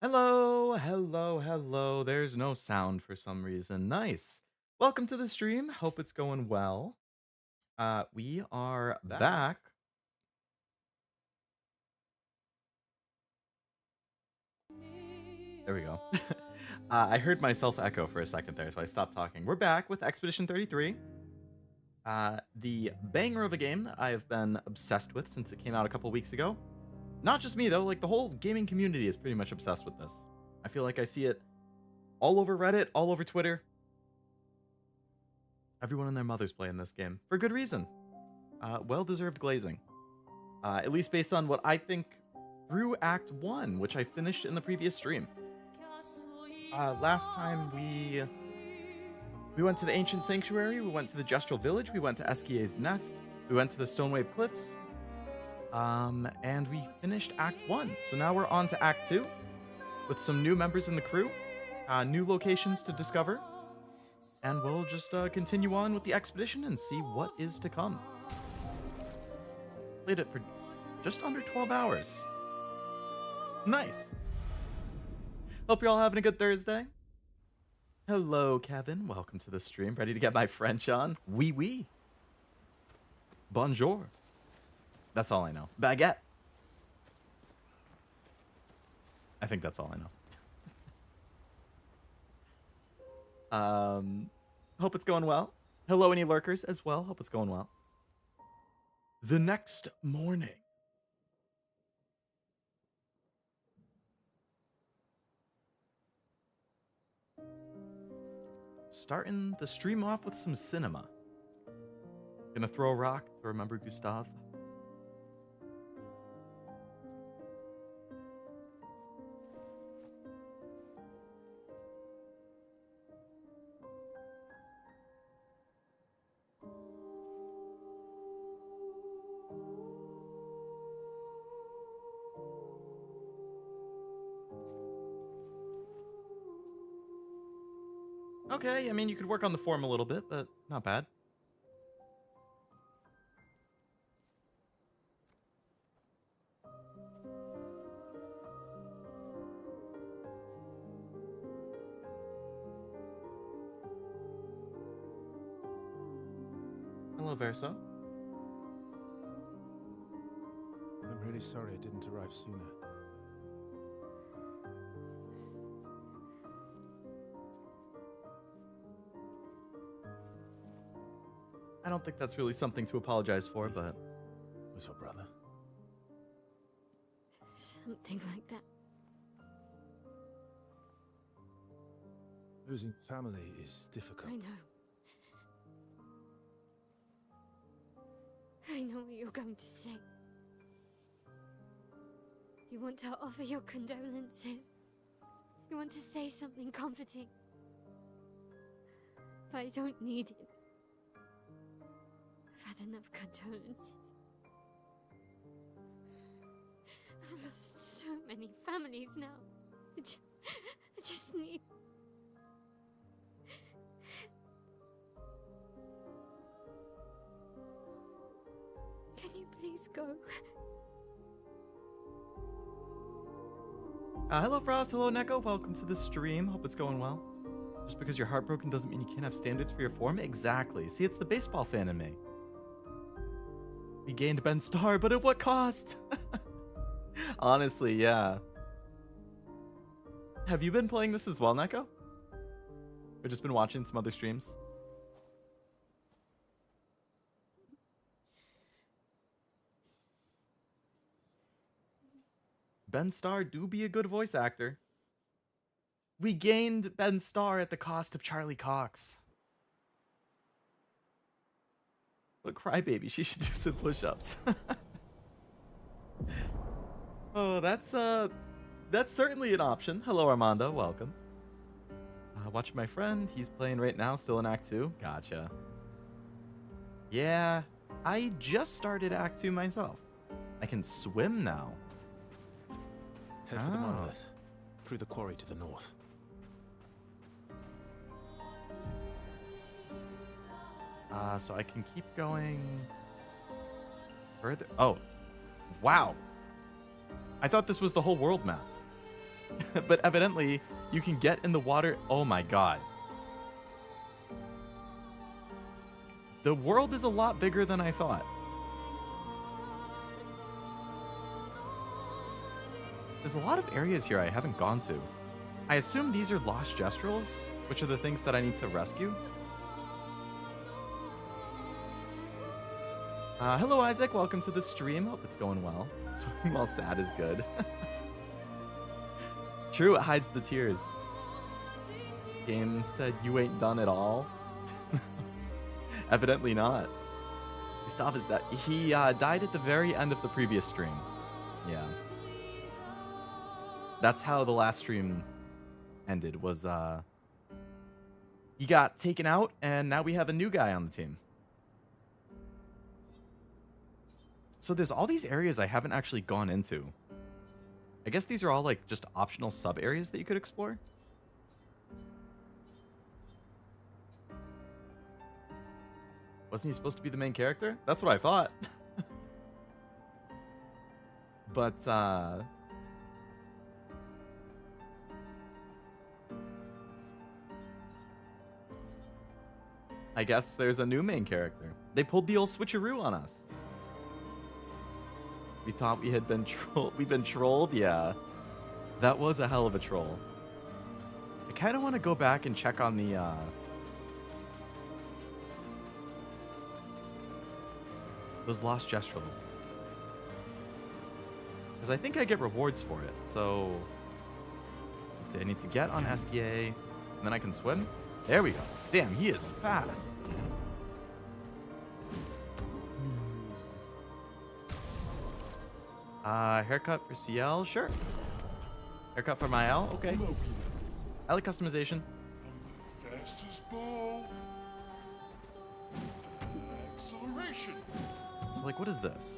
Hello, hello, hello. There's no sound for some reason. Nice. Welcome to the stream. Hope it's going well. We are back. There we go. I heard myself echo for a second there, so I stopped talking. We're back with Expedition 33. The banger of a game that I have been obsessed with since it came out a couple weeks ago. Not just me though, like the whole gaming community is pretty much obsessed with this. I feel like I see it all over Reddit, all over Twitter. Everyone and their mother's playing this game for good reason. Well-deserved glazing. At least based on what I think through Act 1, which I finished in the previous stream. Last time we went to the Ancient Sanctuary, we went to the Gestral Village, we went to Esquie's Nest, we went to the Stonewave Cliffs, and we finished Act 1. So now we're on to Act 2, with some new members in the crew, new locations to discover, and we'll just continue on with the expedition and see what is to come. Played it for just under 12 hours. Nice. Hope you're all having a good Thursday. Hello, Kevin. Welcome to the stream. Ready to get my French on? Oui, oui. Bonjour. That's all I know. Baguette. I think that's all I know. Hope it's going well. Hello, any lurkers as well. Hope it's going well. The next morning. Starting the stream off with some cinema. Gonna throw a rock to remember Gustave. Okay, I mean, you could work on the form a little bit, but not bad. Hello, Verso. I'm really sorry it didn't arrive sooner. I don't think that's really something to apologize for, but... Was your brother? Something like that. Losing family is difficult. I know. I know what you're going to say. You want to offer your condolences. You want to say something comforting. But I don't need it. I've had enough condolences. I've lost so many families now. I just need... Can you please go? Hello, Frost. Hello, Neko. Welcome to the stream. Hope it's going well. Just because you're heartbroken doesn't mean you can't have standards for your form? Exactly. See, it's the baseball fan in me. We gained Ben Starr, but at what cost? Honestly, yeah. Have you been playing this as well, Neko? Or just been watching some other streams? Ben Starr do be a good voice actor. We gained Ben Starr at the cost of Charlie Cox. What a crybaby. She should do some push-ups. Oh, that's certainly an option. Hello, Armando. Welcome. Watch my friend. He's playing right now, still in Act 2. Gotcha. Yeah, I just started Act 2 myself. I can swim now. Head for the Oh. monolith. Through the quarry to the north. So I can keep going further. Oh, wow. I thought this was the whole world map. But evidently, you can get in the water. Oh my god. The world is a lot bigger than I thought. There's a lot of areas here I haven't gone to. I assume these are lost Gestrals, which are the things that I need to rescue. Hello, Isaac. Welcome to the stream. Hope it's going well. Swimming while sad is good. True, it hides the tears. Game said you ain't done it all. Evidently not. Gustav is dead. He died at the very end of the previous stream. Yeah. That's how the last stream ended, was he got taken out, and now we have a new guy on the team. So there's all these areas I haven't actually gone into. I guess these are all like just optional sub areas that you could explore. Wasn't he supposed to be the main character? That's what I thought. But I guess there's a new main character. They pulled the old switcheroo on us. We thought we had been trolled. We've been trolled? Yeah. That was a hell of a troll. I kind of want to go back and check on the those lost Gestrals. Because I think I get rewards for it. So let's see, I need to get on Esquie, and then I can swim. There we go. Damn, he is fast. Haircut for Sciel? Sure. Haircut for Mael? Okay. I like customization. Fastest ball. Acceleration. So, like, what is this?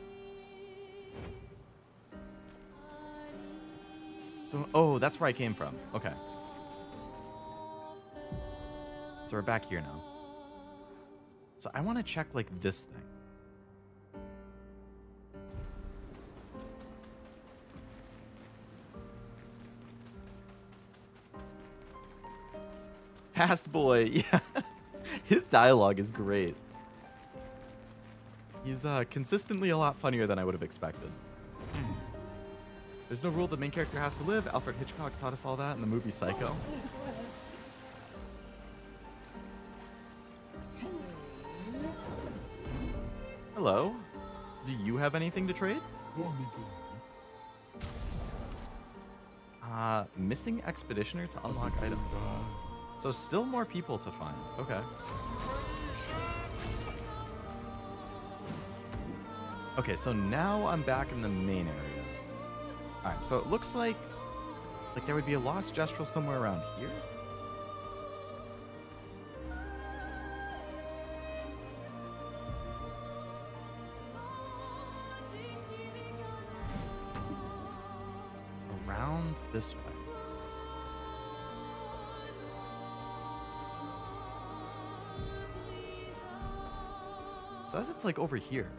So, oh, that's where I came from. Okay. So we're back here now. So I want to check, like, this thing. Fast boy, yeah. His dialogue is great. He's consistently a lot funnier than I would have expected. There's no rule the main character has to live. Alfred Hitchcock taught us all that in the movie Psycho. Hello. Do you have anything to trade? Missing expeditioner to unlock items. So still more people to find. Okay. Okay, so now I'm back in the main area. Alright, so it looks like there would be a lost Gestral somewhere around here. Around this way. It says it's like over here.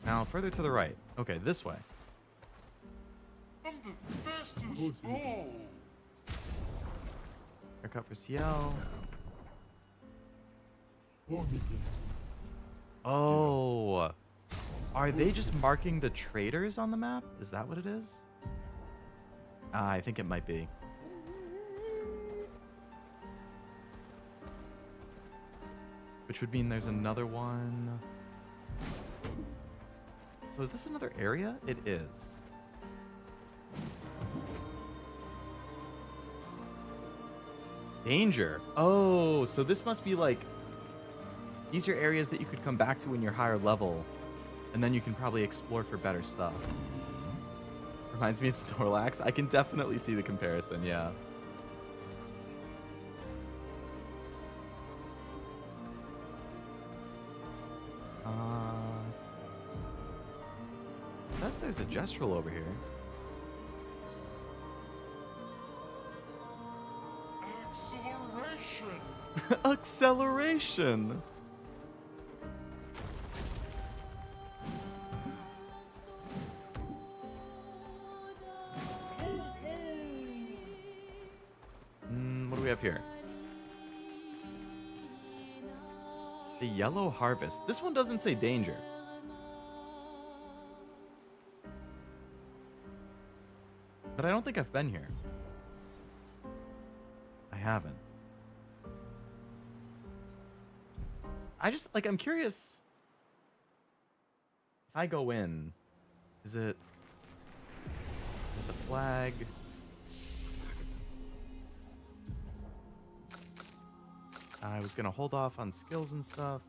Now further to the right. Okay, this way. I'm the fastest ball. Haircut for Sciel. Oh. Are they just marking the traders on the map? Is that what it is? I think it might be. Which would mean there's another one. So is this another area? It is. Danger. Oh, so this must be like... These are areas that you could come back to when you're higher level. And then you can probably explore for better stuff. Reminds me of Snorlax. I can definitely see the comparison, yeah. It says there's a Gestral over here. Acceleration. Acceleration. have here? The Yellow Harvest. This one doesn't say danger. But I don't think I've been here. I haven't. I'm curious. If I go in, is it... There's a flag. I was gonna hold off on skills and stuff.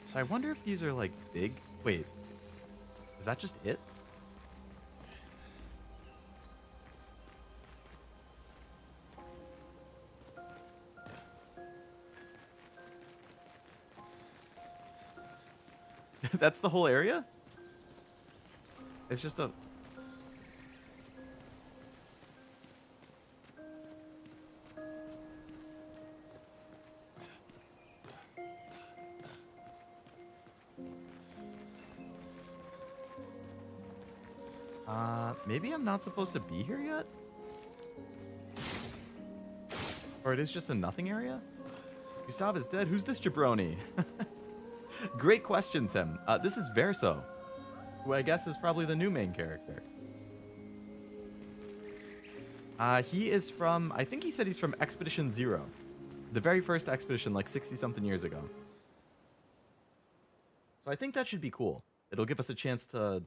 So I wonder if these are like big. Wait, is that just it? That's the whole area? It's just a... Maybe I'm not supposed to be here yet? Or it is just a nothing area? Gustav is dead. Who's this jabroni? Great question, Tim. This is Verso, who I guess is probably the new main character. He is from, I think he said he's from Expedition 0. The very first expedition, like 60-something years ago. So I think that should be cool. It'll give us a chance to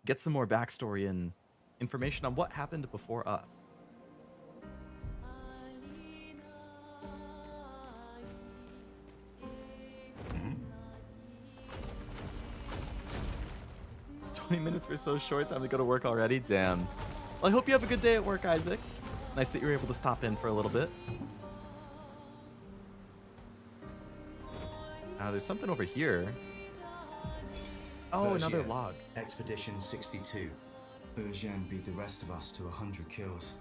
get some more backstory and information on what happened before us. It's 20 minutes were so short, time to go to work already? Damn. Well, I hope you have a good day at work, Isaac. Nice that you were able to stop in for a little bit. There's something over here. Oh, Verso, another log. Expedition 62. Bergen beat the rest of us to 100 kills,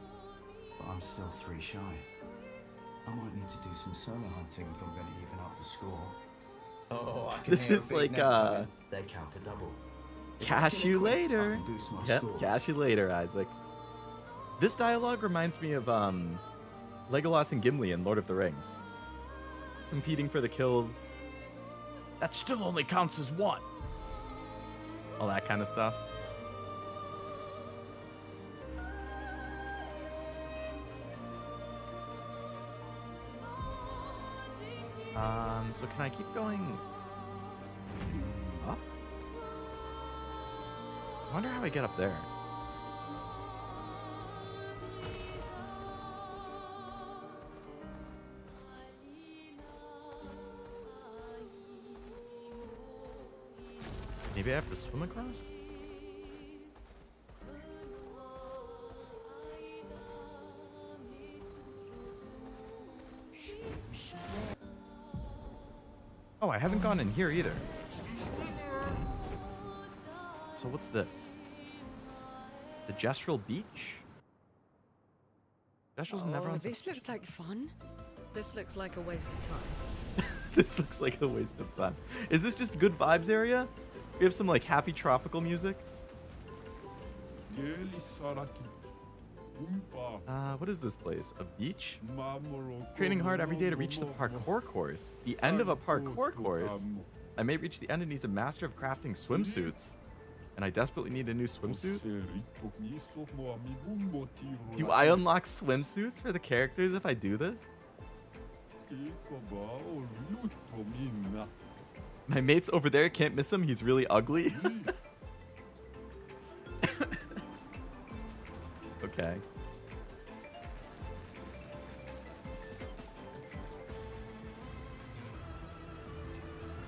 but I'm still 3 shy. I might need to do some solo hunting if I'm going to even up the score. Oh, I can This hear a is big like, neck coming. They count for double. If I Cash get a you crit, I later. can boost my Yep, score. cash you later, Isaac. This dialogue reminds me of Legolas and Gimli in Lord of the Rings. Competing for the kills. That still only counts as 1. All that kind of stuff. So can I keep going up? I wonder how I get up there. Maybe I have to swim across? Oh, I haven't gone in here either. So what's this? The Gestral Beach? Gestral's never on This looks like fun. This looks like a waste of time. This looks like a waste of time. Is this just good vibes area? We have some like happy tropical music. What is this place? A beach? Training hard every day to reach the parkour course. The end of a parkour course? I may reach the end and need a master of crafting swimsuits. And I desperately need a new swimsuit? Do I unlock swimsuits for the characters if I do this? My mate's over there, can't miss him, he's really ugly. Okay.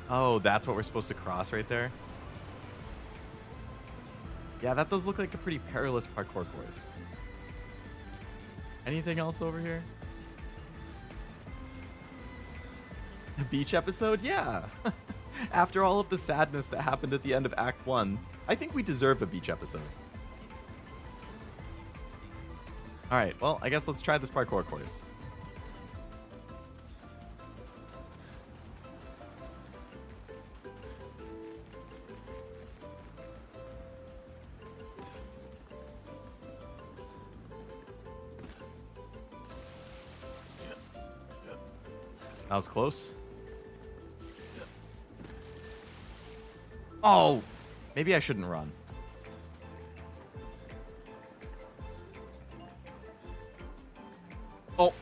Oh, that's what we're supposed to cross right there? Yeah, that does look like a pretty perilous parkour course. Anything else over here? A beach episode? Yeah. After all of the sadness that happened at the end of Act 1, I think we deserve a beach episode. Alright, well, I guess let's try this parkour course. That was close. Oh, maybe I shouldn't run. Oh.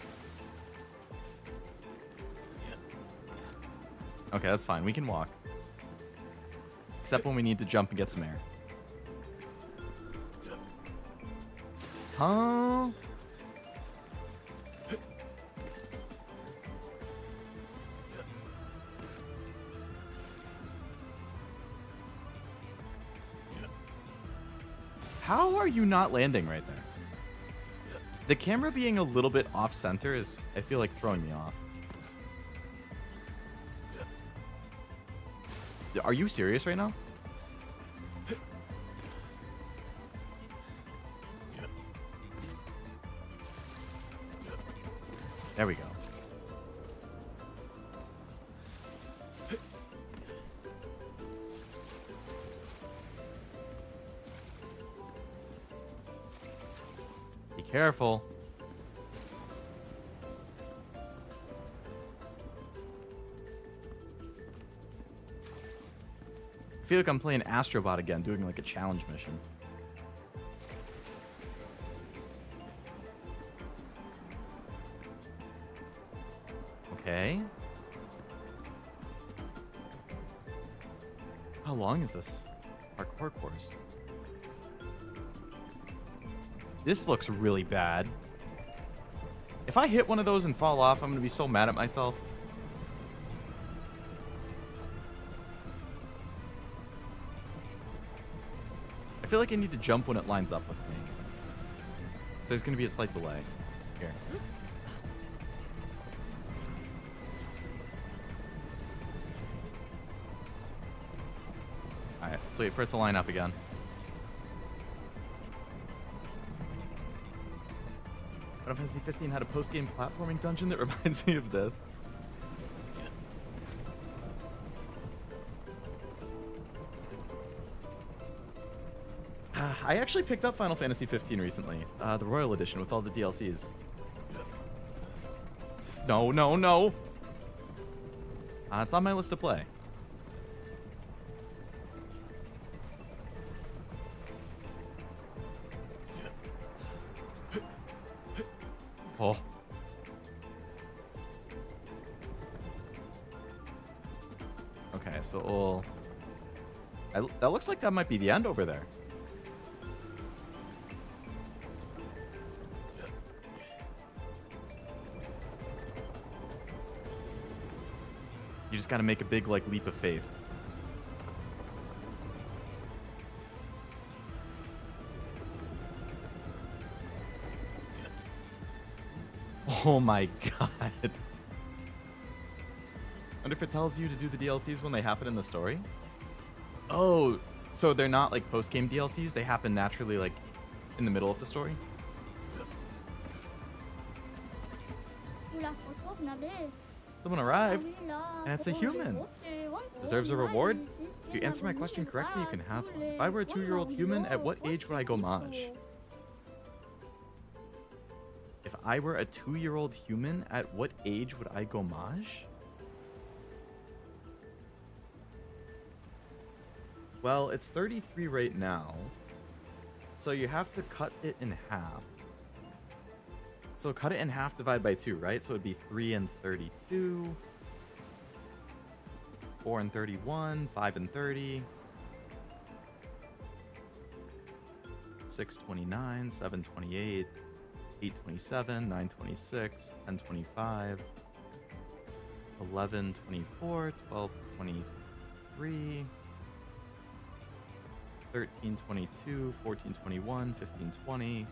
Okay, that's fine. We can walk. Except when we need to jump and get some air. Huh? How are you not landing right there? The camera being a little bit off center is, I feel like, throwing me off. Are you serious right now? There we go. Be careful. I feel like I'm playing Astrobot again, doing like a challenge mission. Okay. How long is this parkour course? This looks really bad. If I hit one of those and fall off, I'm gonna be so mad at myself. I feel like I need to jump when it lines up with me. So there's gonna be a slight delay. Here. Alright, let's wait for it to line up again. Final Fantasy 15 had a post-game platforming dungeon that reminds me of this. I actually picked up Final Fantasy 15 recently, the Royal Edition with all the DLCs. No, no, no. It's on my list to play. Oh. Okay, so that looks like that might be the end over there. You just gotta make a big, like, leap of faith. Oh my god. Wonder if it tells you to do the DLCs when they happen in the story? Oh, so they're not like post-game DLCs, they happen naturally like in the middle of the story? Someone arrived, and it's a human. Deserves a reward? If you answer my question correctly, you can have one. If I were a 2-year-old human, at what age would I go mage? If I were a 2-year-old human, at what age would I go mage? Well, it's 33 right now. So you have to cut it in half. So cut it in half, divide by 2, right? So it'd be 3 and 32. 4 and 31. 5 and 30. 6, 29. 7, 28. 8, 27. 9, 26. 10, 25. 11, 24. 12, 23. 13, 22. 14, 21. 15, 20.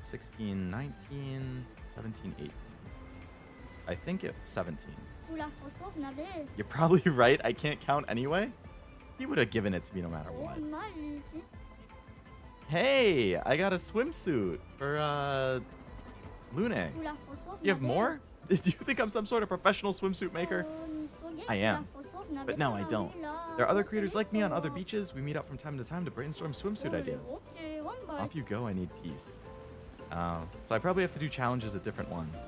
16, 19, 17, 18. I think it's 17. You're probably right. I can't count anyway. He would have given it to me no matter what. Hey, I got a swimsuit for Lune. You have more? Do you think I'm some sort of professional swimsuit maker? I am. But no, I don't. There are other creators like me on other beaches. We meet up from time to time to brainstorm swimsuit ideas. Off you go, I need peace. So I probably have to do challenges at different ones.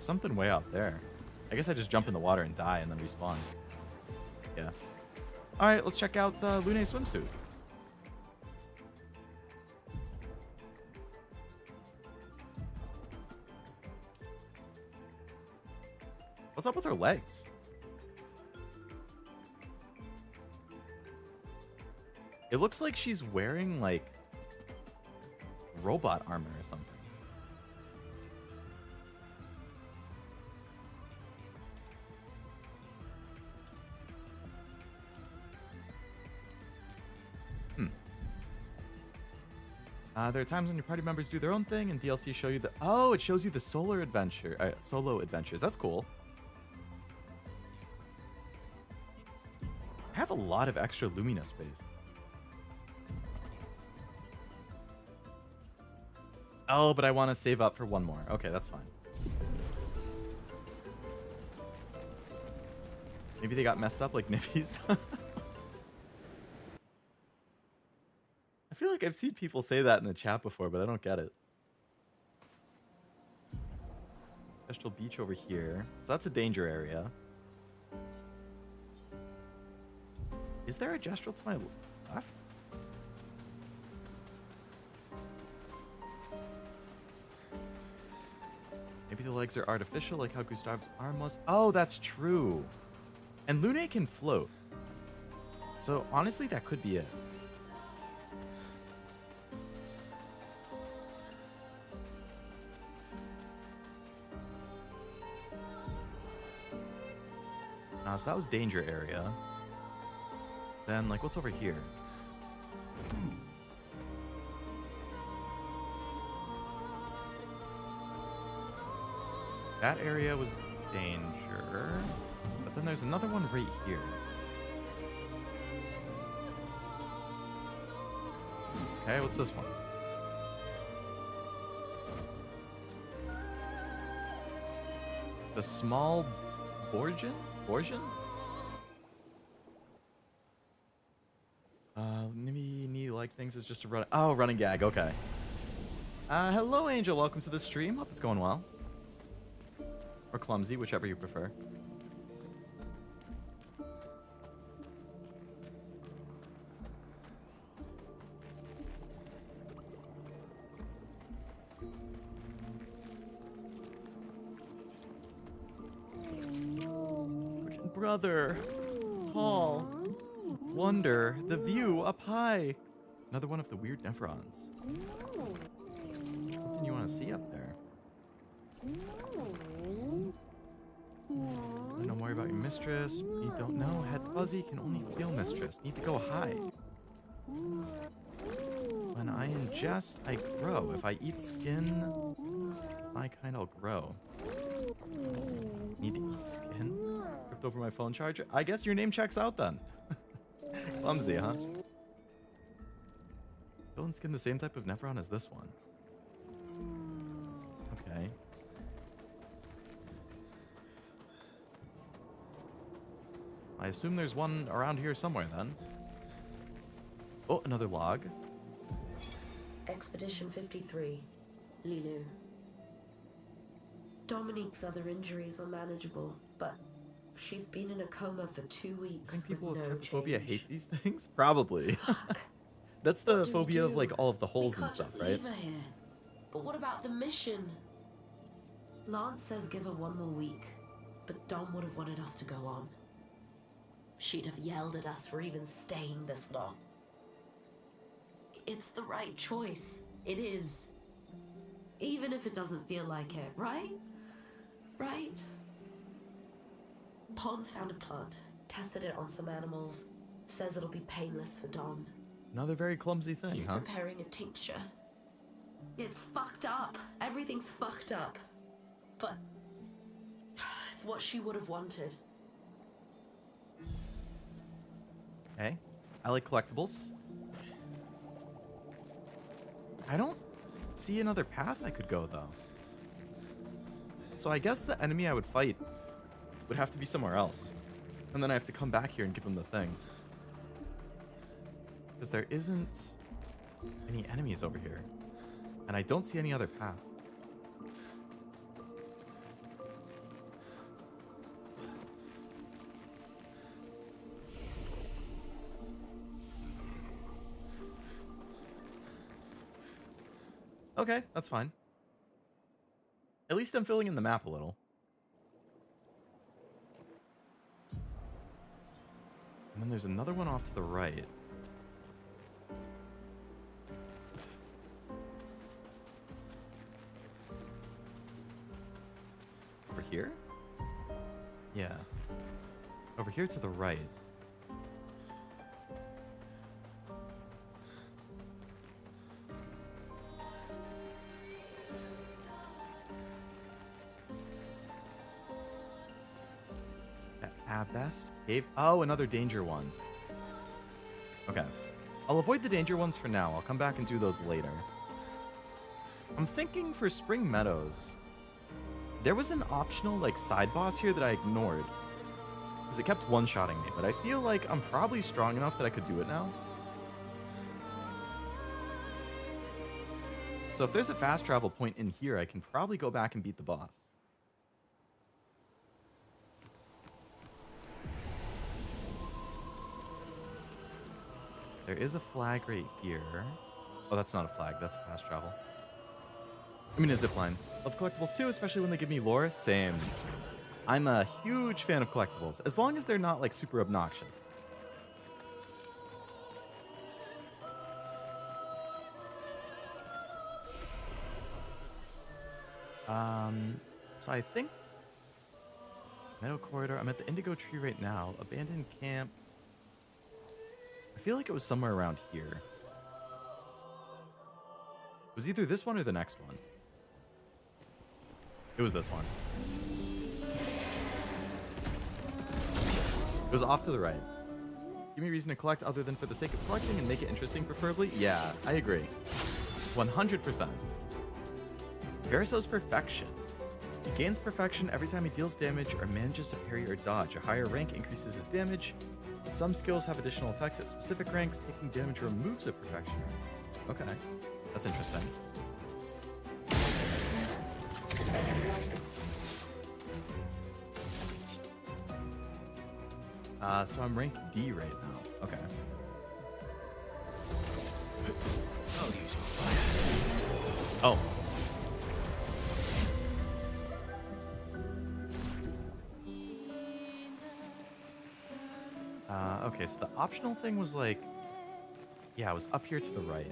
Something way out there. I guess I just jump in the water and die and then respawn. Yeah. Alright, let's check out Lune's swimsuit. What's up with her legs? It looks like she's wearing, like, robot armor or something. There are times when your party members do their own thing, and DLC show you the... Oh, it shows you the solo adventures. That's cool. I have a lot of extra Lumina space. Oh, but I want to save up for one more. Okay, that's fine. Maybe they got messed up like Nippies. I feel like I've seen people say that in the chat before, but I don't get it. Gestral Beach over here. So that's a danger area. Is there a Gestral to my left? Maybe the legs are artificial, like how Gustav's arm was. Oh, that's true. And Lune can float. So honestly, that could be it. So that was danger area. Then, like, what's over here? That area was danger. But then there's another one right here. Okay, what's this one? The small Borgian? Borgian? Maybe like things is just a run. Oh, running gag. Okay. Hello, Angel. Welcome to the stream. Hope it's going well. Or clumsy, whichever you prefer. Brother, Paul, wonder, the view up high. Another one of the weird nephrons. Something you want to see up there. I know more about your mistress. You don't know. Head fuzzy, can only feel mistress. Need to go high. When I ingest, I grow. If I eat skin, my kind I'll grow. Need to eat skin? Tripped over my phone charger? I guess your name checks out then. Clumsy, huh? Fill and skin the same type of nephron as this one. Okay. I assume there's one around here somewhere then. Oh, another log. Expedition 53, Lilu. Dominique's other injuries are manageable, but she's been in a coma for 2 I weeks think people with with no trypophobia change. hate these things? Probably. Fuck. That's the What do we phobia of do? like all of the holes We and can't stuff, just right? leave her here. But what about the mission? Lance says give her 1 more week, but Dom would have wanted us to go on. She'd have yelled at us for even staying this long. It's the right choice. It is. Even if it doesn't feel like it, right? Right? Pons found a plant, tested it on some animals, says it'll be painless for Dom. Another very clumsy thing, He's huh? preparing a tincture. It's fucked up. Everything's fucked up. But it's what she would have wanted. Okay. I like collectibles. I don't see another path I could go, though. So I guess the enemy I would fight would have to be somewhere else. And then I have to come back here and give him the thing. Because there isn't any enemies over here. And I don't see any other path. Okay, that's fine. At least I'm filling in the map a little. And then there's another one off to the right. Over here? Yeah. Over here to the right. At best, cave. Oh, another danger one. Okay. I'll avoid the danger ones for now. I'll come back and do those later. I'm thinking for Spring Meadows, there was an optional like side boss here that I ignored because it kept one-shotting me, but I feel like I'm probably strong enough that I could do it now. So if there's a fast travel point in here, I can probably go back and beat the boss. There is a flag right here. Oh, that's not a flag. That's a fast travel. I mean, a zipline. Love collectibles too, especially when they give me lore. Same. I'm a huge fan of collectibles, as long as they're not, like, super obnoxious. So I think... Meadow Corridor. I'm at the Indigo Tree right now. Abandoned Camp. I feel like it was somewhere around here. It was either this one or the next one. It was this one. It was off to the right. Give me a reason to collect other than for the sake of collecting and make it interesting, preferably. Yeah, I agree. 100%. Verso's Perfection. He gains perfection every time he deals damage or manages to parry or dodge. A higher rank increases his damage. Some skills have additional effects at specific ranks. Taking damage removes a perfection. Okay, that's interesting. So I'm rank D right now. Okay. I'll use your fire. Oh. Okay, so the optional thing was like... Yeah, it was up here to the right.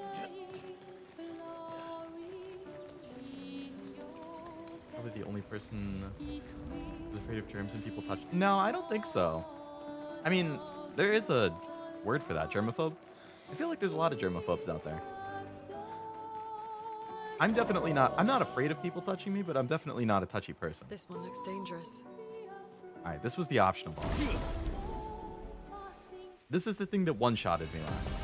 Probably the only person who's afraid of germs and people touch... No, I don't think so. I mean, there is a word for that, germaphobe. I feel like there's a lot of germaphobes out there. I'm definitely not... I'm not afraid of people touching me, but I'm definitely not a touchy person. This one looks dangerous. Alright, this was the optional boss. This is the thing that one-shotted me last time.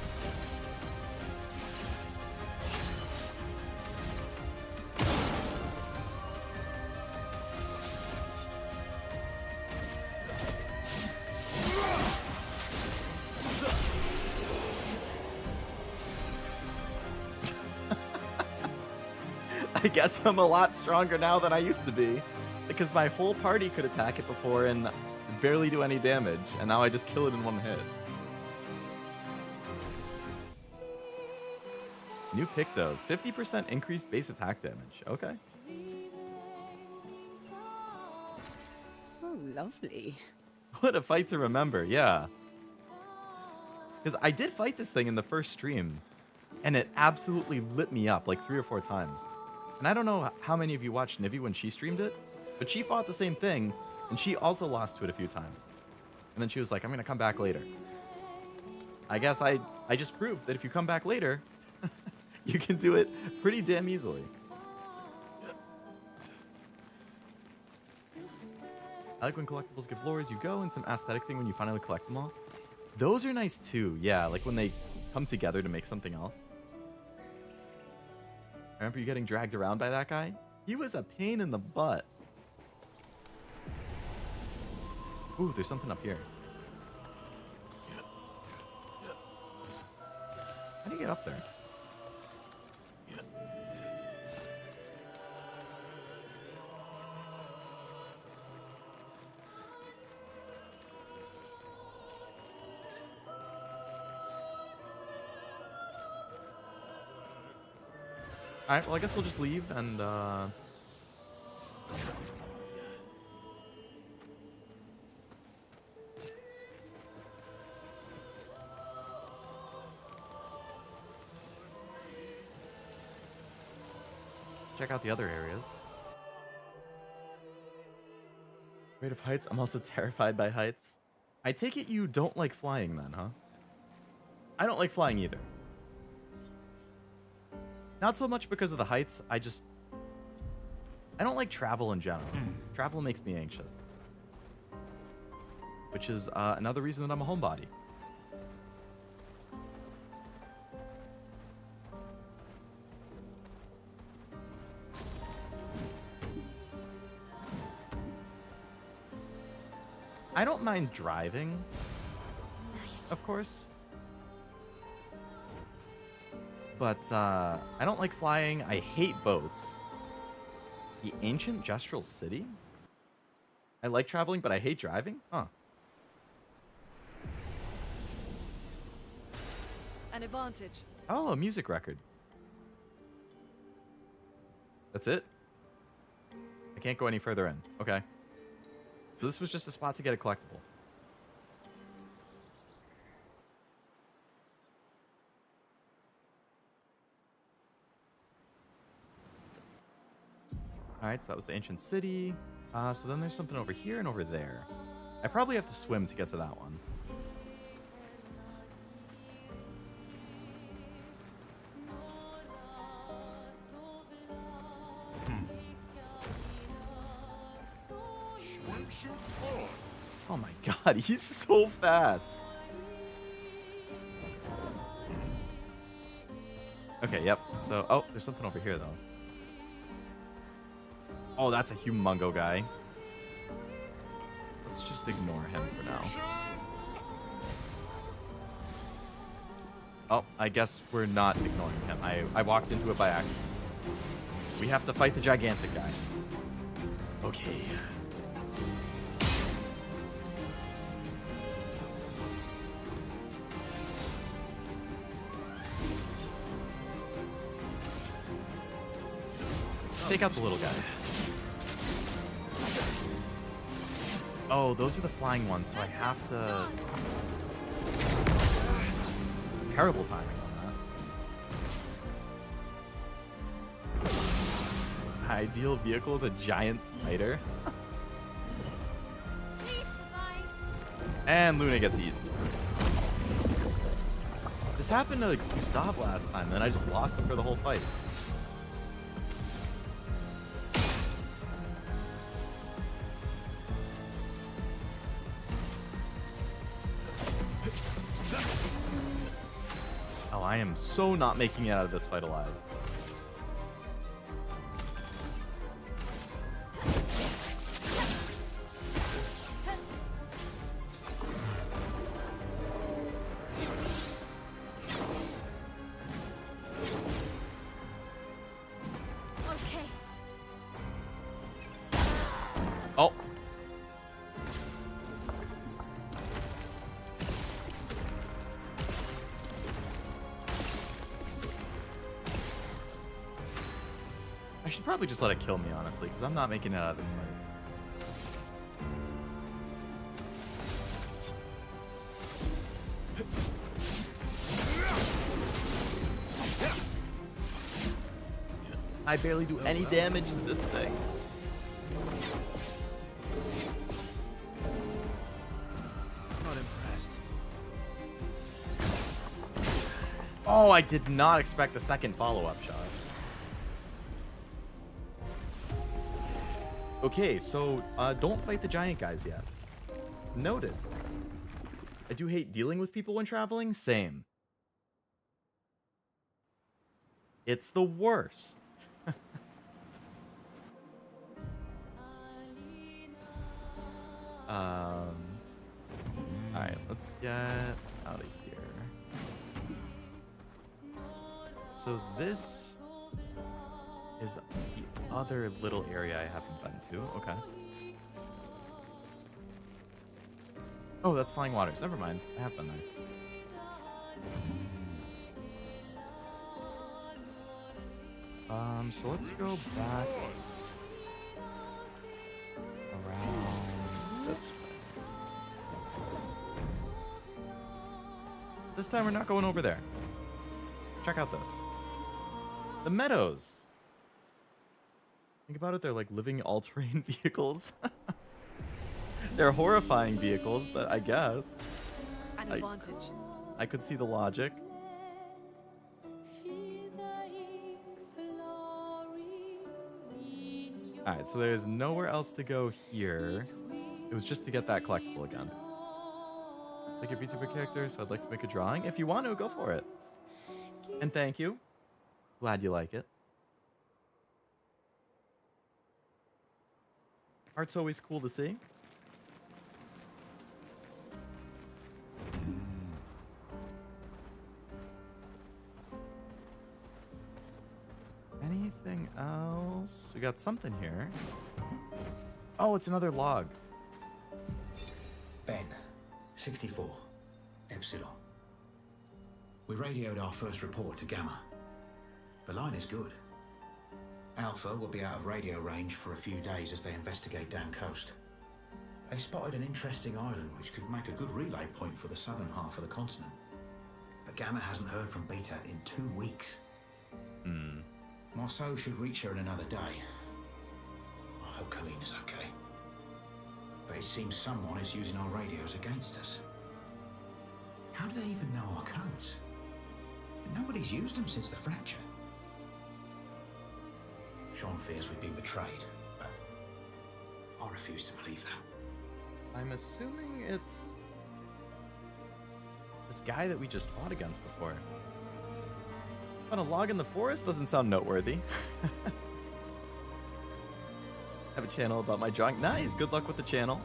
I guess I'm a lot stronger now than I used to be, because my whole party could attack it before and barely do any damage, and now I just kill it in one hit. New Pictos, 50% increased base attack damage. Okay. Oh, lovely. What a fight to remember, yeah. Because I did fight this thing in the first stream, and it absolutely lit me up like 3 or 4 times. And I don't know how many of you watched Nivi when she streamed it, but she fought the same thing, and she also lost to it a few times. And then she was like, I'm going to come back later. I guess I just proved that if you come back later, you can do it pretty damn easily. I like when collectibles give lore as you go and some aesthetic thing when you finally collect them all. Those are nice too, yeah, like when they come together to make something else. I remember you getting dragged around by that guy? He was a pain in the butt. Ooh, there's something up here. How do you get up there? Alright, well, I guess we'll just leave and, check out the other areas. Afraid of heights? I'm also terrified by heights. I take it you don't like flying then, huh? I don't like flying either. Not so much because of the heights, I don't like travel in general. Travel makes me anxious. Which is another reason that I'm a homebody. I don't mind driving, Nice. of course. But I don't like flying. I hate boats. The ancient Gestral City? I like traveling, but I hate driving? Huh. An advantage. Oh, a music record. That's it? I can't go any further in. Okay. So this was just a spot to get a collectible. Alright, so that was the ancient city. So then there's something over here and over there. I probably have to swim to get to that one. Swimsuit on. Oh my god, he's so fast. Okay, yep. So, oh, there's something over here, though. Oh, that's a humongo guy. Let's just ignore him for now. Oh, I guess we're not ignoring him. I walked into it by accident. We have to fight the gigantic guy. Okay. Take out the little guys. Oh, those are the flying ones, so I have to... Terrible timing on that. Ideal vehicle is a giant spider. Please survive. And Luna gets eaten. This happened to Gustav last time, and then I just lost him for the whole fight. Oh, I am so not making it out of this fight alive. Okay. Oh. I should probably just let it kill me, honestly, because I'm not making it out of this fight. I barely do any damage to this thing. Not impressed. Oh, I did not expect the second follow-up shot. Okay, so don't fight the giant guys yet. Noted. I do hate dealing with people when traveling. Same. It's the worst. Alright, let's get out of here. So this is the other little area I haven't been to. Okay. Oh, that's Flying Waters. Never mind. I have been there. So let's go back around this way. This time we're not going over there. Check out this. The meadows. Think about it, they're like living all-terrain vehicles. They're horrifying vehicles, but I guess. An advantage. I could see the logic. Alright, so there's nowhere else to go here. It was just to get that collectible again. Like your VTuber character, so I'd like to make a drawing. If you want to, go for it. And thank you. Glad you like it. Art's always cool to see. Anything else? We got something here. Oh, it's another log. Ben, 64, Epsilon. We radioed our first report to Gamma. The line is good. Alpha will be out of radio range for a few days as they investigate down coast. They spotted an interesting island which could make a good relay point for the southern half of the continent. But Gamma hasn't heard from Beta in 2 weeks. Marceau should reach her in another day. I hope Colleen is okay. But it seems someone is using our radios against us. How do they even know our codes? Nobody's used them since the fracture. Sean fears we've been betrayed, but I refuse to believe that. I'm assuming it's this guy that we just fought against before. On a log in the forest doesn't sound noteworthy. Have a channel about my drawing. Nice, good luck with the channel.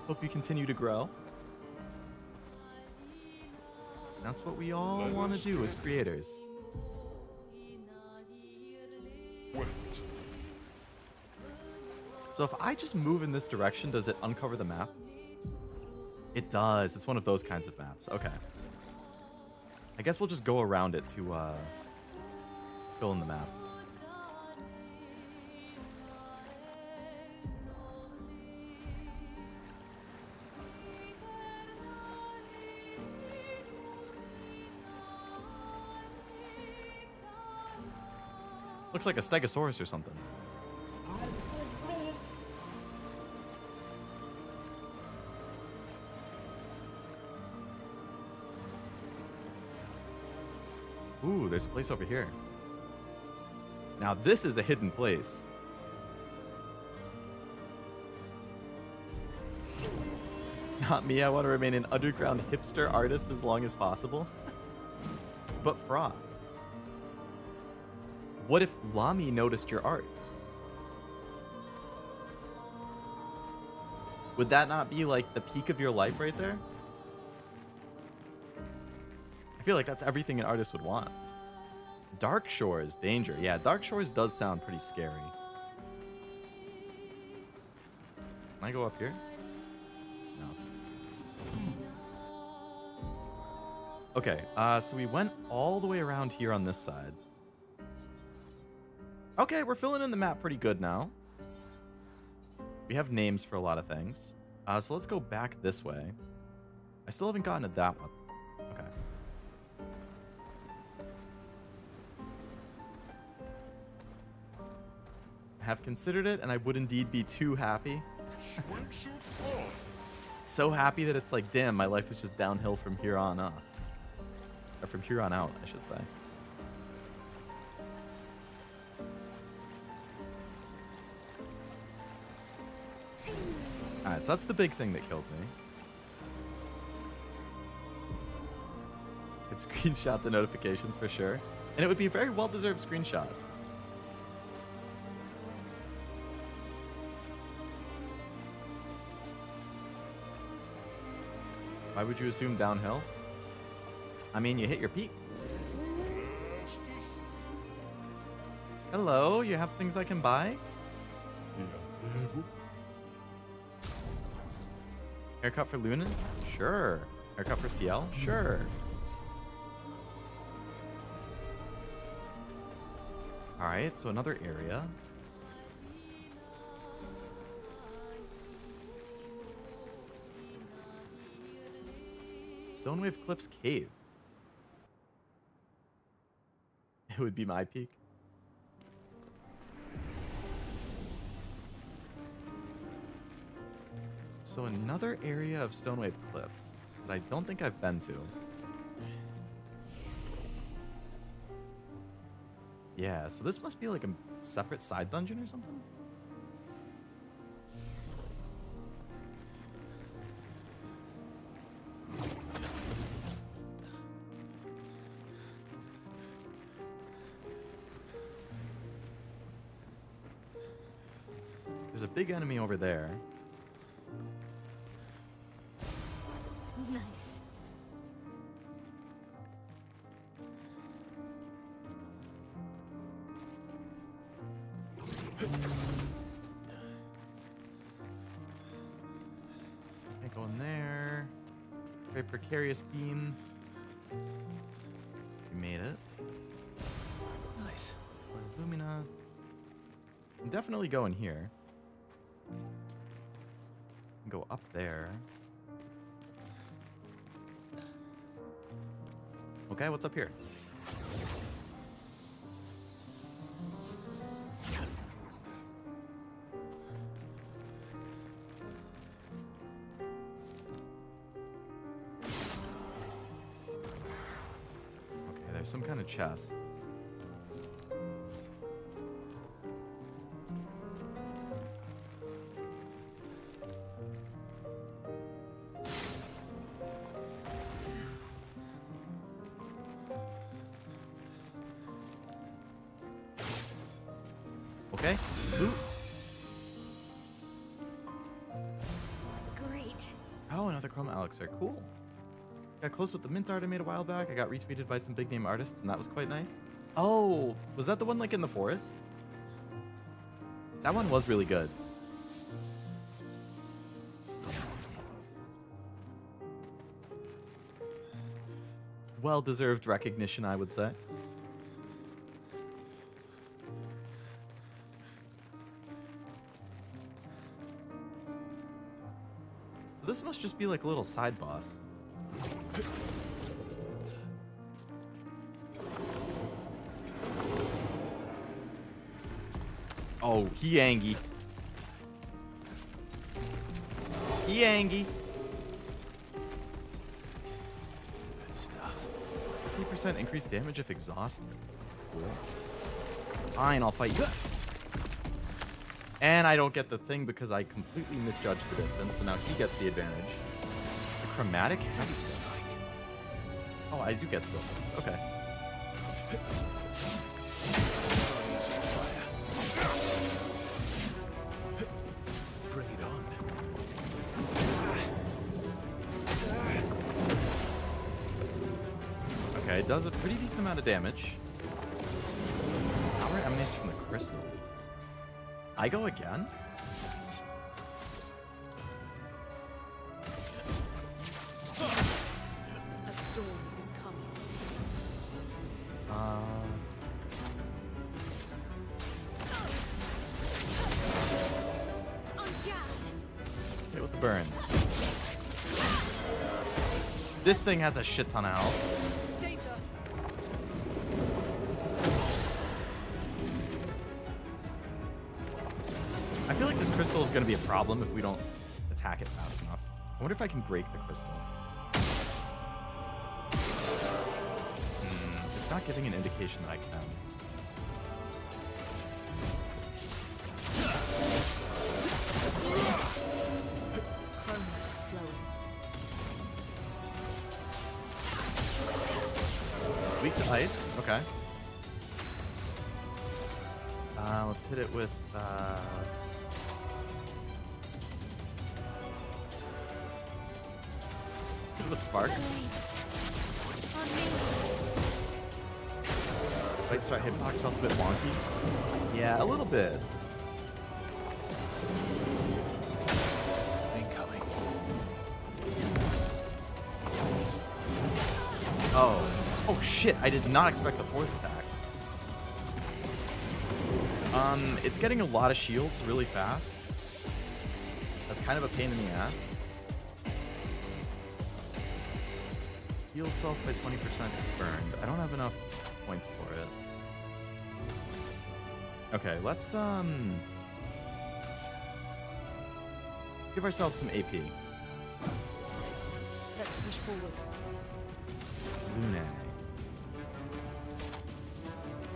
Hope you continue to grow. That's what we all want to do as creators. Wait. So if I just move in this direction, does it uncover the map? It does. It's one of those kinds of maps. Okay. I guess we'll just go around it to fill in the map. Looks like a stegosaurus or something. Ooh, there's a place over here. Now this is a hidden place. Not me, I want to remain an underground hipster artist as long as possible. But Frost. What if Lamy noticed your art? Would that not be like the peak of your life right there? I feel like that's everything an artist would want. Dark Shores, danger. Yeah, Dark Shores does sound pretty scary. Can I go up here? No. Okay, so we went all the way around here on this side. Okay, we're filling in the map pretty good now. We have names for a lot of things. So let's go back this way. I still haven't gotten to that one. Okay. I have considered it, and I would indeed be too happy. Swimsuit on. So happy that it's like, damn, my life is just downhill from here on up. Or from here on out, I should say. Alright, so that's the big thing that killed me. Could screenshot the notifications for sure. And it would be a very well-deserved screenshot. Why would you assume downhill? I mean, you hit your peak. Hello, you have things I can buy? Haircut for Luna? Sure. Haircut for Sciel? Sure. Alright, so another area. Stonewave Cliffs Cave. It would be my peak. So another area of Stonewave Cliffs that I don't think I've been to. Yeah, so this must be like a separate side dungeon or something? There's a big enemy over there. Nice. Can't go in there. Very precarious beam. We made it. Nice. Lumina. Can definitely go in here. Go up there. Okay, what's up here? Okay, there's some kind of chest. Okay. Loot. Great. Oh, another Chroma Elixir. Cool. Got close with the mint art I made a while back. I got retweeted by some big name artists, and that was quite nice. Oh, was that the one like in the forest? That one was really good. Well-deserved recognition, I would say. This must just be like a little side boss. Oh, he angry. He angry. Good stuff. 50% increased damage if exhausted. Cool. Fine, I'll fight you. And I don't get the thing because I completely misjudged the distance, so now he gets the advantage. The chromatic heavy strike. Oh, I do get skills. Okay. Bring it on. Okay, it does a pretty decent amount of damage. Power emanates from the crystal. I go again? A storm is coming. Hit with the burns. This thing has a shit ton of health. Danger. I feel like this crystal is going to be a problem if we don't attack it fast enough. I wonder if I can break the crystal. It's not giving an indication that I can. Chroma is flowing. It's weak to ice. Okay. Let's hit it with... Hit it with Spark. Light Strike Hitbox felt a bit wonky. Yeah, a little bit. Incoming. Oh. Oh shit, I did not expect the fourth attack. It's getting a lot of shields really fast. That's kind of a pain in the ass. Heal self by 20% if burned. I don't have enough points for it. Okay, let's give ourselves some AP. Let's push forward. Lune.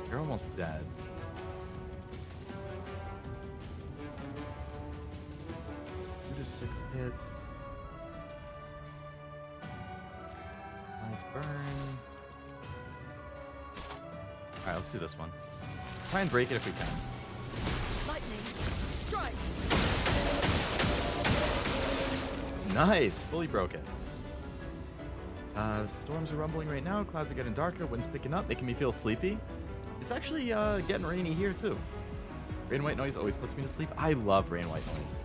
You're almost dead. Two to 6 hits. Nice burn. Alright, let's do this one. Try and break it if we can. Lightning. Strike. Nice! Fully broke it. Storms are rumbling right now. Clouds are getting darker. Wind's picking up, making me feel sleepy. It's actually getting rainy here too. Rain white noise always puts me to sleep. I love rain white noise.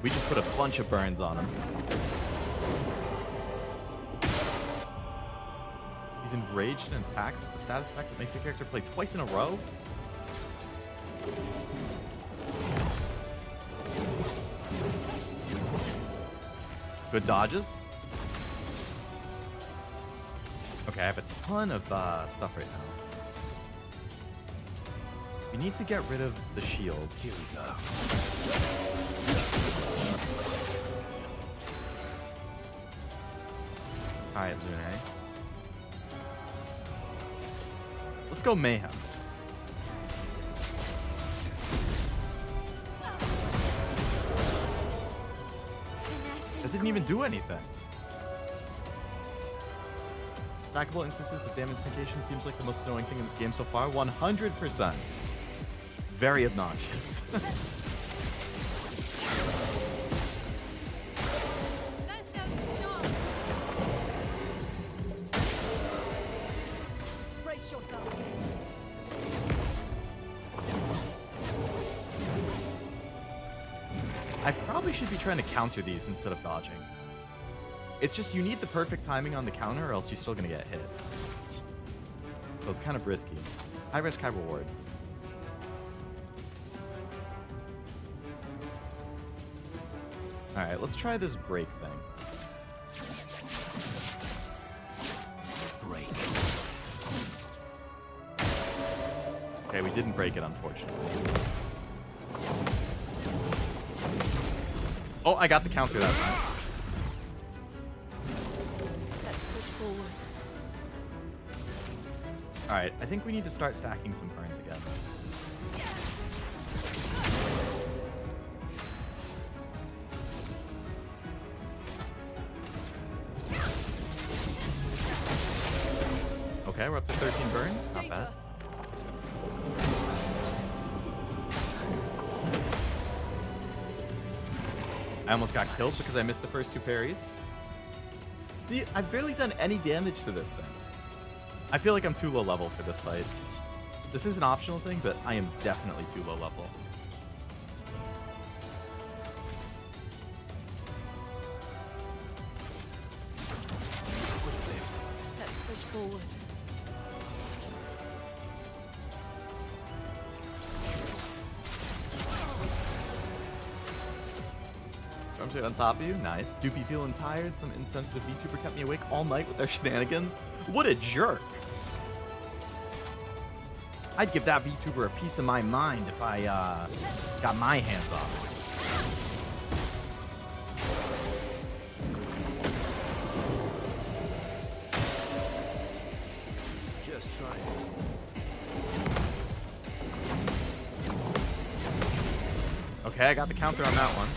We just put a bunch of burns on him. He's enraged and attacks. It's a status effect that makes your character play twice in a row. Good dodges. Okay, I have a ton of stuff right now. We need to get rid of the shields. Here we go. Alright, Lune. Let's go Mayhem. That didn't even do anything. Stackable instances of damage negation seems like the most annoying thing in this game so far. 100%. Very obnoxious. Brace yourselves. I probably should be trying to counter these instead of dodging. It's just you need the perfect timing on the counter or else you're still going to get hit. So it's kind of risky. High risk, high reward. Alright, let's try this break thing. Break. Okay, we didn't break it, unfortunately. Oh, I got the counter that time. Let's push forward. Alright, I think we need to start stacking some burns again. Okay, we're up to 13 burns. Not bad. I almost got killed because I missed the first 2 parries. See, I've barely done any damage to this thing. I feel like I'm too low level for this fight. This is an optional thing, but I am definitely too low level. Let's push forward. Storms right on top of you. Nice. Doopy feeling tired. Some insensitive VTuber kept me awake all night with their shenanigans. What a jerk. I'd give that VTuber a piece of my mind if I got my hands on it. Just try it. Okay, I got the counter on that one.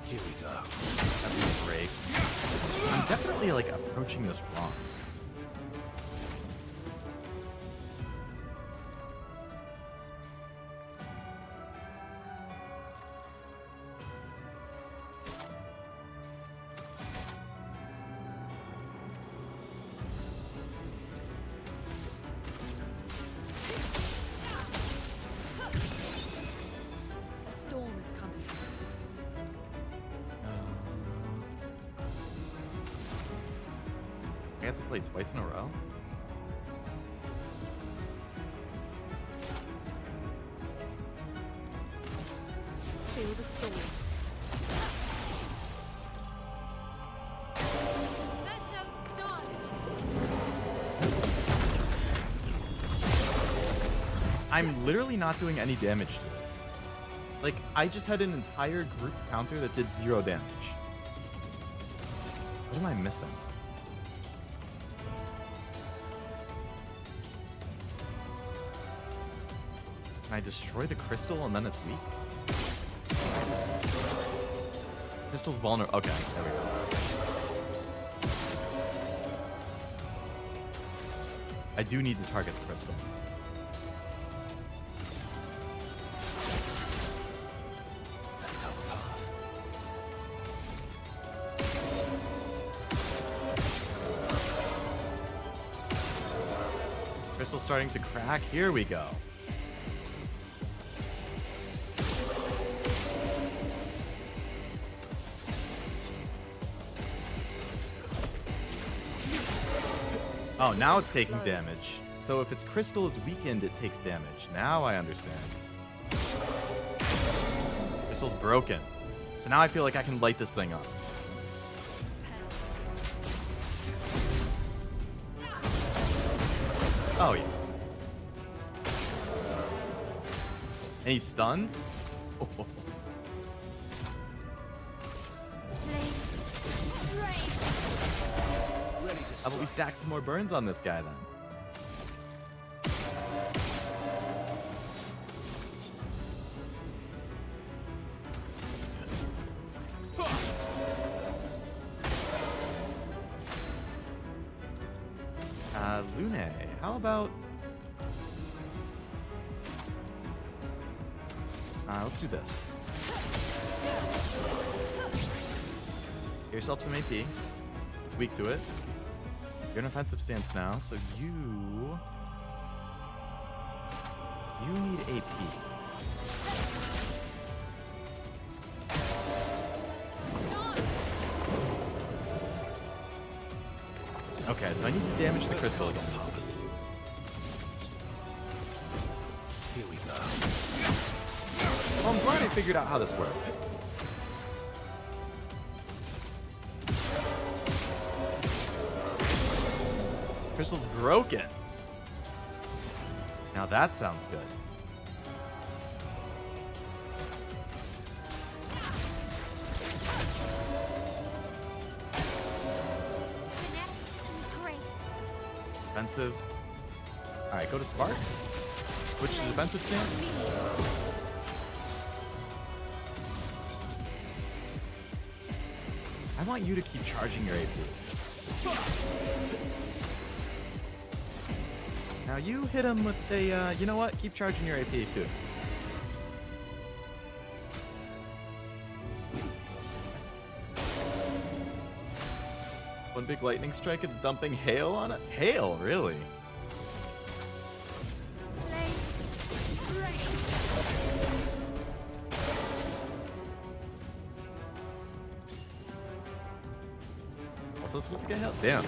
Here we go. That's great. I'm definitely like approaching this wrong. had to play twice in a row? Feel the storm. Verso, dodge! I'm literally not doing any damage to it. Like, I just had an entire group counter that did 0 damage. What am I missing? Can I destroy the crystal and then it's weak? Crystal's vulnerable. Okay, there we go. I do need to target the crystal. Let's go path. Crystal's starting to crack. Here we go. Oh, now it's taking damage. So if its crystal is weakened, it takes damage. Now I understand. Crystal's broken. So now I feel like I can light this thing up. Oh, yeah. And he's stunned? Oh. How about we stack some more burns on this guy then? Lune, how about... let's do this. Get yourself some AP. It's weak to it. You're in offensive stance now, so you need AP. Okay, so I need to damage the crystal again. Here we go. Well, I'm glad I figured out how this works. Crystal's broken. Now that sounds good. Finesse and grace. Defensive. Alright, go to Spark. Switch to defensive stance. I want you to keep charging your AP. Now you hit him with a, you know what? Keep charging your AP too. One big lightning strike, it's dumping hail on it? Hail, really? Also supposed to get hail? Damn.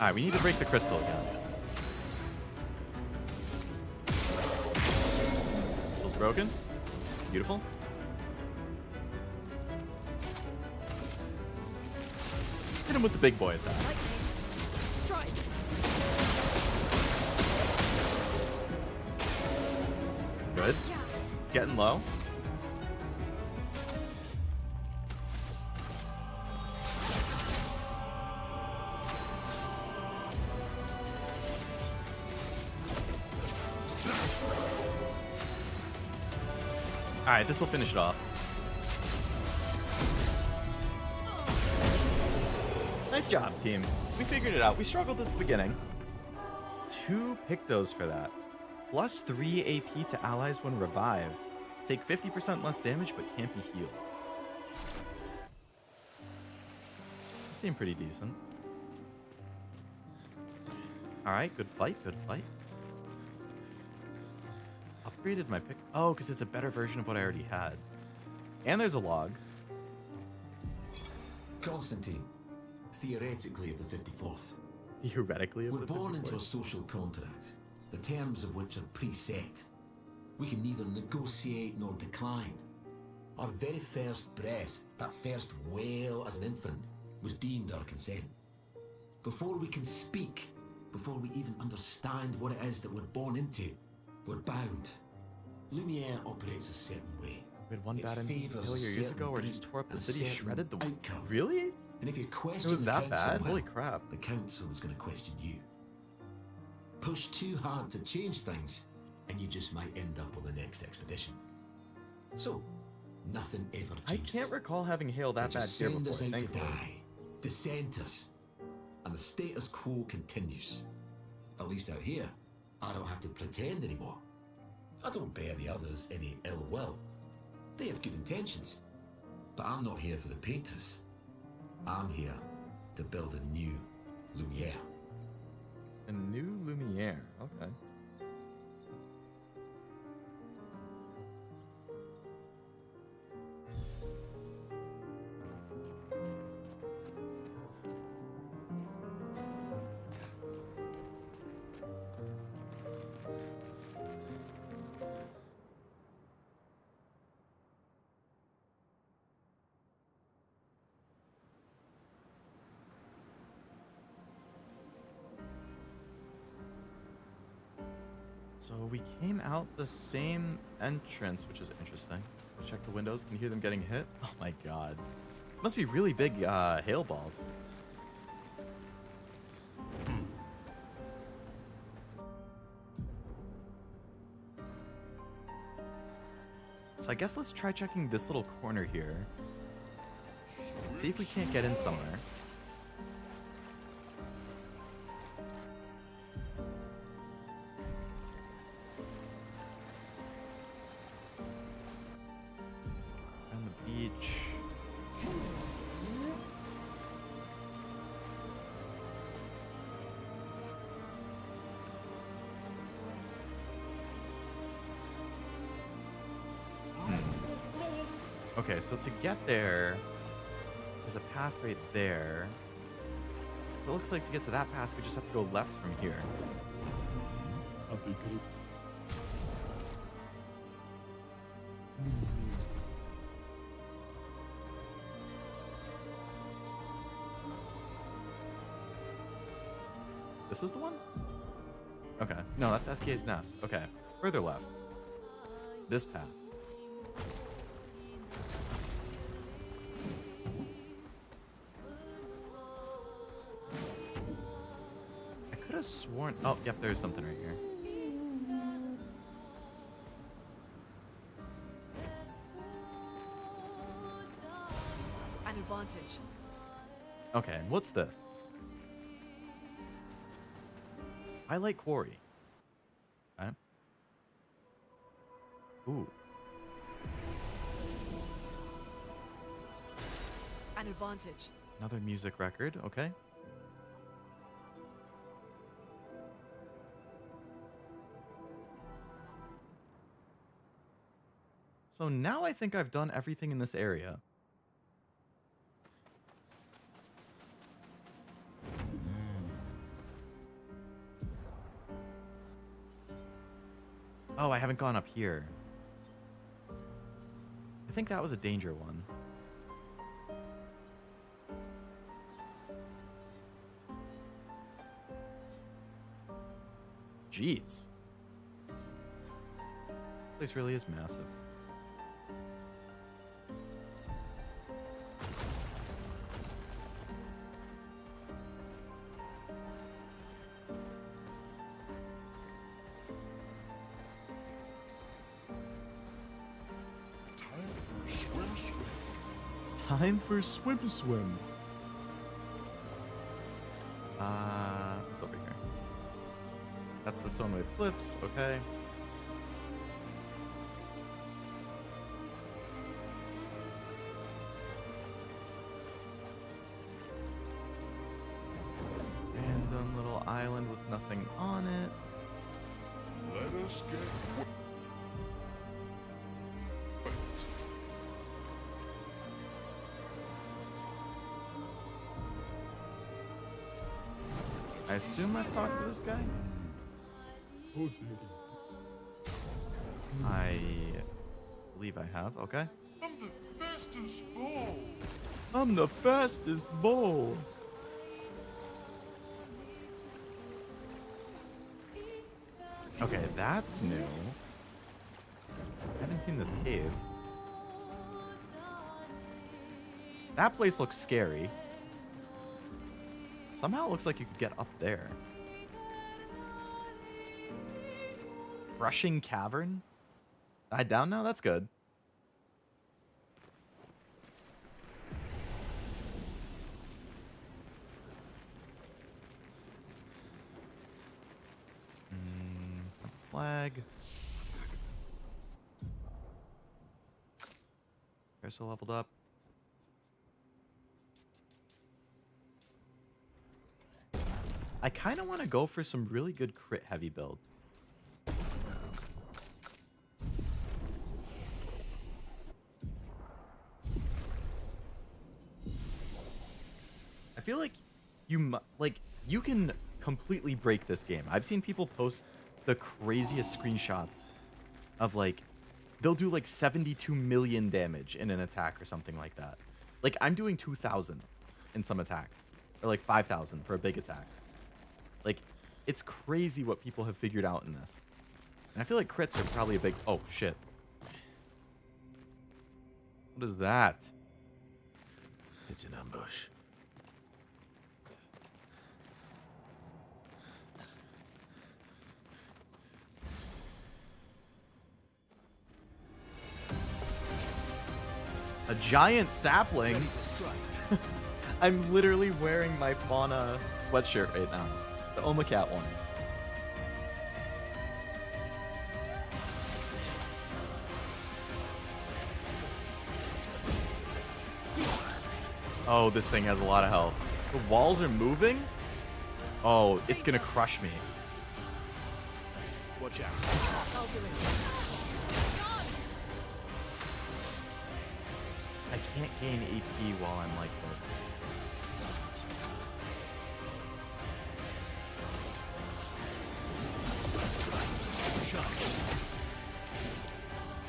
Alright, we need to break the crystal again. Crystal's broken. Beautiful. Hit him with the big boy attack. Strike. Good. It's getting low. Alright, this will finish it off. Nice job, team. We figured it out. We struggled at the beginning. 2 Pictos for that. Plus 3 AP to allies when revived. Take 50% less damage, but can't be healed. Seem pretty decent. Alright, good fight, good fight. upgraded my pick? Oh, because it's a better version of what I already had. And there's a log. Constantine, theoretically of the 54th. Theoretically, of We're the born into a 54th. social contract, the terms of which are preset. We can neither negotiate nor decline. Our very first breath, that first wail as an infant, was deemed our consent. Before we can speak, before we even understand what it is that we're born into, we're bound. Lumiere operates a certain way. We had one It bad instance favours failure a years certain ago where it just group tore up the and a city, certain shredded the... outcome. Really? And if you question It was the that council, bad? well, Holy crap. the council is going to question you. Push too hard to change things, and you just might end up on the next expedition. So, nothing ever I changes. can't recall having hail They that bad just here send before, us out to thankfully. die, dissent us, and the status quo continues. At least out here, I don't have to pretend anymore. I don't bear the others any ill will. They have good intentions. But I'm not here for the painters. I'm here to build a new Lumiere. A new Lumiere. Okay. So we came out the same entrance, which is interesting. Check the windows. Can you hear them getting hit? Oh my god. Must be really big hail balls. So I guess let's try checking this little corner here. See if we can't get in somewhere. On the beach. Okay, so to get there, there's a path right there. So it looks like to get to that path, we just have to go left from here. This is the one? Okay. No, that's Esquie's nest. Okay. Further left. This path. I could have sworn... Oh, yep, there's something right here. An advantage. Okay, and what's this? Highlight Quarry. Okay. Ooh. An advantage. Another music record. Okay. So now I think I've done everything in this area. Oh, I haven't gone up here. I think that was a danger one. Jeez. This place really is massive. Time for swim swim. It's over here. That's the Stonewave Cliffs, okay. Random little island with nothing on it. Let us get I assume I've talked to this guy? I believe I have. Okay. I'm the fastest ball. I'm the fastest bull. Okay, that's new. I haven't seen this cave. That place looks scary. Somehow it looks like you could get up there. Rushing cavern? Died down now? That's good. Flag. Verso leveled up. I kind of want to go for some really good crit heavy builds. I feel like you can completely break this game. I've seen people post the craziest screenshots of like they'll do like 72 million damage in an attack or something like that. Like I'm doing 2,000 in some attack or like 5,000 for a big attack. Like it's crazy what people have figured out in this. And I feel like crits are probably a big oh shit. What is that? It's an ambush. A giant sapling. I'm literally wearing my fauna sweatshirt right now. The Omacat one. Oh, this thing has a lot of health. The walls are moving? Oh, it's gonna crush me. Watch out. I'll do it. I can't gain AP while I'm like this.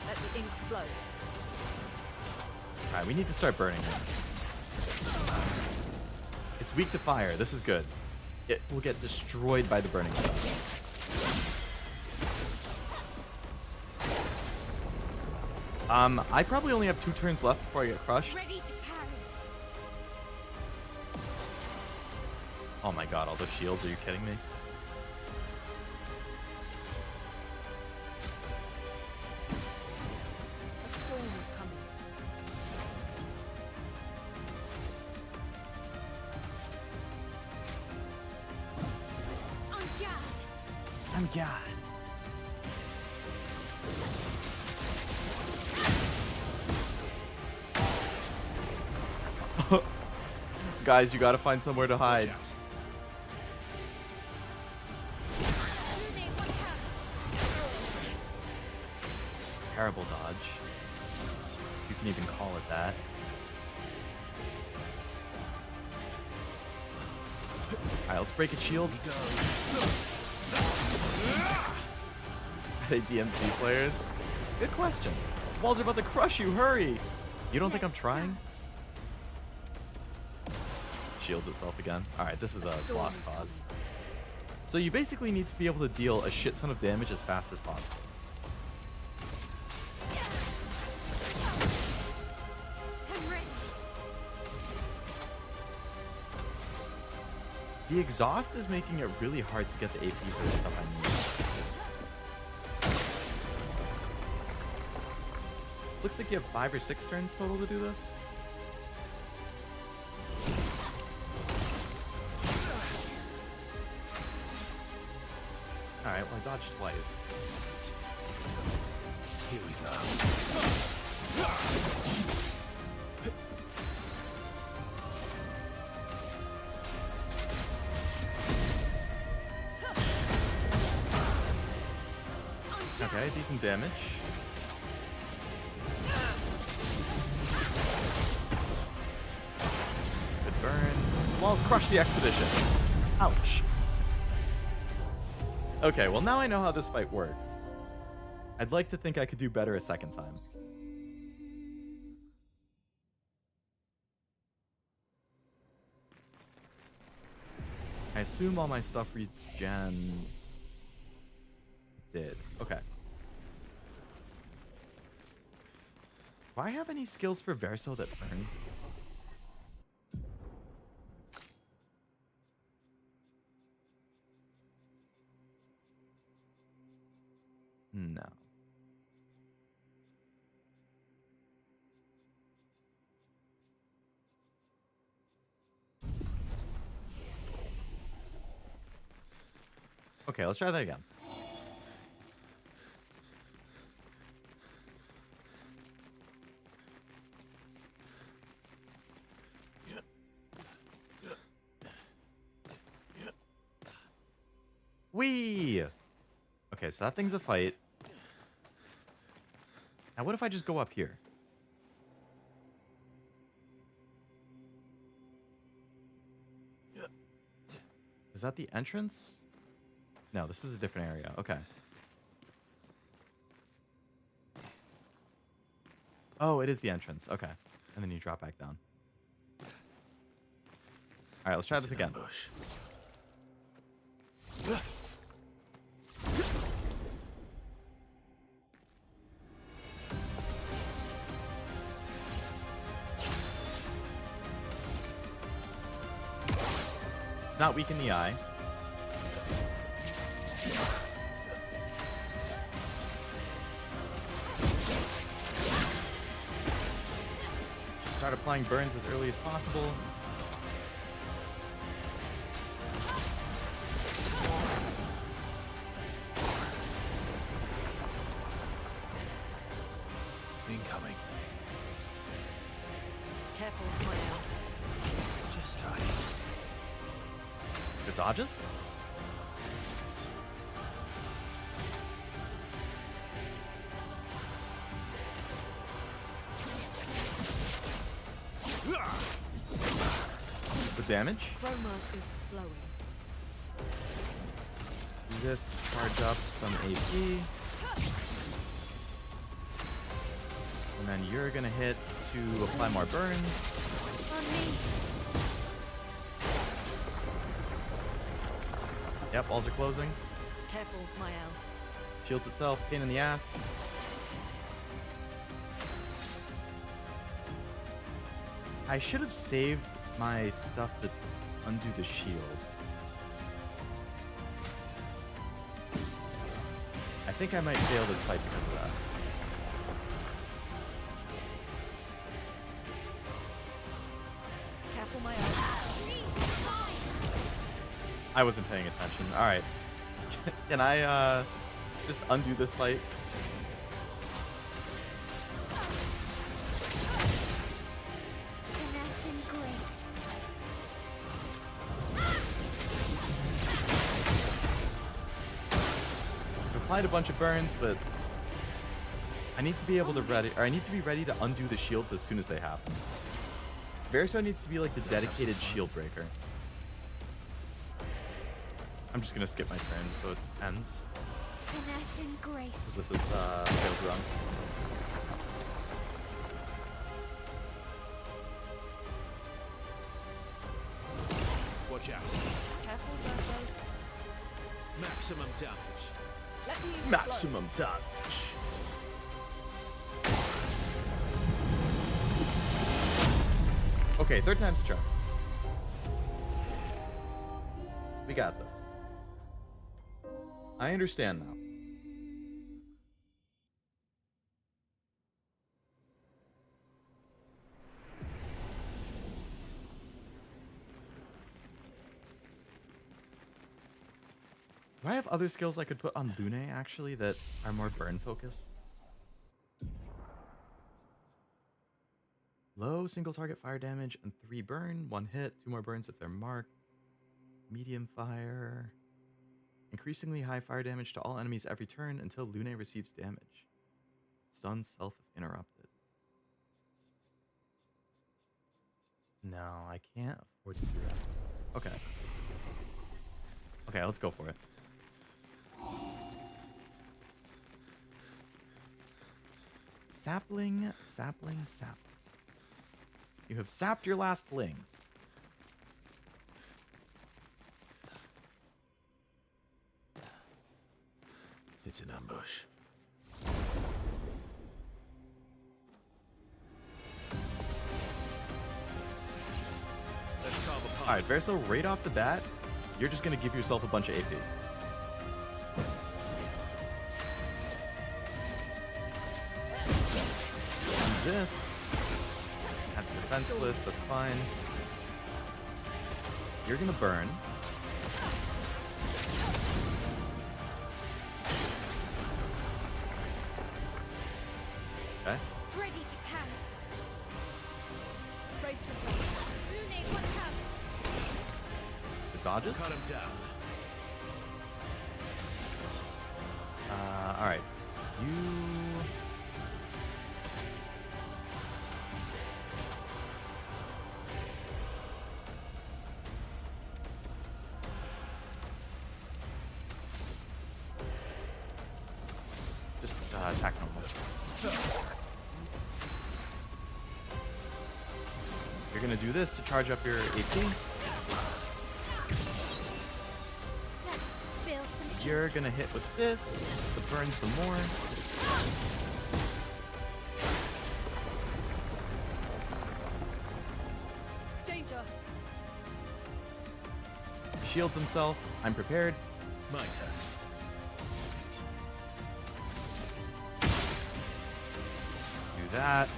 Let the ink flow. Alright, we need to start burning it. It's weak to fire. This is good. It will get destroyed by the burning stuff. I probably only have 2 turns left before I get crushed. Ready to parry. Oh my god, all those shields, are you kidding me? A storm is coming. On guard. I'm God. Guys, you gotta find somewhere to hide. Watch out. Lune, watch out. Terrible dodge. You can even call it that. Alright, let's break its shields. Are they DMC players? Good question. Walls are about to crush you, hurry! You don't think I'm trying? Shields itself again. Alright, this is a boss cause. So you basically need to be able to deal a shit ton of damage as fast as possible. I'm ready. The exhaust is making it really hard to get the AP for the stuff I need. Looks like you have 5 or 6 turns total to do this. Alright, well I dodged twice. Here we go. Okay, decent damage. Good burn. Walls crush the expedition. Ouch. Okay, well now I know how this fight works. I'd like to think I could do better a second time. I assume all my stuff regen did. Okay. Do I have any skills for Verso that burn? No. Okay, let's try that again. Whee! Okay, so that thing's a fight. Now what if I just go up here? Is that the entrance? No, this is a different area. Okay. Oh, it is the entrance. Okay. And then you drop back down. All right, let's try this again. Ambush. It's not weak in the eye. Start applying burns as early as possible. Incoming. Careful, Clair. Just try. Good dodges? The damage? Chroma is flowing. Resist, charge up some AP. And then you're gonna hit to apply more burns. On me. Yep, walls are closing. Careful, Mael. Shields itself, pain in the ass. I should have saved my stuff to undo the shields. I think I might fail this fight because of that. Careful, Mael. I wasn't paying attention. Alright. Can I just undo this fight? Finesse and grace. I've applied a bunch of burns, but I need to be able to be ready to undo the shields as soon as they happen. Verso needs to be like the dedicated shield breaker. I'm just gonna skip my turn so it ends. Finesse and grace. This is failed run. Watch out. Careful, Verso. Maximum damage. Let me flow. Maximum damage. Okay, third time's a charm. We got this. I understand now. Do I have other skills I could put on Lune, actually, that are more burn focused? Low single target fire damage and 3 burn, 1 hit, 2 more burns if they're marked. Medium fire. Increasingly high fire damage to all enemies every turn until Lune receives damage. Stun self if interrupted. No, I can't afford to do that. Okay. Okay, let's go for it. Sapling, sapling, sapling. You have sapped your last fling. It's an ambush. Let's carve apart. Alright, Verso, right off the bat, you're just going to give yourself a bunch of AP. Do this. That's defenseless, that's fine. You're going to burn. Okay. Ready to pound. Brace yourself. Lune, watch out. The dodges? Cut him down. Alright. You... Just attack normal. You're gonna do this to charge up your AP. Let's spill some. You're gonna hit with this to burn some more. Danger. Shields himself. I'm prepared. My turn. Do that.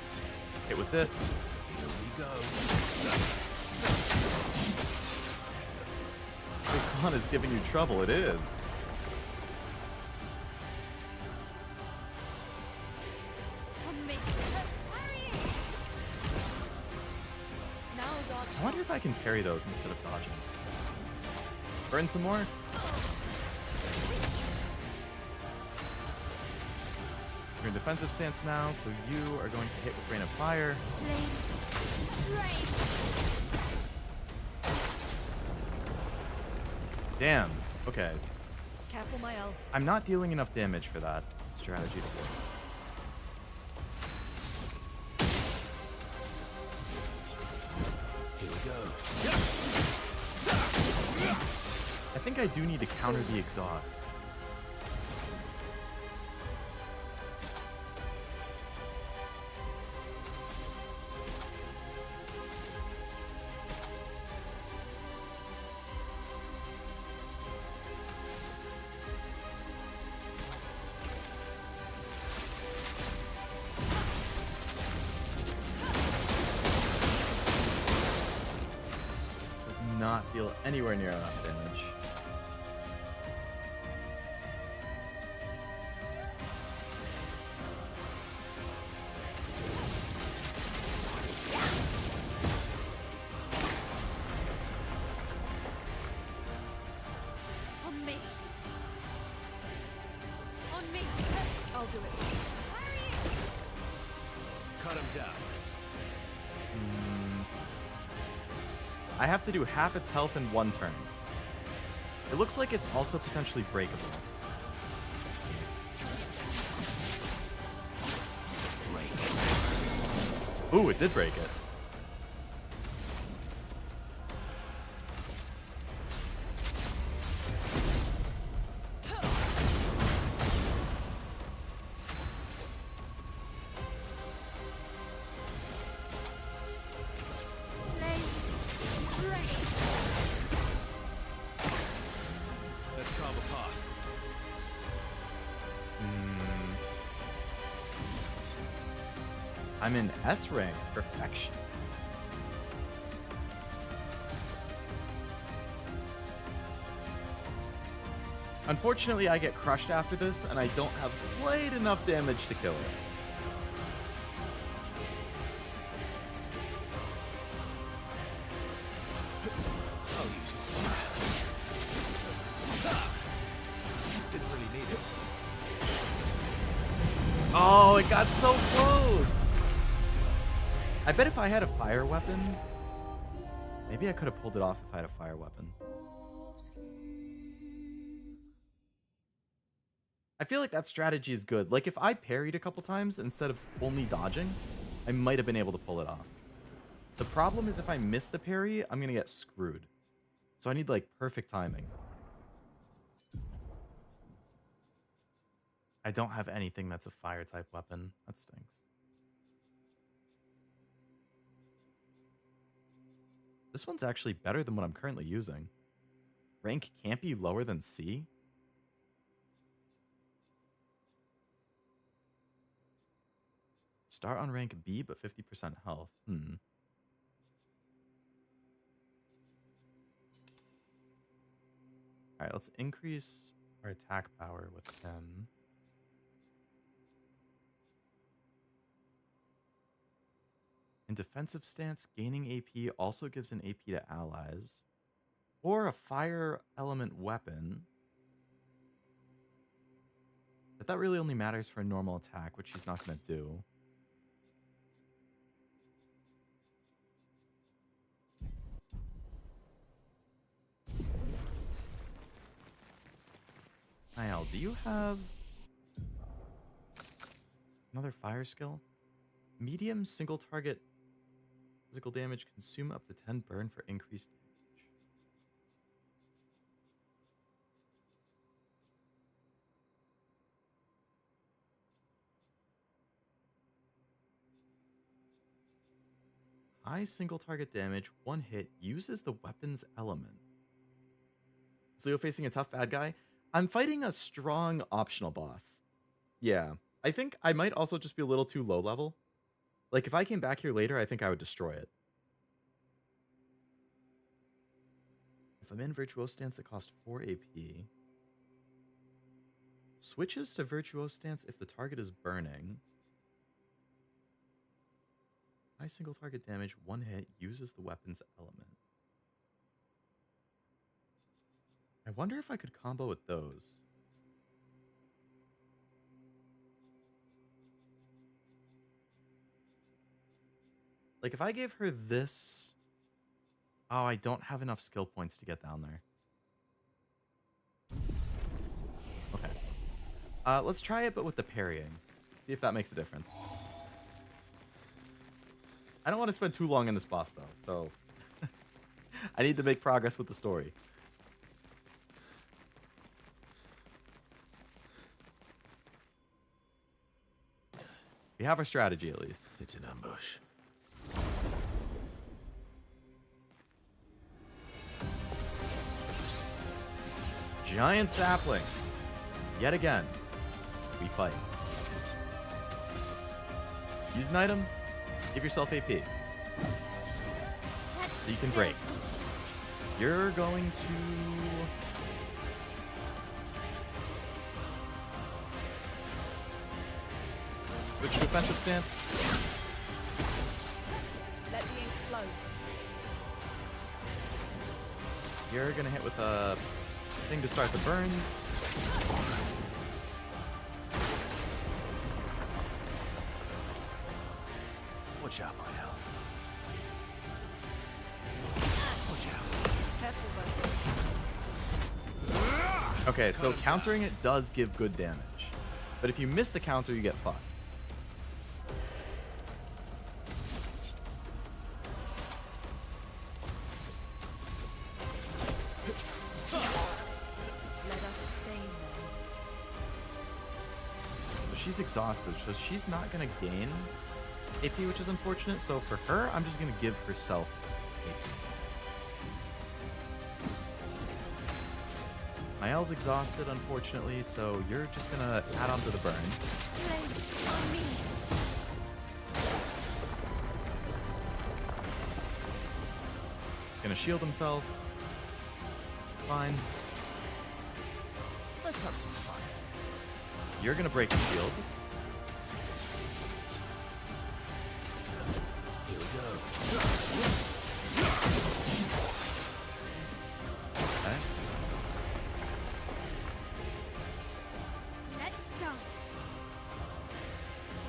Hit with this. Here we go. This one is giving you trouble. It is. On me. Hurry! Now's our chance. I wonder if I can parry those instead of dodging. Burn some more. You're in defensive stance now, so you are going to hit with Rain of Fire. Flames. Rain. Damn. Okay. Careful, my L. I'm not dealing enough damage for that strategy to work. Here we go. I think I do need to counter the exhausts. Does not feel anywhere near enough damage. On me. On me. I'll do it. Hurry! Cut him down. I have to do half its health in one turn. It looks like it's also potentially breakable. Let's see. Ooh, it did break it. Flames. Rain. Let's carve apart. I'm in S rank. Perfection. Unfortunately, I get crushed after this, and I don't have quite enough damage to kill it. I'll use it. Didn't really need it. Oh, it got so close! I bet if I had a fire weapon, maybe I could have pulled it off if I had a fire weapon. I feel like that strategy is good. Like, if I parried a couple times instead of only dodging, I might have been able to pull it off. The problem is if I miss the parry, I'm going to get screwed. So I need, like, perfect timing. I don't have anything that's a fire-type weapon. That stinks. This one's actually better than what I'm currently using. Rank can't be lower than C? Start on rank B, but 50% health. Alright, let's increase our attack power with him. In defensive stance, gaining AP also gives an AP to allies. Or a fire element weapon. But that really only matters for a normal attack, which she's not going to do. Niall, do you have another fire skill? Medium single target physical damage, consume up to 10 burn for increased damage. High single target damage, one hit, uses the weapon's element. Is Leo facing a tough bad guy? I'm fighting a strong optional boss. Yeah, I think I might also just be a little too low level. Like, if I came back here later, I think I would destroy it. If I'm in Virtuose Stance, it costs 4 AP. Switches to Virtuose Stance if the target is burning. High single target damage, one hit, uses the weapon's element. I wonder if I could combo with those. Like, if I gave her this... Oh, I don't have enough skill points to get down there. Okay. Let's try it, but with the parrying. See if that makes a difference. I don't want to spend too long on this boss, though, so... I need to make progress with the story. We have our strategy, at least. It's an ambush. Giant sapling. Yet again, we fight. Use an item, give yourself AP. So you can break. You're going to... switch to offensive stance. Let the ink flow. You're gonna hit with a thing to start the burns. Watch out, my hell. Watch out. Careful, Verso. Okay, so countering it does give good damage. But if you miss the counter, you get fucked. She's exhausted, so she's not going to gain AP, which is unfortunate. So for her, I'm just going to give herself AP. Niall's exhausted, unfortunately, so you're just going to add on to the burn. Going to shield himself. It's fine. Let's have some fun. You're going to break the shield. Here we go. Okay. Let's dance.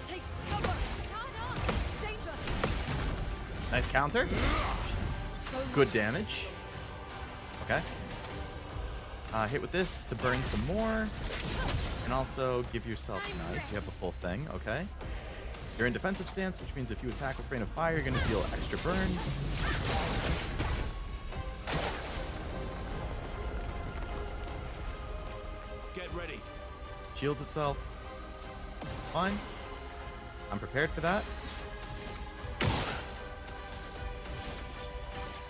Take cover. Danger. Nice counter. So Good damage. Okay. Hit with this to burn some more. And also give yourself nice. You have the full thing, okay? You're in defensive stance, which means if you attack with Rain of Fire, you're going to feel extra burn. Get ready. Shields itself. It's fine. I'm prepared for that.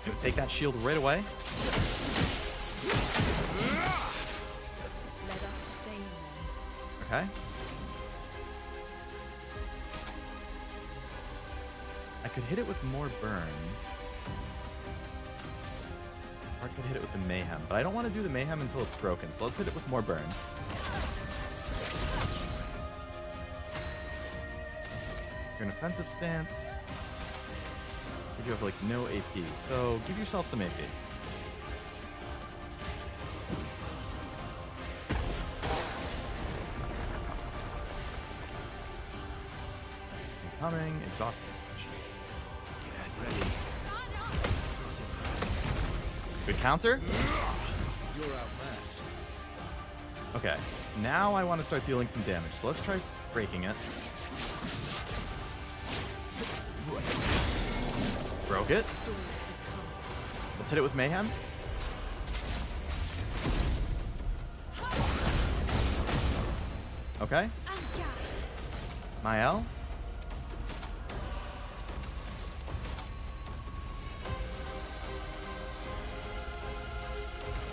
Gonna take that shield right away. Let us stay then. Okay. I could hit it with more burn. Or I could hit it with the mayhem, but I don't want to do the mayhem until it's broken, so let's hit it with more burn. You're in offensive stance. You have like no AP, so give yourself some AP. Incoming, exhausting expression. Get ready. Good counter. You're outmatched. Okay, now I want to start dealing some damage, so let's try breaking it. Broke it. Let's hit it with mayhem. Okay. Mael.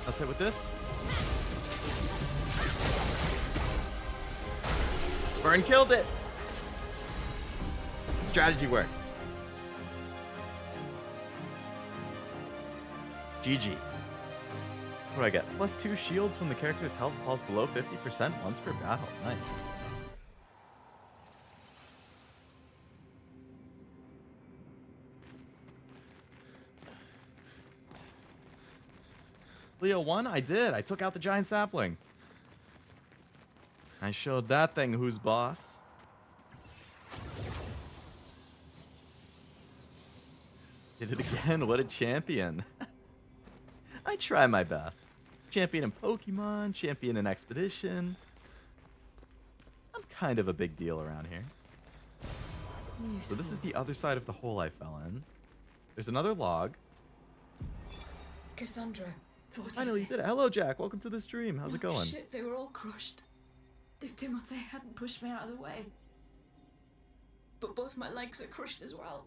Let's hit with this. Burn killed it. Strategy work. GG. What do I get? +2 shields when the character's health falls below 50% once per battle. Nice. Leo 1? I did. I took out the giant sapling. I showed that thing who's boss. Did it again. What a champion. I try my best. Champion in Pokemon, champion in Expedition. I'm kind of a big deal around here. So this is the other side of the hole I fell in. There's another log. Cassandra, Finally, you did it. Hello, Jack. Welcome to the stream. How's it going? Shit, they were all crushed. If Timothy hadn't pushed me out of the way. But both my legs are crushed as well.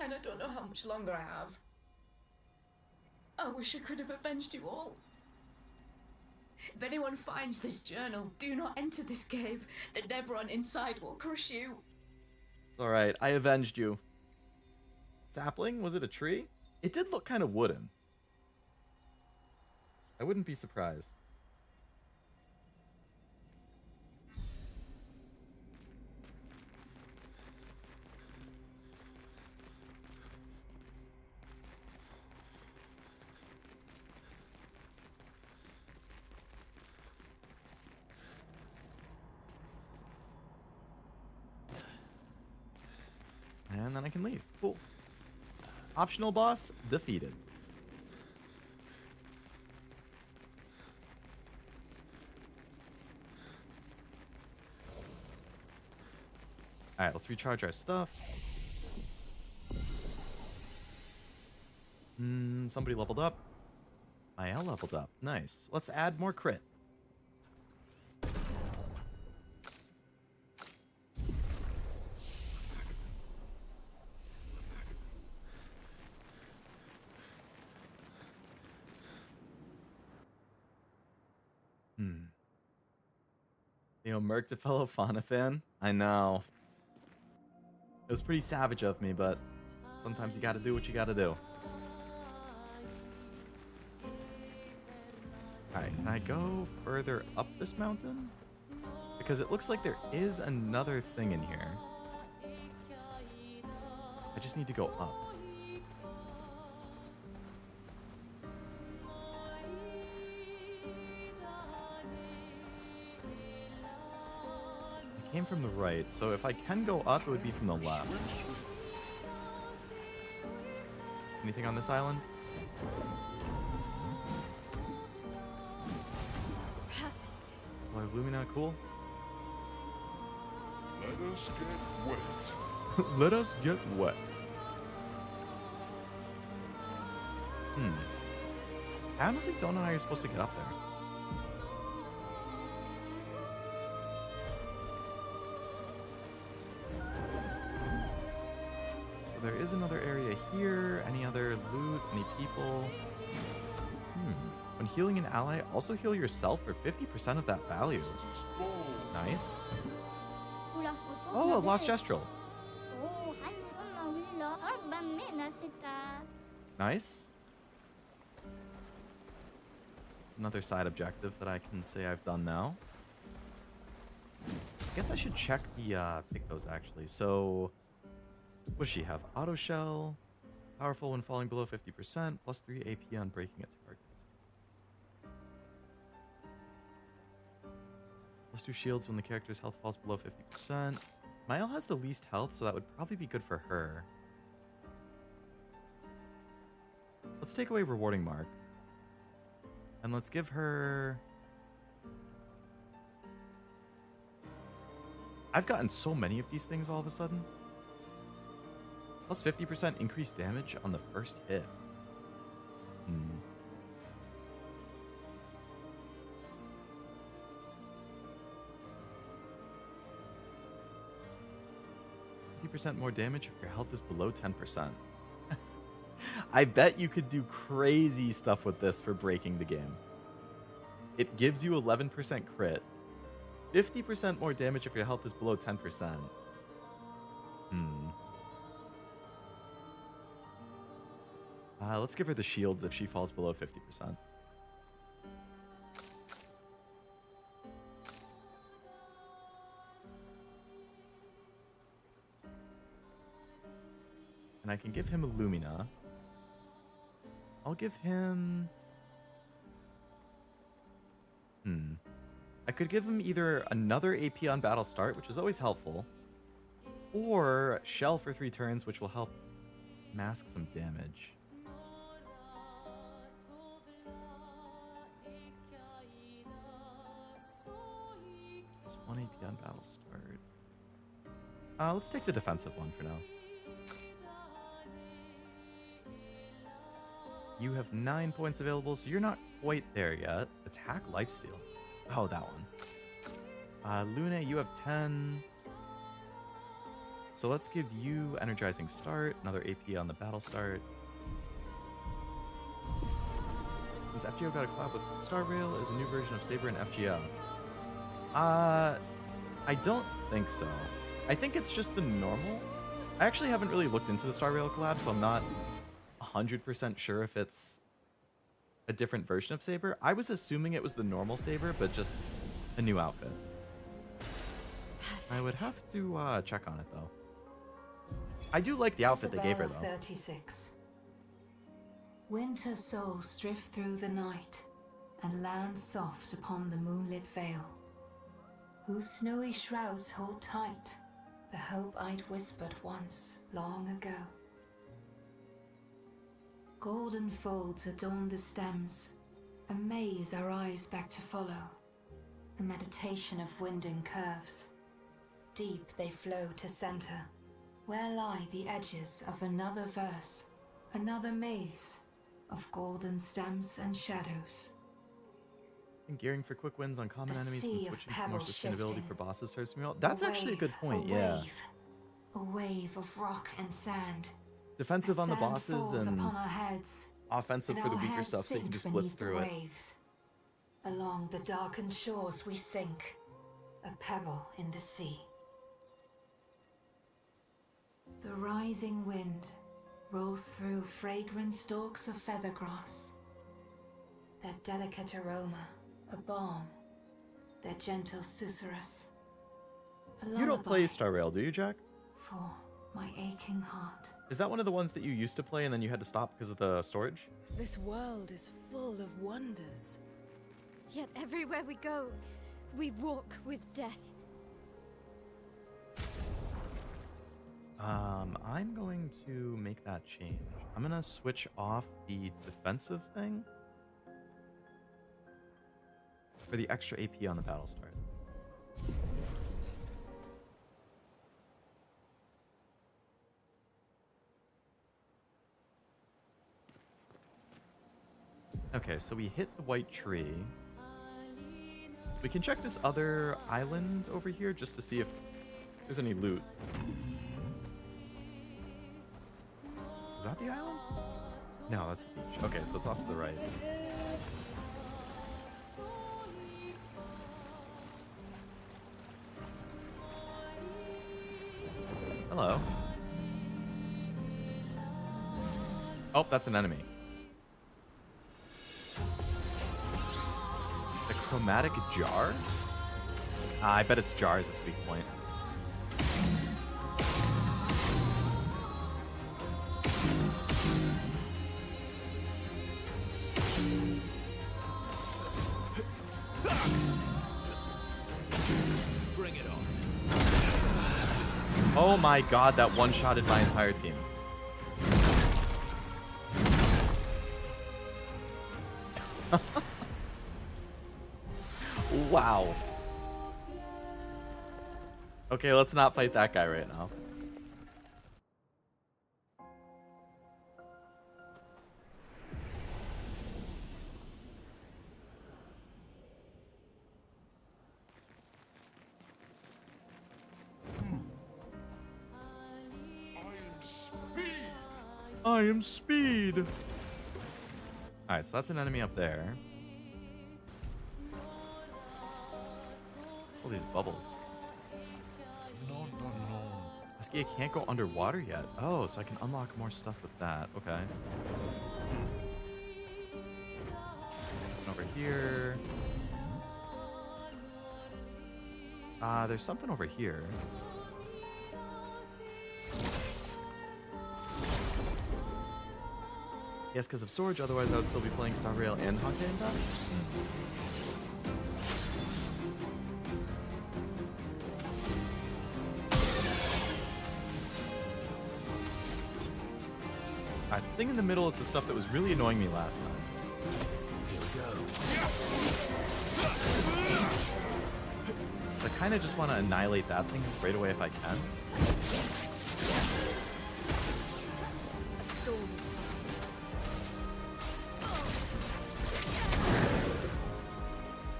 And I don't know how much longer I have. I wish I could have avenged you all. If anyone finds this journal, do not enter this cave. The Nevron inside will crush you. It's alright. I avenged you. Sapling? Was it a tree? It did look kind of wooden. I wouldn't be surprised. And then I can leave. Cool. Optional boss defeated. Alright, let's recharge our stuff. Somebody leveled up. Mael leveled up. Nice. Let's add more crit. You know, murked a fellow Fauna fan? I know. It was pretty savage of me, but sometimes you gotta do what you gotta do. Alright, can I go further up this mountain? Because it looks like there is another thing in here. I just need to go up. Came from the right, so if I can go up, it would be from the left. Anything on this island? Well, I have Lumina, cool. Let us get wet. Let us get wet. I honestly don't know how you're supposed to get up there. So there is another area here. Any other loot? Any people? When healing an ally, also heal yourself for 50% of that value. Nice. Oh, a lost Gestral. Nice. It's another side objective that I can say I've done now. I guess I should check the pick those actually. So what does she have? Auto shell, powerful when falling below 50%, plus 3 AP on breaking a target. Plus 2 shields when the character's health falls below 50%. Mael has the least health, so that would probably be good for her. Let's take away rewarding mark. And let's give her... I've gotten so many of these things all of a sudden. Plus 50% increased damage on the first hit. 50% more damage if your health is below 10%. I bet you could do crazy stuff with this for breaking the game. It gives you 11% crit. 50% more damage if your health is below 10%. Let's give her the shields if she falls below 50%. And I can give him a Lumina. I'll give him... I could give him either another AP on battle start, which is always helpful, or Shell for 3 turns, which will help mask some damage. Just 1 AP on battle start. Let's take the defensive one for now. You have 9 points available, so you're not quite there yet. Attack, lifesteal. Oh, that one. Luna, you have 10. So let's give you energizing start, another AP on the battle start. Since FGO got a collab with Star Rail, is a new version of Saber and FGO. I don't think so. I think it's just the normal. I actually haven't really looked into the Star Rail collab, so I'm not 100% sure if it's a different version of Saber. I was assuming it was the normal Saber, but just a new outfit. Perfect. I would have to check on it, though. I do like the outfit they gave her, though. 36. Winter souls drift through the night and land soft upon the moonlit vale, whose snowy shrouds hold tight the hope I'd whispered once, long ago. Golden folds adorn the stems, a maze our eyes back to follow, a meditation of winding curves. Deep they flow to center, where lie the edges of another verse, another maze of golden stems and shadows. And gearing for quick wins on common enemies and switching to more sustainability shifting. for bosses hurts me all. That's actually a good point, yeah. A wave of rock and sand. Defensive on the bosses and upon our heads, offensive for the weaker stuff, so you can just blitz through it. Waves. Along the darkened shores we sink, a pebble in the sea. The rising wind rolls through fragrant stalks of feathergrass. Their delicate aroma, a balm, their gentle susurrus. You don't play Star Rail, do you, Jack? For my aching heart. Is that one of the ones that you used to play and then you had to stop because of the storage? This world is full of wonders. Yet everywhere we go, we walk with death. I'm going to make that change. I'm gonna switch off the defensive thing. for the extra AP on the battle start. Okay, so we hit the white tree. We can check this other island over here just to see if there's any loot. Is that the island? No, that's the beach. Okay, so it's off to the right. Hello. Oh, that's an enemy. The chromatic jar? I bet it's jars, its weak point. Bring it on. Oh my god, that one-shotted my entire team. Wow. Okay, let's not fight that guy right now. I am speed. Alright, so that's an enemy up there. All these bubbles. No. Esquie can't go underwater yet. Oh, so I can unlock more stuff with that. Okay. Over here. There's something over here. Yes, because of storage, otherwise I would still be playing Star Rail and Honkai and that. The thing in the middle is the stuff that was really annoying me last time. Here we go. So I kind of just want to annihilate that thing right away if I can. A storm is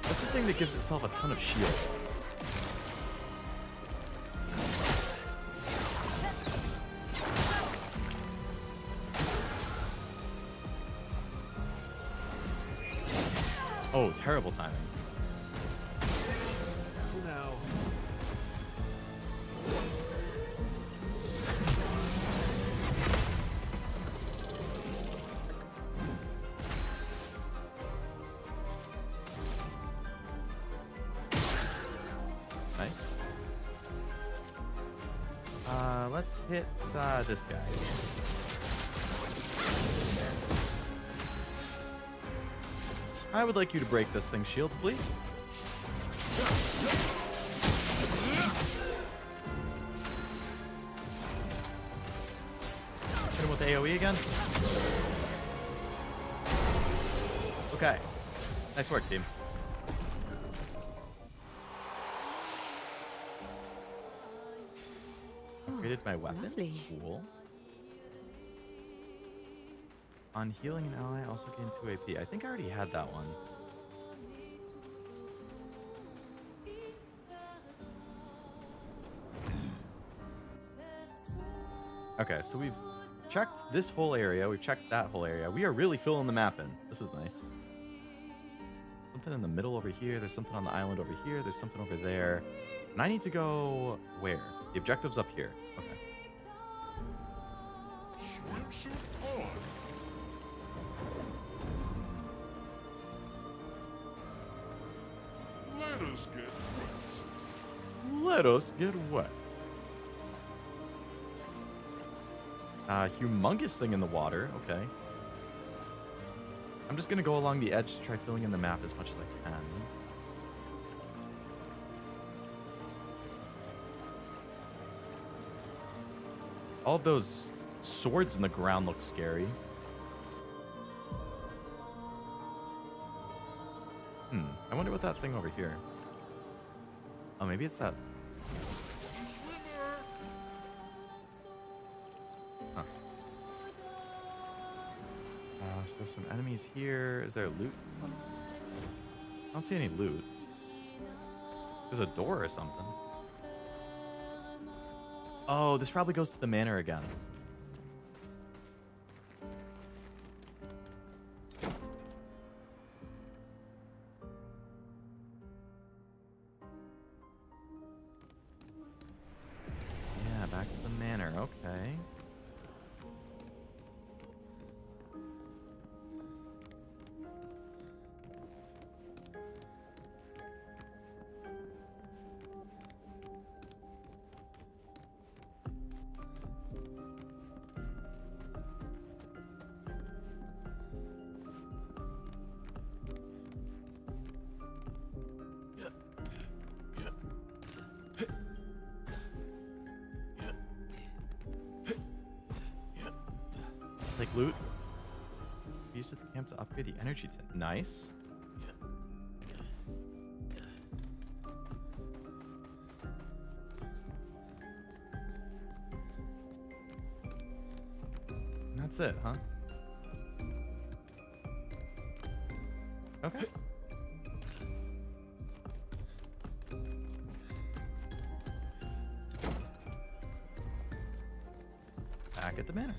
That's the thing that gives itself a ton of shields. Oh, terrible timing. For now. Nice. Let's hit this guy. I would like you to break this thing's shields, please. Hit him with AoE again. Okay. Nice work, team. Upgraded my weapon. Lovely. Cool. On healing an ally, also gain 2 AP. I think I already had that one. Okay, so we've checked this whole area. We've checked that whole area. We are really filling the map in. This is nice. Something in the middle over here. There's something on the island over here. There's something over there. And I need to go where? The objective's up here. Okay. Swimsuit on. Let us get wet. Let us get wet. Humongous thing in the water. Okay. I'm just going to go along the edge to try filling in the map as much as I can. All of those swords in the ground look scary. I wonder what that thing over here. Oh, maybe it's that. Huh. So there's some enemies here. Is there loot? I don't see any loot. There's a door or something. Oh, this probably goes to the manor again. Yeah, back to the manor. Okay. Take loot. Use at the camp to upgrade the energy tent. Nice. And that's it, huh? Okay. Back at the manor.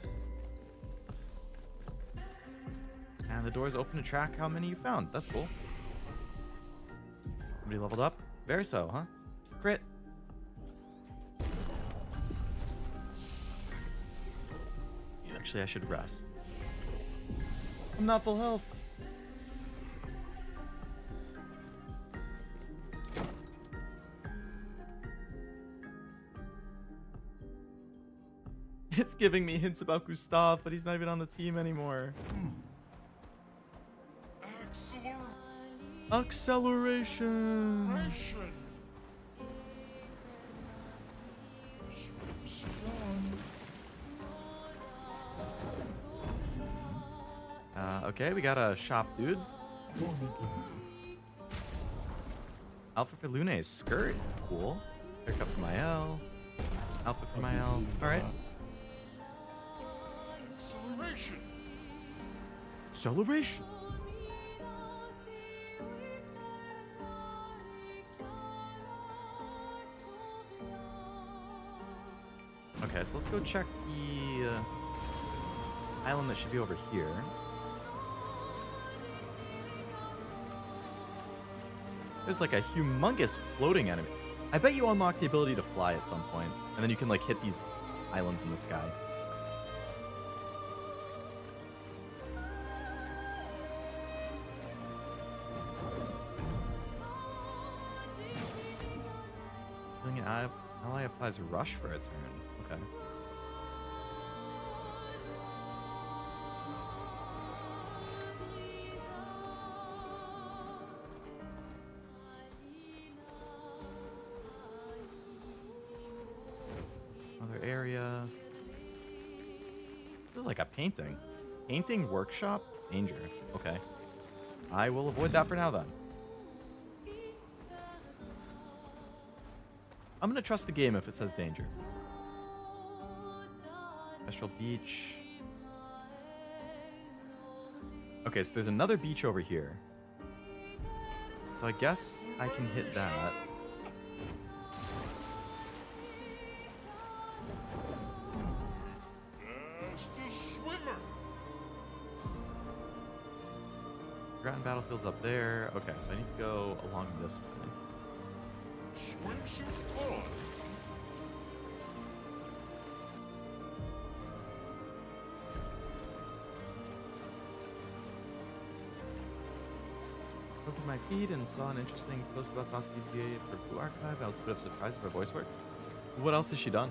And the door's open to track how many you found. That's cool. Somebody leveled up? Verso, huh? Crit. Actually, I should rest. I'm not full health. It's giving me hints about Gustav, but he's not even on the team anymore. Acceleration. Okay, we got a shop dude. Outfit for Lune's skirt. Cool. Haircut for Mael. Outfit for Mael. Alright. Acceleration. Acceleration. Okay, so let's go check the island that should be over here. There's like a humongous floating enemy. I bet you unlock the ability to fly at some point, and then you can like hit these islands in the sky. An ally applies rush for a turn. Okay. Another area. This is like a painting. Painting workshop? Danger. Okay. I will avoid that for now then. I'm gonna trust the game if it says danger. Gestral Beach. Okay, so there's another beach over here. So I guess I can hit that. As the swimmer. Forgotten Battlefield's up there. Okay, so I need to go along this way. Swimsuit on. Opened my feed and saw an interesting post about Sasuke's VA for Blue Archive. I was a bit of surprised if her voice worked. What else has she done?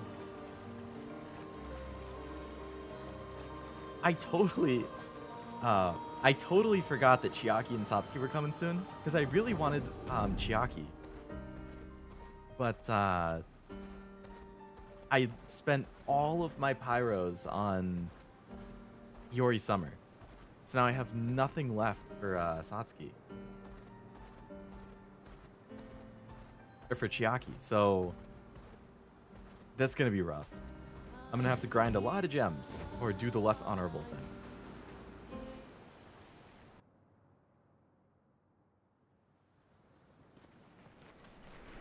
I totally forgot that Chiaki and Satsuki were coming soon because I really wanted Chiaki. But I spent all of my pyros on Yori Summer. So now I have nothing left for Satsuki. Or for Chiaki. So that's gonna be rough. I'm gonna have to grind a lot of gems or do the less honorable thing.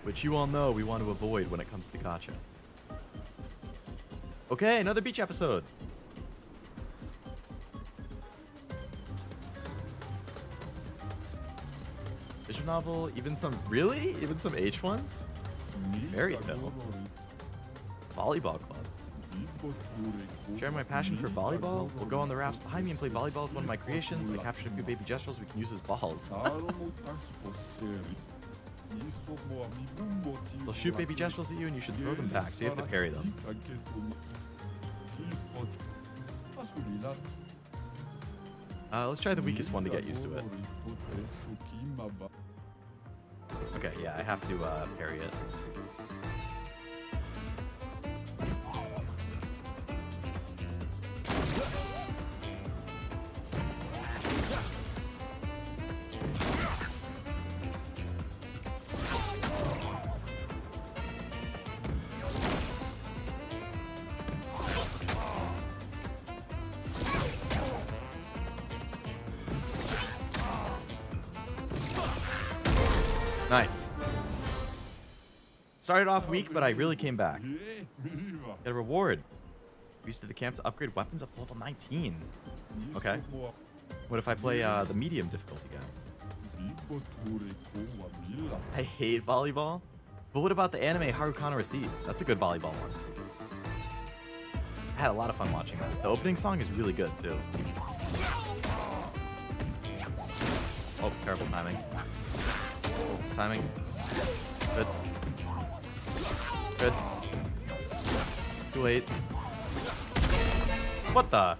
Which you all know we want to avoid when it comes to gacha. Okay, another beach episode. Visual novel, even some, really? Even some H ones? Fairy tale. Volleyball club. Share my passion for volleyball. We'll go on the rafts behind me and play volleyball with one of my creations. I captured a few baby gestrals we can use as balls. They'll shoot baby gestrals at you and you should throw them back, so you have to parry them. Let's try the weakest one to get used to it. Okay, yeah, I have to parry it. Nice. Started off weak, but I really came back. Get a reward. Used to the camp to upgrade weapons up to level 19. Okay. What if I play the medium difficulty guy? I hate volleyball. But what about the anime Harukana Receive? That's a good volleyball one. I had a lot of fun watching that. The opening song is really good, too. Oh, terrible timing. Timing. Good. Good. Too late. What the?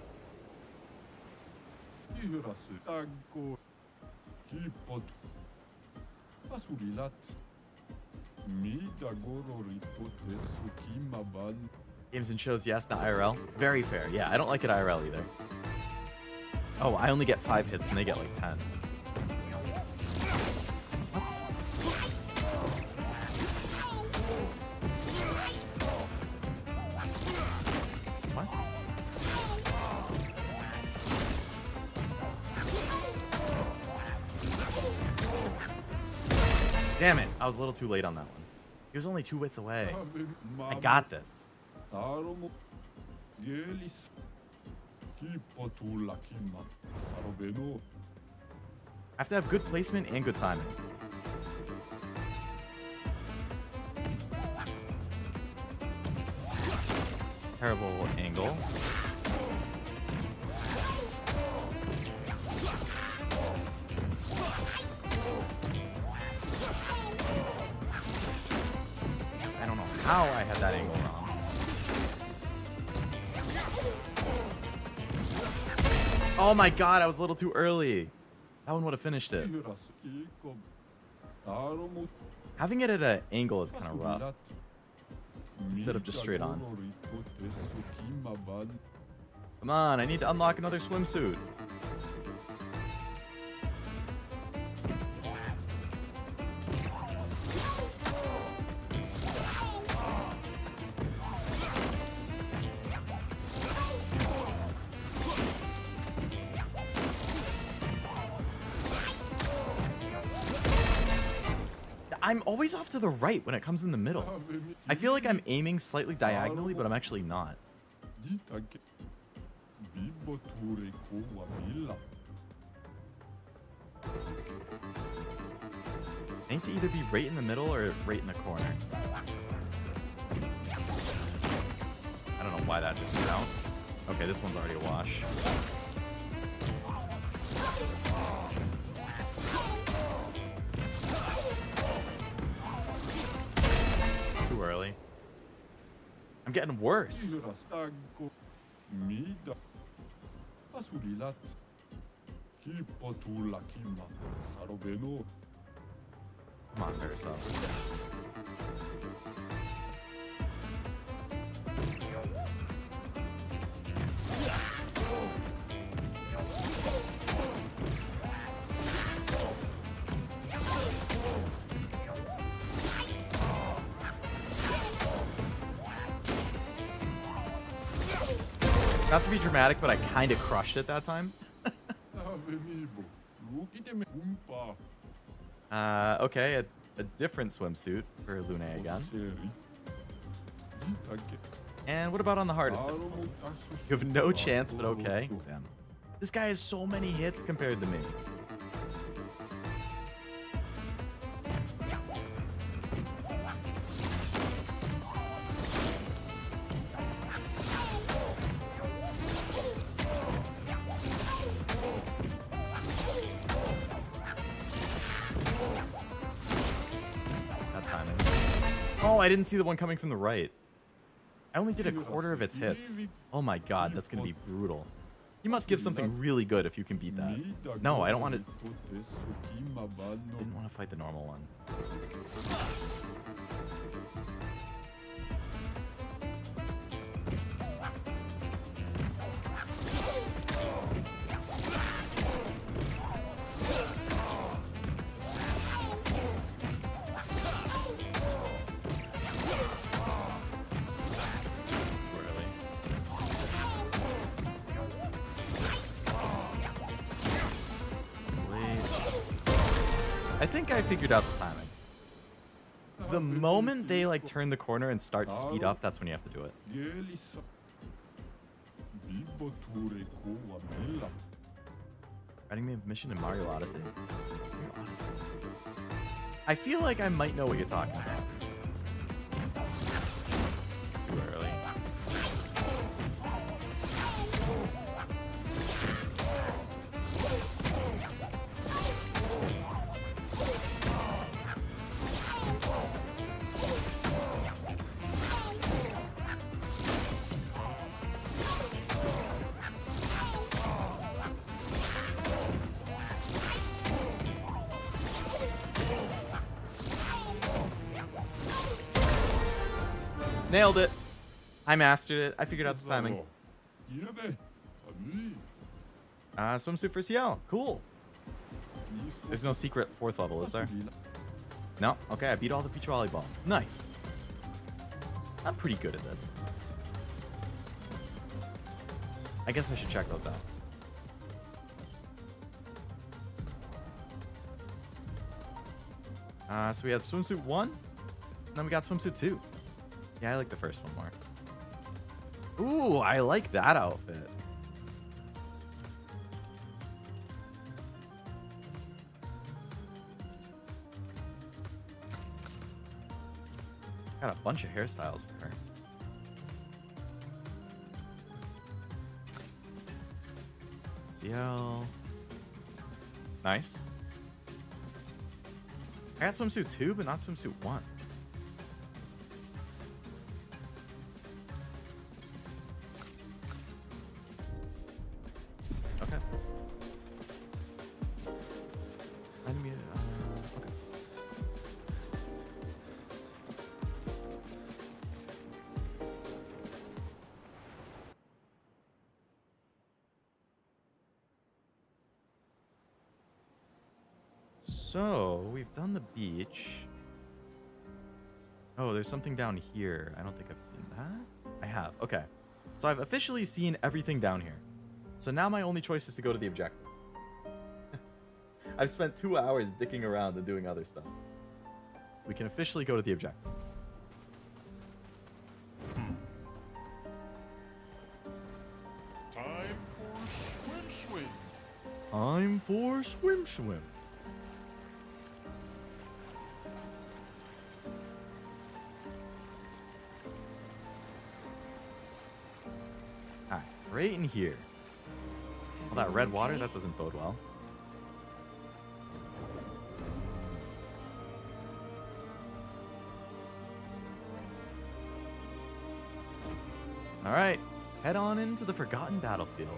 Games and shows, yes, not IRL. Very fair. Yeah, I don't like it IRL either. Oh, I only get 5 hits and they get like 10. Damn it, I was a little too late on that one. He was only 2 wits away. I got this. I have to have good placement and good timing. Terrible angle. How I had that angle wrong. Oh my god, I was a little too early. That one would have finished it. Having it at an angle is kind of rough. Instead of just straight on. Come on, I need to unlock another swimsuit. I'm always off to the right when it comes in the middle. I feel like I'm aiming slightly diagonally, but I'm actually not. It needs to either be right in the middle or right in the corner. I don't know why that just went out. Okay, this one's already a wash. Too early. I'm getting worse. Come on, Verso. Not to be dramatic, but I kind of crushed it that time. Okay, a different swimsuit for Lune again. And what about on the hardest difficulty? You have no chance, but okay. Damn. This guy has so many hits compared to me. Oh, I didn't see the one coming from the right. I only did a quarter of its hits. Oh my god, that's going to be brutal. You must give something really good if you can beat that. No, I don't want to... Didn't want to fight the normal one. I think I figured out the timing. The moment they like turn the corner and start to speed up, that's when you have to do it. Writing me a mission in Mario Odyssey? Mario Odyssey. I feel like I might know what you're talking about. Too early. Nailed it. I mastered it. I figured out the timing. Swimsuit for Sciel. Cool. There's no secret 4th level, is there? No? Okay, I beat all the beach volleyball. Nice. I'm pretty good at this. I guess I should check those out. So we have swimsuit 1, and then we got swimsuit 2. Yeah, I like the first one more. Ooh, I like that outfit. Got a bunch of hairstyles for her. Sciel. Nice. I got swimsuit 2, but not swimsuit 1. Okay. Enemy, okay. So, we've done the beach. Oh, there's something down here. I don't think I've seen that. I have. Okay. So I've officially seen everything down here. So now my only choice is to go to the objective. I've spent 2 hours dicking around and doing other stuff. We can officially go to the objective. Time for swim. Time for swim. Alright, right in here. All that red water, that doesn't bode well. Alright, head on into the Forgotten Battlefield.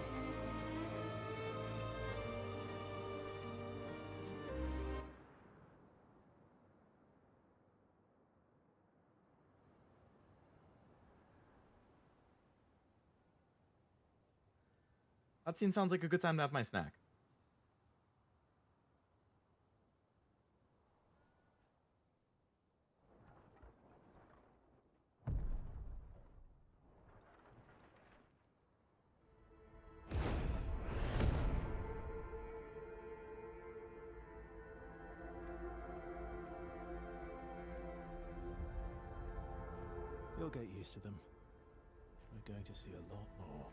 That scene sounds like a good time to have my snack. used to them. We're going to see a lot more.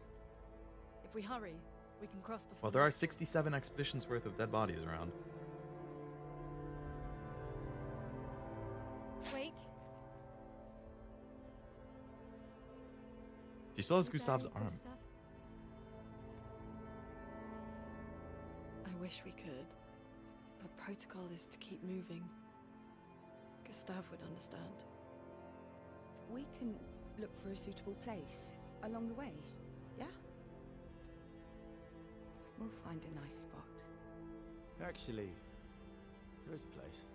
If we hurry, we can cross before. Well, there are 67 expeditions worth of dead bodies around. Wait. She still has You Gustav's buried arm. Gustav? I wish we could, but protocol is to keep moving. Gustav would understand. We can look for a suitable place along the way, yeah? We'll find a nice spot. Actually, there is a place.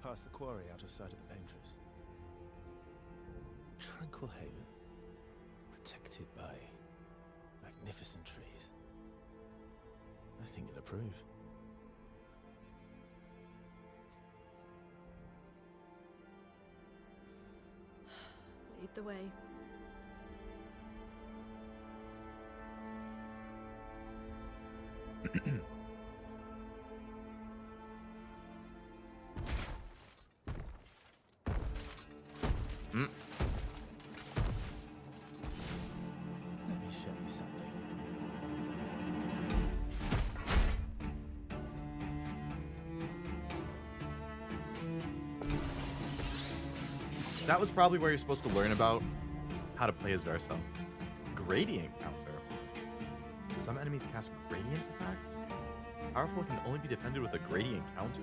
Past the quarry, out of sight of the painters. A tranquil haven. Protected by magnificent trees. I think you'll approve. Lead the way. Let me show you something. That was probably where you're supposed to learn about how to play as Verso. Gradient counter. Some enemies cast gradient attacks. Powerful can only be defended with a gradient counter.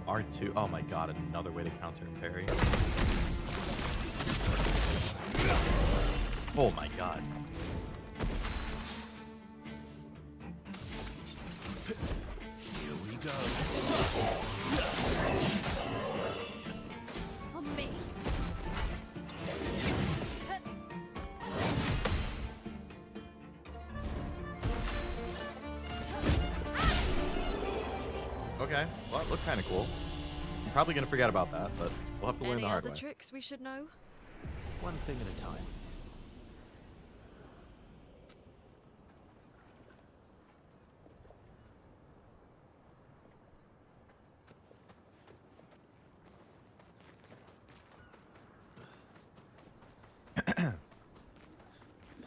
R2. Oh my god, another way to counter and parry. Oh my god. Here we go. On me. Okay, well, that looked kind of cool. I'm probably going to forget about that, but we'll have to learn Any the hard other way. tricks we should know? One thing at a time.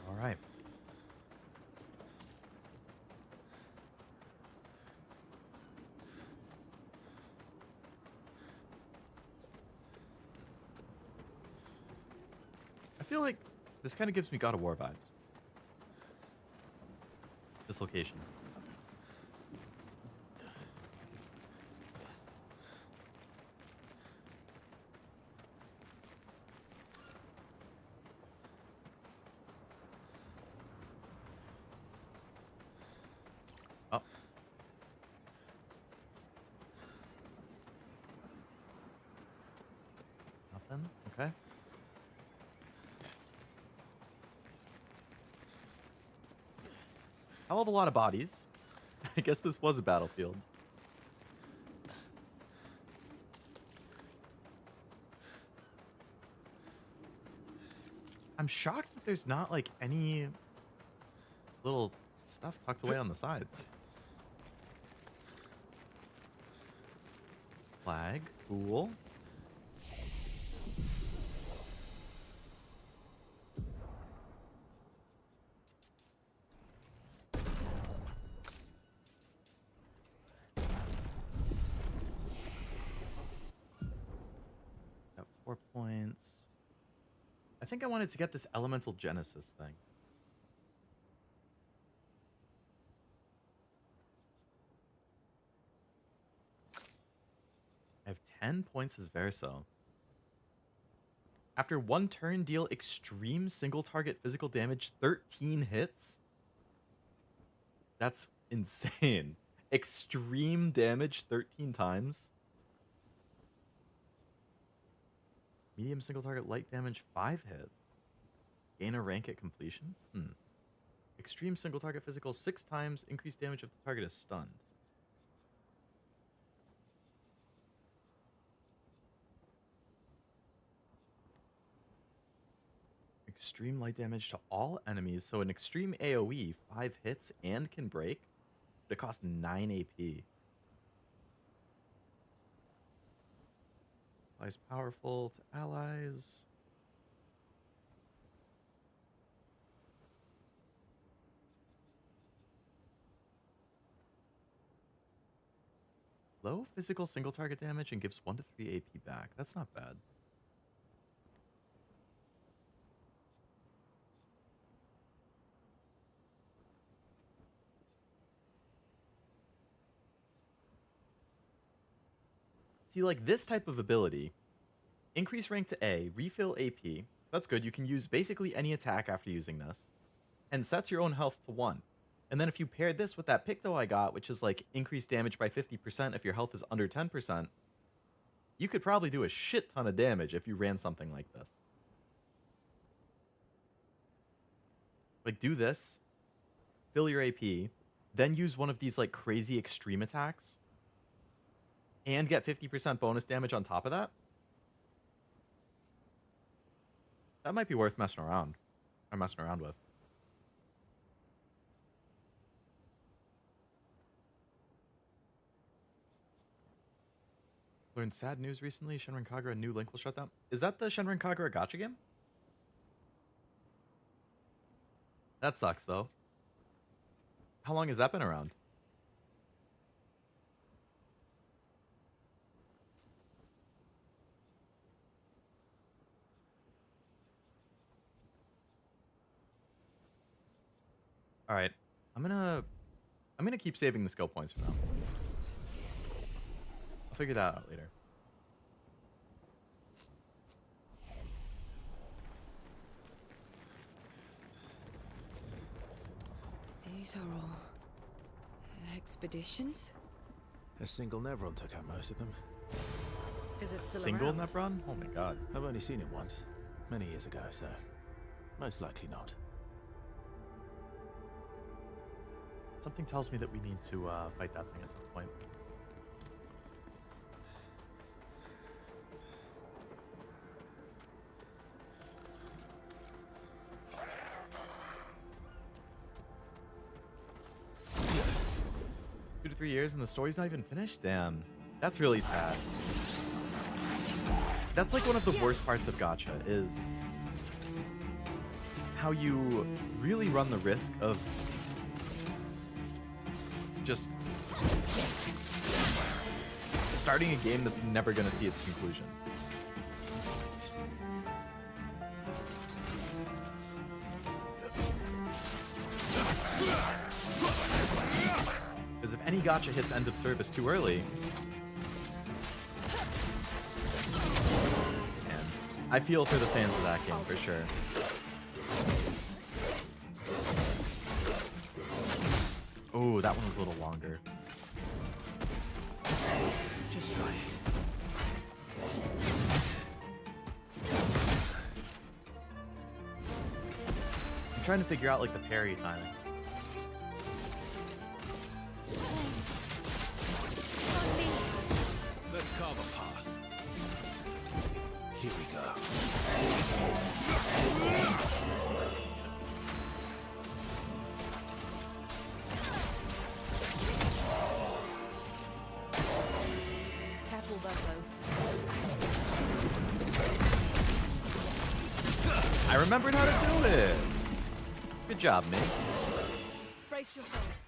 All right. I feel like this kind of gives me God of War vibes. This location. Oh. Nothing? Okay. Hell of a lot of bodies. I guess this was a battlefield. I'm shocked that there's not like any little stuff tucked away on the sides. Flag, cool. Got 4 points. I think I wanted to get this elemental genesis thing. I have 10 points as Verso. After 1 turn, deal extreme single target physical damage 13 hits. That's insane. Extreme damage 13 times. Medium single target light damage 5 hits. Gain a rank at completion? Extreme single target physical 6 times. Increased damage if the target is stunned. Extreme light damage to all enemies. So an extreme AoE, 5 hits and can break. But it costs 9 AP. Applies powerful to allies. Low physical single target damage and gives 1 to 3 AP back. That's not bad. See, like this type of ability, increase rank to A, refill AP. That's good. You can use basically any attack after using this, and sets your own health to 1. And then if you pair this with that Picto I got, which is like increased damage by 50% if your health is under 10%, you could probably do a shit ton of damage if you ran something like this. Like do this, fill your AP, then use one of these like crazy extreme attacks, and get 50% bonus damage on top of that. That might be worth messing around with. Learned sad news recently. Shenron Kagura new link will shut down. Is that the Shenron Kagura gacha game? That sucks though. How long has that been around? All right, I'm gonna keep saving the skill points for now. I'll figure that out later. These are all expeditions? A single Nevron took out most of them. Is it still Single around? Nevron? Oh my god. I've only seen him once, many years ago, so most likely not. Something tells me that we need to fight that thing at some point. Yeah. 2 to 3 years and the story's not even finished? Damn. That's really sad. That's like one of the worst parts of gacha, is how you really run the risk of just starting a game that's never going to see its conclusion. Because if any gacha hits end of service too early, man, I feel for the fans of that game for sure. Oh, that one was a little longer. Just try it. I'm trying to figure out like the parry timing. Let's carve a path. Here we go. Careful, Verso. I remembered how to do it. Good job, mate. Brace yourselves.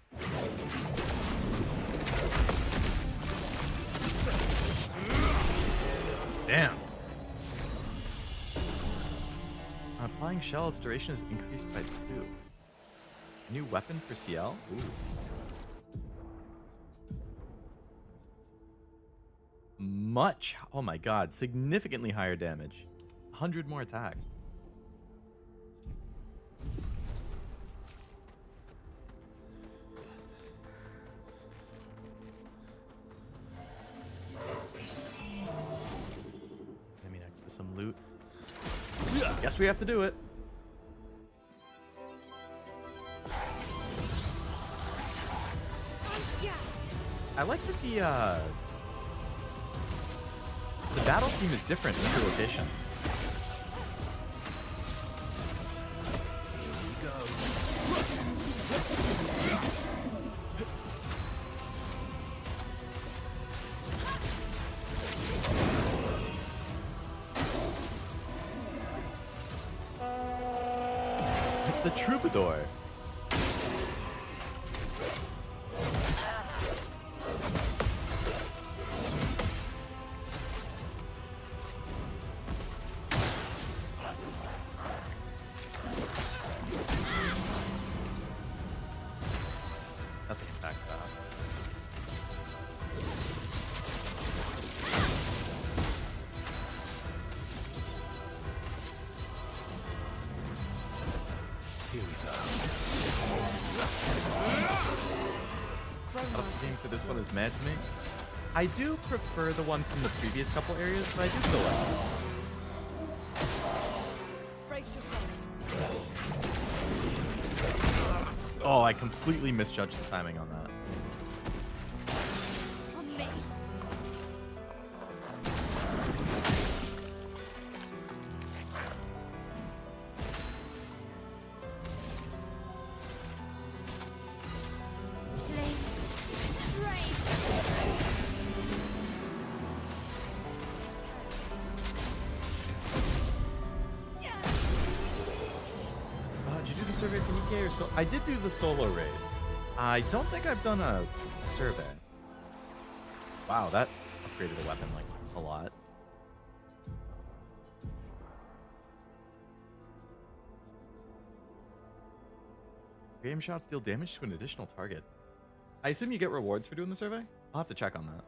Damn. On applying shell, its duration is increased by 2. New weapon for Sciel? Ooh. Much, oh my god, significantly higher damage. 100 more attack. Enemy next to some loot. Guess we have to do it. I like that the battle theme is different in every location. Here we go. The troubadour. That thing attacks fast. Here we go. So this one is mad to me. I do prefer the one from the previous couple areas, but I do still like it. Brace yourselves. Oh, I completely misjudged the timing on that. On me. Flames. Rain. Did you do the survey for Nikkei or so? I did do the solo raid. I don't think I've done a survey. Wow, that upgraded a weapon like a lot. Game shots deal damage to an additional target. I assume you get rewards for doing the survey? I'll have to check on that.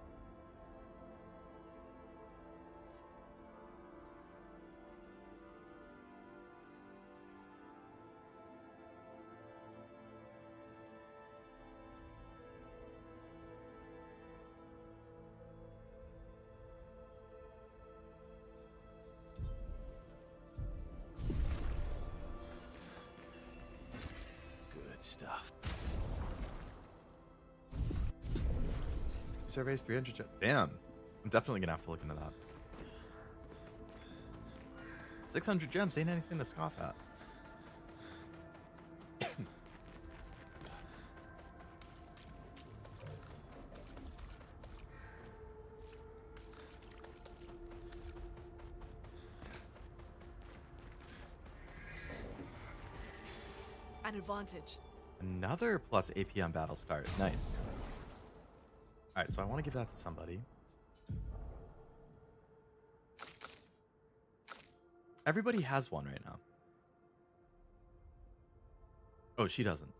Good stuff. Surveys 300. Damn. I'm definitely gonna have to look into that. 600 gems ain't anything to scoff at. An advantage. Another plus AP on battle start. Nice. Alright, so I want to give that to somebody. Everybody has one right now. Oh, she doesn't.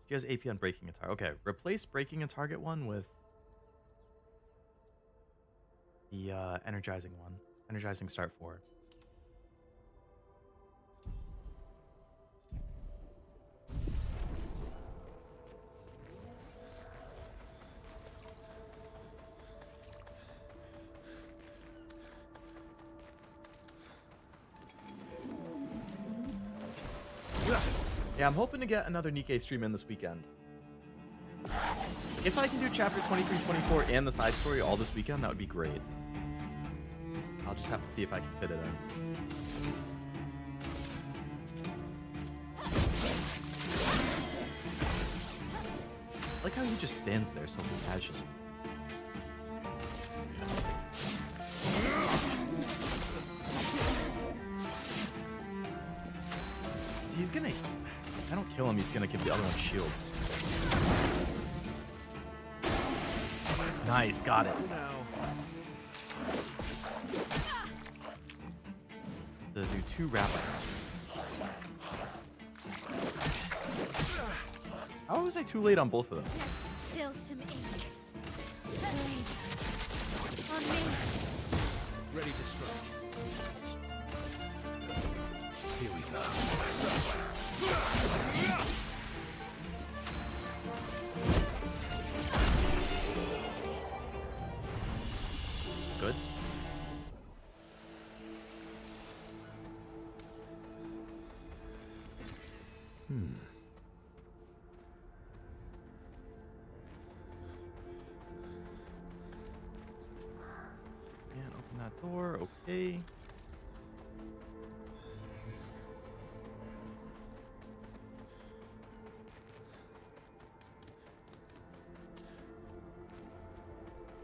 She has AP on breaking a target. Okay, replace breaking a target one with the energizing one. Energizing start 4. Yeah, I'm hoping to get another Nikkei stream in this weekend. If I can do chapter 23, 24, and the side story all this weekend, that would be great. I'll just have to see if I can fit it in. I like how he just stands there so compassionate. He's gonna... If I don't kill him, he's gonna give the other one shields. Nice, got it. To do 2 rapid rounds. How was I too late on both of those? Spill some ink. Flames. On me. Ready to strike. Here we go. Good. Can't open that door. Okay.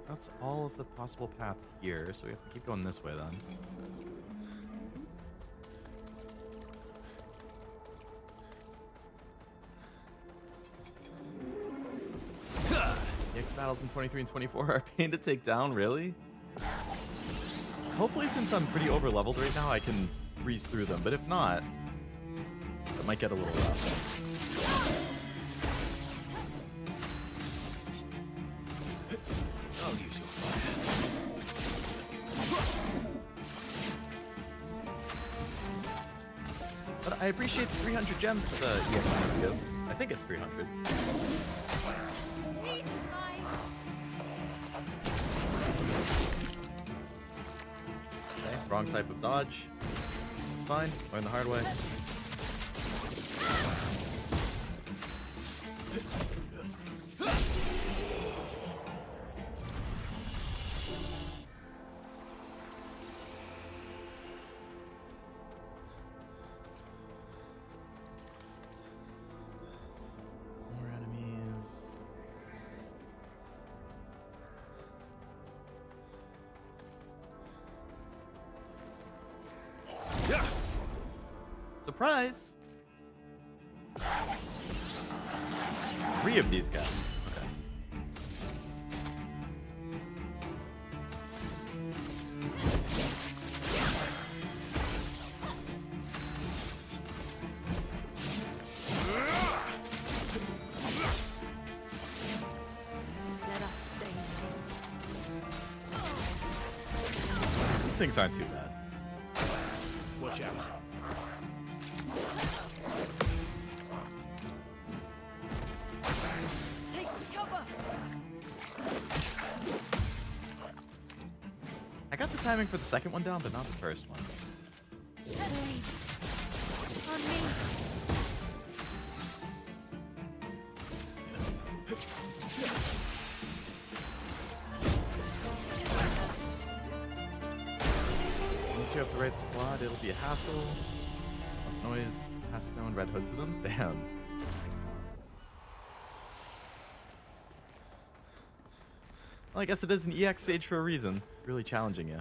That's all of the possible paths here, so we have to keep going this way then. Mixed battles in 23 and 24 are a pain to take down, really? Hopefully, since I'm pretty over-leveled right now, I can breeze through them, but if not, it might get a little rough. I'll use your fire. But I appreciate the 300 gems that the EX give. I think it's 300. Okay, wrong type of dodge. It's fine. Learn the hard way. More enemies. Yeah. Surprise! 3 of these guys. Okay. Let us stay. These things aren't too bad. Watch out. Take cover. I got the timing for the second one down, but not the first one. Blades. On me. Once you have the right squad, it'll be a hassle. Plus noise, pass snow and red hood to them. Damn. Well, I guess it is an EX stage for a reason. Really challenging you.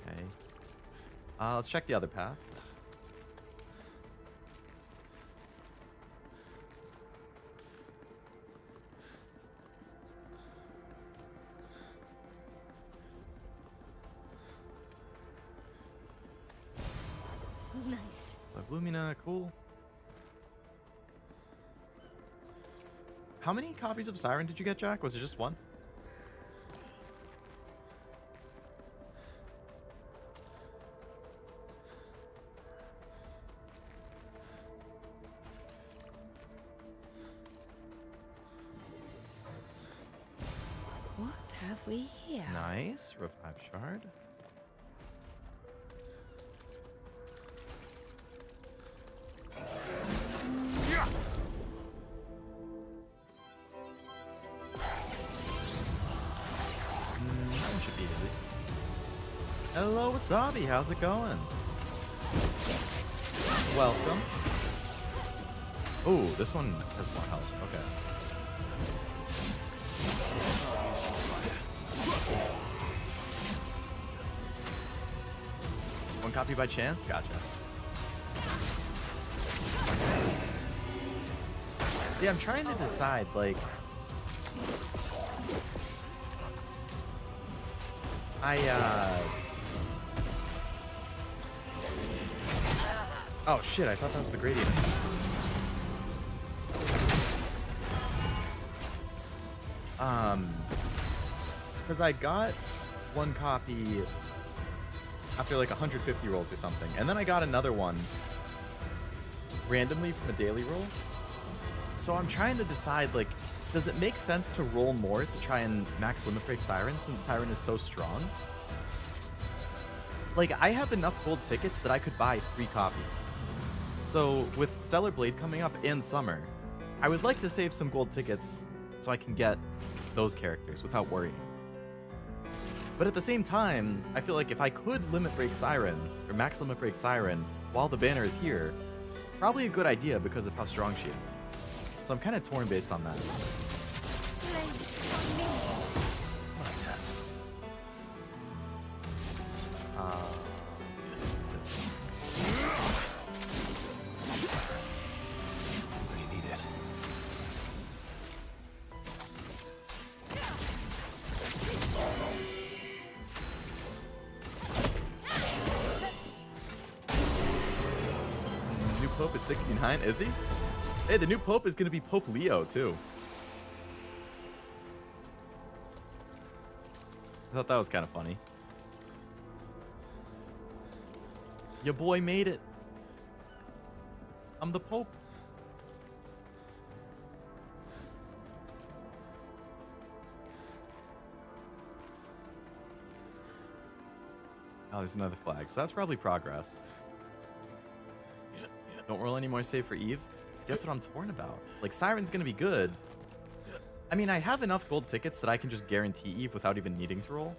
Okay. Let's check the other path. Nice. Lumina, cool. How many copies of Siren did you get, Jack? Was it just one? What have we here? Nice. Revive shard. That should be easy. Hello, Wasabi. How's it going? Welcome. Oh, this one has more health. Okay. One copy by chance? Gotcha. See, I'm trying to decide, like... Oh shit, I thought that was the gradient. Because I got one copy after like 150 rolls or something, and then I got another one randomly from a daily roll. So I'm trying to decide, like, does it make sense to roll more to try and max limit break Siren since Siren is so strong? Like, I have enough gold tickets that I could buy 3 copies. So with Stellar Blade coming up in summer, I would like to save some gold tickets so I can get those characters without worrying. But at the same time, I feel like if I could limit break Siren, or max limit break Siren, while the banner is here, probably a good idea because of how strong she is. So I'm kind of torn based on that. Pope is 69, is he? Hey, the new Pope is going to be Pope Leo, too. I thought that was kind of funny. Your boy made it. I'm the Pope. Oh, there's another flag. So that's probably progress. Don't roll any more save for Eve. That's what I'm torn about. Like, Siren's gonna be good. I mean, I have enough gold tickets that I can just guarantee Eve without even needing to roll.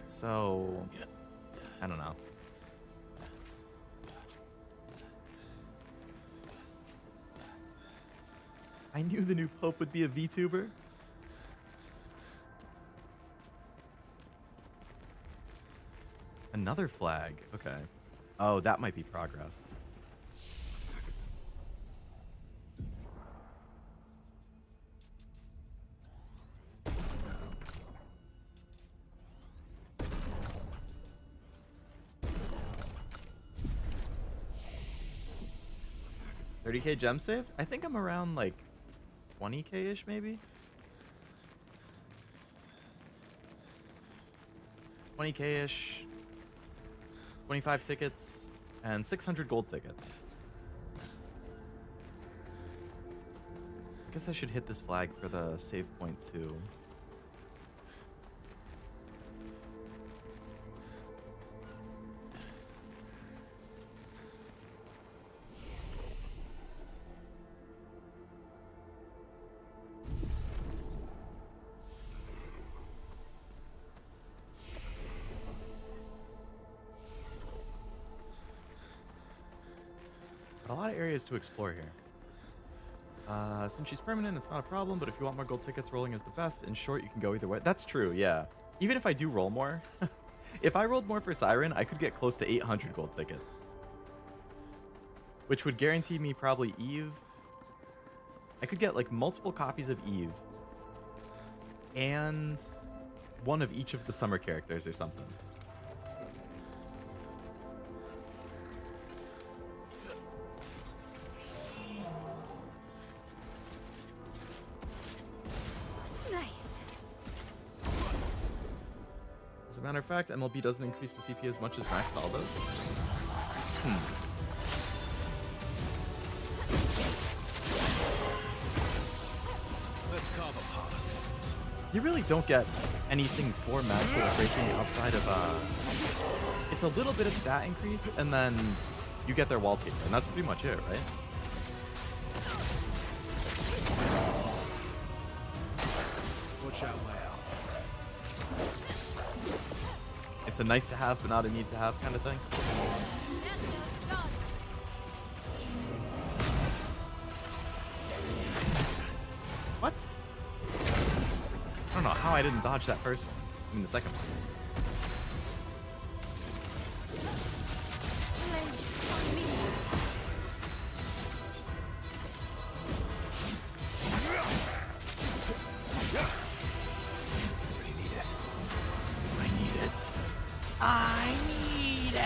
So, I don't know. I knew the new Pope would be a VTuber. Another flag. Okay. Oh, that might be progress. $30K gem saved? I think I'm around like 20K-ish maybe? 20K-ish. 25 tickets and 600 gold tickets. I guess I should hit this flag for the save point too. A lot of areas to explore here. Since she's permanent, it's not a problem, but if you want more gold tickets, rolling is the best. In short, you can go either way. That's true, yeah. Even if I do roll more, if I rolled more for Siren, I could get close to 800 gold tickets. Which would guarantee me probably Eve. I could get like multiple copies of Eve. And one of each of the summer characters or something. As a matter of fact, MLB doesn't increase the CP as much as Max Doll does. Let's carve a path. You really don't get anything for Max Doll breaking outside of it's a little bit of stat increase, and then you get their wallpaper, and that's pretty much it, right? Watch out, Wow. It's a nice to have, but not a need to have kind of thing. What? I don't know how I didn't dodge that first one. I mean, the second one. I need it.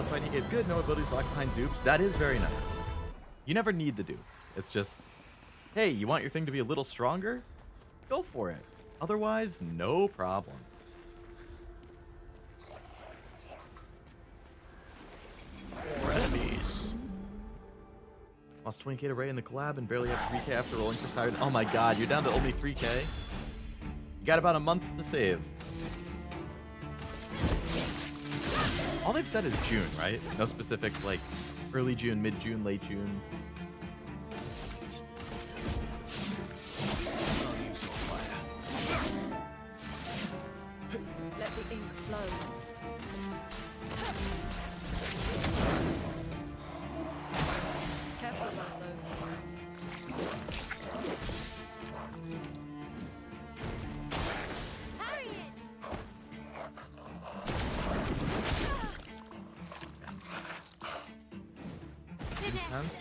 20K is good. No abilities locked behind dupes. That is very nice. You never need the dupes. It's just, hey, you want your thing to be a little stronger? Go for it. Otherwise, no problem. More enemies. Lost 20K to Ray in the collab and barely have 3K after rolling for Siren. Oh my god, you're down to only 3K? You got about a month to save. All they've said is June, right? No specific, like, early June, mid-June, late June. Let the ink flow. Careful, Verso.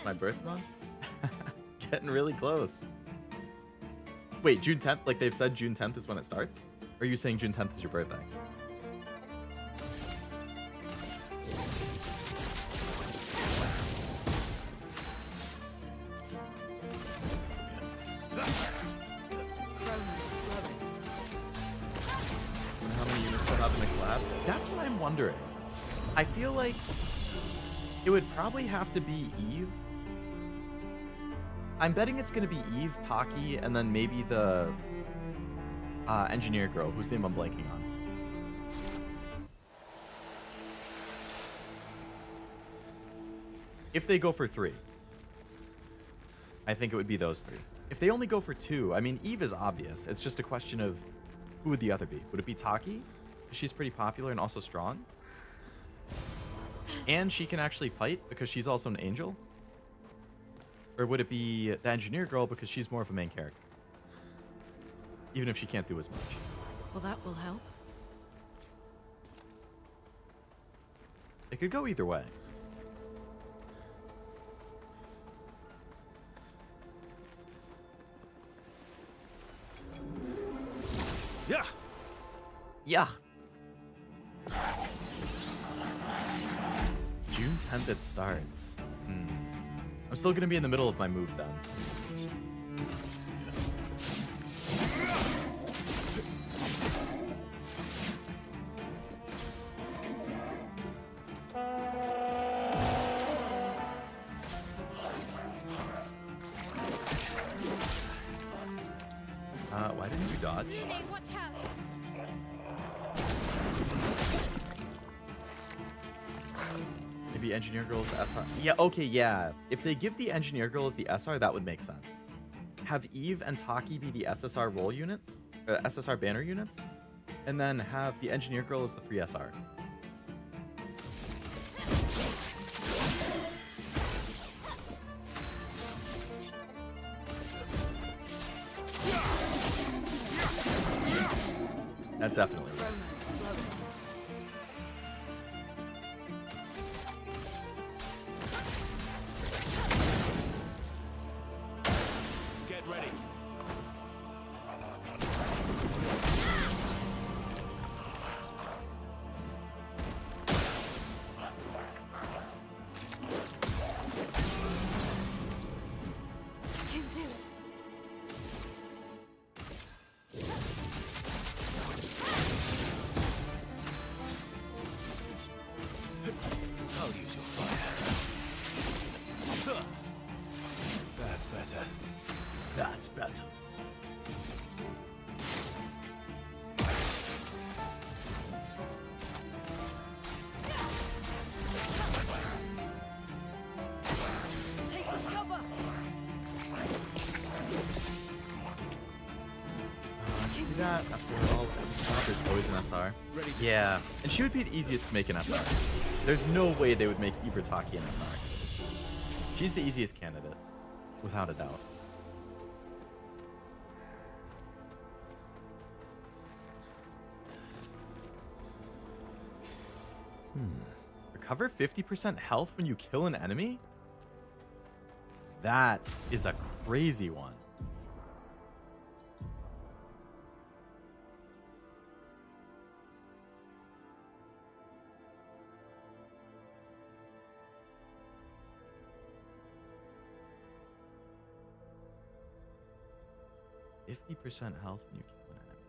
My birth month? getting really close. Wait, June 10th? Like they've said June 10th is when it starts? Or are you saying June 10th is your birthday? And how many units still have in the collab? That's what I'm wondering. I feel like it would probably have to be Eve. I'm betting it's going to be Eve, Taki, and then maybe the engineer girl, whose name I'm blanking on. If they go for 3, I think it would be those 3. If they only go for 2, I mean, Eve is obvious. It's just a question of who would the other be? Would it be Taki? She's pretty popular and also strong. And she can actually fight because she's also an angel. Or would it be the engineer girl because she's more of a main character? Even if she can't do as much. Well, that will help. It could go either way. Yeah. Yeah. June 10th it starts. I'm still going to be in the middle of my move then. Why didn't you dodge? Lily, watch out! Maybe Engineer Girl's SR. Yeah, okay, yeah. If they give the Engineer Girls the SR, that would make sense. Have Eve and Taki be the SSR roll units, SSR banner units, and then have the Engineer Girl as the free SR. That definitely works. Get ready. You do it. I'll use your fire. That's better. That's better. Take cover. See that? After all, there's always an SR. Ready to Yeah, and she would be the easiest to make an SR. There's no way they would make Eve Taki an SR. She's the easiest candidate, without a doubt. Recover 50% health when you kill an enemy? That is a crazy one. %50 health when you kill an enemy.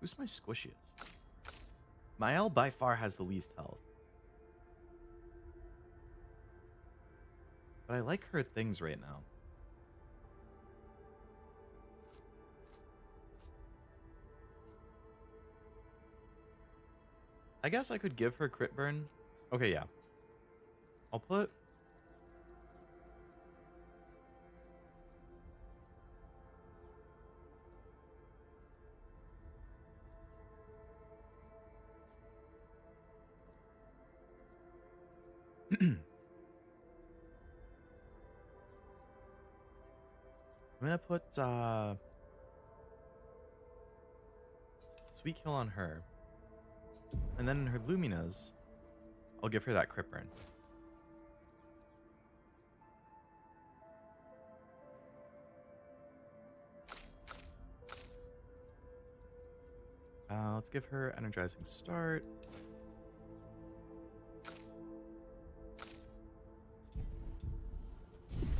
Who's my squishiest? Mael by far has the least health. But I like her things right now. I guess I could give her crit burn. Okay, yeah. I'll put... I'm gonna put Sweet Kill on her. And then in her Luminas, I'll give her that crit burn. Let's give her Energizing Start.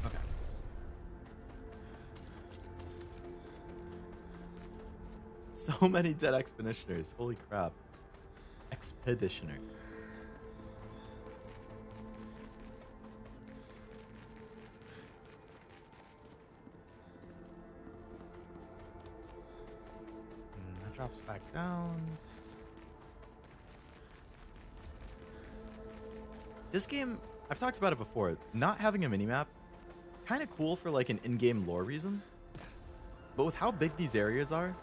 Okay. So many dead Expeditioners. Holy crap. Expeditioners. That drops back down. This game, I've talked about it before, not having a minimap, kind of cool for like an in-game lore reason. But with how big these areas are,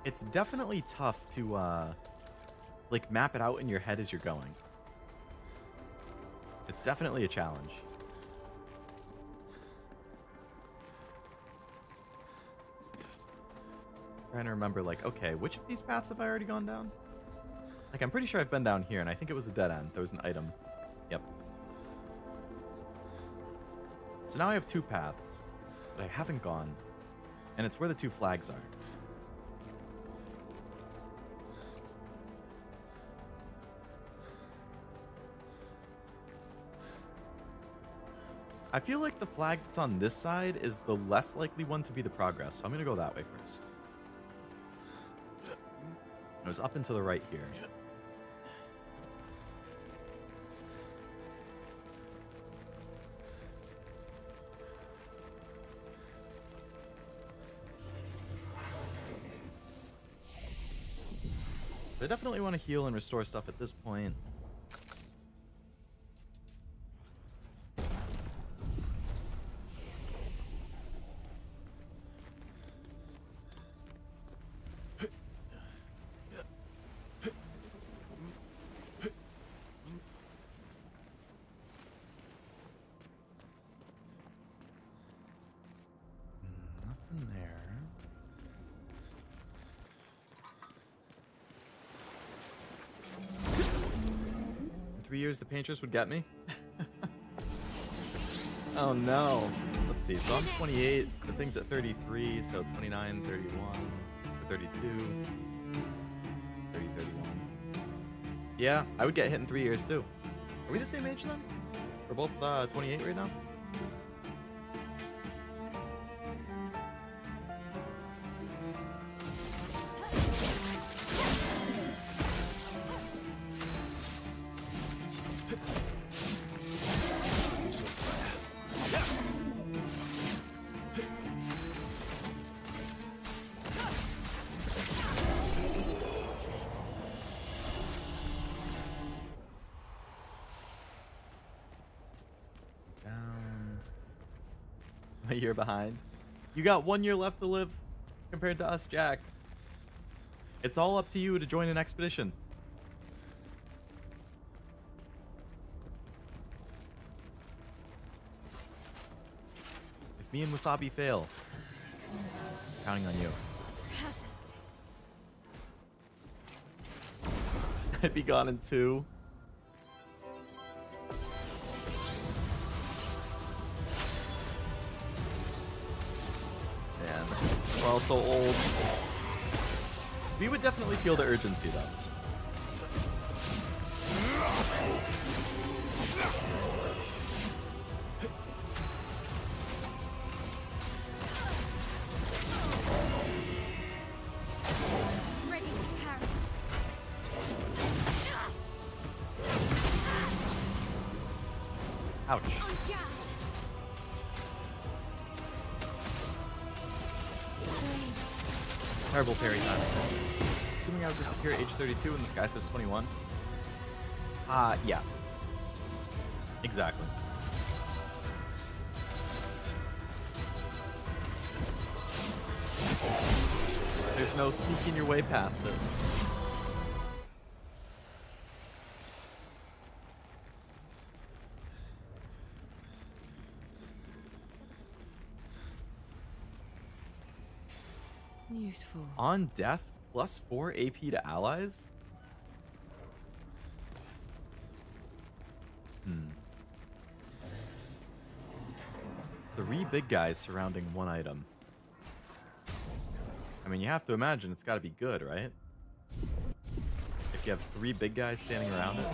it's definitely tough to like map it out in your head as you're going. It's definitely a challenge. Trying to remember, like, okay, which of these paths have I already gone down? Like, I'm pretty sure I've been down here, and I think it was a dead end. There was an item. Yep. So now I have 2 paths that I haven't gone, and it's where the 2 flags are. I feel like the flag that's on this side is the less likely one to be the progress, so I'm going to go that way first. It was up and to the right here. I definitely want to heal and restore stuff at this point. Nothing there. In 3 years, the painters would get me. Oh no. Let's see. So I'm 28. The thing's at 33. So 29, 31, or 32, 30, 31. Yeah, I would get hit in 3 years too. Are we the same age then? We're both 28 right now. A year behind. You got 1 year left to live compared to us, Jack. It's all up to you to join an expedition. If me and Wasabi fail, I'm counting on you. I'd be gone in 2. We're all so old. We would definitely feel the urgency, though. Ready to parry. Ouch. Terrible parry time. Assuming I was to secure age 32 and this guy says 21. Yeah. Exactly. There's no sneaking your way past it. Useful. On death, +4 AP to allies? Hmm. 3 big guys surrounding 1 item. I mean, you have to imagine it's got to be good, right? If you have 3 big guys standing around it.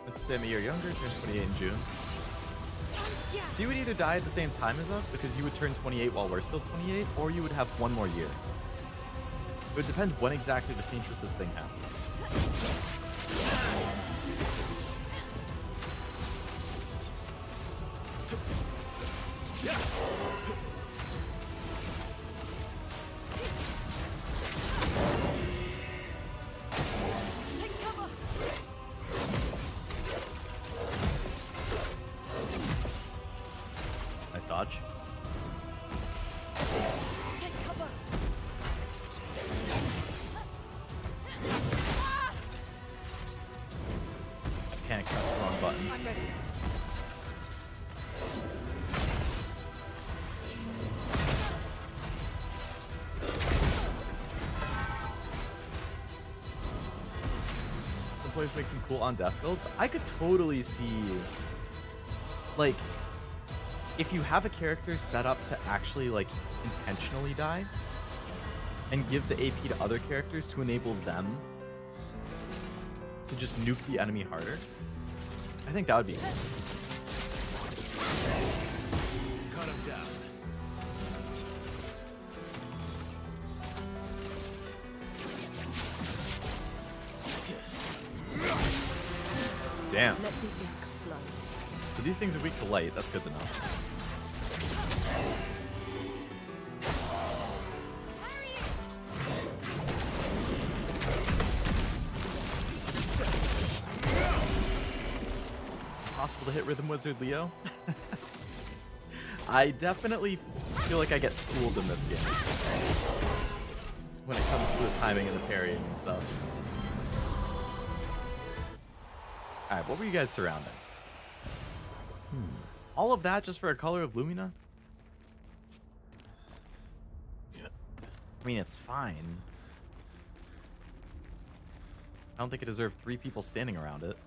Let's say I'm a year younger, turned 28 in June. So you would either die at the same time as us because you would turn 28 while we're still 28, or you would have 1 more year. It would depend when exactly the Paintress's thing happens. Nice dodge. Take cover. Panic press the wrong button. I'm ready. Some players make some cool on death builds. I could totally see, like, if you have a character set up to actually, like, intentionally die and give the AP to other characters to enable them to just nuke the enemy harder, I think that would be cool. Cut him down. Damn. Let the ink flow. So these things are weak to light. That's good to know. Possible to hit Rhythm Wizard Leo? I definitely feel like I get schooled in this game when it comes to the timing and the parrying and stuff. Alright, what were you guys surrounding? All of that just for a color of Lumina? I mean, it's fine. I don't think it deserved 3 people standing around it.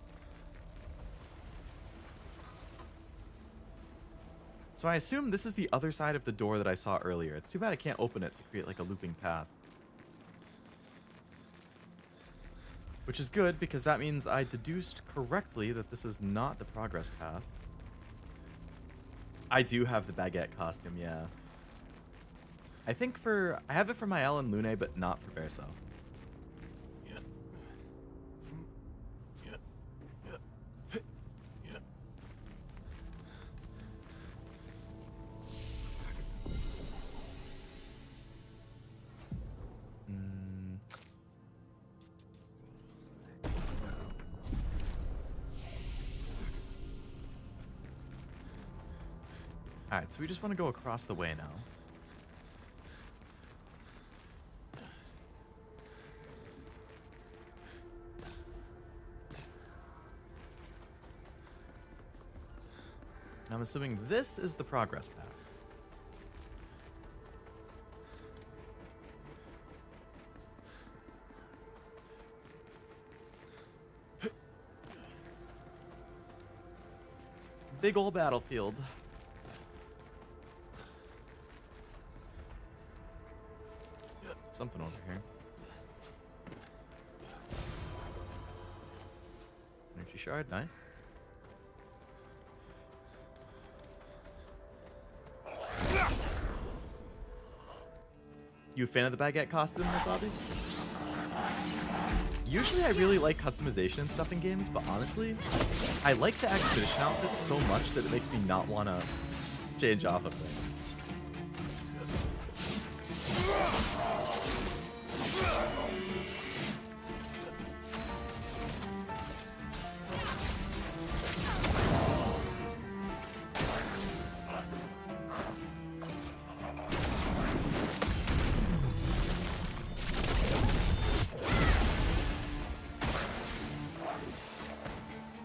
So I assume this is the other side of the door that I saw earlier. It's too bad I can't open it to create like a looping path. Which is good because that means I deduced correctly that this is not the progress path. I do have the baguette costume, yeah. I think I have it for my L and Lune, but not for Verso. Alright, so we just want to go across the way now. I'm assuming this is the progress path. Big old battlefield. Something over here. Energy shard, nice. You a fan of the baguette costume, Miss Abby? Usually I really like customization and stuff in games, but honestly, I like the expedition outfit so much that it makes me not want to change off of things.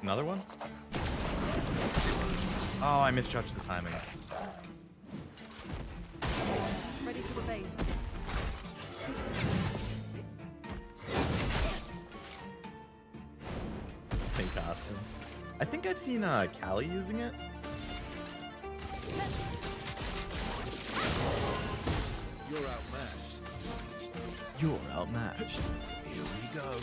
Another one? Oh, I misjudged the timing. Ready to evade. Same costume. I think I've seen Callie using it. You're outmatched. You're outmatched. Here we go.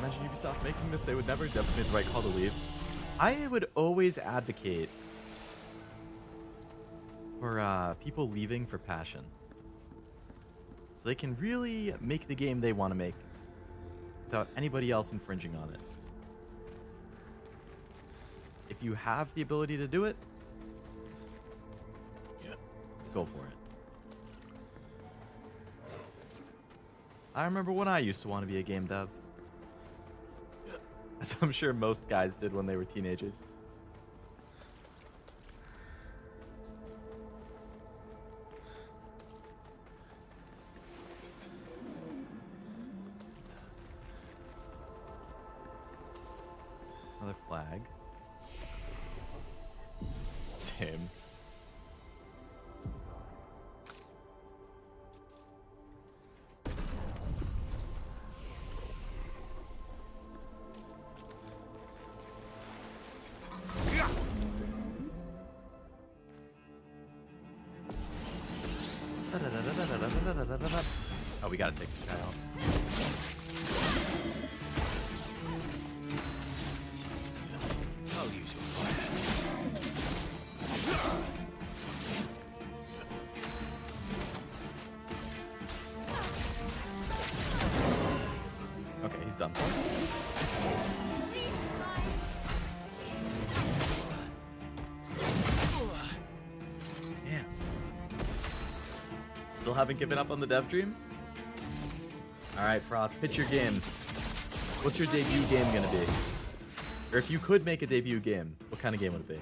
Imagine Ubisoft making this. They would never definitely the right call to leave. I would always advocate for people leaving for passion. So they can really make the game they want to make without anybody else infringing on it. If you have the ability to do it, go for it. I remember when I used to want to be a game dev. As I'm sure most guys did when they were teenagers. Another flag. Same. Oh, we gotta take this guy out. I'll use your fire. Okay, he's done. Damn. Still haven't given up on the dev dream? Alright, Frost, pitch your game. What's your debut game gonna be? Or if you could make a debut game, what kind of game would it be?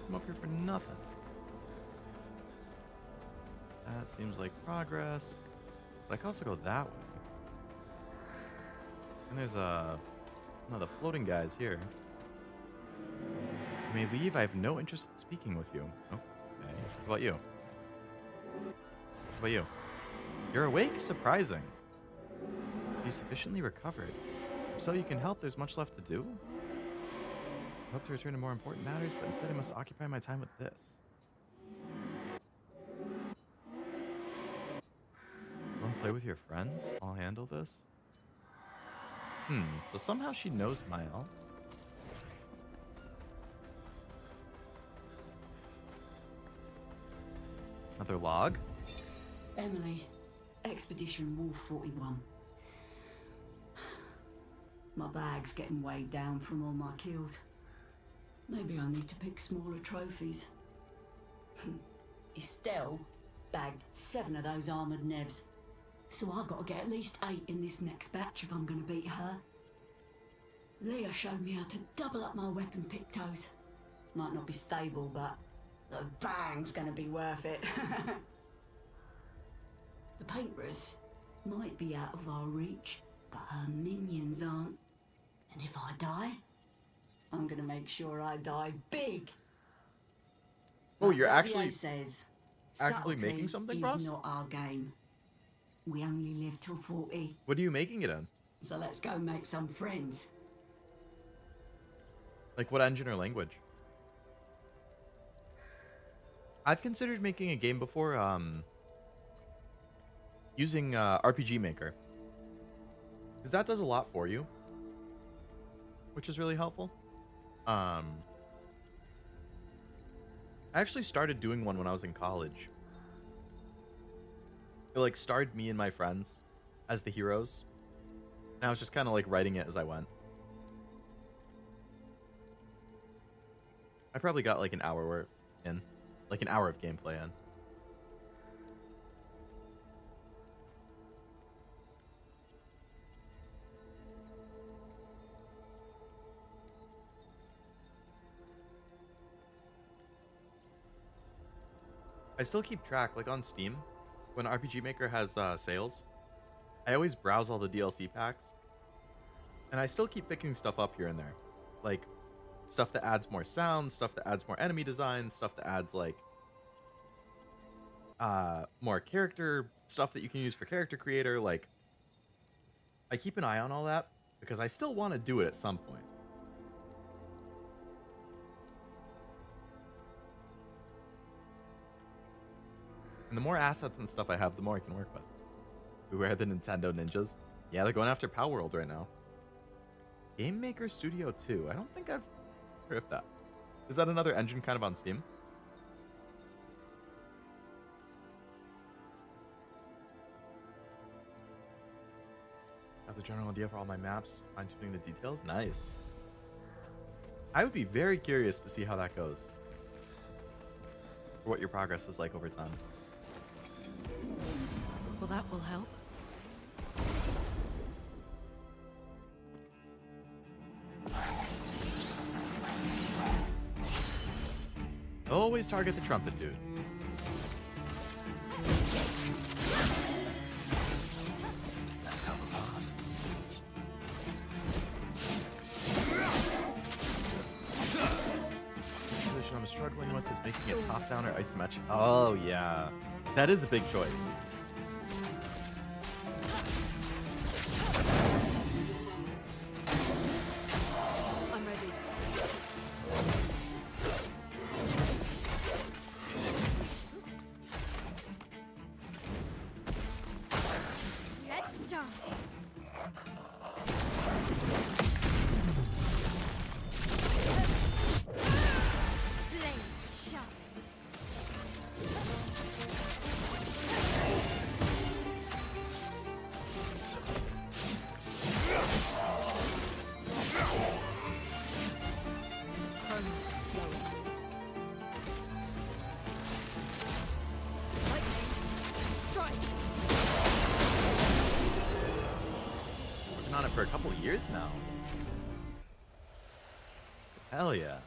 I'm up here for nothing. That seems like progress. But I can also go that way. And there's one of the floating guys here. You may leave. I have no interest in speaking with you. Oh, okay. What about you? What about you? You're awake? Surprising. Are you sufficiently recovered? If so, you can help. There's much left to do. I hope to return to more important matters, but instead I must occupy my time with this. Want to play with your friends? I'll handle this. So somehow she knows Mael. Another log? Emily, Expedition Wolf 41. My bag's getting weighed down from all my kills. Maybe I need to pick smaller trophies. Estelle bagged 7 of those armoured nevs. So I gotta get at least 8 in this next batch if I'm gonna beat her. Leah showed me how to double up my weapon pictos. Might not be stable, but the bang's gonna be worth it. The painters might be out of our reach, but her minions aren't. And if I die, I'm gonna make sure I die big. Oh, That's you're what actually VA says. actively Subtlety making something, is Frost? not our game. We only live till 40. What are you making it in? So let's go make some friends. Like what engine or language? I've considered making a game before, using RPG Maker. Because that does a lot for you. Which is really helpful. I actually started doing one when I was in college. It like starred me and my friends as the heroes. And I was just kind of like writing it as I went. I probably got like an hour in, like an hour of gameplay in. I still keep track, like on Steam, when RPG Maker has sales, I always browse all the DLC packs, and I still keep picking stuff up here and there. Like, stuff that adds more sound, stuff that adds more enemy design, stuff that adds, like, more character stuff that you can use for character creator. Like, I keep an eye on all that, because I still want to do it at some point. And the more assets and stuff I have, the more I can work with. Beware the Nintendo ninjas. Yeah, they're going after Power World right now. Game Maker Studio 2. I don't think I've heard of that. Is that another engine kind of on Steam? Got the general idea for all my maps. Fine-tuning the details. Nice. I would be very curious to see how that goes. Or what your progress is like over time. Well, that will help. Always target the trumpet dude. That's cover path. The position I'm struggling with is making it top down or isometric. Oh yeah, that is a big choice. I'm ready. Let's dance. Blades sharp. Chroma's flowing. Lightning. Strike. Working on it for a couple years now. Hell yeah.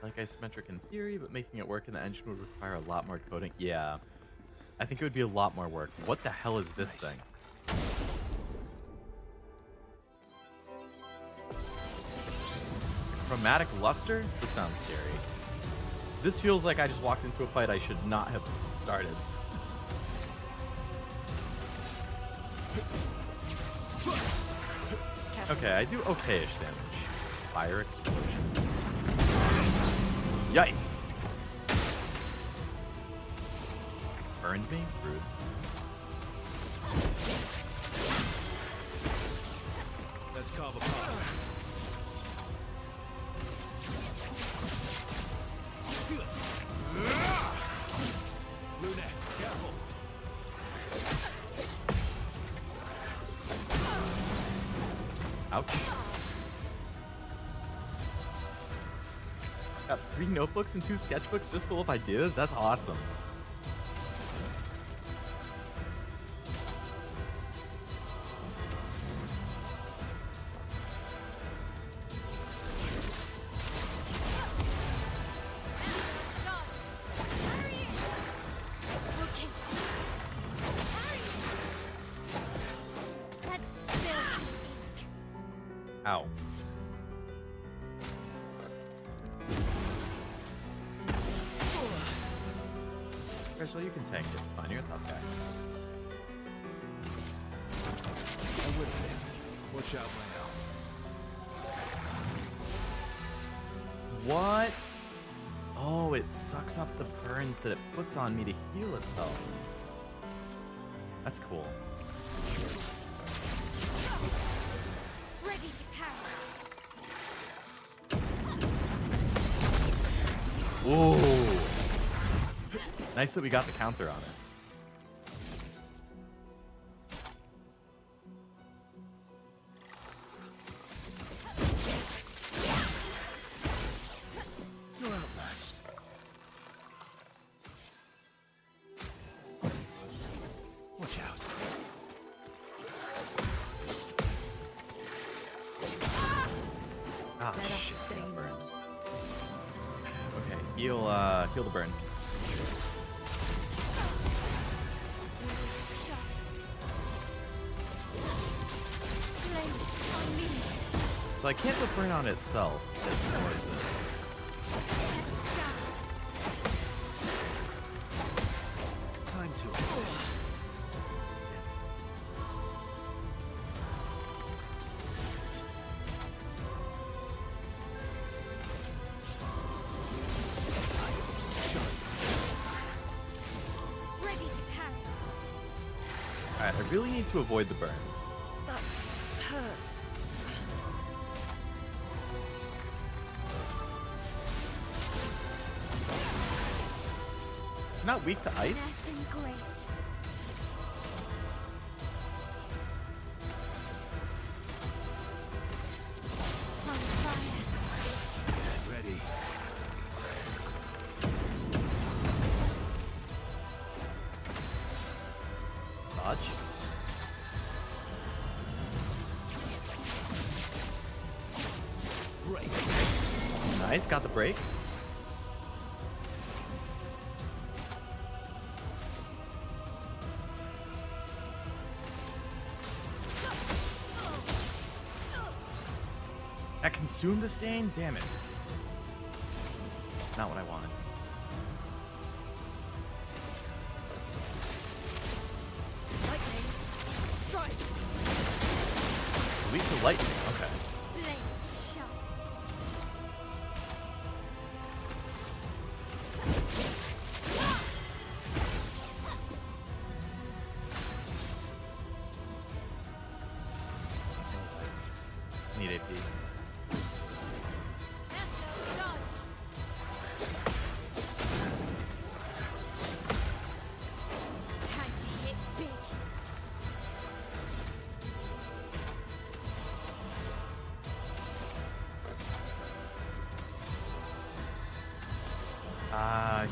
Like isometric in theory, but making it work in the engine would require a lot more coding. Yeah. I think it would be a lot more work. What the hell is this thing? Chromatic luster? This sounds scary. This feels like I just walked into a fight I should not have started. Okay, I do okay-ish damage. Fire explosion. Yikes! Burned me? Rude. Let's carve a path. Luna, careful. Ouch. Got 3 notebooks and 2 sketchbooks just full of ideas? That's awesome. Okay. That spills ink. Ow. Verso, you can tank it. Fine, you're a tough guy. I would have lived. Watch out, my What? Oh, it sucks up the burns that it puts on me to heal itself. That's cool. Ready to power. Ooh. Nice that we got the counter on it. Ah, Let us shit. sting. Okay, heal the burn. So I can't put burn on itself. It destroys it. Time to. Ready to parry. Alright, I really need to avoid the burns. That hurts. It's not weak to ice. Grace and grace. On fire. Ready. Dodge. Break. Nice, got the break. That consumed a stain? Damn it. Not what I wanted. Lightning. Strike. Weak to lightning, okay. Blade sharp. I need AP. Verso, dodge. Time to hit big.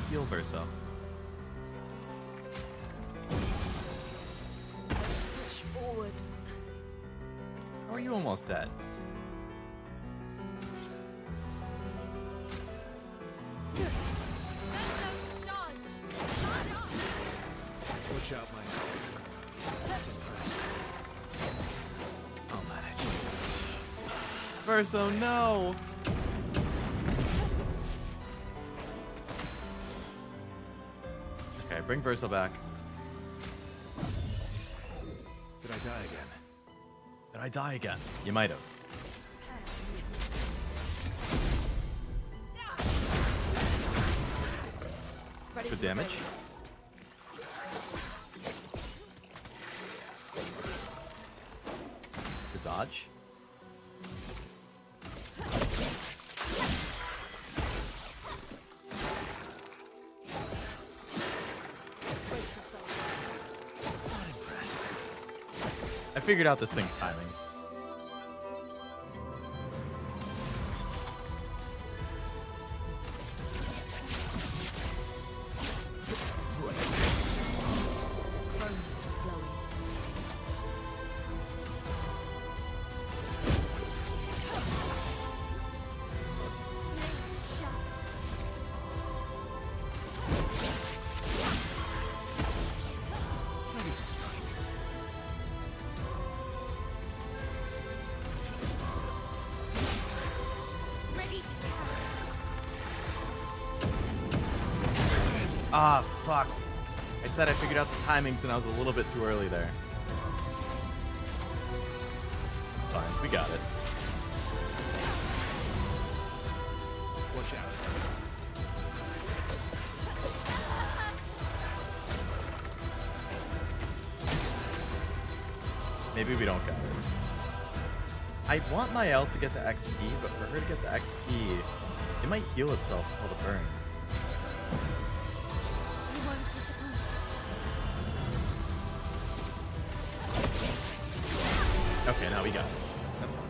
Heal Verso. Let's push forward. How are you almost dead? Good. Verso, dodge. Watch out, my. That's impressed. I'll manage. Verso, no! Okay, bring Verso back. Did I die again? Did I die again? You might have. Ready Good to damage. break. Good dodge. Brace yourself. Not impressed. I figured out this thing's timing. Chrome is flowing. Blade sharp. Ready to strike. Ready to parry. Ah, fuck. I said I figured out the timings and I was a little bit too early there. It's fine. We got it. Watch out. Maybe we don't got it. I want my L to get the XP, but for her to get the XP, it might heal itself with all the burns. You won't disappoint. Okay, now we got it. That's fine.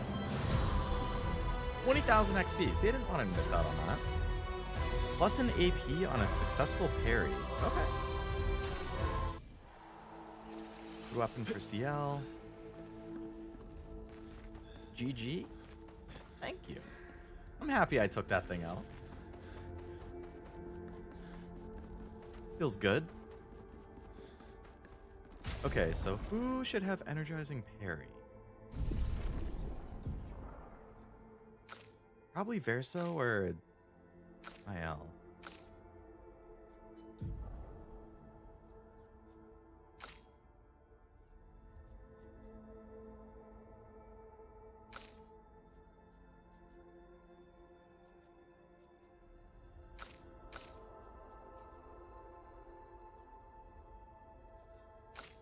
20,000 XP. See, I didn't want to miss out on that. Plus an AP on a successful parry. Okay. Good weapon for CL. GG. Thank you. I'm happy I took that thing out. Feels good. Okay, so who should have energizing parry? Probably Verso or Sciel.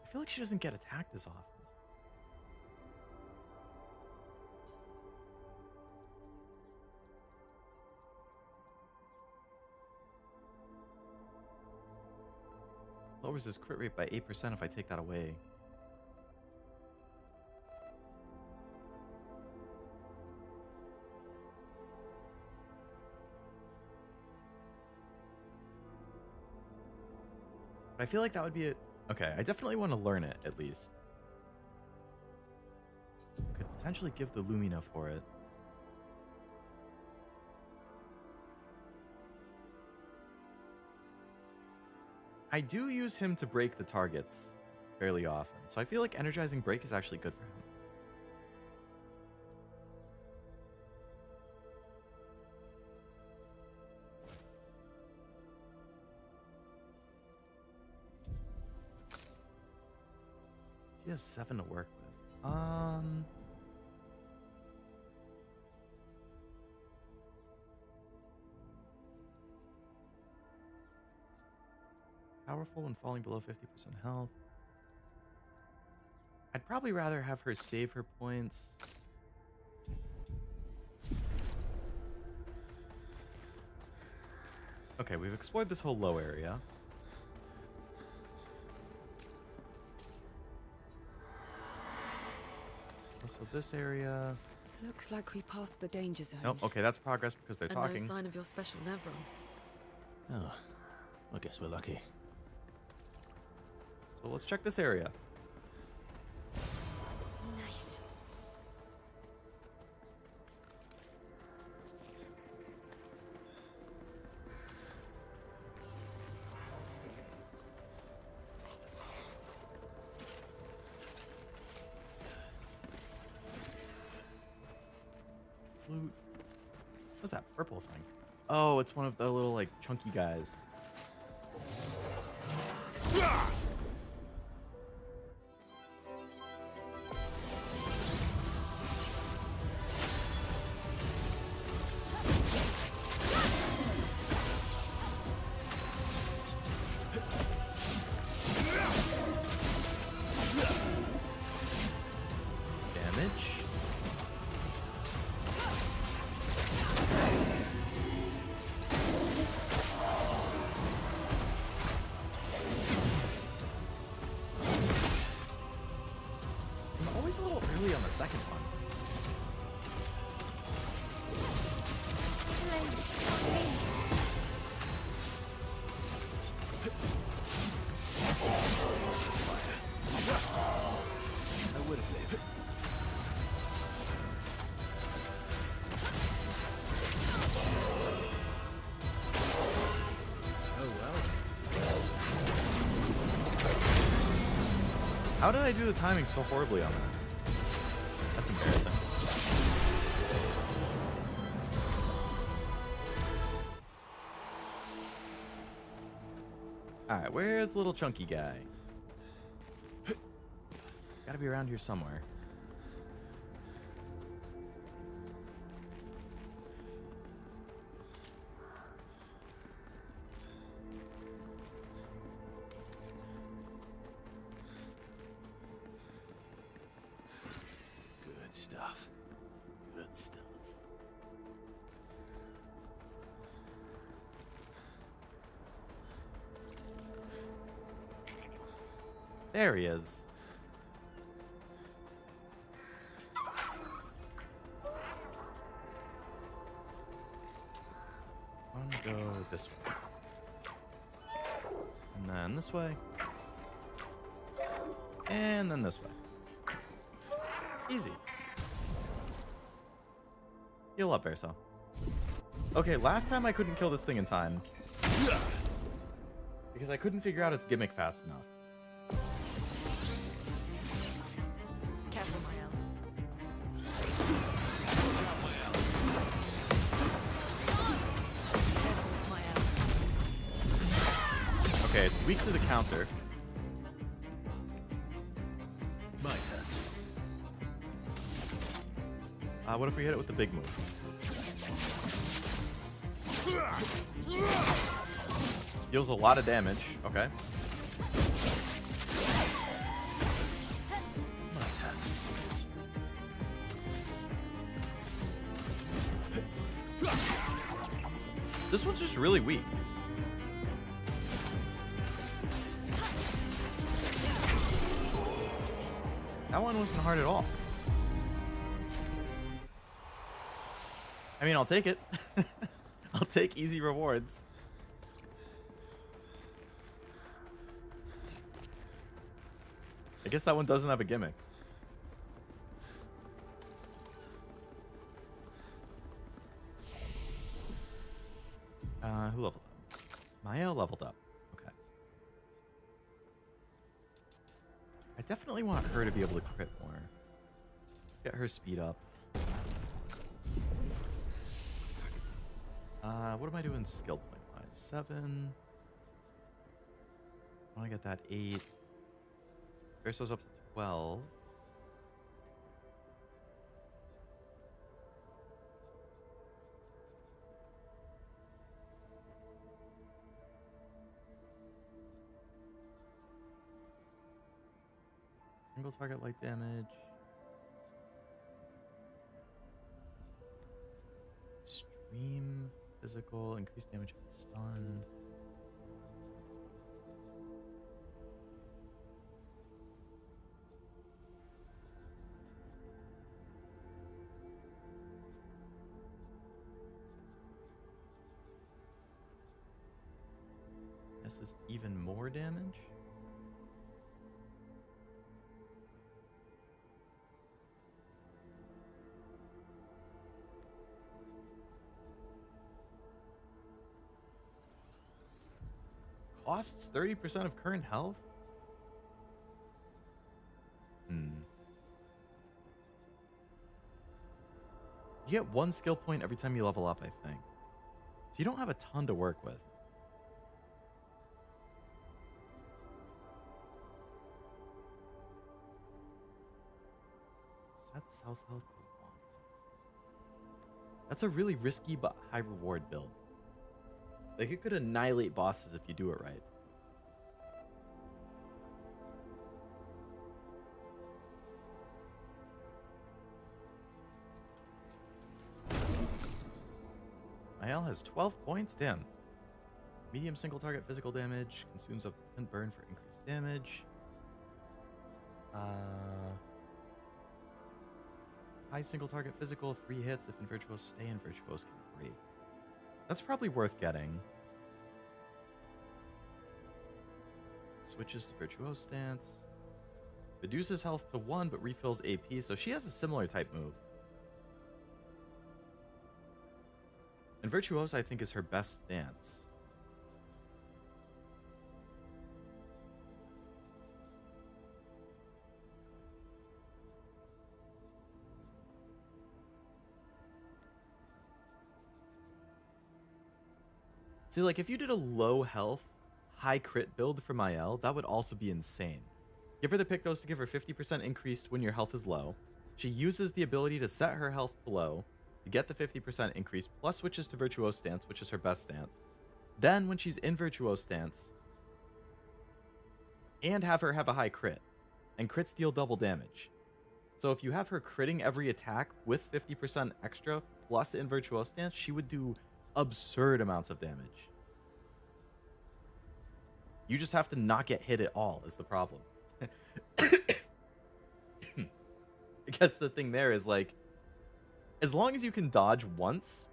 I feel like she doesn't get attacked as often. Lowers his crit rate by 8% if I take that away. But I feel like that would be it. Okay, I definitely want to learn it, at least. Could potentially give the Lumina for it. I do use him to break the targets fairly often, so I feel like Energizing Break is actually good for him. He has 7 to work with. Powerful when falling below 50% health. I'd probably rather have her save her points. Okay, we've explored this whole low area. Also this area. Looks like we passed the danger zone. Nope, okay, that's progress because they're talking. No sign of your special Nevron. Oh, I guess we're lucky. So let's check this area. Nice. Loot. What's that purple thing? Oh, it's one of the little, like, chunky guys. A little early on the second one. I would have lived. Oh well. How did I do the timing so horribly on that? That's embarrassing. Alright, where's the little chunky guy? Gotta be around here somewhere. Good stuff. Good stuff. There he is. I'm gonna go this way. And then this way. And then this way. Easy. Heal up, Verso. Okay, last time I couldn't kill this thing in time. Because I couldn't figure out its gimmick fast enough. Careful, Mael. Okay, it's weak to the counter. My turn. What if we hit it with the big move? Deals a lot of damage. Okay. My turn. This one's just really weak. That one wasn't hard at all. I mean, I'll take it. I'll take easy rewards. I guess that one doesn't have a gimmick. Who leveled up? Maya leveled up. Okay. I definitely want her to be able to crit more. Get her speed up. What am I doing skill point wise? 7. I want to get that 8. Verso's up to 12. Single target light damage. Stream physical, increased damage with stun. This is even more damage. Costs 30% of current health? You get 1 skill point every time you level up, I think. So you don't have a ton to work with. Set self-health to 1. That's a really risky but high reward build. Like, it could annihilate bosses if you do it right. Mael has 12 points. Damn. Medium single target physical damage. Consumes up to 10 burn for increased damage. High single target physical. 3 hits. If in Virtuose, stay in Virtuose can break. That's probably worth getting. Switches to Virtuose stance. Reduces health to 1 but refills AP, so she has a similar type move. And Virtuose, I think, is her best stance. See, like, if you did a low health, high crit build for Mael, that would also be insane. Give her the Pictos to give her 50% increased when your health is low. She uses the ability to set her health to low to get the 50% increase, plus switches to Virtuose stance, which is her best stance. Then, when she's in Virtuose stance, and have her have a high crit, and crits deal double damage. So if you have her critting every attack with 50% extra, plus in Virtuose stance, she would do absurd amounts of damage. You just have to not get hit at all is the problem. I guess the thing there is, like, as long as you can dodge once,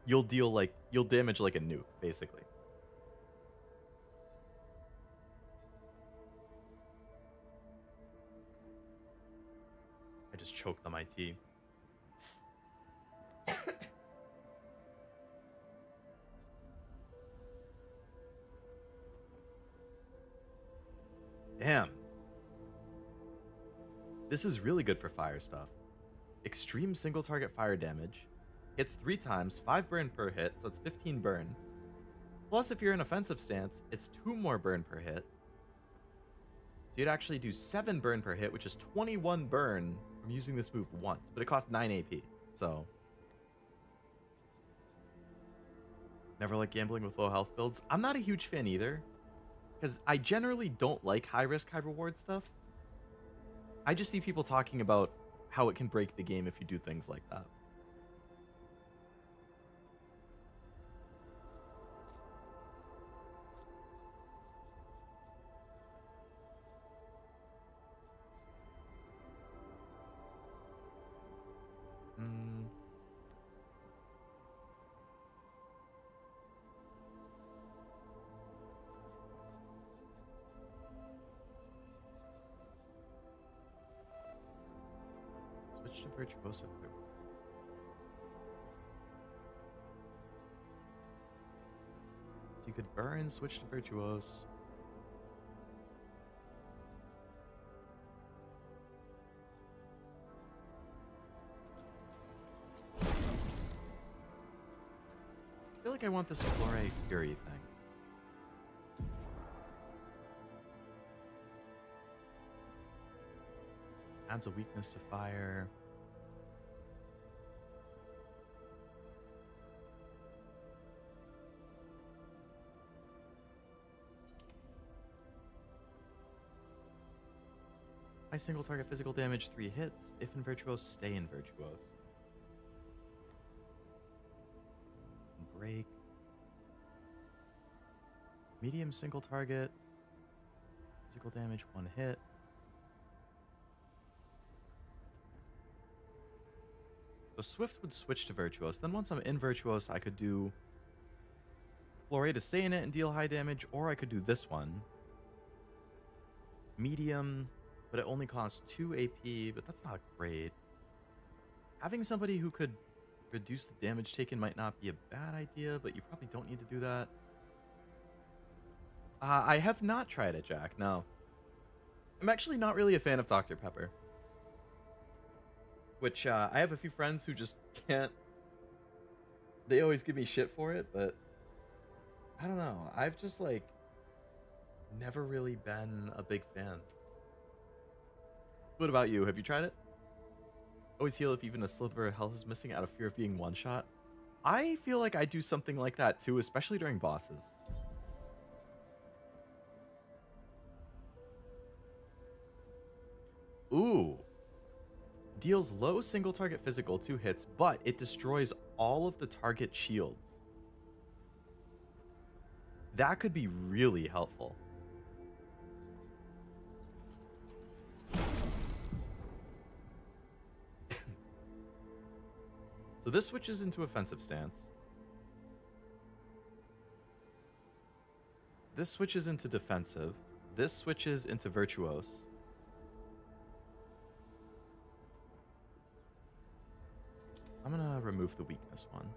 you'll damage like a nuke, basically. I just choked on my tea. Damn. This is really good for fire stuff. Extreme single target fire damage. Hits 3 times, 5 burn per hit, so it's 15 burn. Plus, if you're in offensive stance, it's 2 more burn per hit. So you'd actually do 7 burn per hit, which is 21 burn from using this move once, but it costs 9 AP, so... Never like gambling with low health builds. I'm not a huge fan either, because I generally don't like high risk, high reward stuff. I just see people talking about how it can break the game if you do things like that. Switch to Virtuoso. So you could burn, switch to Virtuose. I feel like I want this Flore Fury thing. Adds a weakness to fire. High single target physical damage, 3 hits. If in Virtuose, stay in Virtuose. Break. Medium single target. Physical damage, 1 hit. So Swift would switch to Virtuose. Then once I'm in Virtuose, I could do Flore to stay in it and deal high damage, or I could do this one. Medium, but it only costs 2 AP, but that's not great. Having somebody who could reduce the damage taken might not be a bad idea, but you probably don't need to do that. I have not tried it, Jack, no. I'm actually not really a fan of Dr. Pepper. Which, I have a few friends who just can't... They always give me shit for it, but... I don't know. I've just, like... never really been a big fan. What about you? Have you tried it? Always heal if even a sliver of health is missing out of fear of being one-shot. I feel like I do something like that too, especially during bosses. Ooh. Deals low single target physical, 2 hits, but it destroys all of the target shields. That could be really helpful. So this switches into offensive stance. This switches into defensive. This switches into virtuose. I'm gonna remove the weakness one.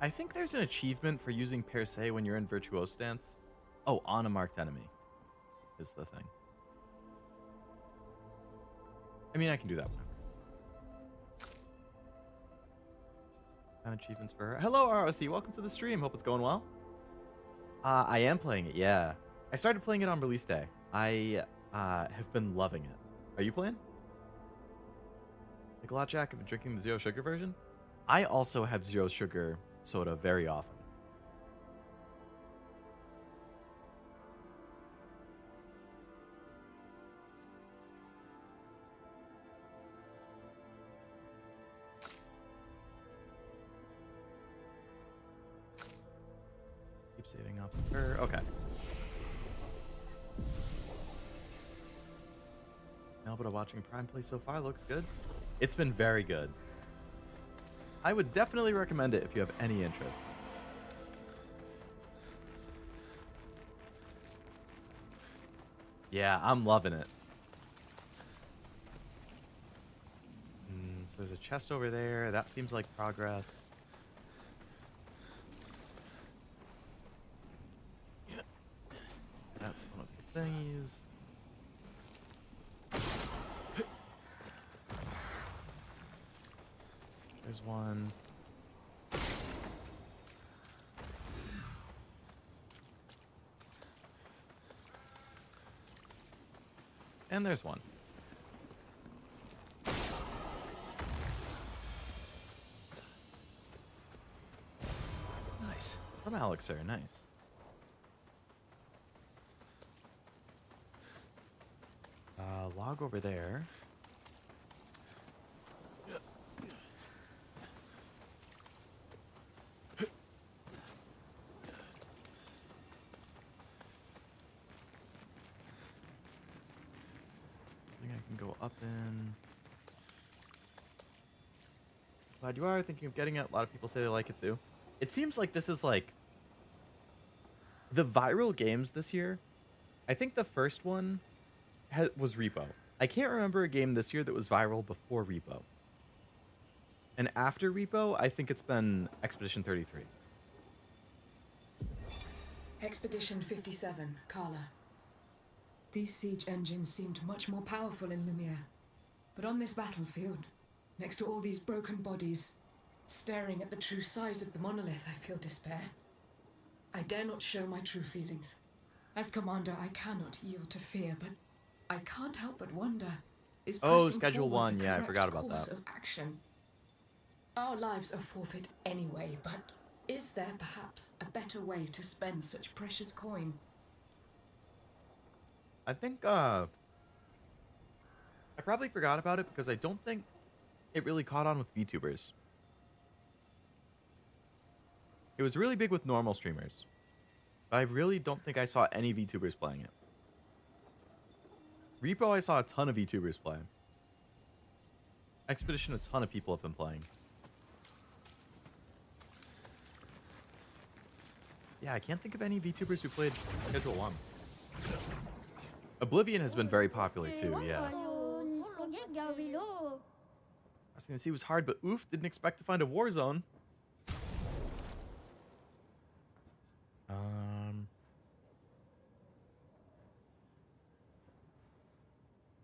I think there's an achievement for using per se when you're in virtuose stance. Oh, on a marked enemy is the thing. I mean, I can do that one. Achievements for her. Hello, ROC. Welcome to the stream. Hope it's going well. I am playing it, yeah. I started playing it on release day. I have been loving it. Are you playing? Like a lot, Jack. I've been drinking the zero sugar version. I also have zero sugar soda very often. Keep saving up her. Okay. Now, watching Prime play so far looks good. It's been very good. I would definitely recommend it if you have any interest. Yeah, I'm loving it. So there's a chest over there. That seems like progress. That's one of the thingies. There's one. And there's one. Nice. From Elixir, nice. Log over there. I think I can go up in. Glad you are thinking of getting it. A lot of people say they like it too. It seems like this is like the viral games this year. I think the first one was Repo. I can't remember a game this year that was viral before Repo. And after Repo, I think it's been Expedition 33. Expedition 57, Carla. These siege engines seemed much more powerful in Lumiere. But on this battlefield, next to all these broken bodies, staring at the true size of the monolith, I feel despair. I dare not show my true feelings. As commander, I cannot yield to fear, but I can't help but wonder, is pressing Schedule forward 1, the yeah, I correct forgot about course that. of action? Our lives are forfeit anyway, but is there perhaps a better way to spend such precious coin? I think, I probably forgot about it because I don't think it really caught on with VTubers. It was really big with normal streamers. But I really don't think I saw any VTubers playing it. Repo, I saw a ton of VTubers playing. Expedition, a ton of people have been playing. Yeah, I can't think of any VTubers who played Schedule 1. Oblivion has been very popular too, yeah. Asking to see was hard, but oof, didn't expect to find a war zone.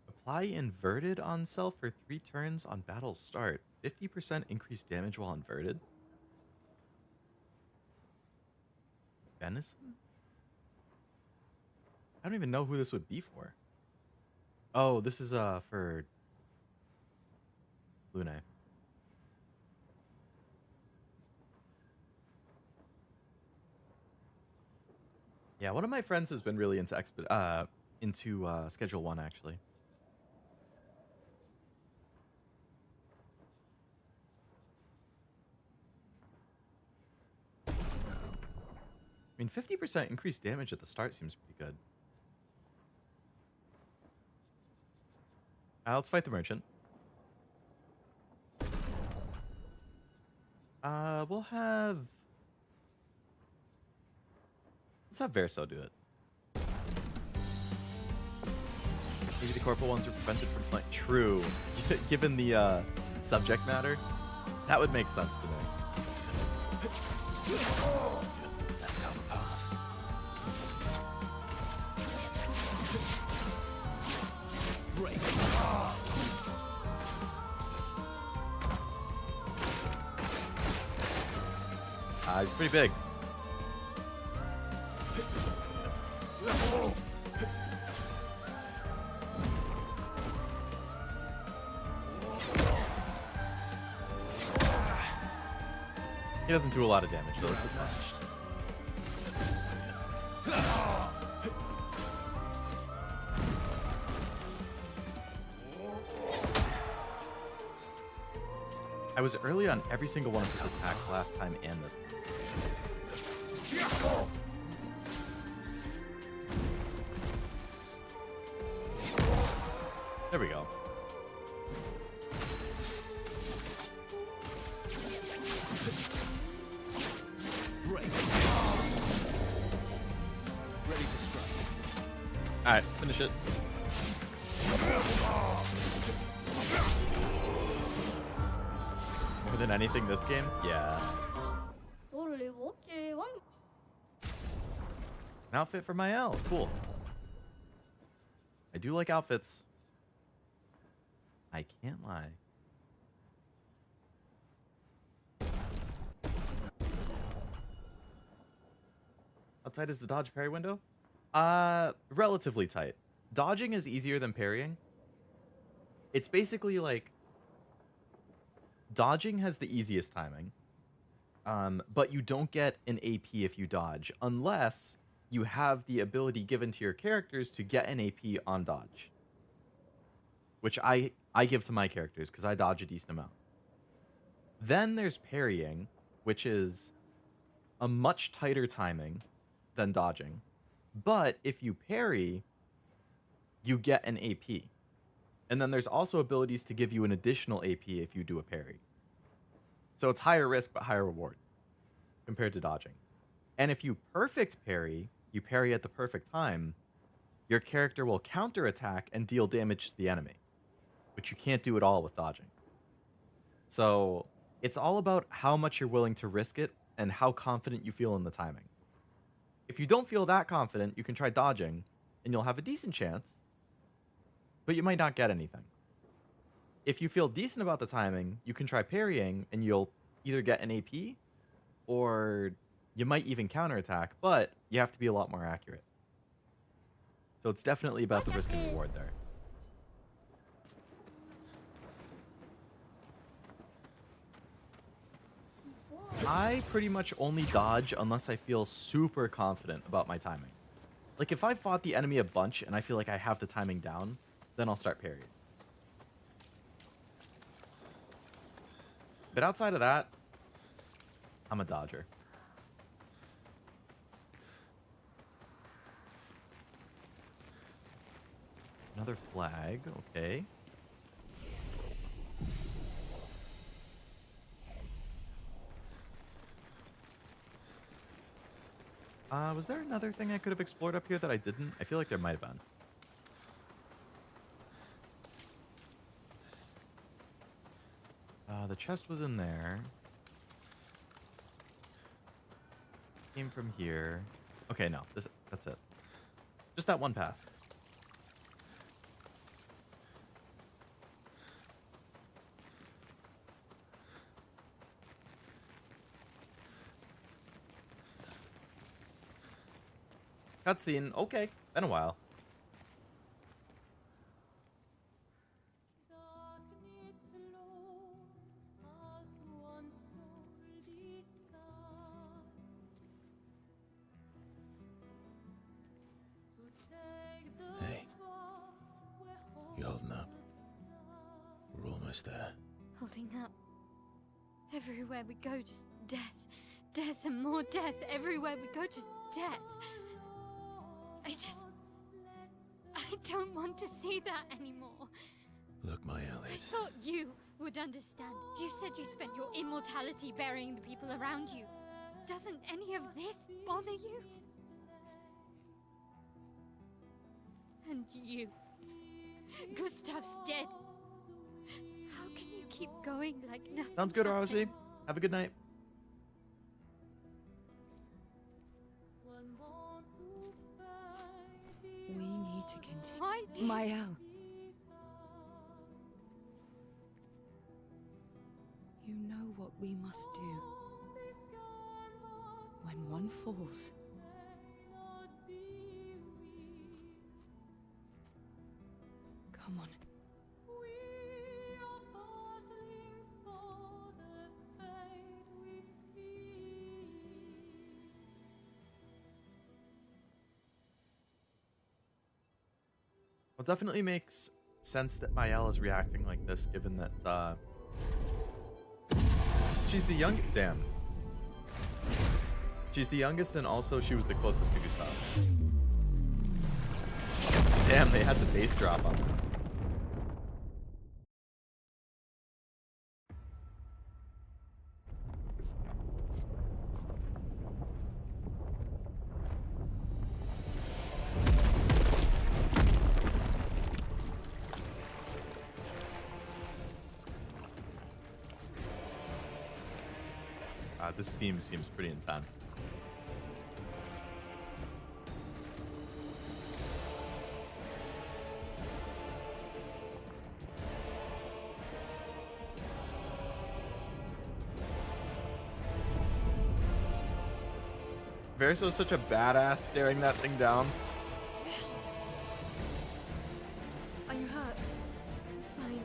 Apply inverted on self for 3 turns on battle start. 50% increased damage while inverted. Venison? I don't even know who this would be for. Oh, this is for Lune. Yeah, one of my friends has been really into Schedule 1 actually. I mean, 50% increased damage at the start seems pretty good. Let's fight the merchant. We'll have... Let's have Verso do it. Maybe the corporal ones are prevented from playing. True. Given the subject matter, that would make sense to me. Let's go the path. Break. He's pretty big. He doesn't do a lot of damage though. This is fine. I was early on every single one of his attacks last time and this time. There we go. Ready to strike. Alright, finish it. than anything this game? Yeah. An outfit for Mael. Cool. I do like outfits. I can't lie. How tight is the dodge parry window? Relatively tight. Dodging is easier than parrying. It's basically like dodging has the easiest timing. But you don't get an AP if you dodge unless you have the ability given to your characters to get an AP on dodge. Which I give to my characters because I dodge a decent amount. Then there's parrying, which is a much tighter timing than dodging. But if you parry, you get an AP. And then there's also abilities to give you an additional AP if you do a parry. So it's higher risk but higher reward compared to dodging. And if you perfect parry, you parry at the perfect time, your character will counterattack and deal damage to the enemy, which you can't do at all with dodging. So it's all about how much you're willing to risk it and how confident you feel in the timing. If you don't feel that confident, you can try dodging and you'll have a decent chance, but you might not get anything. If you feel decent about the timing, you can try parrying and you'll either get an AP or you might even counterattack, but you have to be a lot more accurate. So it's definitely about the risk and reward there. I pretty much only dodge unless I feel super confident about my timing. Like if I fought the enemy a bunch and I feel like I have the timing down, then I'll start parrying. But outside of that, I'm a dodger. Another flag, okay. Was there another thing I could have explored up here that I didn't? I feel like there might have been. The chest was in there. Came from here. Okay, no, that's it. Just that one path. Cutscene. Okay, been a while. Hey, you holding up? We're almost there. Holding up. Everywhere we go, just death. Death and more death. Everywhere we go, just death. I don't want to see that anymore. Look, Mael, I thought you would understand. You said you spent your immortality burying the people around you. Doesn't any of this bother you? And you. Gustav's dead. How can you keep going like nothing? Sounds good, happened? ROC. Have a good night. We need to continue. Why do Mael. You know what we must do. When one falls, come on. Well, it definitely makes sense that Mael is reacting like this, given that she's the young. Damn. She's the youngest, and also she was the closest to Gustav. Damn, they had the bass drop on them. This theme seems pretty intense. Verso is such a badass staring that thing down. Are you hurt? Fine.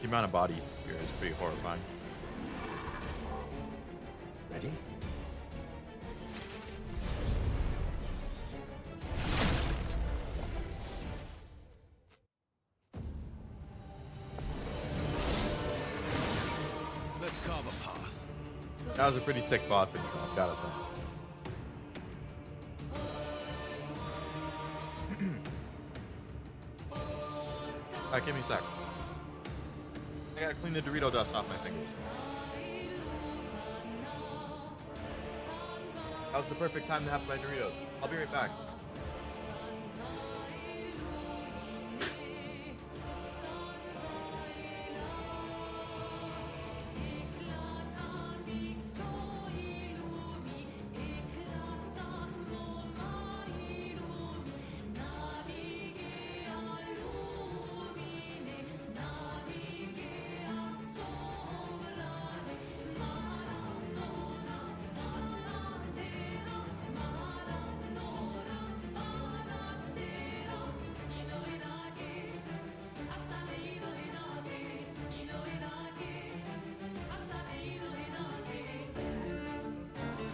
The amount of body here is pretty horrifying. Ready? Let's carve a path. That was a pretty sick boss, I've gotta say. Alright, give me a sec. I gotta clean the Dorito dust off my fingers. That was the perfect time to have my Doritos. I'll be right back.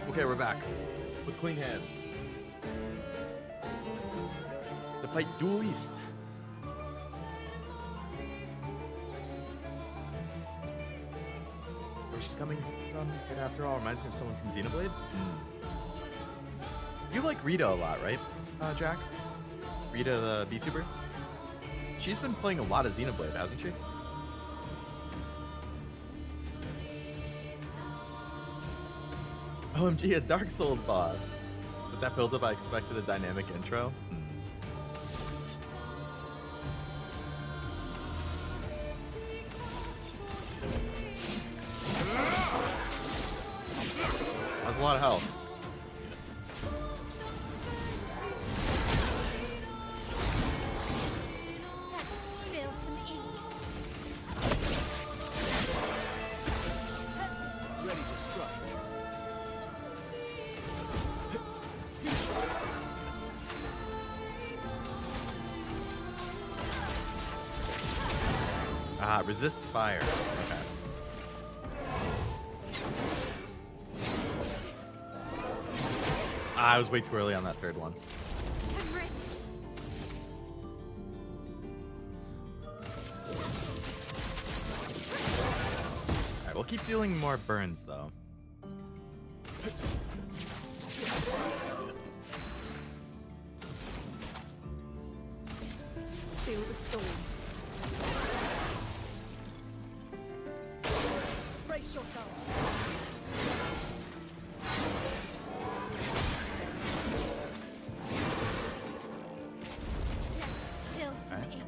Okay, we're back with clean hands to fight Duel East. Where she's coming from, good after all, reminds me of someone from Xenoblade. You like Rita a lot, right, Jack? Rita the VTuber? She's been playing a lot of Xenoblade, hasn't she? OMG, a Dark Souls boss. With that build up, I expected a dynamic intro. That's a lot of health. Let's spill some ink. Ready to strike. Ah, resists fire. Okay. I was way too early on that third one. I'm ready. Alright, we'll keep dealing more burns though. Feel the storm. Brace yourselves. Let's spill some Alright. ink.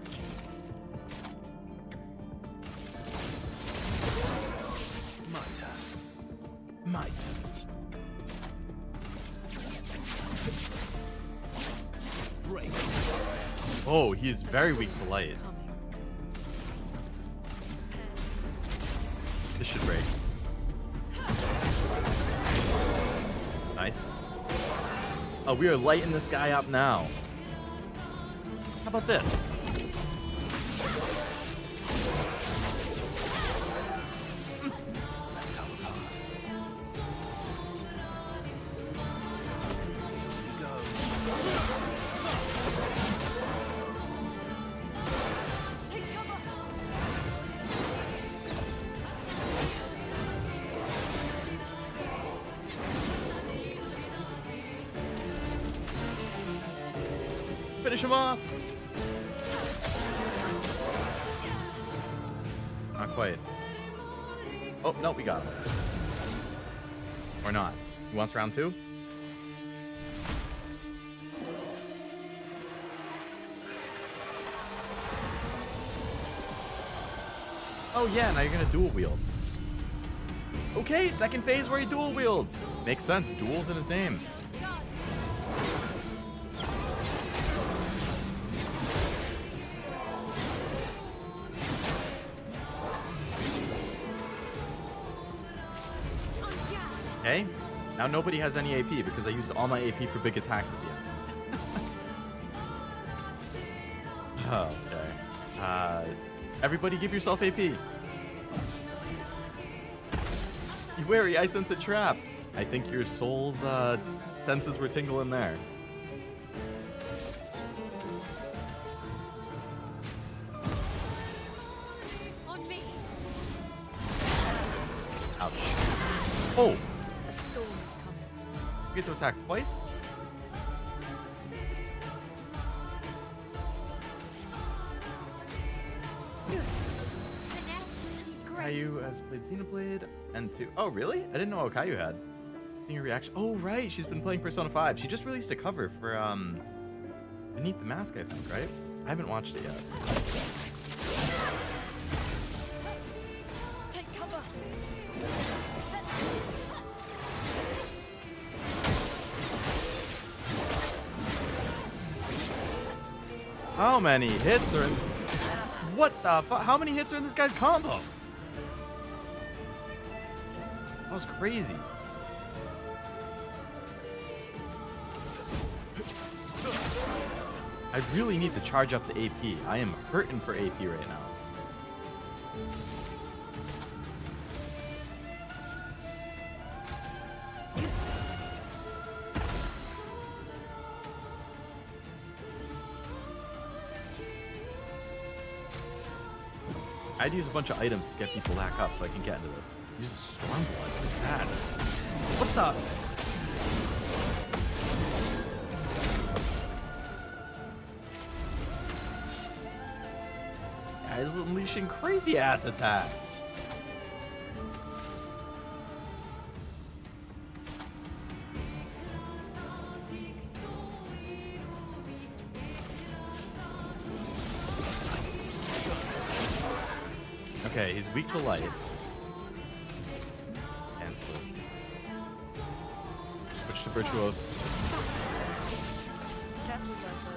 My turn. My turn. Break. Oh, he's very weak to light. This should break. Nice. Oh, we are lighting this guy up now. How about this? Let's carve a path. Go. Take cover. Finish him off. Not quite. Oh, no, we got him. Or not. He wants round two? Oh yeah, now you're gonna dual wield. Okay, second phase where he dual wields. Makes sense, duel's in his name. Okay, now nobody has any AP because I used all my AP for big attacks at the end. Okay. Everybody give yourself AP. You wary, I sense a trap. I think your soul's senses were tingling there. On me. Ouch. Oh! A storm is coming. You get to attack twice? Caillou has played Xenoblade and 2. Oh, really? I didn't know what Caillou had. Seeing your reaction. Oh, right. She's been playing Persona 5. She just released a cover for Beneath the Mask, I think, right? I haven't watched it yet. Take cover. How many hits are in this? What the fuck? How many hits are in this guy's combo? That was crazy. I really need to charge up the AP. I am hurting for AP right now. I'd use a bunch of items to get people back up so I can get into this. Use a Stormblood. What is that? What the? Guys unleashing crazy ass attacks. Okay, he's weak to light. Cancel this. Switch to Virtuose. Careful, Verso.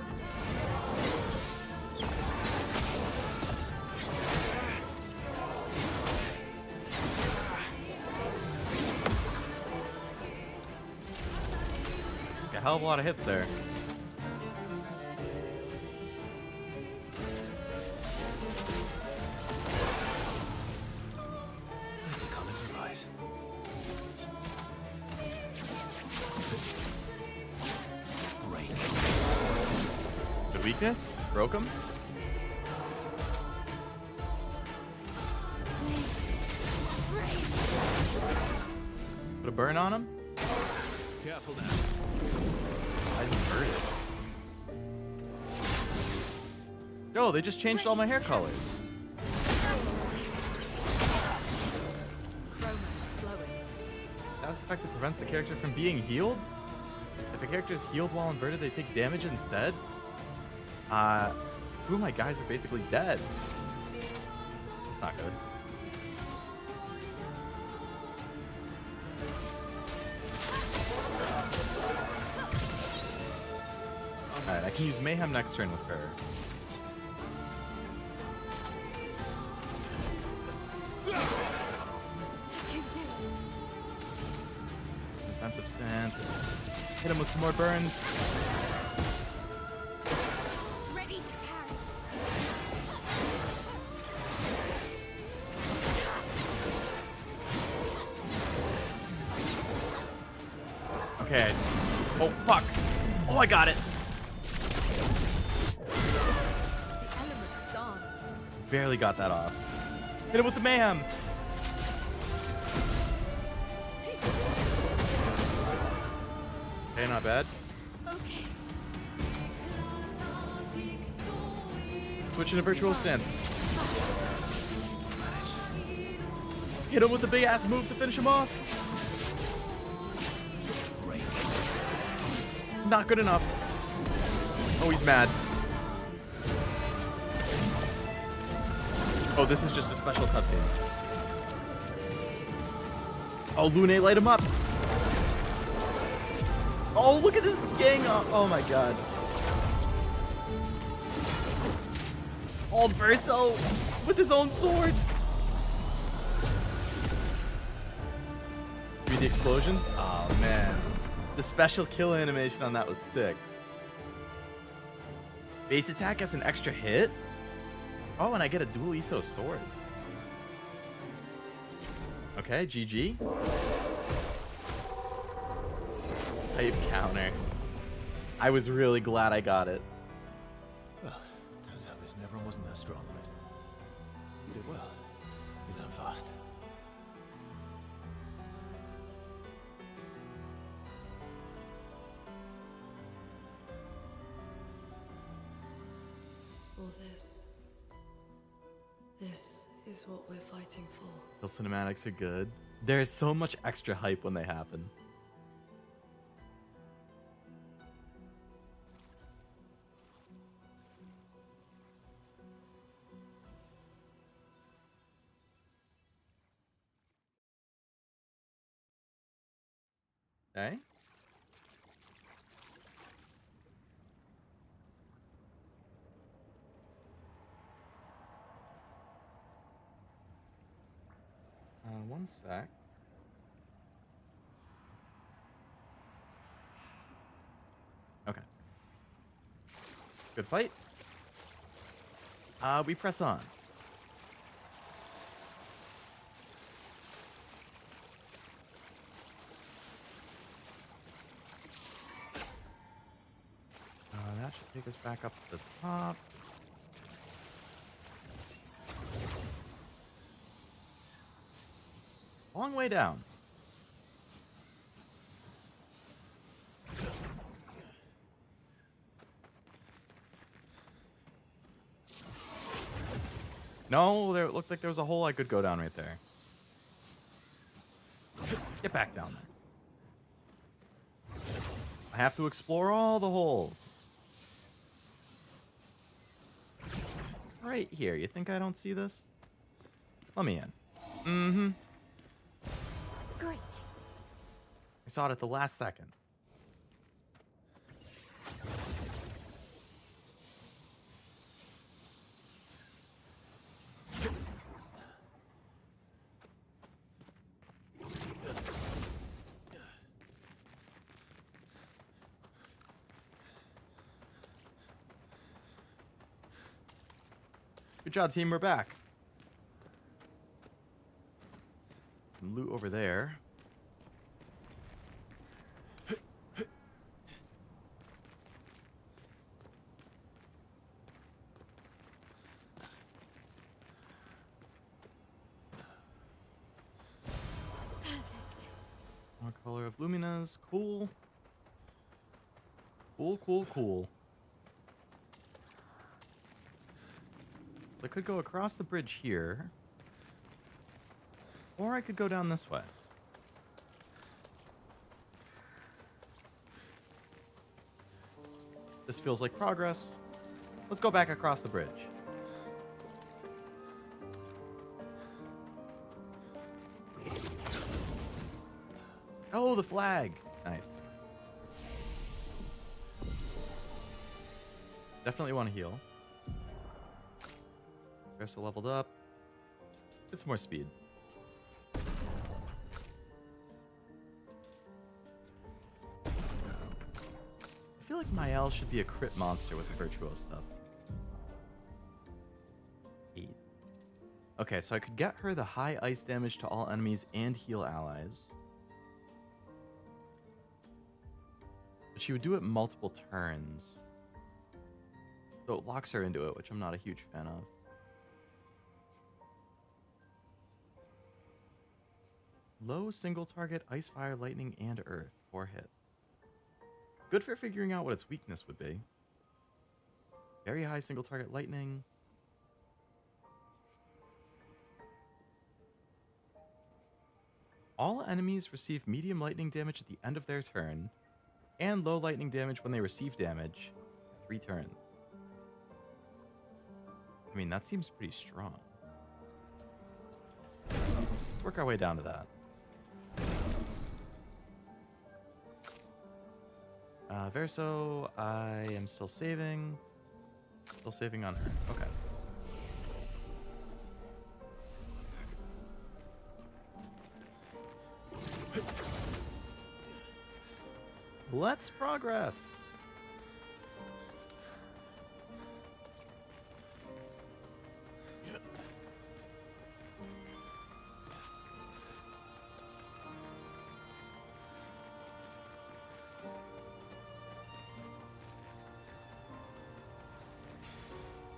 A hell of a lot of hits there. Good weakness? Broke him? Put a burn on him? Careful now. Why is he hurt? Yo, they just changed all my hair colors. Status effect that prevents the character from being healed? If a character is healed while inverted, they take damage instead? Two of my guys are basically dead. That's not good. Alright, I can use Mayhem next turn with her. Defensive stance. Hit him with some more burns. Ready to parry. Okay. Oh, fuck. Oh, I got it. The elements dance. Barely got that off. Hit him with the mayhem. Okay, not bad. Okay. Switching to virtual stance. Hit him with the big ass move to finish him off. Not good enough. Oh, he's mad. Oh, this is just a special cutscene. Oh, Lune, light him up. Oh, look at this gang up. Oh my god. Old Verso with his own sword. Read the explosion? Oh man. The special kill animation on that was sick. Base attack gets an extra hit? Oh, and I get a dual ESO sword. Okay, GG. Hype counter. I was really glad I got it. Well, turns out this Nevron wasn't that strong, but you did well. You learn fast. All this is what we're fighting for. Those cinematics are good. There's so much extra hype when they happen. Okay. One sec. Okay. Good fight. We press on. That should take us back up to the top. Long way down. No, there it looked like there was a hole I could go down right there. Get back down there. I have to explore all the holes. Right here. You think I don't see this? Let me in. Mm-hmm. Great. I saw it at the last second. Good job, team. We're back. Some loot over there. More color of Luminas. Cool. Cool, cool, cool. So I could go across the bridge here. Or I could go down this way. This feels like progress. Let's go back across the bridge. Oh, the flag. Nice. Definitely want to heal. Verso leveled up. Get some more speed. I feel like Mael should be a crit monster with the Virtuo stuff. 8. Okay, so I could get her the high ice damage to all enemies and heal allies. But she would do it multiple turns. So it locks her into it, which I'm not a huge fan of. Low single target, ice, fire, lightning, and earth. 4 hits. Good for figuring out what its weakness would be. Very high single target lightning. All enemies receive medium lightning damage at the end of their turn, and low lightning damage when they receive damage. 3 turns. I mean, that seems pretty strong. Let's work our way down to that. Verso, I am still saving. Still saving on her. Okay. Let's progress.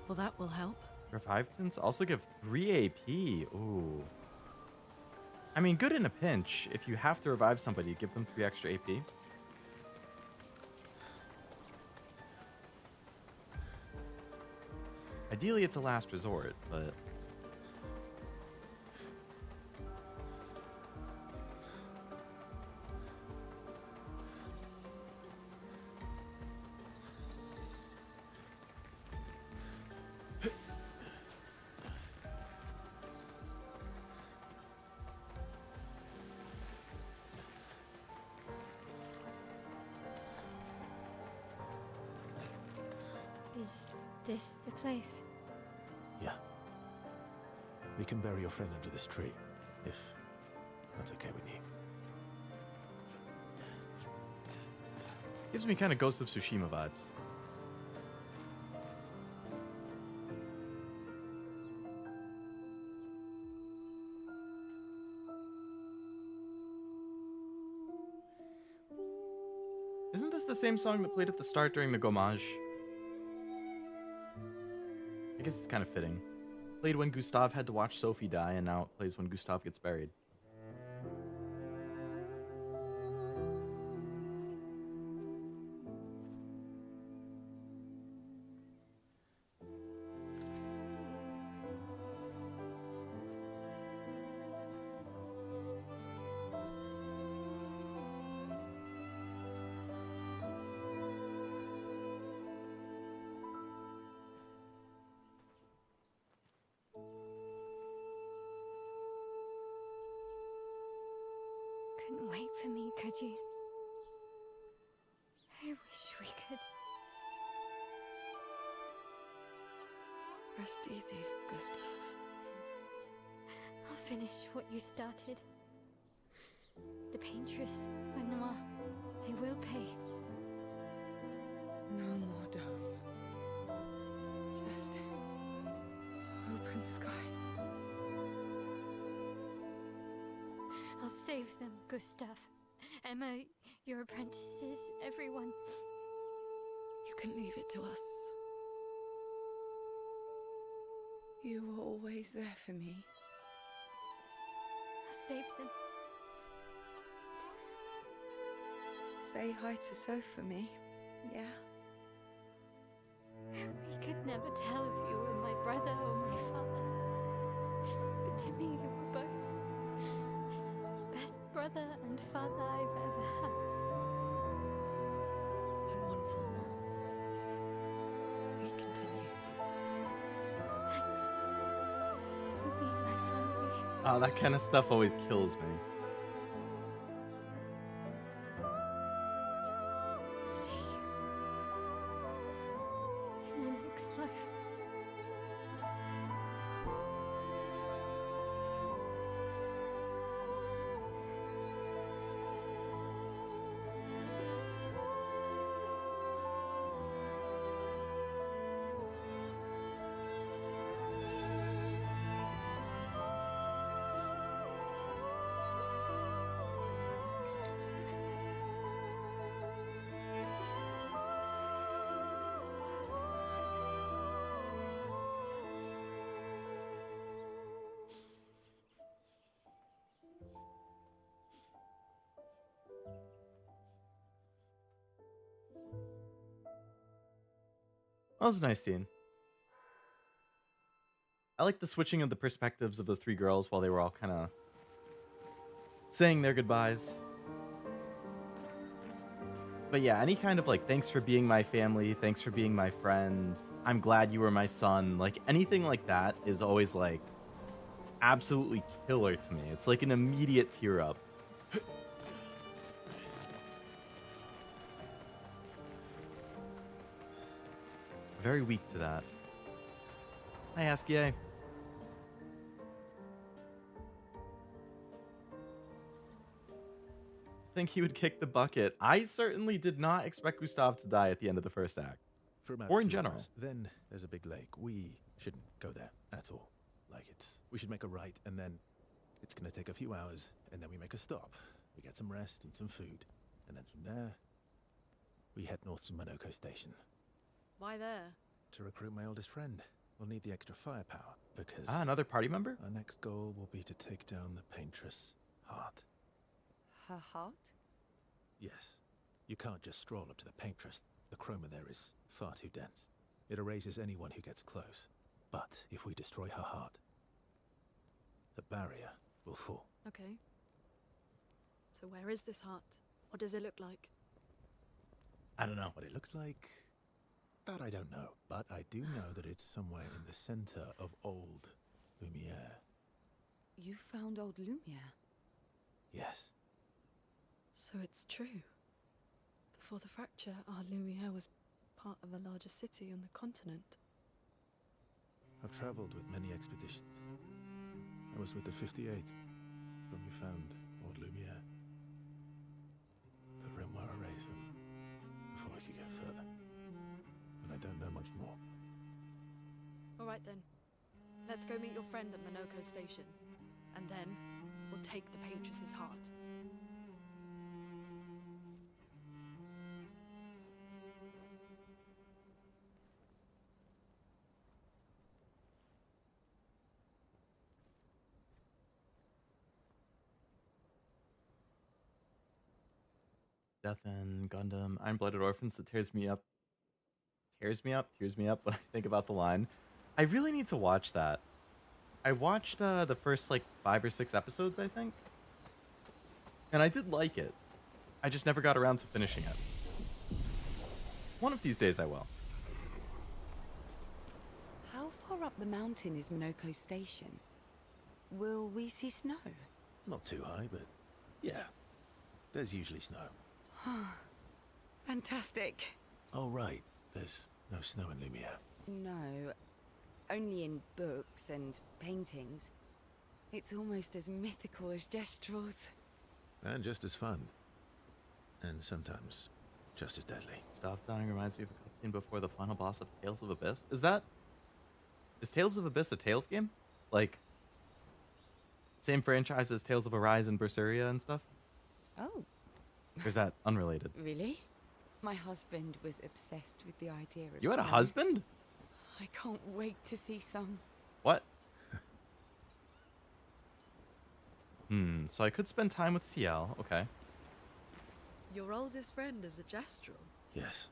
Well, that will help. Revive tints also give 3 AP. Ooh. I mean, good in a pinch. If you have to revive somebody, give them 3 extra AP. Ideally, it's a last resort, but... Is this the place? Yeah. We can bury your friend under this tree, if that's okay with you. Gives me kind of Ghost of Tsushima vibes. Isn't this the same song that played at the start during the Gommage? I guess it's kind of fitting. Played when Gustav had to watch Sophie die, and now it plays when Gustav gets buried. Couldn't wait for me, could you? I wish we could. Rest easy, Gustav. I'll finish what you started. The paintress, Manoir, they will pay. No more dome. Just open skies. I'll save them, Gustav. Emma, your apprentices, everyone. You can leave it to us. You were always there for me. I'll save them. Say hi to Soph for me, yeah? We could never tell if you were my brother or my father. But to me, you were both. Best brother and father I've ever had. When one falls, we continue. Thanks for being my family. Oh, that kind of stuff always kills me. See you in the next life. That was a nice scene. I like the switching of the perspectives of the 3 girls while they were all kind of saying their goodbyes. But yeah, any kind of like, thanks for being my family, thanks for being my friend, I'm glad you were my son, like anything like that is always like absolutely killer to me. It's like an immediate tear up. Very weak to that. Hi, Esquie. Think he would kick the bucket. I certainly did not expect Gustav to die at the end of the first act. For about Or in 2 general. hours. Then there's a big lake. We shouldn't go there at all. We should make a right, and then it's gonna take a few hours, and then we make a stop. We get some rest and some food, and then from there, we head north to Monoko Station Why there? to recruit my oldest friend. We'll need the extra firepower because another party member? Our next goal will be to take down the Paintress Heart. Her heart? Yes. You can't just stroll up to the Paintress. The chroma there is far too dense. It erases anyone who gets close. But if we destroy her heart, the barrier will fall. Okay. So where is this heart? What does it look like? I don't know. What it looks like, that I don't know. But I do know that it's somewhere in the center of old Lumiere. You found old Lumiere? Yes. So it's true. Before the fracture, our Lumiere was part of a larger city on the continent. I've traveled with many expeditions. I was with the 58th when we found old Lumiere. But Renoir erased them before I could get further. And I don't know much more. All right then. Let's go meet your friend at Monoko Station. And then we'll take the Paintress's heart. Death and Gundam, Iron-Blooded Orphans that tears me up when I think about the line. I really need to watch that. I watched the first like 5 or 6 episodes, I think. And I did like it. I just never got around to finishing it. One of these days I will. How far up the mountain is Monoko Station? Will we see snow? Not too high, but yeah. There's usually snow. Fantastic. Oh, right. There's no snow in Lumiere. No, only in books and paintings. It's almost as mythical as Gestrals. And just as fun. And sometimes just as deadly. Stop dying reminds me of a cutscene before the final boss of Tales of Abyss. Is Tales of Abyss a Tales game? Like, same franchise as Tales of Arise and Berseria and stuff? Oh. Or is that unrelated? Really? My husband was obsessed with the idea of You had a snow. husband? I can't wait to see some. What? So I could spend time with Sciel. Okay. Your oldest friend is a Gestral. Yes.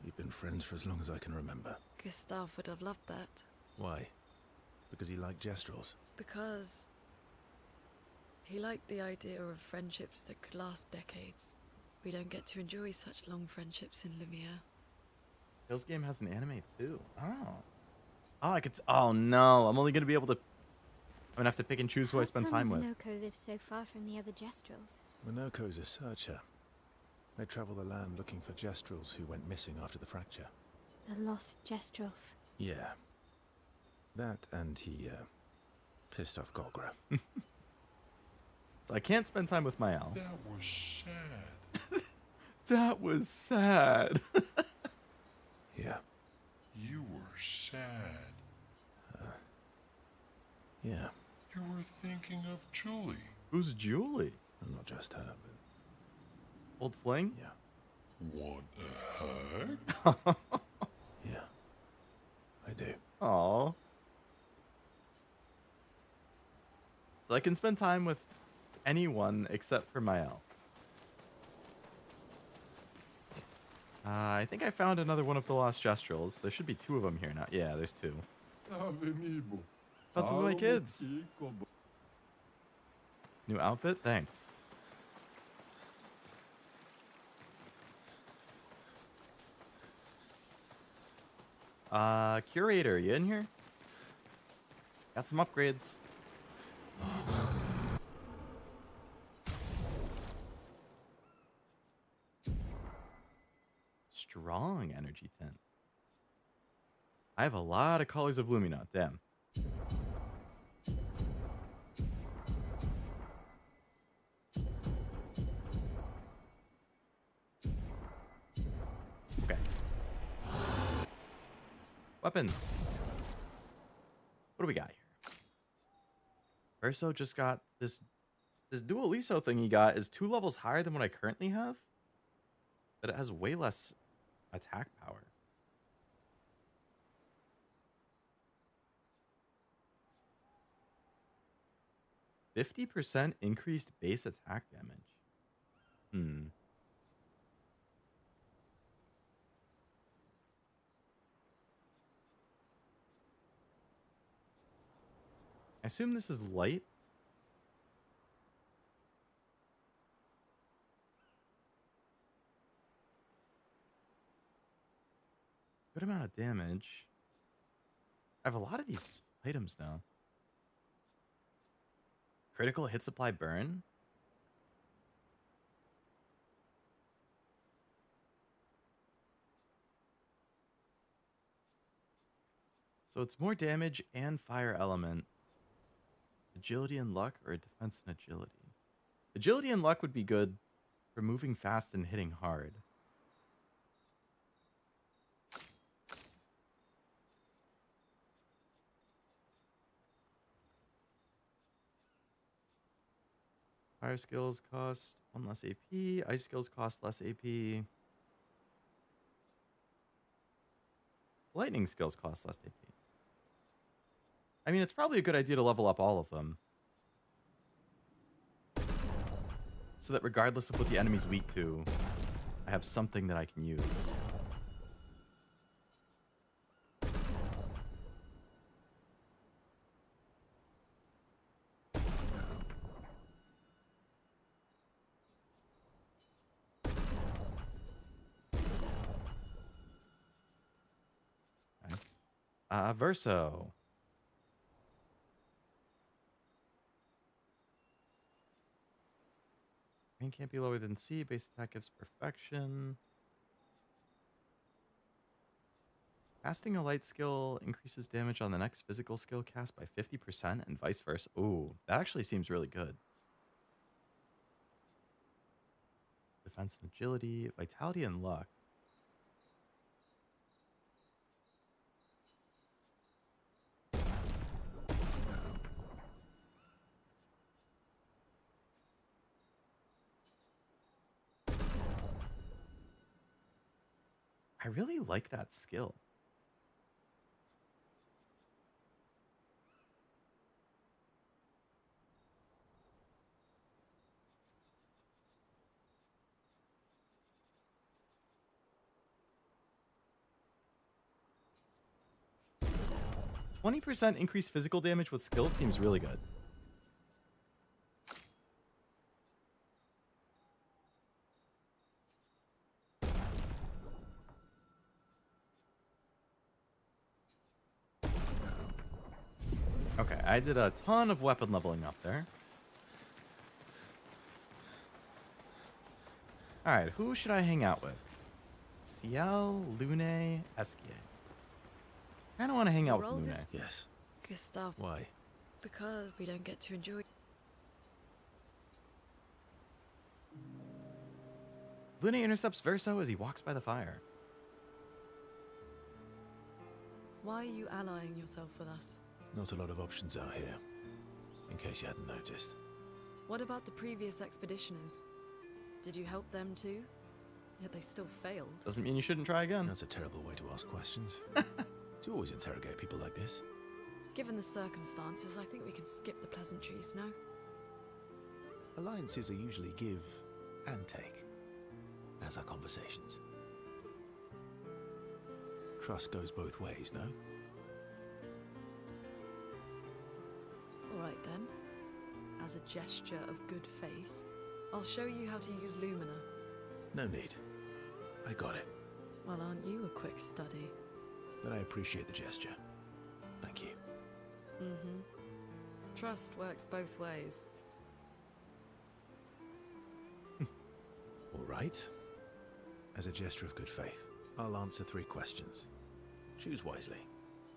We've been friends for as long as I can remember. Gustav would have loved that. Why? Because he liked Gestrals? Because he liked the idea of friendships that could last decades. We don't get to enjoy such long friendships in Lumiere. Tales game has an anime too. Oh, I could. Oh no, I'm only gonna be able to. I'm gonna have to pick and choose who I spend time with. Monoko lives so far from the other Gestrals. Monoko's a searcher. They travel the land looking for Gestrals who went missing after the fracture. The lost Gestrals. Yeah. That and he, pissed off Golgra. So I can't spend time with Mael. That was sad. That was sad. Yeah. You were sad. Yeah. You were thinking of Julie. Who's Julie? Not just her, but... Old fling? Yeah. Want a hug? Yeah. I do. Aww. So I can spend time with anyone except for Mael. I think I found another one of the lost Gestrals. There should be 2 of them here now. Yeah, there's 2. Found some of my kids. New outfit? Thanks. Curator, you in here? Got some upgrades. Strong energy tint. I have a lot of colors of Lumina. Damn. Okay. Weapons. What do we got here? Verso just got this dual Liso thing he got is 2 levels higher than what I currently have, but it has way less attack power. %50 increased base attack damage. I assume this is light. Good amount of damage. I have a lot of these items now. Critical hit supply burn. So it's more damage and fire element. Agility and luck, or defense and agility? Agility and luck would be good for moving fast and hitting hard. Fire skills cost 1 less AP. Ice skills cost less AP. Lightning skills cost less AP. I mean, it's probably a good idea to level up all of them, so that regardless of what the enemy's weak to, I have something that I can use. Okay. Verso. Rain can't be lower than C. Base attack gives perfection. Casting a light skill increases damage on the next physical skill cast by 50% and vice versa. Ooh, that actually seems really good. Defense and agility, vitality and luck. I really like that skill. %20 increased physical damage with skills seems really good. Okay, I did a ton of weapon leveling up there. Alright, who should I hang out with? Sciel, Lune, Esquie. I kind of want to hang out with Lune. Yes. Gestral. Why? Because we don't get to enjoy. Lune intercepts Verso as he walks by the fire. Why are you allying yourself with us? Not a lot of options out here, in case you hadn't noticed. What about the previous expeditioners? Did you help them too? Yet they still failed. Doesn't mean you shouldn't try again. That's a terrible way to ask questions. Do you always interrogate people like this? Given the circumstances, I think we can skip the pleasantries, no? Alliances are usually give and take, as are conversations. Trust goes both ways, no? Alright then. As a gesture of good faith, I'll show you how to use Lumina. No need. I got it. Well, aren't you a quick study? Then I appreciate the gesture. Thank you. Trust works both ways. All right. As a gesture of good faith, I'll answer 3 questions. Choose wisely.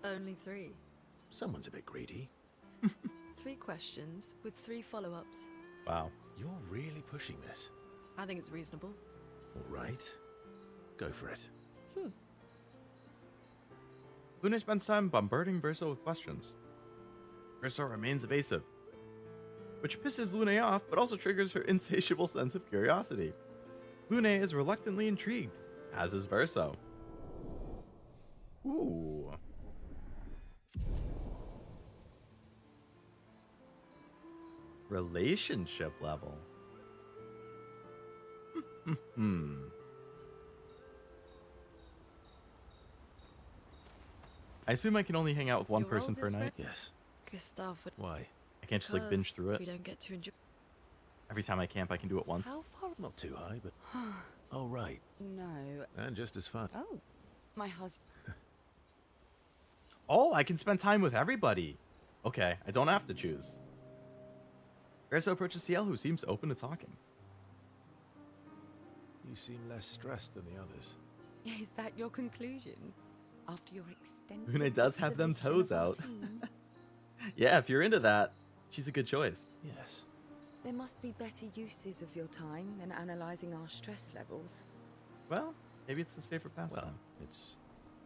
Only 3. Someone's a bit greedy. 3 questions with 3 follow-ups. Wow. You're really pushing this. I think it's reasonable. All right. Go for it. Lune spends time bombarding Verso with questions. Verso remains evasive, which pisses Lune off, but also triggers her insatiable sense of curiosity. Lune is reluctantly intrigued, as is Verso. Ooh. Relationship level. I assume I can only hang out with one Your person per oldest night. friend? Yes. Gustav would. Why? I can't just like binge Because through it. We don't get to enjoy. Every time I camp, I can do it once. How far? Not too high, but... Oh, right. No. And just as fun. Oh, my husband. Oh, I can spend time with everybody. Okay, I don't have to choose. Verso approaches Sciel, who seems open to talking. You seem less stressed than the others. Is that your conclusion? After your extensive Lune does have them observation toes of our out. team? Yeah, if you're into that, she's a good choice. Yes. There must be better uses of your time than analysing our stress levels. Well, maybe it's his favorite pastime. Well, it's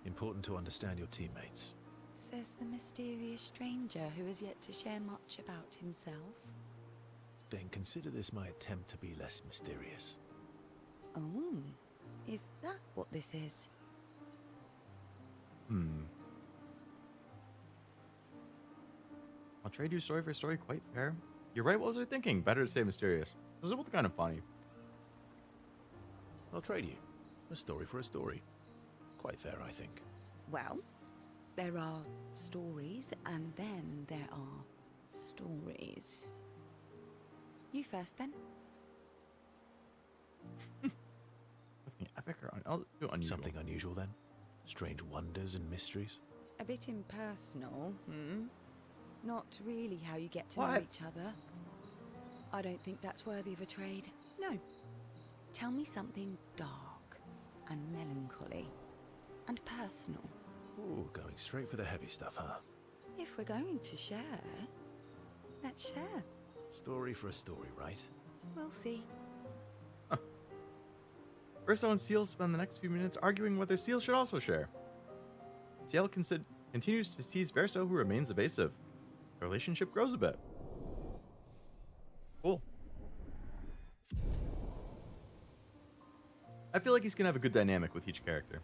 important to understand your teammates. Says the mysterious stranger who has yet to share much about himself. Then consider this my attempt to be less mysterious. Oh, is that what this is? I'll trade you story for story, quite fair. You're right, what was I thinking? Better to stay mysterious. This is both kind of funny. I'll trade you. A story for a story. Quite fair, I think. Well, there are stories, and then there are stories. You first, then. Epic or I'll do unusual. Something unusual, then? Strange wonders and mysteries? A bit impersonal, Not really how you get to know What? each other. I don't think that's worthy of a trade. No. Tell me something dark and melancholy and personal. Ooh, going straight for the heavy stuff, huh? If we're going to share, let's share. Story for a story, right? We'll see. Verso and Sciel spend the next few minutes arguing whether Sciel should also share. Sciel continues to tease Verso, who remains evasive. The relationship grows a bit. Cool. I feel like he's gonna have a good dynamic with each character.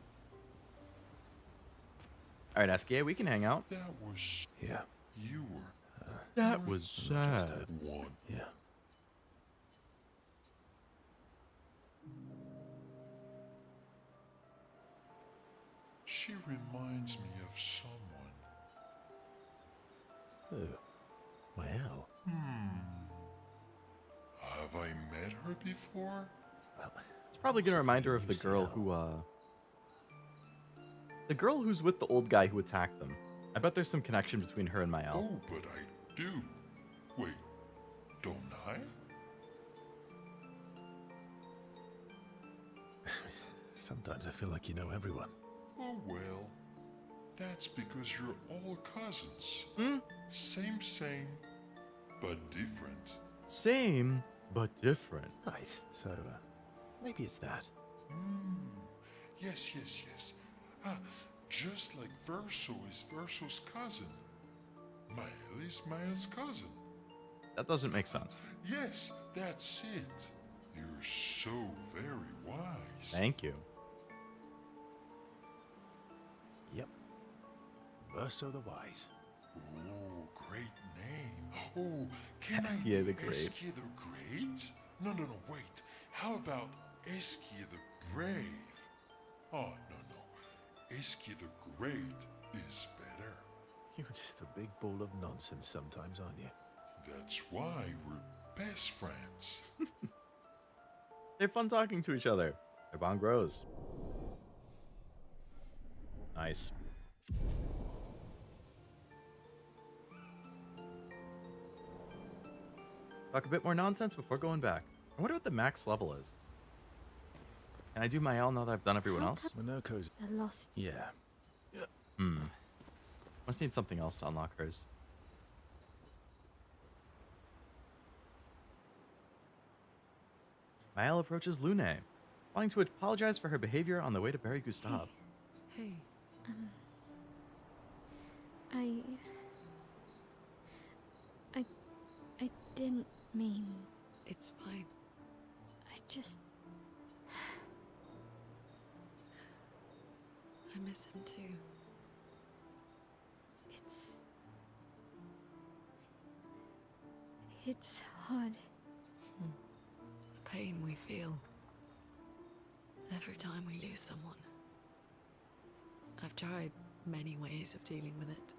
Alright, Esquie, we can hang out. That was... Yeah. You were... That was sad. One. Yeah. She reminds me of someone. Who? Well. Have I met her before? Well, It's probably gonna remind her of the girl who, the girl who's with the old guy who attacked them. I bet there's some connection between her and Mael. Oh, but I do. Wait, don't I? Sometimes I feel like you know everyone. Oh, well. That's because you're all cousins. Same, but different. Same, but different. Right, so maybe it's that. Yes. Just like Verso is Verso's cousin. Mael is Mael's cousin. That doesn't make sense. Yes, that's it. You're so very wise. Thank you. Yep. Verso the Wise. Oh, great name. Oh, can Esquie I... the Great. Esquie the Great? No, wait. How about Esquie the Brave? Oh, no. Esquie the Great is better. You're just a big ball of nonsense sometimes, aren't you? That's why we're best friends. They have fun talking to each other. Their bond grows. Nice. Talk a bit more nonsense before going back. I wonder what the max level is. Can I do my L now that I've done everyone else? Monaco's... The lost. Yeah. Must need something else to unlock hers. Maëlle approaches Lune, wanting to apologize for her behavior on the way to bury Gustave. Hey. I didn't mean. It's fine. I just. I miss him too. It's hard. The pain we feel every time we lose someone. I've tried many ways of dealing with it.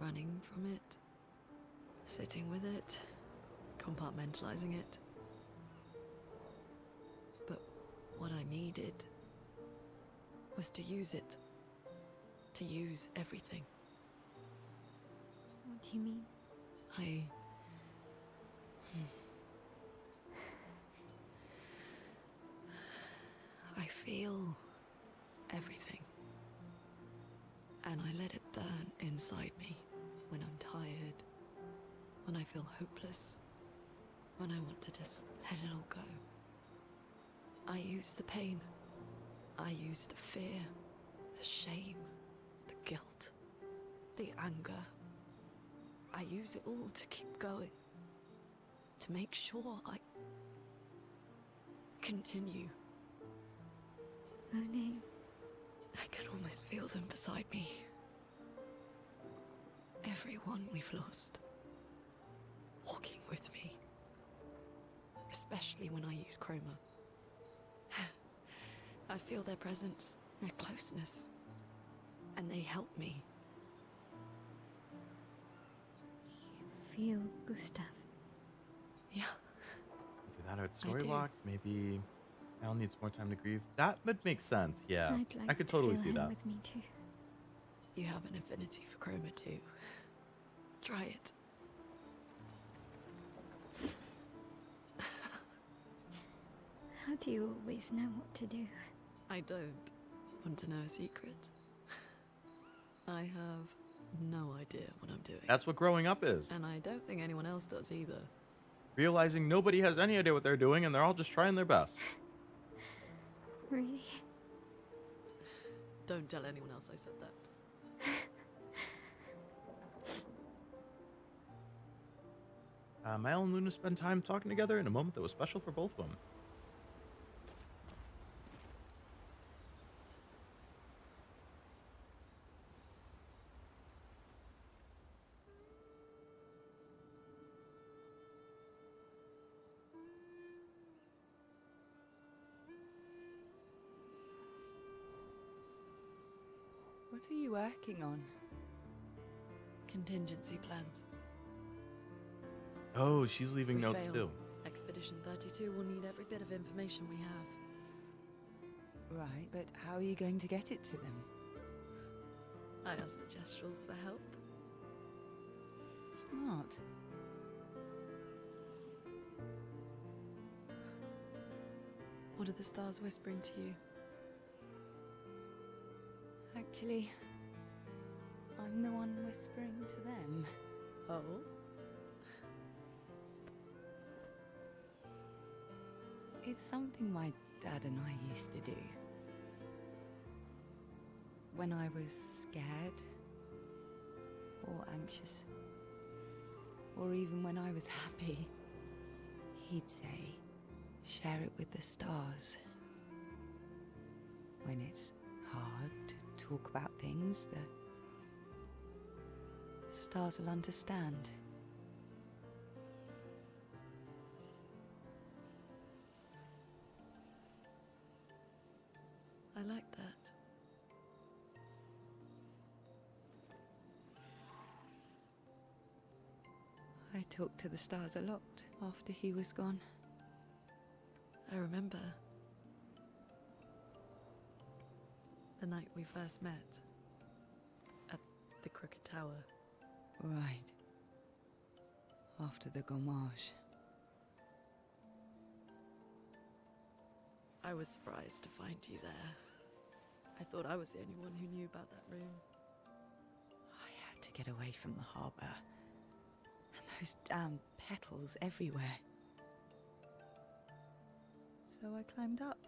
Running from it, sitting with it, compartmentalizing it. But what I needed was to use it. To use everything. What do you mean? I feel everything. And I let it burn inside me when I'm tired, when I feel hopeless, when I want to just let it all go. I use the pain. I use the fear, the shame, the guilt, the anger. I use it all to keep going. To make sure I continue. Lune. I can almost feel them beside me. Everyone we've lost. Walking with me. Especially when I use Chroma. I feel their presence, their closeness. And they help me. You feel Gustave? Yeah. If that art story locked, maybe Al needs more time to grieve. That would make sense, yeah. I'd like I could totally to feel see him that. with me too. You have an affinity for Chroma too. Try it. How do you always know what to do? I don't. Want to know a secret? I have no idea what I'm doing. That's what growing up is. And I don't think anyone else does either. Realizing nobody has any idea what they're doing and they're all just trying their best. Really? Don't tell anyone else I said that. Maëlle and Luna spend time talking together in a moment that was special for both of them. What are you working on? Contingency plans. Oh, she's leaving If we notes fail, too. Expedition 32 will need every bit of information we have. Right, but how are you going to get it to them? I asked the Gestrals for help. Smart. What are the stars whispering to you? Actually, I'm the one whispering to them. Oh? It's something my dad and I used to do. When I was scared, or anxious, or even when I was happy, he'd say, share it with the stars. When it's hard to talk about things, the stars will understand. I like that. I talked to the stars a lot after he was gone. I remember the night we first met at the Crooked Tower. Right. after the gommage. I was surprised to find you there. I thought I was the only one who knew about that room. I had to get away from the harbour. And those damn petals everywhere. So I climbed up.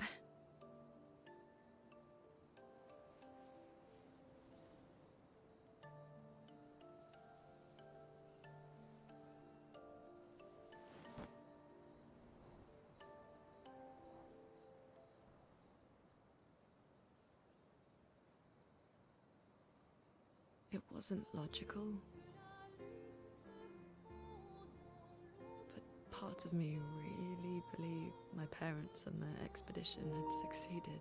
It wasn't logical. But part of me really believed my parents and their expedition had succeeded.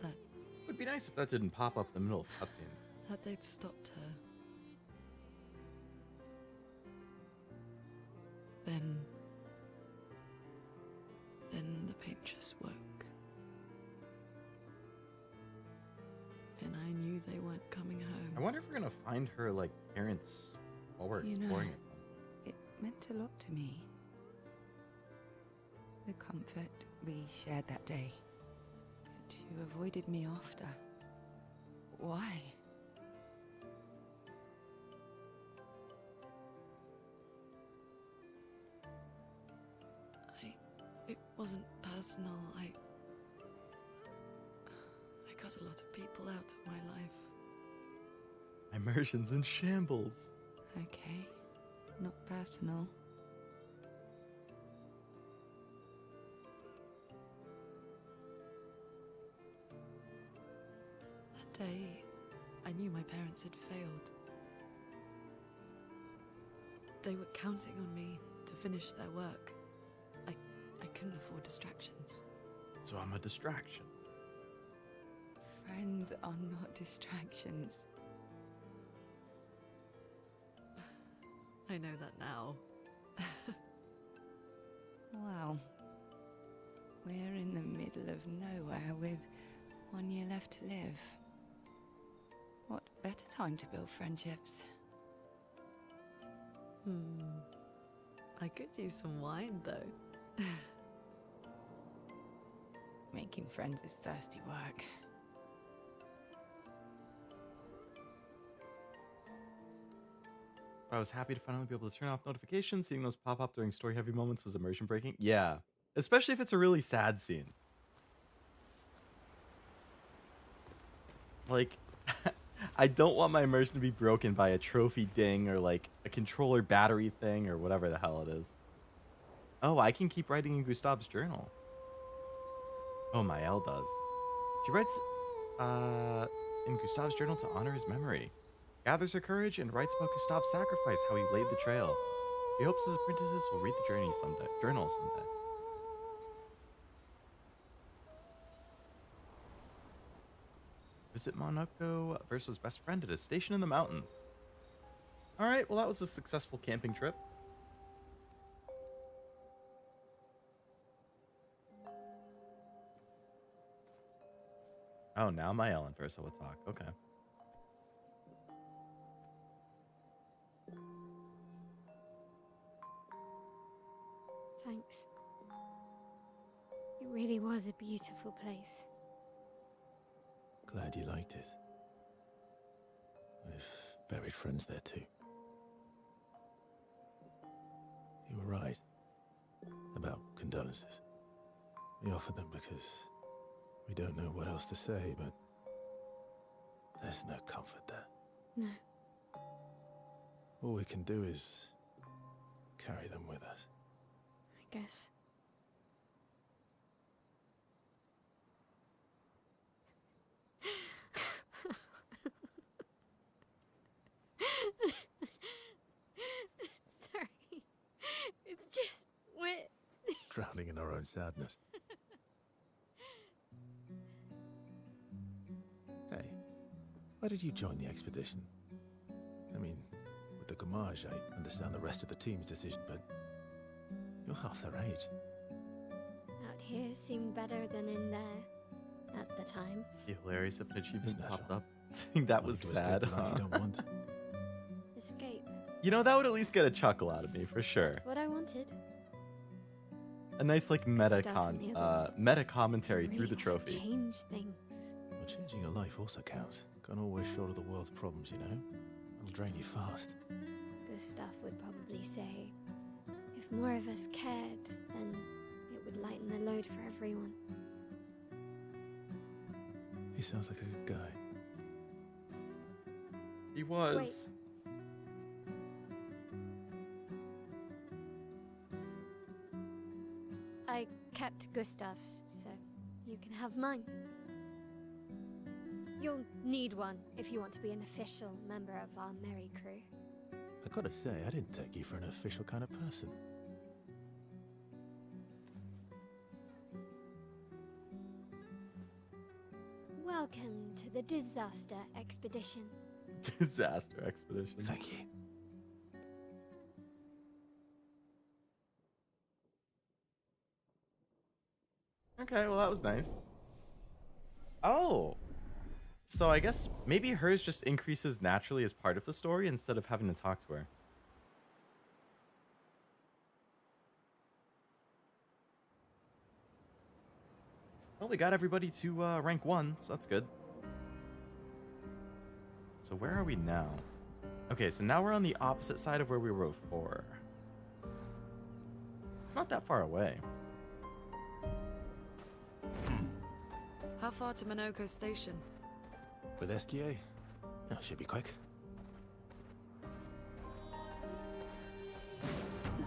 That It would be nice if that didn't pop up in the middle of cutscenes. that they'd stopped her. Then the paintress woke. And I knew they weren't coming home. I wonder if we're gonna find her like parents while we're You know, exploring it. it meant a lot to me. The comfort we shared that day. But you avoided me after. Why? It wasn't personal. I cut a lot of people out of my life. Immersion's in shambles. Okay, not personal. That day, I knew my parents had failed. They were counting on me to finish their work. I couldn't afford distractions. So I'm a distraction. Friends are not distractions. I know that now. Wow. We're in the middle of nowhere with 1 year left to live. What better time to build friendships? I could use some wine, though. Making friends is thirsty work. I was happy to finally be able to turn off notifications. Seeing those pop up during story-heavy moments was immersion breaking. Yeah, especially if it's a really sad scene. Like, I don't want my immersion to be broken by a trophy ding or like a controller battery thing or whatever the hell it is. Oh, I can keep writing in Gustav's journal. Oh, Mael does. She writes in Gustav's journal to honor his memory. Gathers her courage and writes about Gustav's sacrifice, how he laid the trail. He hopes his apprentices will read the journal someday. Visit Monaco, Verso's best friend at a station in the mountains. Alright, well that was a successful camping trip. Oh, now Mael and Verso will talk. Okay. Thanks. It really was a beautiful place. Glad you liked it. We've buried friends there too. You were right about condolences. We offered them because we don't know what else to say, but there's no comfort there. No. All we can do is carry them with us. I guess. Sorry. It's just wet. Drowning in our own sadness. Hey, why did you join the expedition? I mean, with the gommage, I understand the rest of the team's decision, but you're half their age. Out here seemed better than in there at the time. Be hilarious if an achievement Isn't that popped all? up saying that was Wanting to escape sad. a life you don't want. escape. You know, that would at least get a chuckle out of me for sure. That's what I wanted. A nice like meta Gustav and the others meta commentary through the really trophy. Change things. Well, changing your life also counts. Can't always shoulder the world's problems, you know? It'll drain you fast. Gustav would probably say, if more of us cared, then it would lighten the load for everyone. He sounds like a good guy. He was. I kept Gustav's, so you can have mine. You'll need one if you want to be an official member of our merry crew. I gotta say, I didn't take you for an official kind of person. Welcome to the disaster expedition. Disaster expedition. Thank you. Okay, well that was nice. Oh. So I guess maybe hers just increases naturally as part of the story instead of having to talk to her. Well, we got everybody to rank 1, so that's good. So where are we now? Okay, so now we're on the opposite side of where we were before. It's not that far away. How far to Minoko Station? With Esquie? Oh, should be quick.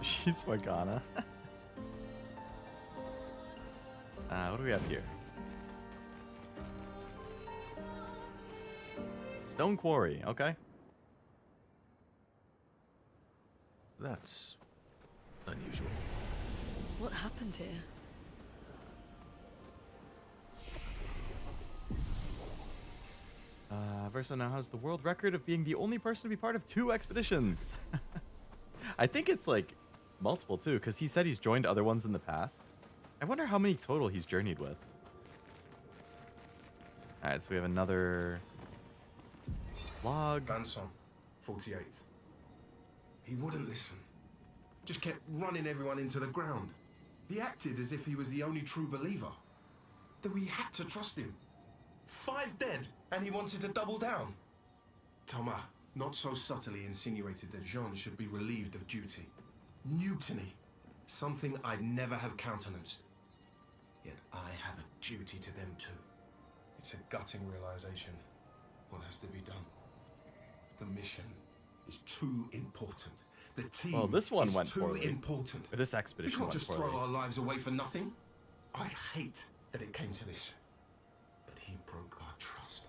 She's Morgana. What do we have here? Stone Quarry, okay. That's unusual. What happened here? Verso now has the world record of being the only person to be part of 2 expeditions. I think it's like multiple too, because he said he's joined other ones in the past. I wonder how many total he's journeyed with. Alright, so we have another log. Vanson, 48th. He wouldn't listen. Just kept running everyone into the ground. He acted as if he was the only true believer. That we had to trust him. 5 dead, and he wanted to double down. Thomas, not so subtly insinuated that Jean should be relieved of duty. Mutiny. Something I'd never have countenanced. Yet I have a duty to them too. It's a gutting realization. What has to be done? The mission is too important. The team Well, this one is went too poorly. important. Or this We expedition can't went just poorly. throw our lives away for nothing. I hate that it came to this. But he broke our trust.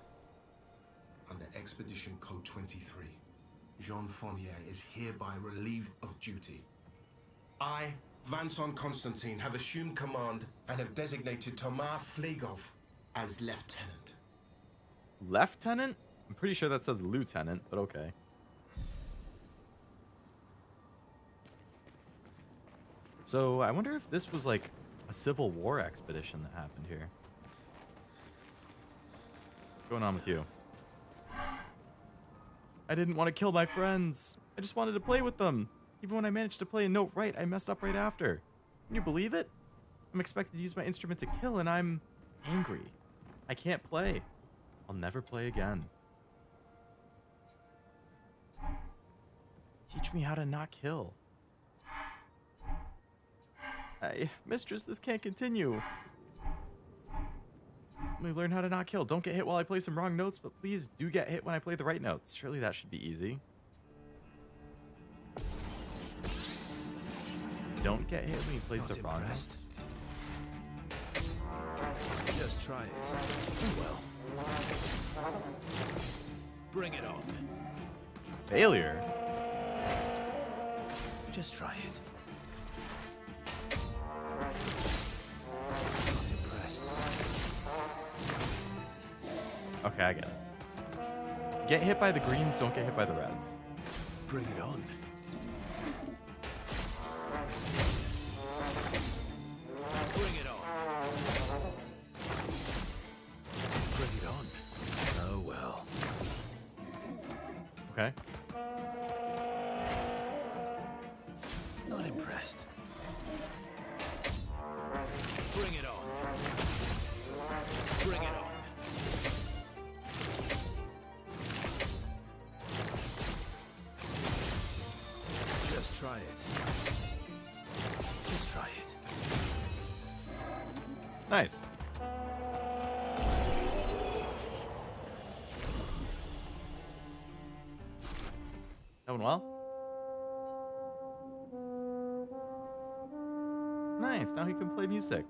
Under Expedition Code 23, Jean Fournier is hereby relieved of duty. I, Vanson Constantine, have assumed command and have designated Thomas Flegov as lieutenant. Lieutenant? I'm pretty sure that says lieutenant, but okay. So I wonder if this was like a Civil War expedition that happened here. What's going on with you? I didn't want to kill my friends. I just wanted to play with them. Even when I managed to play a note right, I messed up right after. Can you believe it? I'm expected to use my instrument to kill and I'm angry. I can't play. I'll never play again. Teach me how to not kill. Hey, mistress, this can't continue. Let me learn how to not kill. Don't get hit while I play some wrong notes, but please do get hit when I play the right notes. Surely that should be easy. Don't get hit when he plays the wrong notes. Just try it. Oh well. Bring it on. Failure. Just try it. Not impressed. Okay, I get it. Get hit by the greens, don't get hit by the reds. Bring it on. Bring it on. Bring it on. Oh well. Okay. Nice. Going well? Nice, now he can play music.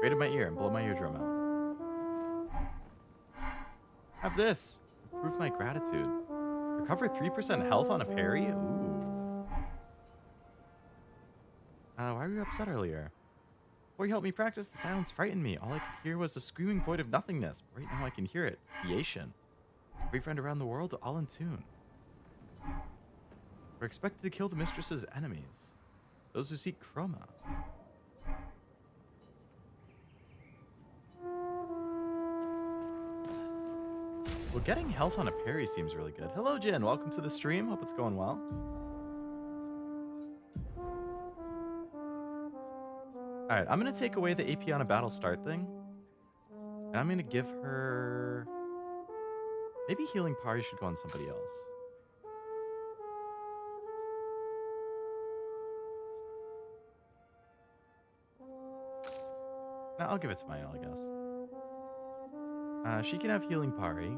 Right in my ear and blow my eardrum out. Have this. Prove my gratitude. Recover 3% health on a parry? Ooh. Why were you upset earlier? Before you helped me practice, the silence frightened me. All I could hear was a screaming void of nothingness. But right now I can hear it. Creation. Every friend around the world, all in tune. We're expected to kill the mistress's enemies. Those who seek Chroma. Well, getting health on a parry seems really good. Hello, Jin. Welcome to the stream. Hope it's going well. Alright, I'm going to take away the AP on a battle start thing. And I'm going to give her... Maybe Healing Parry should go on somebody else. No, I'll give it to Mael, I guess. She can have Healing Parry.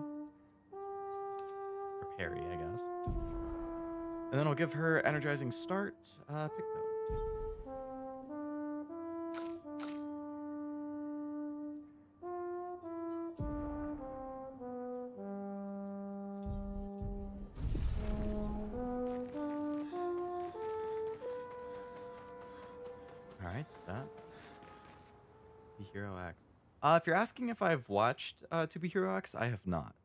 Or Parry, I guess. And then I'll give her Energizing Start. Picto. Alright, that. The Hero X. If you're asking if I've watched To Be Hero X, I have not.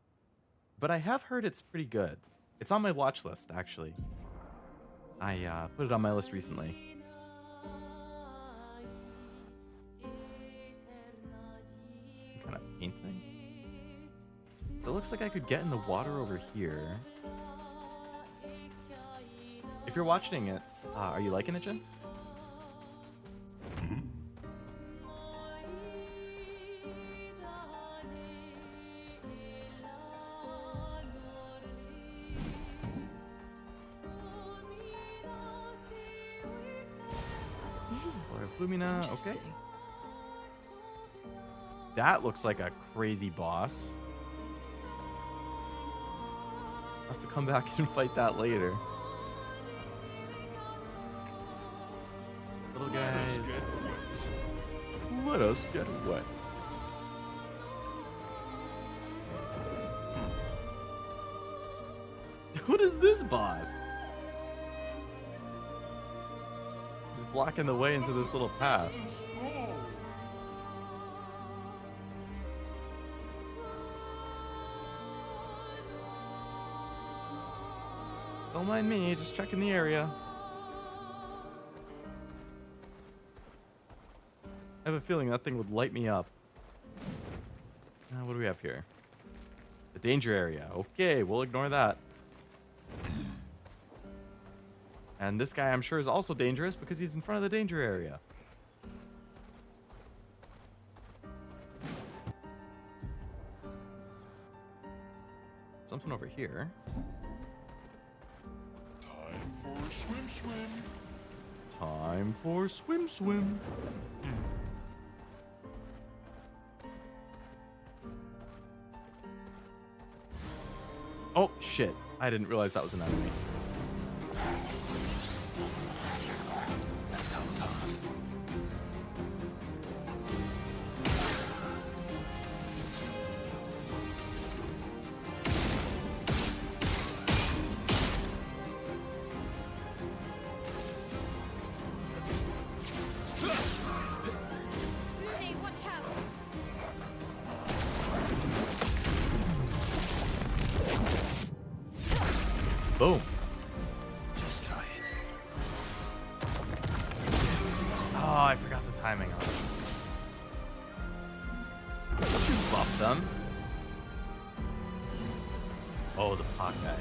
But I have heard it's pretty good. It's on my watch list, actually. I put it on my list recently. Some kind of painting? It looks like I could get in the water over here. If you're watching it, are you liking it, Jen? Lumina, okay. That looks like a crazy boss. I'll have to come back and fight that later. Little guys. Let us get wet. What is this boss? He's blocking the way into this little path. Don't mind me, just checking the area. I have a feeling that thing would light me up. What do we have here? The danger area. Okay, we'll ignore that. And this guy, I'm sure, is also dangerous because he's in front of the danger area. Something over here. Time for swim, swim. Time for swim, swim. Oh, shit. I didn't realize that was an enemy. Let's go, Path. Rudy, watch out! Boom. Just try it. Oh, I forgot the timing on it. Don't you buff them? Oh, the pot guy.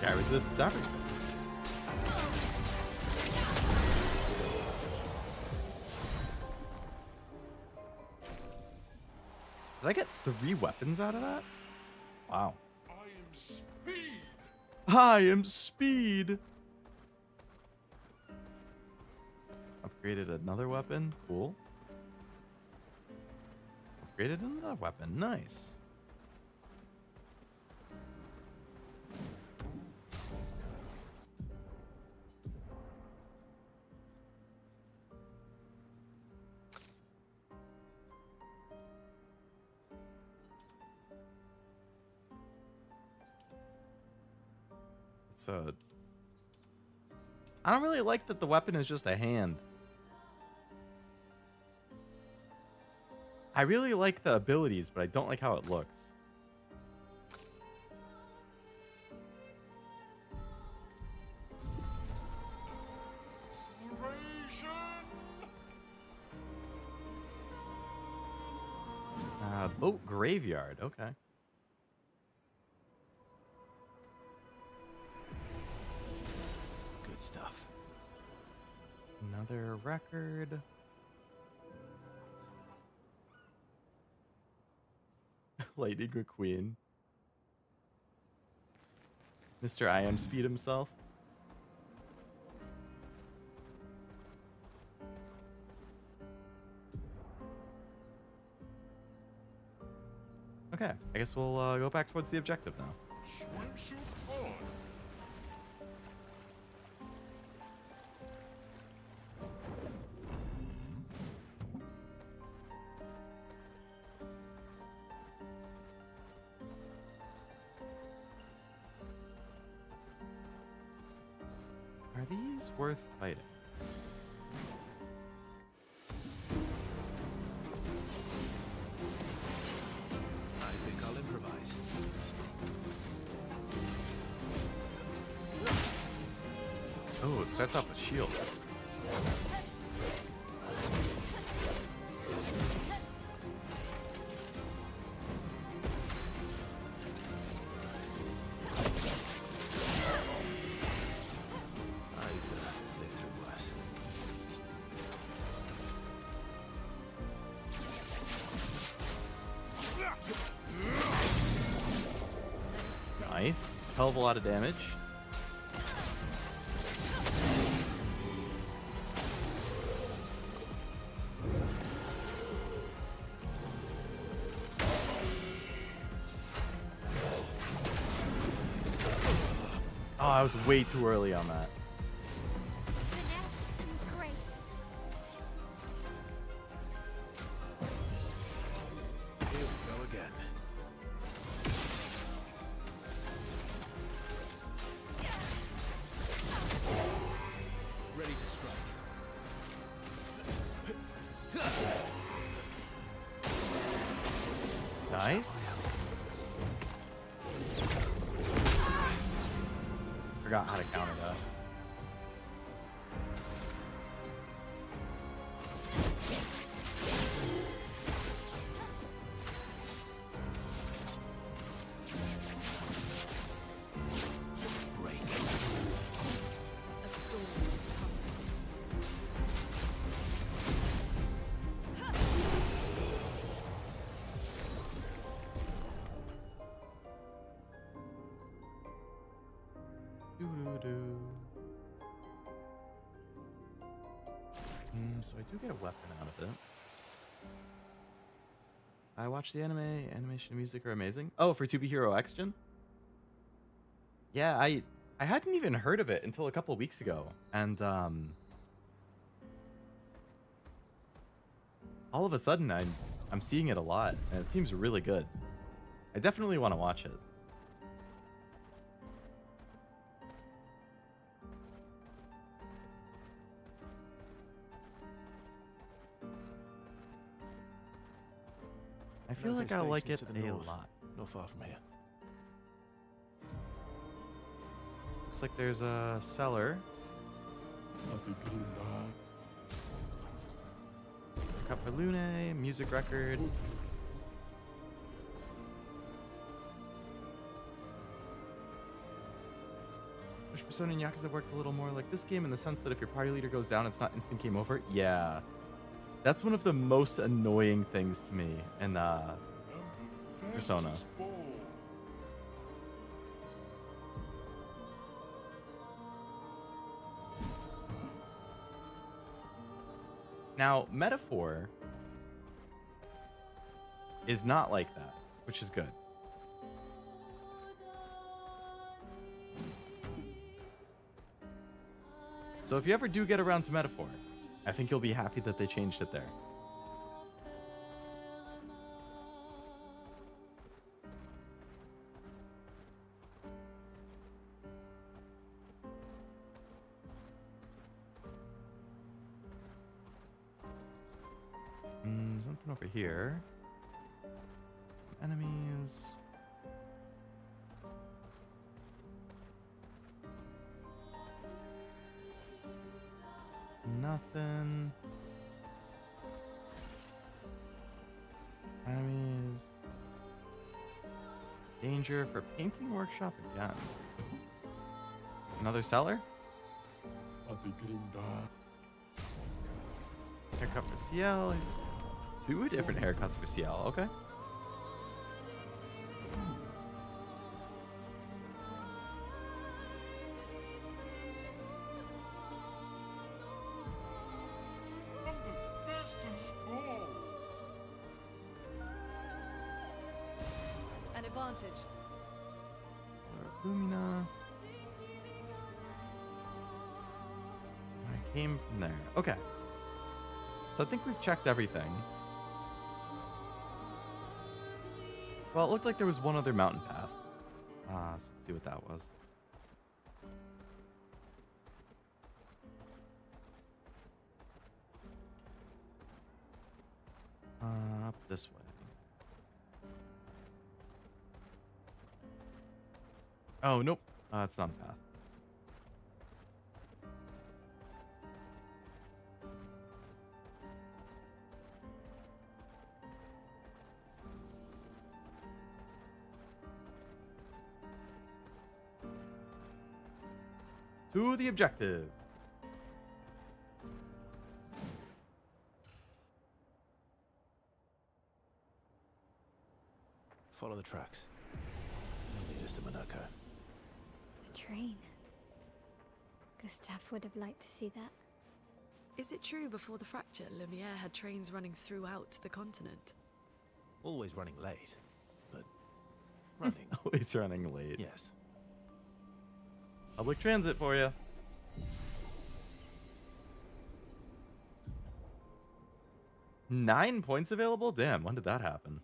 guy resists everything. Did I get 3 weapons out of that? Wow. I am speed. Upgraded another weapon. Cool. Upgraded another weapon. Nice. I don't really like that the weapon is just a hand. I really like the abilities, but I don't like how it looks. Boat graveyard. Okay. Good stuff. Another record. Lightning McQueen. Mr. I Am Speed himself. Okay, I guess we'll go back towards the objective now. Swimsuit on. Are these worth fighting? I think I'll improvise. Oh, it starts off with shields. Nice. Hell of a lot of damage. Oh, I was way too early on that. Finesse and grace. Here we go again. Ready to strike. Nice. Forgot how to counter that. A storm is coming. So I do get a weapon out of it. I watched the anime. Animation and music are amazing. Oh, for 2B Hero X-Gen? Yeah, I hadn't even heard of it until a couple of weeks ago. And all of a sudden I'm seeing it a lot, and it seems really good. I definitely want to watch it. I feel like I like it a lot. Not far from here. Looks like there's a cellar. Cup for Lune, music record. Wish Persona and Yakuza worked a little more like this game in the sense that if your party leader goes down, it's not instant game over. Yeah. That's one of the most annoying things to me in Persona. Now, Metaphor is not like that, which is good. So if you ever do get around to Metaphor, I think you'll be happy that they changed it there. Something over here. Some enemies. Nothing. Enemies. Danger for painting workshop again. Another cellar? Haircut for Sciel. 2 different haircuts for Sciel. Okay. An advantage. Lumina. I came from there. Okay. So I think we've checked everything. Well, it looked like there was one other mountain path. So let's see what that was. Up this way. Oh, nope. It's not a path. To the objective. Follow the tracks. They'll lead us to Monaco. A train. Gustav would have liked to see that. Is it true before the fracture, Lumiere had trains running throughout the continent? Always running late, but running. Always running late. Yes. Public transit for you. Nine points available? Damn, when did that happen?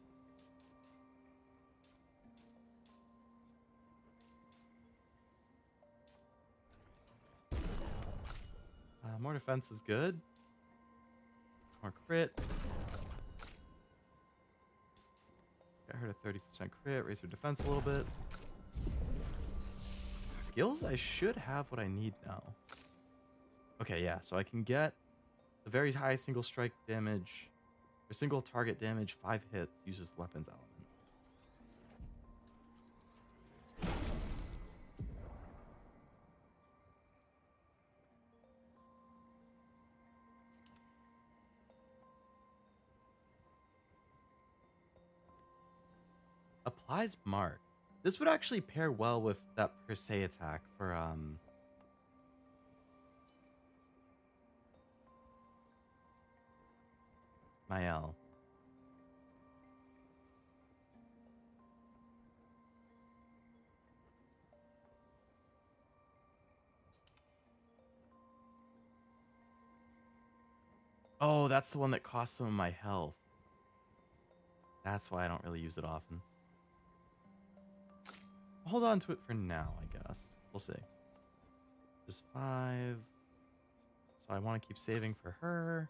More defense is good. More crit. Got her to 30% crit, raise her defense a little bit. Skills, I should have what I need now. Okay, yeah, so I can get the very high single strike damage, or single target damage, 5 hits, uses the weapons element. Applies mark. This would actually pair well with that per se attack for Mael. Oh, that's the one that costs some of my health. That's why I don't really use it often. Hold on to it for now, I guess. We'll see. Just 5. So I want to keep saving for her.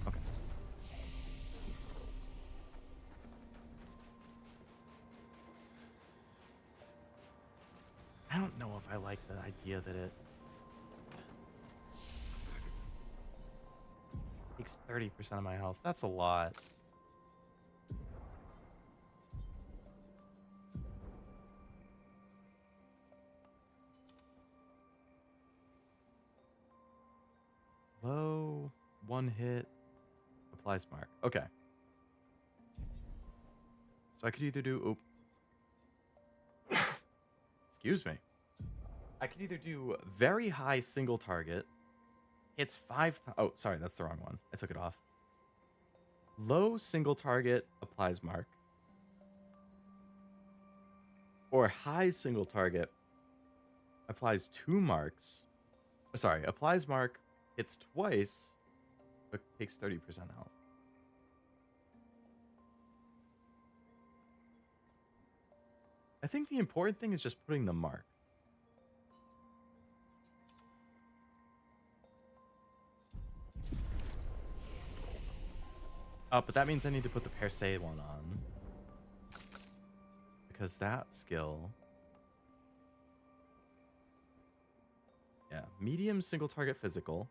Okay. I don't know if I like the idea that it takes 30% of my health. That's a lot. one hit. Applies mark. Okay. So I could either do... Oh. Excuse me. I could either do very high single target. Hits 5 times. Oh, sorry, that's the wrong one. I took it off. Low single target applies mark. Or high single target applies 2 marks. Sorry, applies mark, hits twice, but takes 30% health. I think the important thing is just putting the mark. Oh, but that means I need to put the per se one on. Because that skill... Yeah, medium single target physical.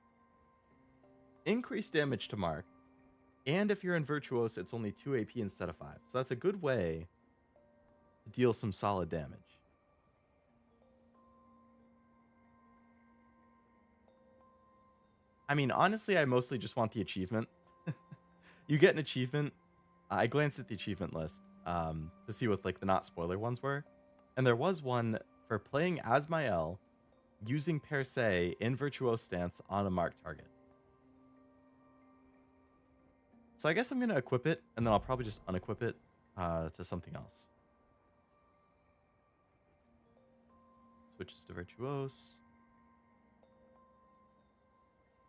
Increase damage to mark. And if you're in Virtuos, it's only 2 AP instead of 5. So that's a good way to deal some solid damage. I mean, honestly, I mostly just want the achievement. You get an achievement. I glanced at the achievement list to see what like the not spoiler ones were. And there was one for playing as Sciel using per se in Virtuose stance on a marked target. So I guess I'm going to equip it, and then I'll probably just unequip it to something else. Switches to Virtuose.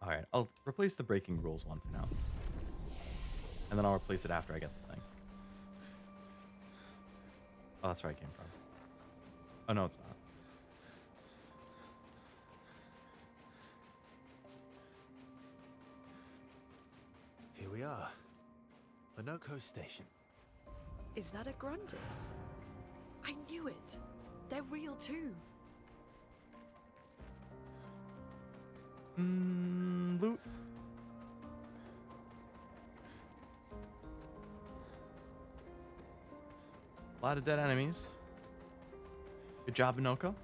Alright, I'll replace the Breaking Rules one for now. And then I'll replace it after I get the thing. Oh, that's where I came from. Oh, no, it's not. Here we are. Minoko Station. Is that a Grundis? I knew it. They're real too. Loot. A lot of dead enemies. Good job, Minoko.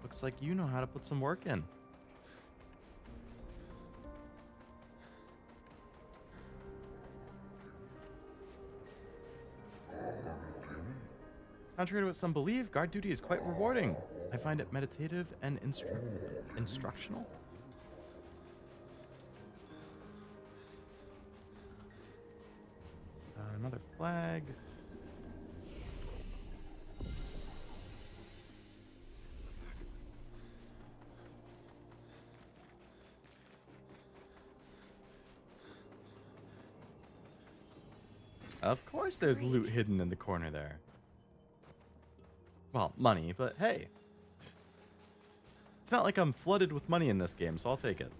Looks like you know how to put some work in. Contrary to what some believe, guard duty is quite rewarding. I find it meditative and instructional. Another flag. Of course there's loot hidden in the corner there. Well, money, but hey. It's not like I'm flooded with money in this game, so I'll take it.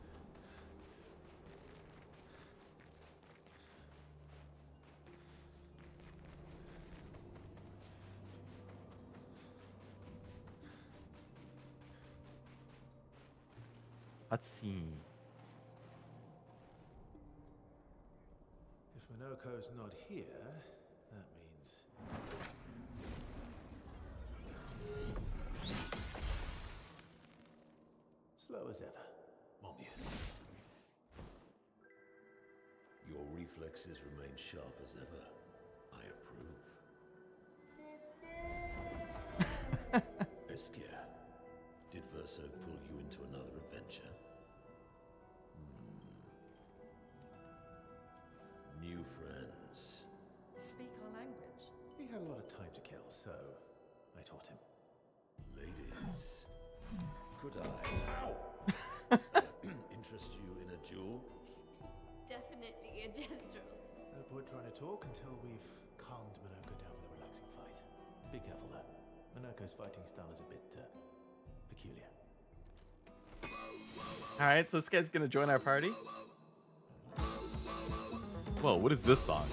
Let's see. If Minoko's not here, that means... slow as ever, mon vieux. Your reflexes remain sharp as ever. I approve. Esquie, did Verso pull you into another adventure? New friends. You speak our language. He had a lot of time to kill, so I taught him. Ladies, could I interest you in a duel? Definitely a Gestral. No point trying to talk until we've calmed Minoko down with a relaxing fight. Be careful though. Minoko's fighting style is a bit peculiar. Alright, so this guy's gonna join our party. Whoa, what is this song?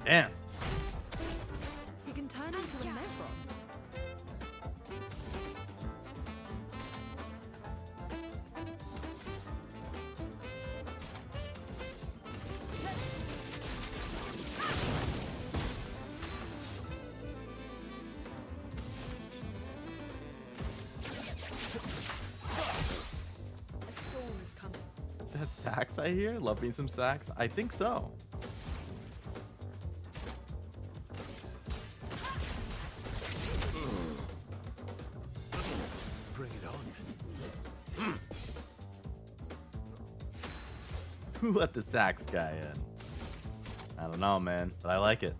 Damn. He can turn into a Nevron. that sax I hear? Love me some sax? I think so. Bring it on. Who let the sax guy in? I don't know, man, but I like it.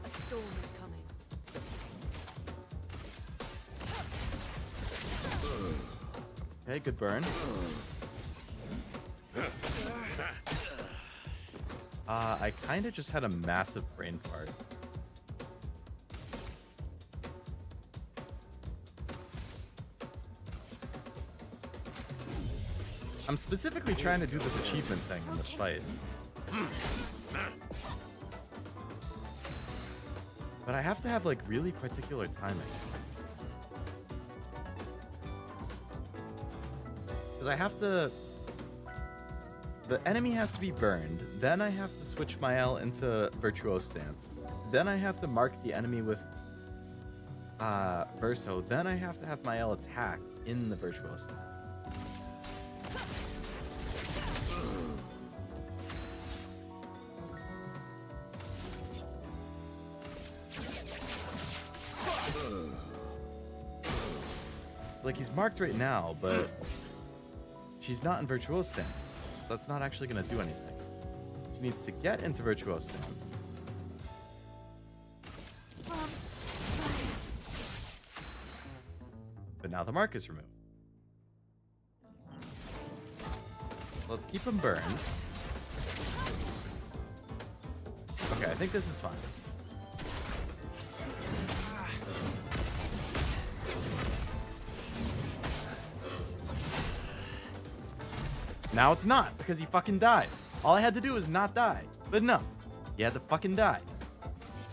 A storm is coming. Okay, good burn. I kind of just had a massive brain fart. I'm specifically trying to do this achievement thing in this fight. But I have to have like really particular timing. Because I have to... The enemy has to be burned, then I have to switch my L into Virtuose Stance. Then I have to mark the enemy with Verso. Then I have to have my L attack in the Virtuose Stance. It's like he's marked right now, but she's not in Virtuose Stance. So that's not actually going to do anything. She needs to get into Virtuose Stance. But now the mark is removed. So let's keep him burned. Okay, I think this is fine. Now it's not, because he fucking died. All I had to do was not die. But no, he had to fucking die.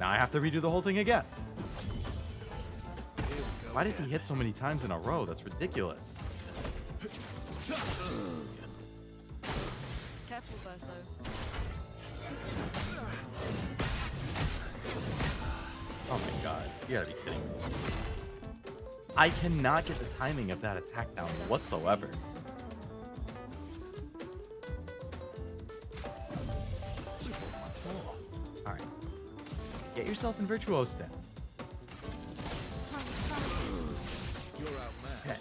Now I have to redo the whole thing again. Why does he hit so many times in a row? That's ridiculous. Careful, Verso. Oh my god, you gotta be kidding me. I cannot get the timing of that attack down whatsoever. Alright. Get yourself in Virtuose Stance. Okay.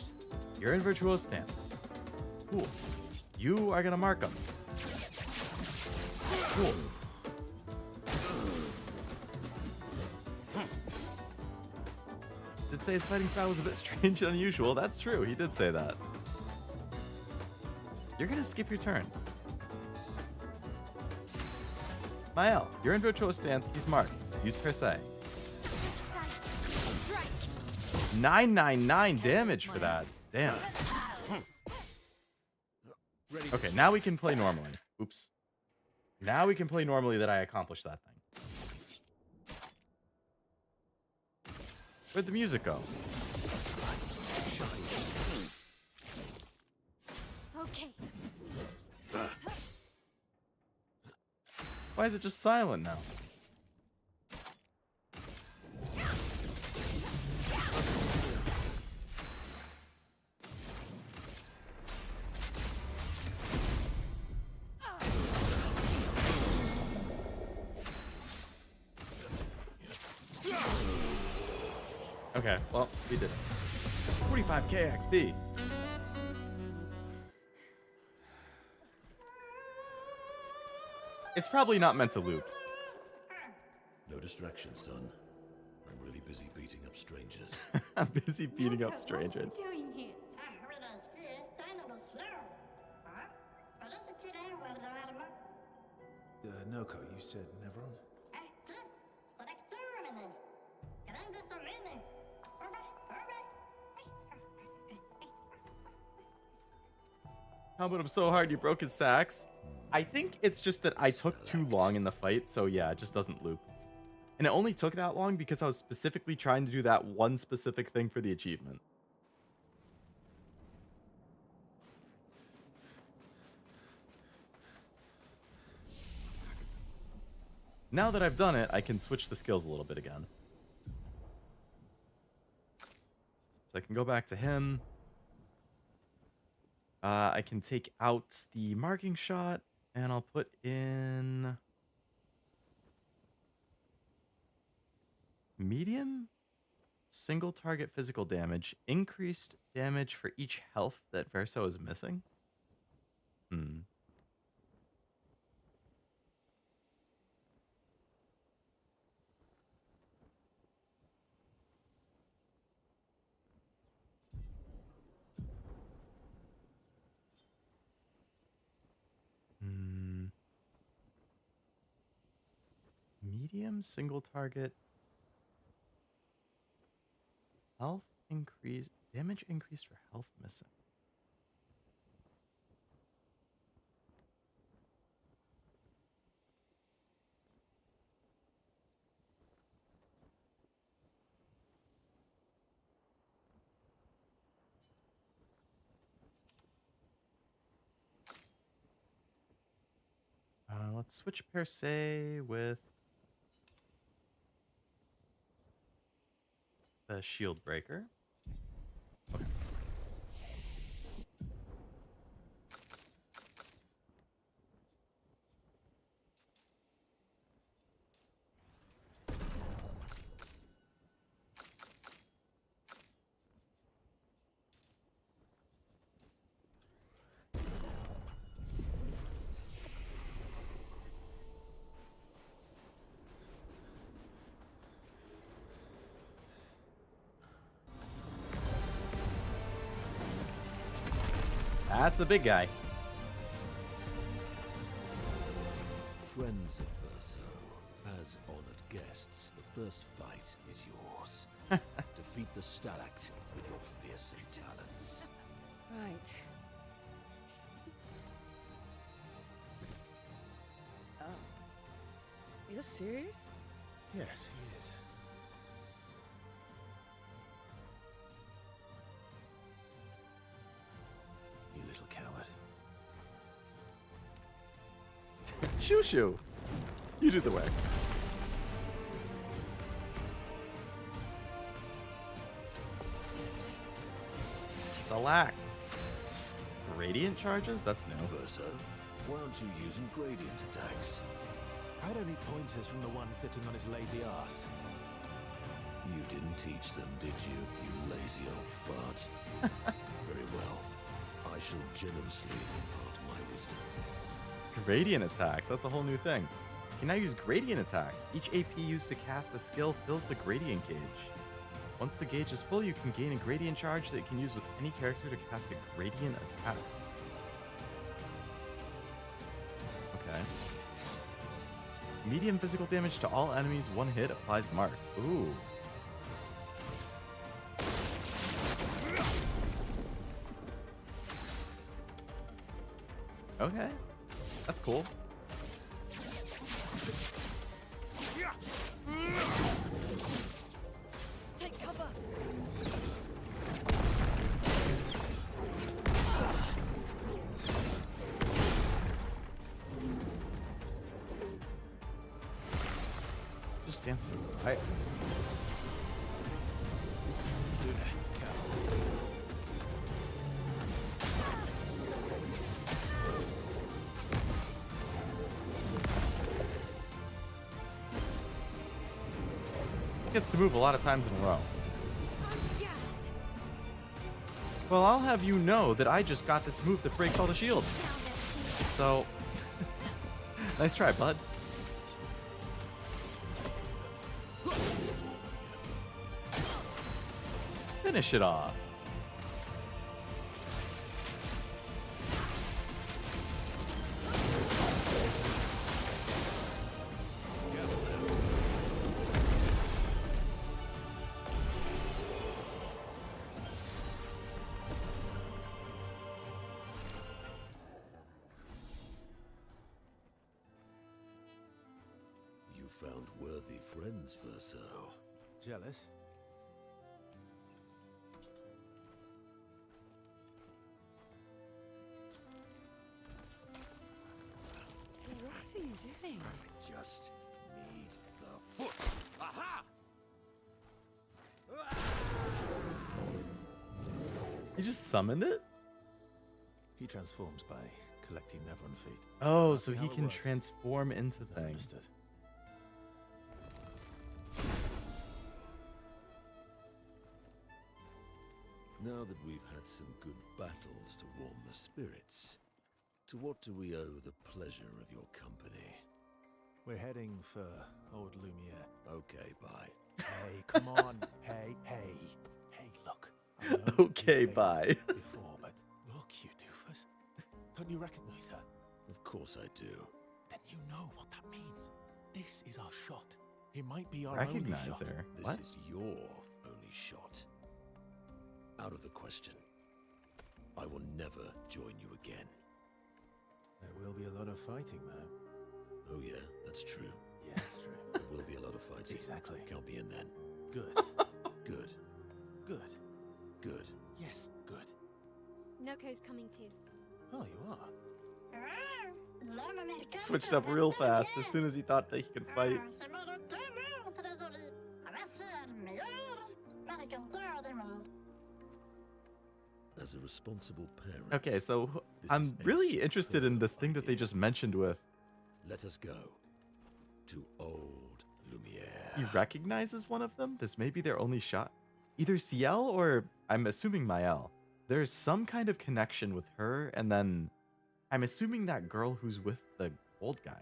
You're in Virtuose Stance. Cool. You are gonna mark him. Cool. Did say his fighting style was a bit strange and unusual. That's true. He did say that. You're gonna skip your turn. Mael, you're in Virtuose Stance. He's marked. Use per se. 999 damage for that. Damn. Okay, now we can play normally. Oops. Now we can play normally that I accomplished that thing. Where'd the music go? Okay. Why is it just silent now? Okay, well, we did it. 45k XP. It's probably not meant to loop. No distraction, son. I'm really busy beating up strangers. I'm busy beating up strangers. What are you doing here? Noko, you said Nevron? Helmet him so hard you broke his sax. I think it's just that I took too long in the fight, so yeah, it just doesn't loop. And it only took that long because I was specifically trying to do that one specific thing for the achievement. Now that I've done it, I can switch the skills a little bit again. So I can go back to him. I can take out the marking shot, and I'll put in medium single target physical damage, increased damage for each health that Verso is missing. Medium single target health increase, damage increased for health missing. Let's switch per se with the shield breaker. Okay. That's a big guy. Friends of Verso, as honored guests, the first fight is yours. Defeat the Stalact with your fearsome talents. Right. Oh. You're serious? Yes, he is. You little coward. Shoo shoo. You do the work. Select. Radiant charges? That's new. Verso, why aren't you using gradient attacks? I don't need pointers from the one sitting on his lazy ass. You didn't teach them, did you, you lazy old fart? Very well. I shall generously impart my wisdom. Gradient attacks. That's a whole new thing. You can now use gradient attacks. Each AP used to cast a skill fills the gradient gauge. Once the gauge is full, you can gain a gradient charge that you can use with any character to cast a gradient attack. Okay. Medium physical damage to all enemies, one hit applies mark. Ooh. Okay. That's cool. Take cover. Just dance. I. Gets to move a lot of times in a row. Well, I'll have you know that I just got this move that breaks all the shields. So, nice try, bud. Finish it off. Found worthy friends, Verso. Jealous? What are you doing? Just me. foot. Aha! He just summoned it? He transforms by collecting Nevron feet. Oh, Asking so how he it can works. transform into Never things. understood. Now that we've had some good battles to warm the spirits, to what do we owe the pleasure of your company? We're heading for Old Lumiere. Okay, bye. Hey, come on. Hey, look. I know you Okay, failed bye. Before, but look, you doofus. Don't you recognize her? Of course I do. Then you know what that means. This is our shot. It might be our Recognize only shot. her. This What? is your only shot. Out of the question. I will never join you again. There will be a lot of fighting, though. Oh yeah, that's true. Yeah, it's true. There will be a lot of fighting. Exactly. Count me in then. Good. Good. Good. Good. Yes, good. Noko's coming too. Oh, you are? Switched up real fast as soon as he thought that he could fight. As a responsible parent. Okay, so this I'm is really Ace interested in her this thing that they idea. just mentioned with Let us go to Old Lumiere. he recognizes one of them. This may be their only shot. Either Sciel or I'm assuming Mael. There's some kind of connection with her, and then I'm assuming that girl who's with the old guy.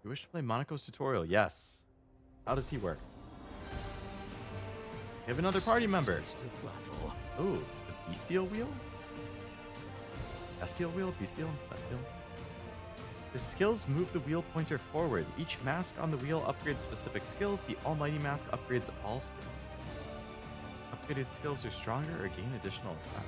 You wish to play Monaco's tutorial? Yes. How does he work? We have another party member. Ooh, the Bestial Wheel? Bestial Wheel? Bestial? Bestial? The skills move the wheel pointer forward. Each mask on the wheel upgrades specific skills. The Almighty Mask upgrades all skills. Upgraded skills are stronger or gain additional effect.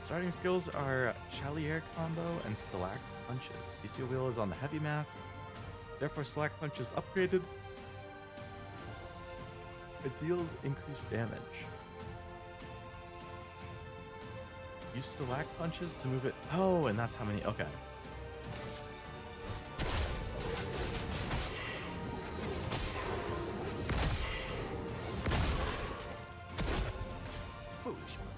Starting skills are Chalier Combo and Stalact Punches. Bestial Wheel is on the Heavy Mask. Therefore, Stalact Punch is upgraded. It deals increased damage. Use Stalact Punches to move it. Oh, and that's how many. Okay. Foolish move.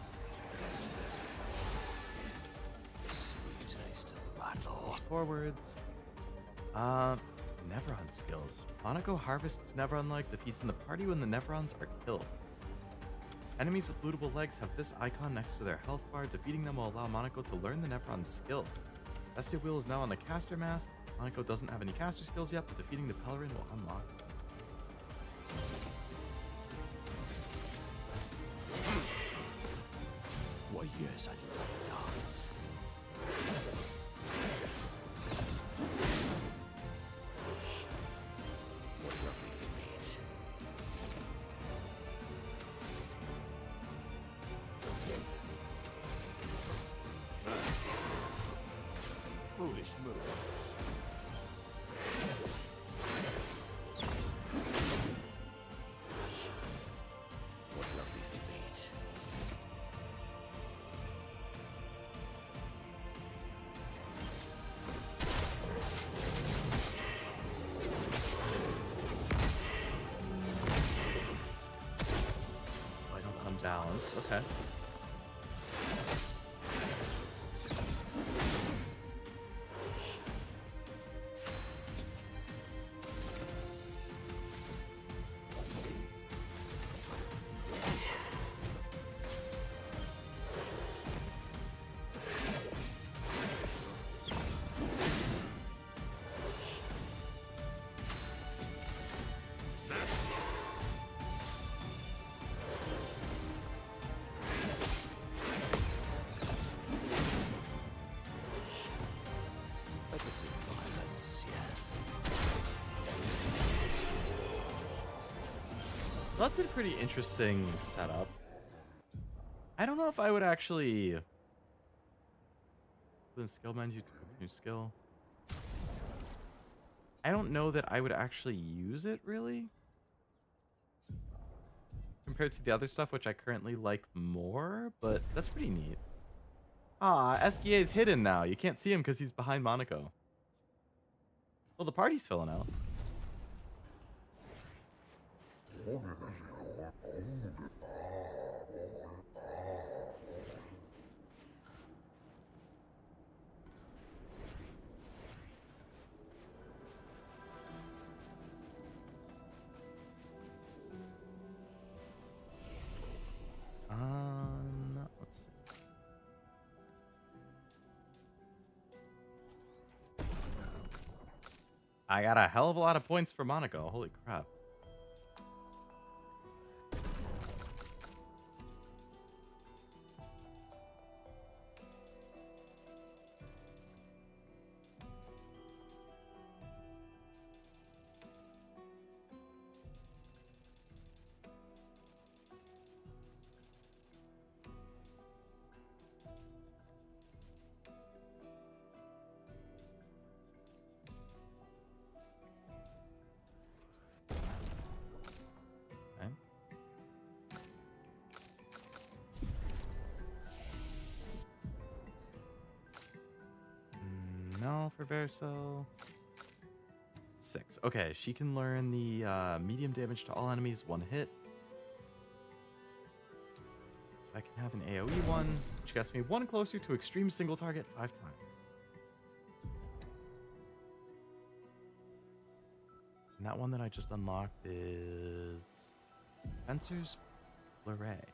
Sweet taste of battle. Forwards. Nevron skills. Monaco harvests Nevron legs if he's in the party when the Nevrons are killed. Enemies with lootable legs have this icon next to their health bar. Defeating them will allow Monaco to learn the Nevron skill. Bestial Wheel is now on the caster mask. Monaco doesn't have any caster skills yet, but defeating the Pellerin will unlock them. Why, yes, I love a dance. What lovely feet. Foolish move. What lovely feet. That's unbalanced. Okay. Violence, yes. That's a pretty interesting setup. I don't know if I would actually in the skill menu to pick a new skill. I don't know that I would actually use it, really. Compared to the other stuff, which I currently like more, but that's pretty neat. Ah, Esquie is hidden now. You can't see him because he's behind Monaco. Well, the party's filling out. Let's see. I got a hell of a lot of points for Monaco. Holy crap. No, for Verso. 6. Okay, she can learn the medium damage to all enemies, 1 hit. So I can have an AoE one, which gets me 1 closer to extreme single target 5 times. And that one that I just unlocked is Fencer's Fleuret.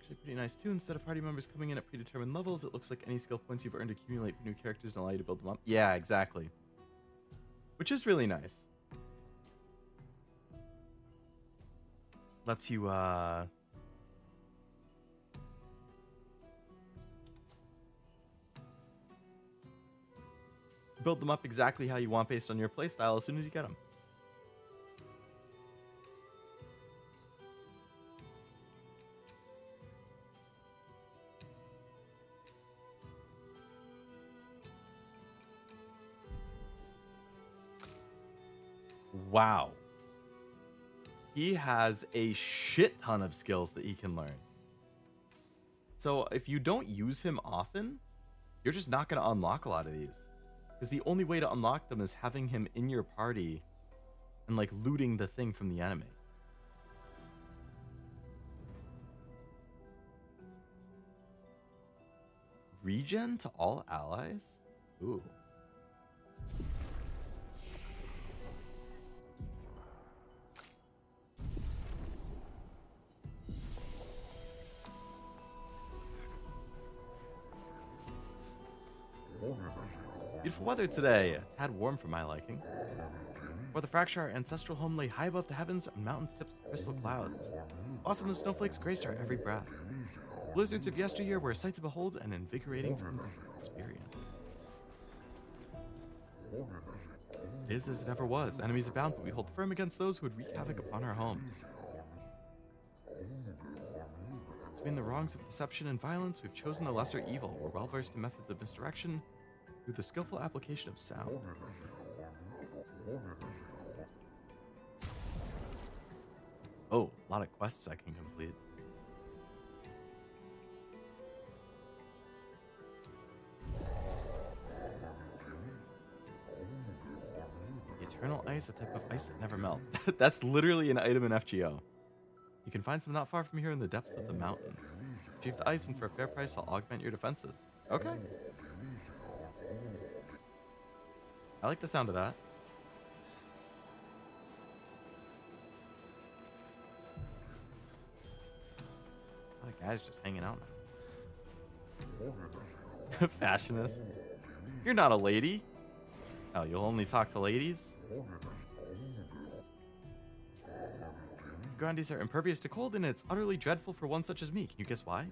Actually pretty nice too. Instead of party members coming in at predetermined levels, it looks like any skill points you've earned accumulate for new characters and allow you to build them up. Yeah, exactly. Which is really nice. Lets you build them up exactly how you want based on your playstyle as soon as you get them. Wow. He has a shit ton of skills that he can learn. So if you don't use him often, you're just not going to unlock a lot of these. Because the only way to unlock them is having him in your party and like looting the thing from the enemy. Regen to all allies? Ooh. Beautiful weather today, a tad warm for my liking. For the fracture, our ancestral home lay high above the heavens on mountains tipped with crystal clouds. Blossom and snowflakes graced our every breath. Blizzards of yesteryear were a sight to behold and invigorating to experience. It is as it ever was. Enemies abound, but we hold firm against those who would wreak havoc upon our homes. Between the wrongs of deception and violence, we've chosen the lesser evil. We're well versed in methods of misdirection through the skillful application of sound. Oh, a lot of quests I can complete. The eternal ice, a type of ice that never melts. That's literally an item in FGO. You can find some not far from here in the depths of the mountains. Achieve the ice, and for a fair price, I'll augment your defenses. Okay. I like the sound of that. A lot of guys just hanging out now. Fashionist. You're not a lady. Oh, you'll only talk to ladies? Grandes are impervious to cold, and it's utterly dreadful for one such as me. Can you guess why?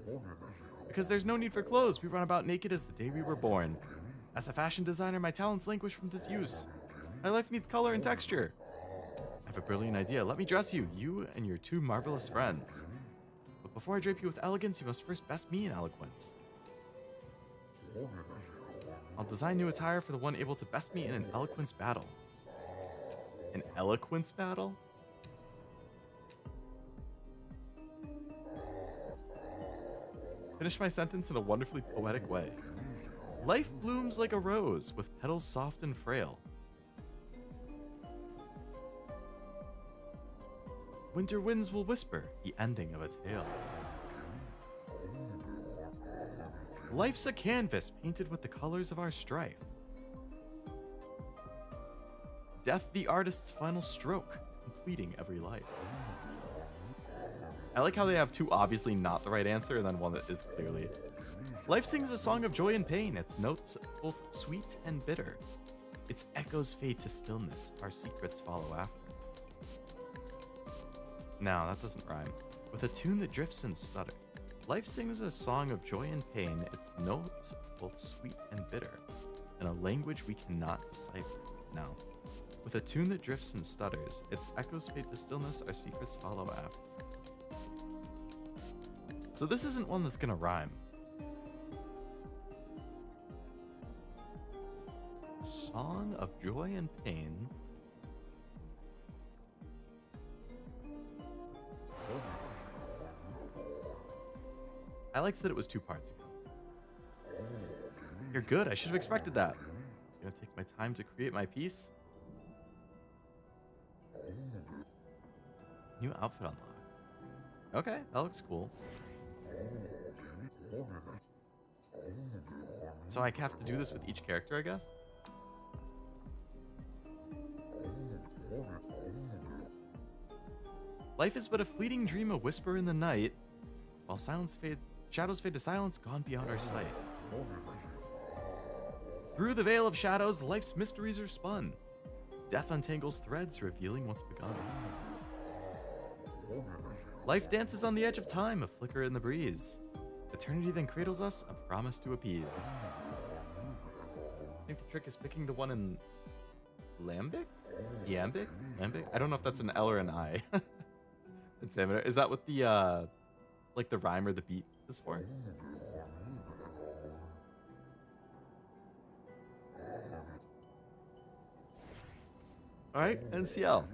Because there's no need for clothes. We run about naked as the day we were born. As a fashion designer, my talents languish from disuse. My life needs color and texture. I have a brilliant idea. Let me dress you, you and your two marvelous friends. But before I drape you with elegance, you must first best me in eloquence. I'll design new attire for the one able to best me in an eloquence battle. An eloquence battle? Finish my sentence in a wonderfully poetic way. Life blooms like a rose, with petals soft and frail. Winter winds will whisper the ending of a tale. Life's a canvas painted with the colors of our strife. Death the artist's final stroke, completing every life. I like how they have two obviously not the right answer and then one that is clearly. Life sings a song of joy and pain, its notes both sweet and bitter. Its echoes fade to stillness, our secrets follow after. No, that doesn't rhyme. With a tune that drifts and stutter. Life sings a song of joy and pain, its notes both sweet and bitter, in a language we cannot decipher. No. With a tune that drifts and stutters, its echoes fade to stillness, our secrets follow after. So this isn't one that's gonna rhyme. A song of joy and pain. I liked that it was 2 parts ago. You're good. I should have expected that. I'm gonna take my time to create my piece. New outfit unlocked. Okay, that looks cool. So I have to do this with each character, I guess? Life is but a fleeting dream, a whisper in the night, while shadows fade to silence, gone beyond our sight. Through the veil of shadows, life's mysteries are spun. Death untangles threads, revealing what's begun. Life dances on the edge of time, a flicker in the breeze. Eternity then cradles us, a promise to appease. I think the trick is picking the one in Lambic? Iambic? Lambic? I don't know if that's an L or an I. Is that what the, like the rhyme or the beat is for? Alright, NCL.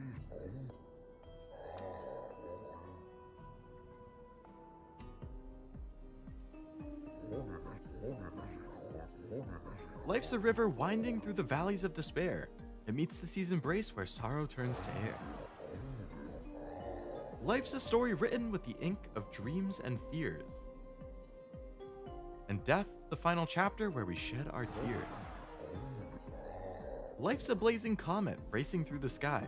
Life's a river winding through the valleys of despair. It meets the sea's embrace where sorrow turns to air. Life's a story written with the ink of dreams and fears. And death, the final chapter where we shed our tears. Life's a blazing comet racing through the sky.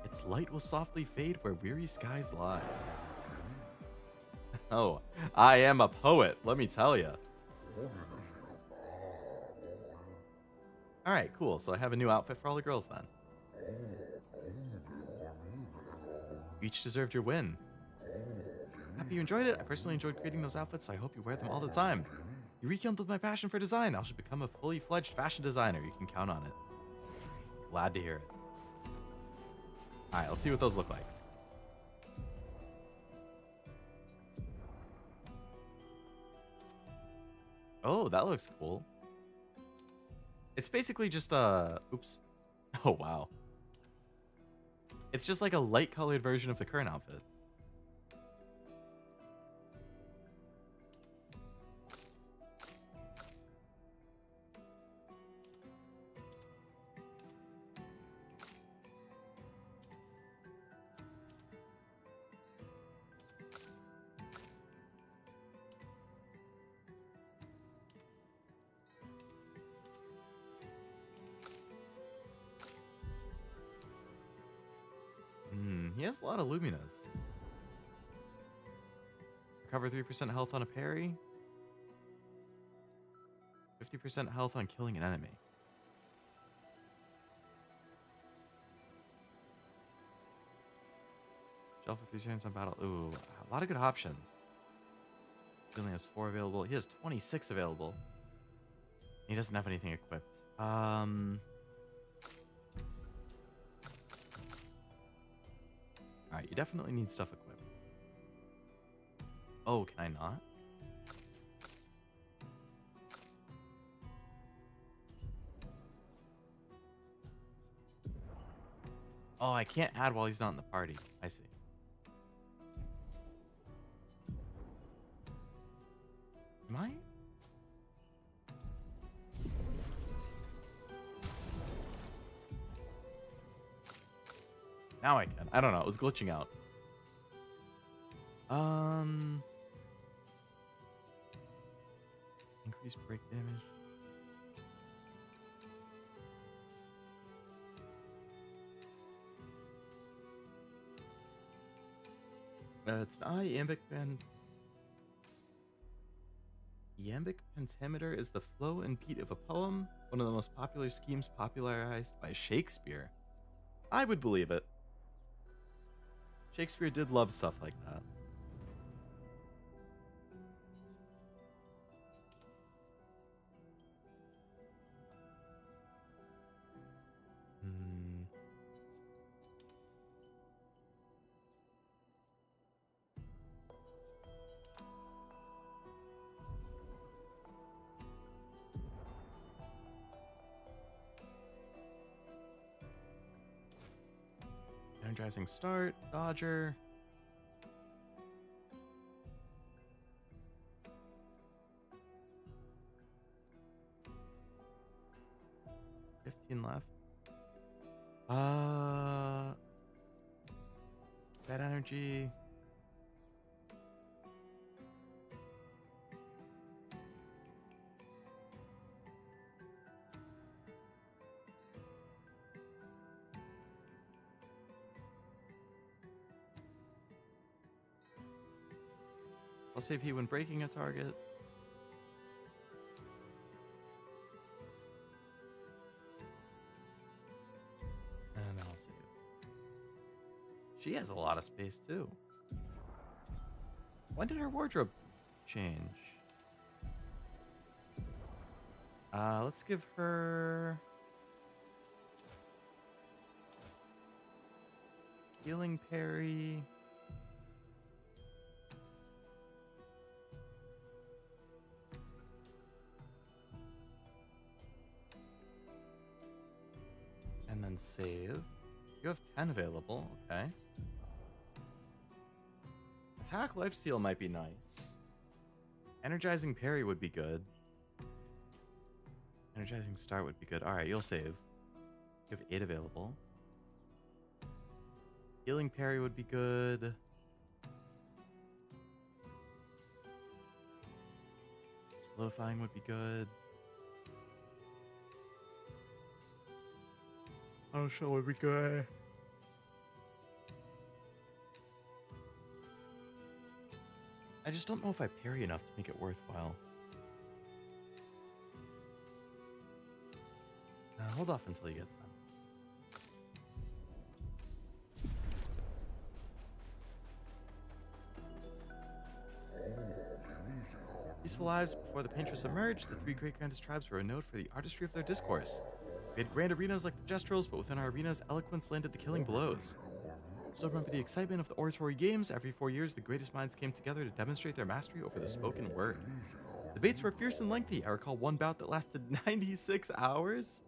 Its light will softly fade where weary skies lie. Oh, I am a poet, let me tell you. Alright, cool. So I have a new outfit for all the girls then. You each deserved your win. Happy you enjoyed it. I personally enjoyed creating those outfits, so I hope you wear them all the time. You rekindled my passion for design. I should become a fully fledged fashion designer. You can count on it. Glad to hear it. Alright, let's see what those look like. Oh, that looks cool. It's basically just a... Oops. Oh, wow. It's just like a light-colored version of the current outfit. He has a lot of Luminas. Recover 3% health on a parry. 50% health on killing an enemy. Stealth with 3 seconds on battle. Ooh, a lot of good options. He only has 4 available. He has 26 available. He doesn't have anything equipped. Alright, you definitely need stuff equipped. Oh, can I not? Oh, I can't add while he's not in the party. I see. Am I? Now I can. I don't know. It was glitching out. Increase break damage. It's an iambic pentameter is the flow and beat of a poem, one of the most popular schemes popularized by Shakespeare. I would believe it. Shakespeare did love stuff like that. Energizing start, dodger. Left. That energy. I'll save you when breaking a target. And I'll save. She has a lot of space too. When did her wardrobe change? Let's give her healing parry. And then save. You have 10 available, okay. Attack lifesteal might be nice. Energizing parry would be good. Energizing start would be good. Alright, you'll save. You have 8 available. Healing parry would be good. Solidifying would be good. Oh, sure would be good. I just don't know if I parry enough to make it worthwhile. Hold off until you get done. Peaceful lives before the Paintress emerged, the 3 great grandest tribes were renowned for the artistry of their discourse. We had grand arenas like the Gestrals, but within our arenas, eloquence landed the killing blows. Still remember the excitement of the oratory games. Every 4 years, the greatest minds came together to demonstrate their mastery over the spoken word. Debates were fierce and lengthy. I recall one bout that lasted 96 hours.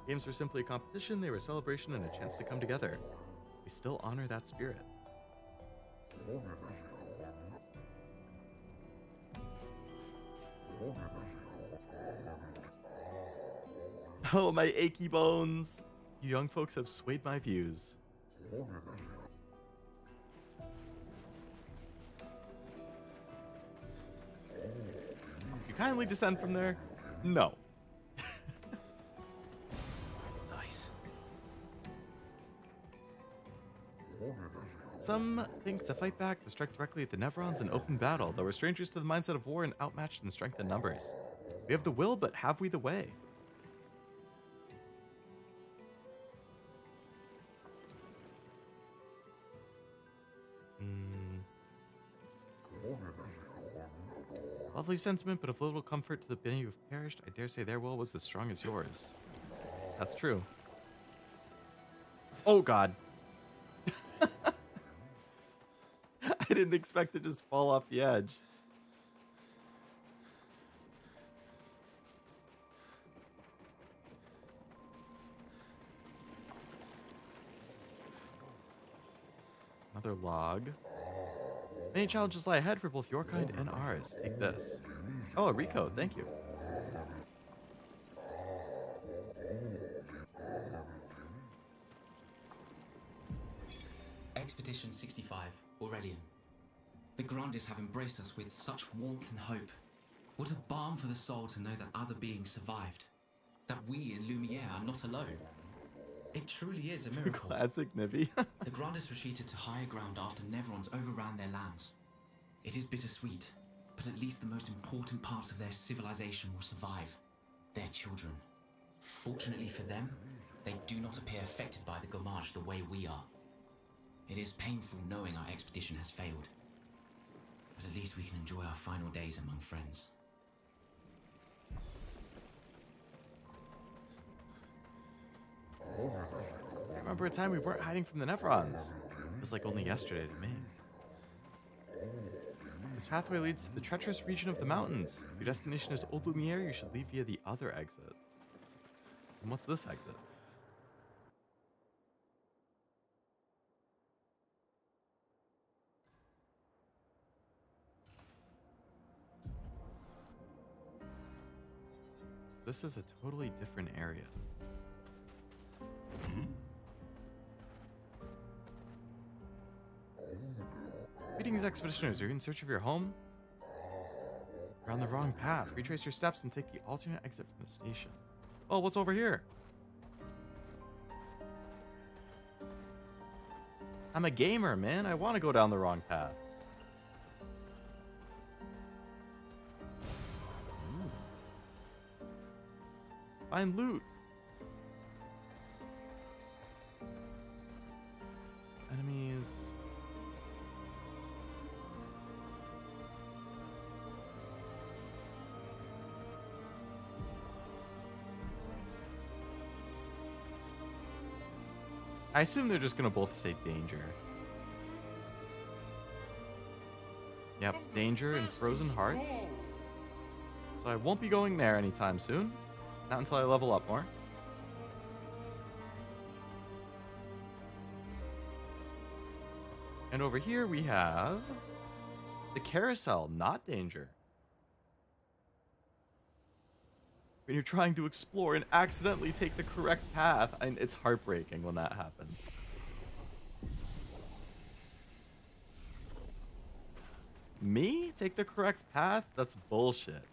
Games were simply a competition. They were a celebration and a chance to come together. We still honor that spirit. Oh, my achy bones. You young folks have swayed my views. You kindly descend from there? No. Nice. Some think to fight back, to strike directly at the Nevrons in open battle, though we're strangers to the mindset of war and outmatched in strength and numbers. We have the will, but have we the way? Lovely sentiment, but of little comfort to the many who've perished. I dare say their will was as strong as yours. That's true. Oh god. I didn't expect to just fall off the edge. Another log. Many challenges lie ahead for both your kind and ours. Take this. Oh, a Rico, thank you. Expedition 65, Aurelian. The Grandes have embraced us with such warmth and hope. What a balm for the soul to know that other beings survived. That we in Lumiere are not alone. It truly is a miracle. Classic Nivi. The Grandes retreated to higher ground after Neverons overran their lands. It is bittersweet, but at least the most important parts of their civilization will survive. Their children. Fortunately for them, they do not appear affected by the Gommage the way we are. It is painful knowing our expedition has failed. But at least we can enjoy our final days among friends. I remember a time we weren't hiding from the Neverons. It was like only yesterday to me. This pathway leads to the treacherous region of the mountains. If your destination is Old Lumiere, you should leave via the other exit. And what's this exit? This is a totally different area. Greetings, expeditioners. Are you in search of your home? You're on the wrong path. Retrace your steps and take the alternate exit from the station. Oh, what's over here? I'm a gamer, man. I want to go down the wrong path. Ooh. Find loot. Enemies. I assume they're just gonna both say danger. Yep, danger and frozen hearts. So I won't be going there anytime soon. Not until I level up more. And over here we have the carousel, not danger. When you're trying to explore and accidentally take the correct path, and it's heartbreaking when that happens. Me? Take the correct path? That's bullshit.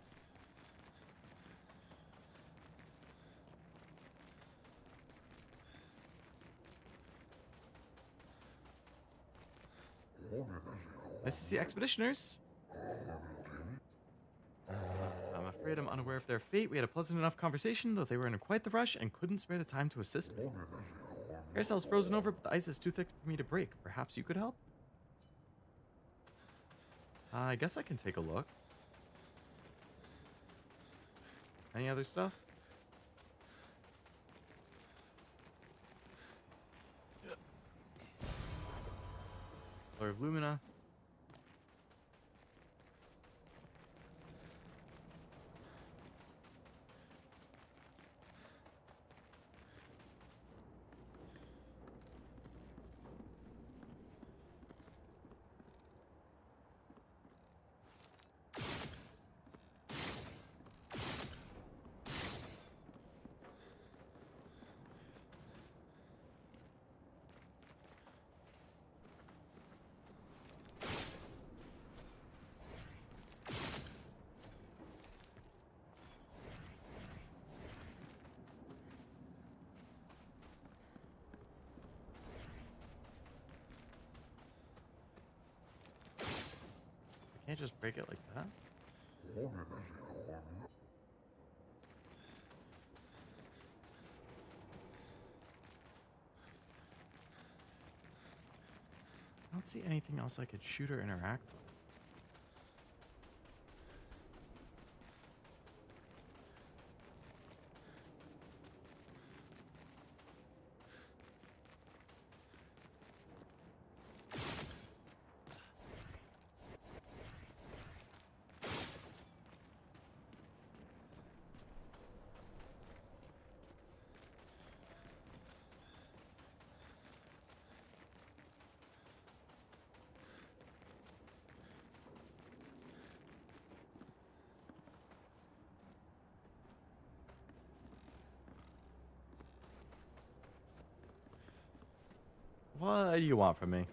Nice to see expeditioners. I'm afraid I'm unaware of their fate. We had a pleasant enough conversation, though they were in quite the rush and couldn't spare the time to assist me. Carousel's frozen over, but the ice is too thick for me to break. Perhaps you could help? I guess I can take a look. Any other stuff? Color of Lumina. Can't just break it like that. I don't see anything else I could shoot or interact with. What do you want from me?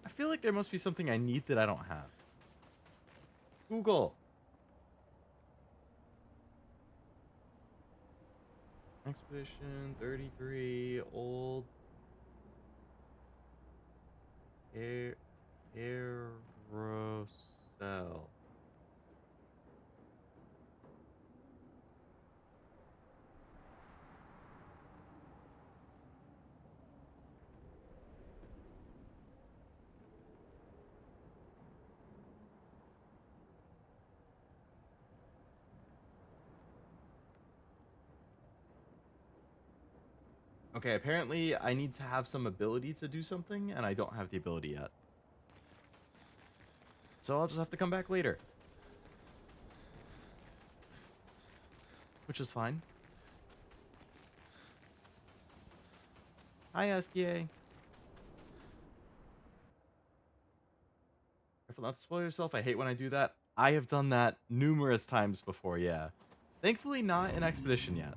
I feel like there must be something I need that I don't have. Google. Expedition 33 old aerosol. Okay, apparently I need to have some ability to do something, and I don't have the ability yet. So I'll just have to come back later. Which is fine. Hi, Esquie. Careful not to spoil yourself. I hate when I do that. I have done that numerous times before, yeah. Thankfully not in Expedition yet.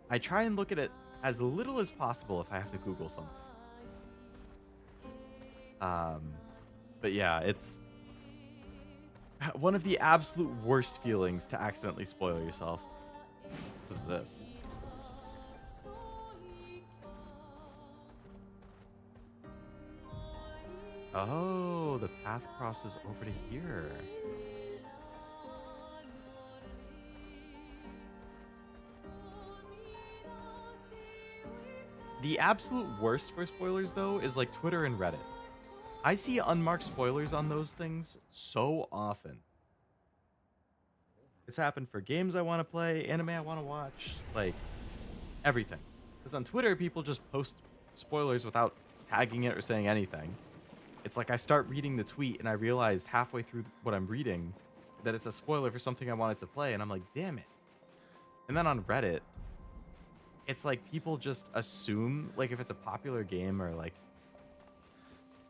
I try and look at it as little as possible if I have to Google something. But yeah, it's one of the absolute worst feelings to accidentally spoil yourself was this. Oh, the path crosses over to here. The absolute worst for spoilers, though, is like Twitter and Reddit. I see unmarked spoilers on those things so often. It's happened for games I want to play, anime I want to watch, like everything. Because on Twitter, people just post spoilers without tagging it or saying anything. It's like I start reading the tweet and I realized halfway through what I'm reading that it's a spoiler for something I wanted to play, and I'm like, damn it. And then on Reddit, it's like people just assume, like if it's a popular game or like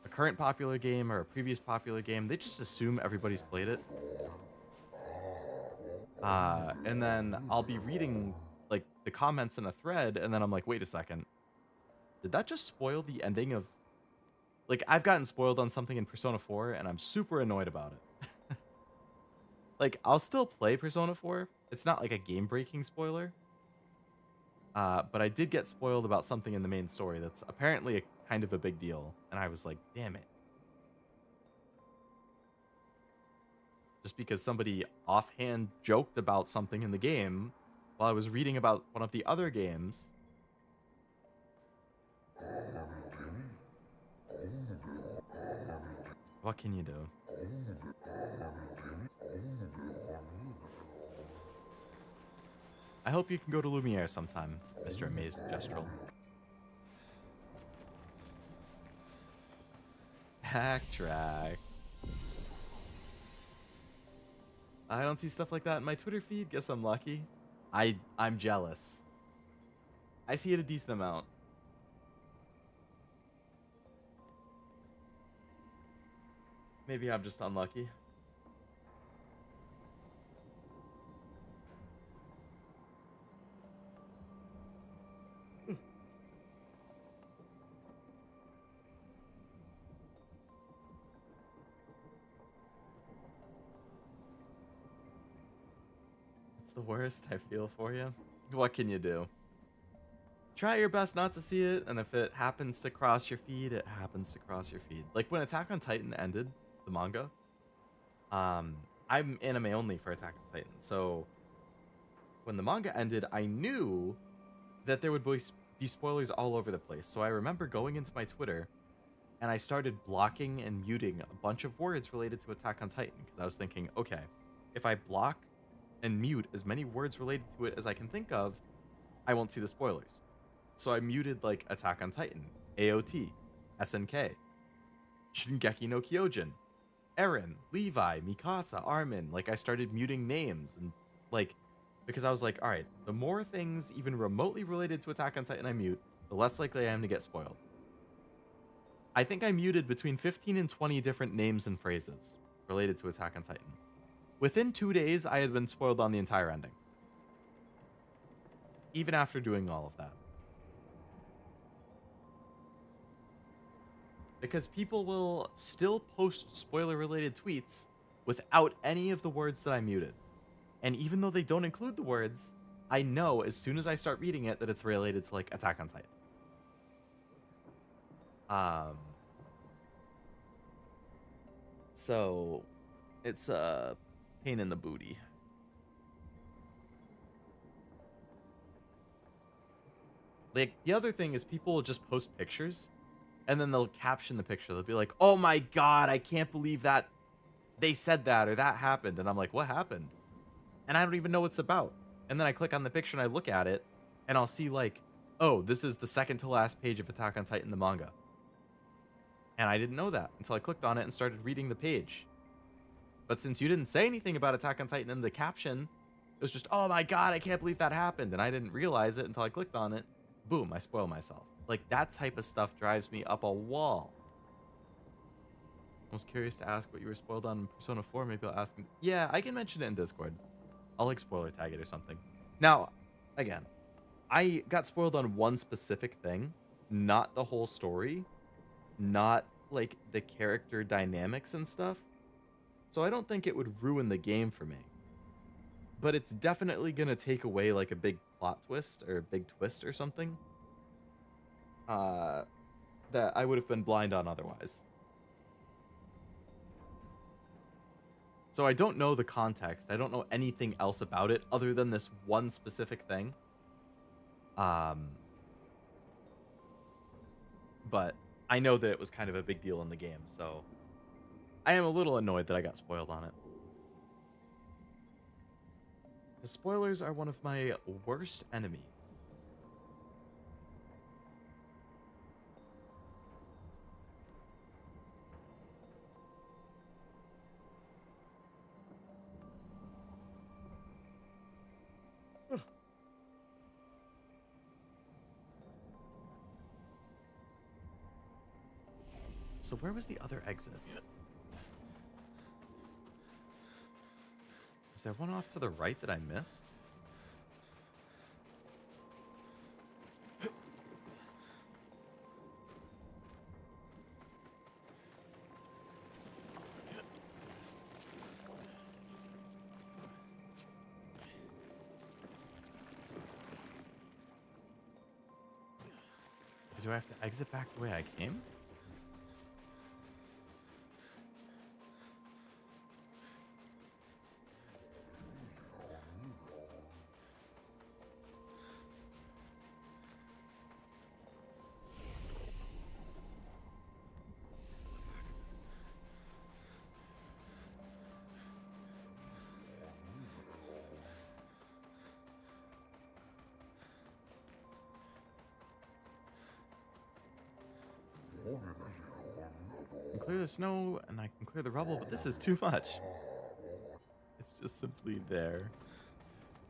a current popular game or a previous popular game, they just assume everybody's played it. And then I'll be reading like the comments in a thread, and then I'm like, wait a second. Did that just spoil the ending of... Like, I've gotten spoiled on something in Persona 4, and I'm super annoyed about it. Like, I'll still play Persona 4. It's not like a game-breaking spoiler. But I did get spoiled about something in the main story that's apparently a kind of a big deal. And I was like, damn it. Just because somebody offhand joked about something in the game while I was reading about one of the other games. What can you do? I hope you can go to Lumiere sometime, Mr. Amazed Gestral. Backtrack. I don't see stuff like that in my Twitter feed. Guess I'm lucky. I'm jealous. I see it a decent amount. Maybe I'm just unlucky. It's the worst. I feel for you. What can you do? Try your best not to see it, and if it happens to cross your feed, it happens to cross your feed. Like when Attack on Titan ended, the manga. I'm anime only for Attack on Titan, so when the manga ended, I knew that there would be spoilers all over the place. So I remember going into my Twitter, and I started blocking and muting a bunch of words related to Attack on Titan, because I was thinking, okay, if I block and mute as many words related to it as I can think of, I won't see the spoilers. So I muted like Attack on Titan, AOT, SNK, Shingeki no Kyojin, Eren, Levi, Mikasa, Armin. Like I started muting names and like, because I was like, all right, the more things even remotely related to Attack on Titan I mute, the less likely I am to get spoiled. I think I muted between 15 and 20 different names and phrases related to Attack on Titan. Within 2 days, I had been spoiled on the entire ending. Even after doing all of that. Because people will still post spoiler-related tweets without any of the words that I muted. And even though they don't include the words, I know as soon as I start reading it that it's related to, like, Attack on Titan. So it's a pain in the booty. Like, the other thing is people will just post pictures and then they'll caption the picture. They'll be like, "Oh my god, I can't believe that they said that or that happened." And I'm like, "What happened?" And I don't even know what it's about. And then I click on the picture and I look at it and I'll see, like, "Oh, this is the second to last page of Attack on Titan, the manga." And I didn't know that until I clicked on it and started reading the page. But since you didn't say anything about Attack on Titan in the caption, it was just, "Oh my god, I can't believe that happened." And I didn't realize it until I clicked on it. Boom, I spoil myself. Like, that type of stuff drives me up a wall. I was curious to ask what you were spoiled on in Persona 4. Maybe I'll ask. Yeah, I can mention it in Discord. I'll, like, spoiler tag it or something. Now, again, I got spoiled on one specific thing, not the whole story, not, like, the character dynamics and stuff. So I don't think it would ruin the game for me. But it's definitely going to take away, like, a big plot twist or a big twist or something that I would have been blind on otherwise. So I don't know the context. I don't know anything else about it other than this one specific thing. But I know that it was kind of a big deal in the game, so I am a little annoyed that I got spoiled on it. The spoilers are one of my worst enemies. So where was the other exit? Is there one off to the right that I missed? Do I have to exit back the way I came? I can clear the snow and I can clear the rubble, but this is too much. It's just simply there.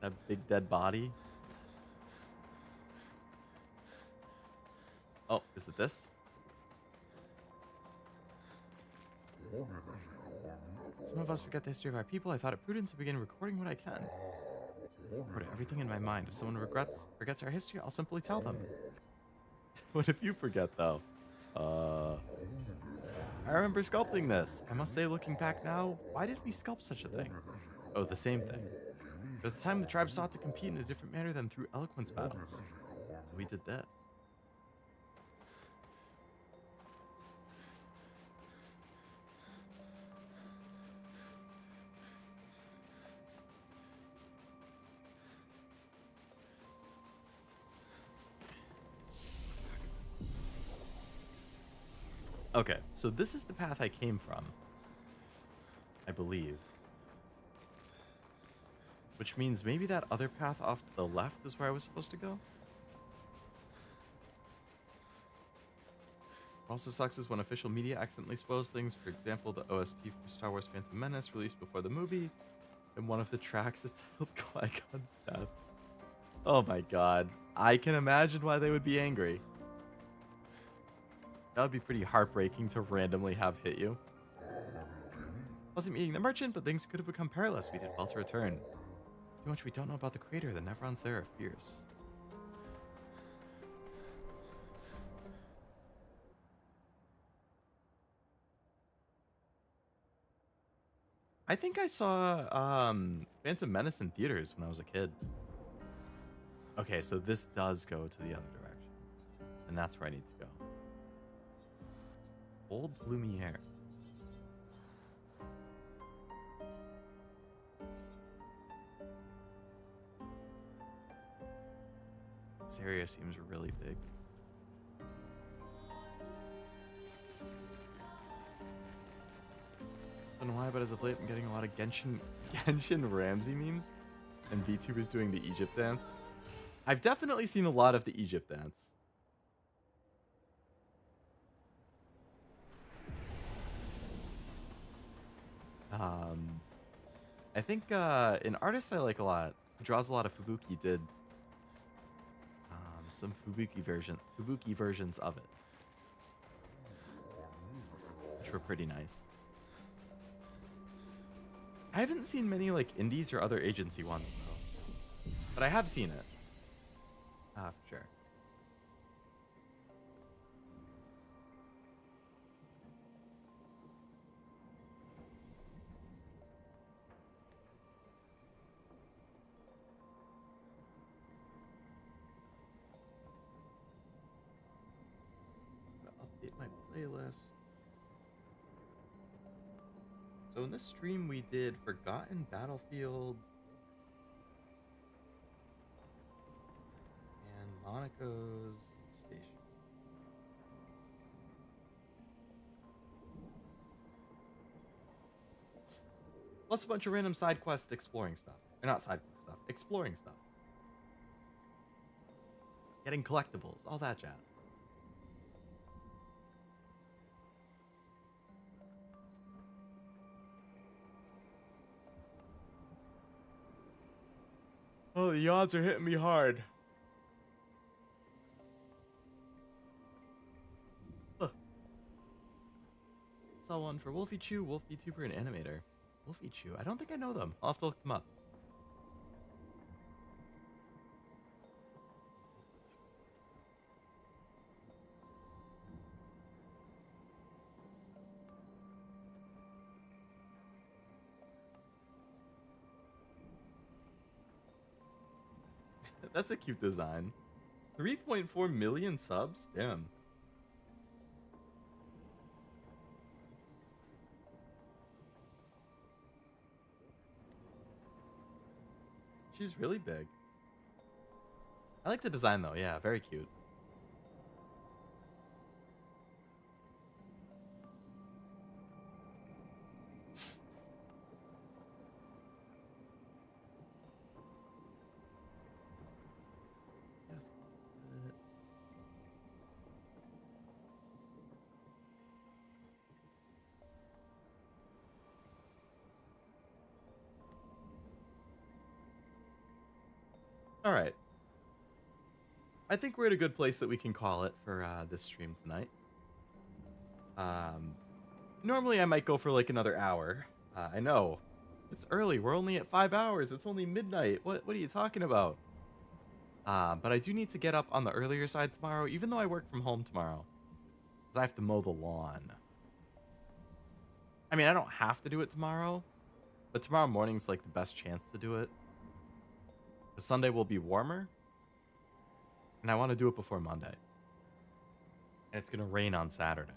That big dead body. Oh, is it this? Some of us forget the history of our people. I thought it prudent to begin recording what I can. Record everything in my mind. If someone forgets our history, I'll simply tell them. What if you forget, though? I remember sculpting this. I must say, looking back now, why did we sculpt such a thing? Oh, the same thing. It was the time the tribe sought to compete in a different manner than through eloquence battles. So we did this. Okay, so this is the path I came from, I believe. Which means maybe that other path off to the left is where I was supposed to go? Also sucks is when official media accidentally spoils things. For example, the OST for Star Wars Phantom Menace released before the movie, and one of the tracks is titled Qui-Gon's Death. Oh my god. I can imagine why they would be angry. That would be pretty heartbreaking to randomly have hit you. Wasn't meeting the merchant, but things could have become perilous. We did well to return. Too much we don't know about the crater. The Nevrons there are fierce. I think I saw Phantom Menace in theaters when I was a kid. Okay, so this does go to the other direction. And that's where I need to go. Old Lumiere. This area seems really big. I don't know why, but as of late, I'm getting a lot of Genshin Ramsay memes and VTubers doing the Egypt dance. I've definitely seen a lot of the Egypt dance. I think an artist I like a lot, who draws a lot of Fubuki, did some Fubuki versions of it, which were pretty nice. I haven't seen many like indies or other agency ones though, but I have seen it. For sure. Update my playlist. So in this stream we did Forgotten Battlefield and Monaco's Station. Plus a bunch of random side quest exploring stuff. Or not side quest stuff, exploring stuff. Getting collectibles, all that jazz. Oh, the odds are hitting me hard. Saw one for Wolfie Chew, Wolf VTuber, and Animator. Wolfie Chew, I don't think I know them. I'll have to look them up. That's a cute design. 3.4 million subs? Damn. She's really big. I like the design though. Yeah, very cute. All right. I think we're at a good place that we can call it for this stream tonight. Normally I might go for like another hour. I know. It's early. We're only at 5 hours. It's only midnight. What are you talking about? But I do need to get up on the earlier side tomorrow, even though I work from home tomorrow. Because I have to mow the lawn. I mean, I don't have to do it tomorrow, but tomorrow morning's like the best chance to do it. Because Sunday will be warmer, and I want to do it before Monday. And it's going to rain on Saturday.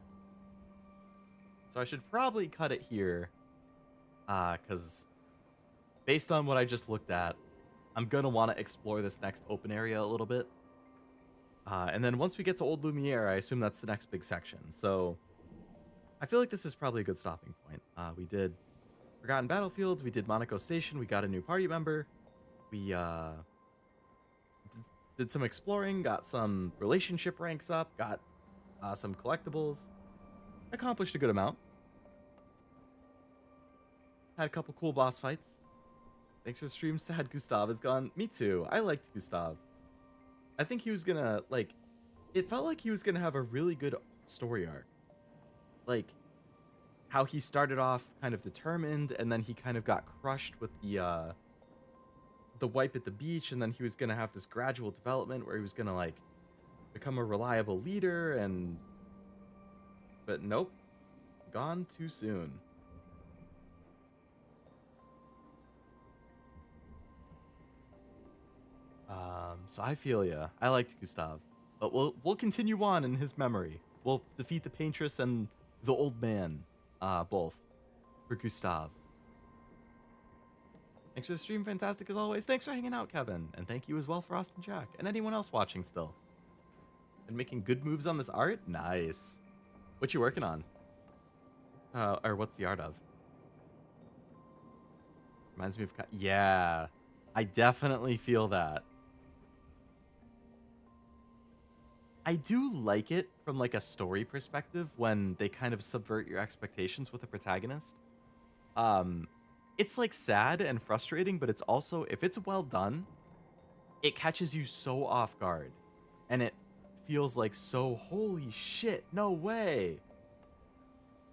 So I should probably cut it here, because based on what I just looked at, I'm going to want to explore this next open area a little bit. And then once we get to Old Lumiere, I assume that's the next big section. So I feel like this is probably a good stopping point. We did Forgotten Battlefields, we did Monaco Station, we got a new party member. We did some exploring, got some relationship ranks up, got some collectibles, accomplished a good amount. Had a couple cool boss fights. Thanks for the stream. Sad Gustav is gone. Me too. I liked Gustav. I think he was gonna, like, it felt like he was gonna have a really good story arc. Like, how he started off kind of determined, and then he kind of got crushed with the wipe at the beach, and then he was gonna have this gradual development where he was gonna like become a reliable leader, but nope, gone too soon. So I feel ya. I liked Gustav, but we'll continue on in his memory. We'll defeat the paintress and the old man, both, for Gustav. Thanks for the stream, fantastic as always. Thanks for hanging out, Kevin, and thank you as well for Austin Jack and anyone else watching still. And making good moves on this art, nice. What you working on? Or what's the art of? Reminds me of yeah, I definitely feel that. I do like it from like a story perspective when they kind of subvert your expectations with a protagonist. It's like sad and frustrating, but it's also, if it's well done, it catches you so off guard. And it feels like so, holy shit, no way.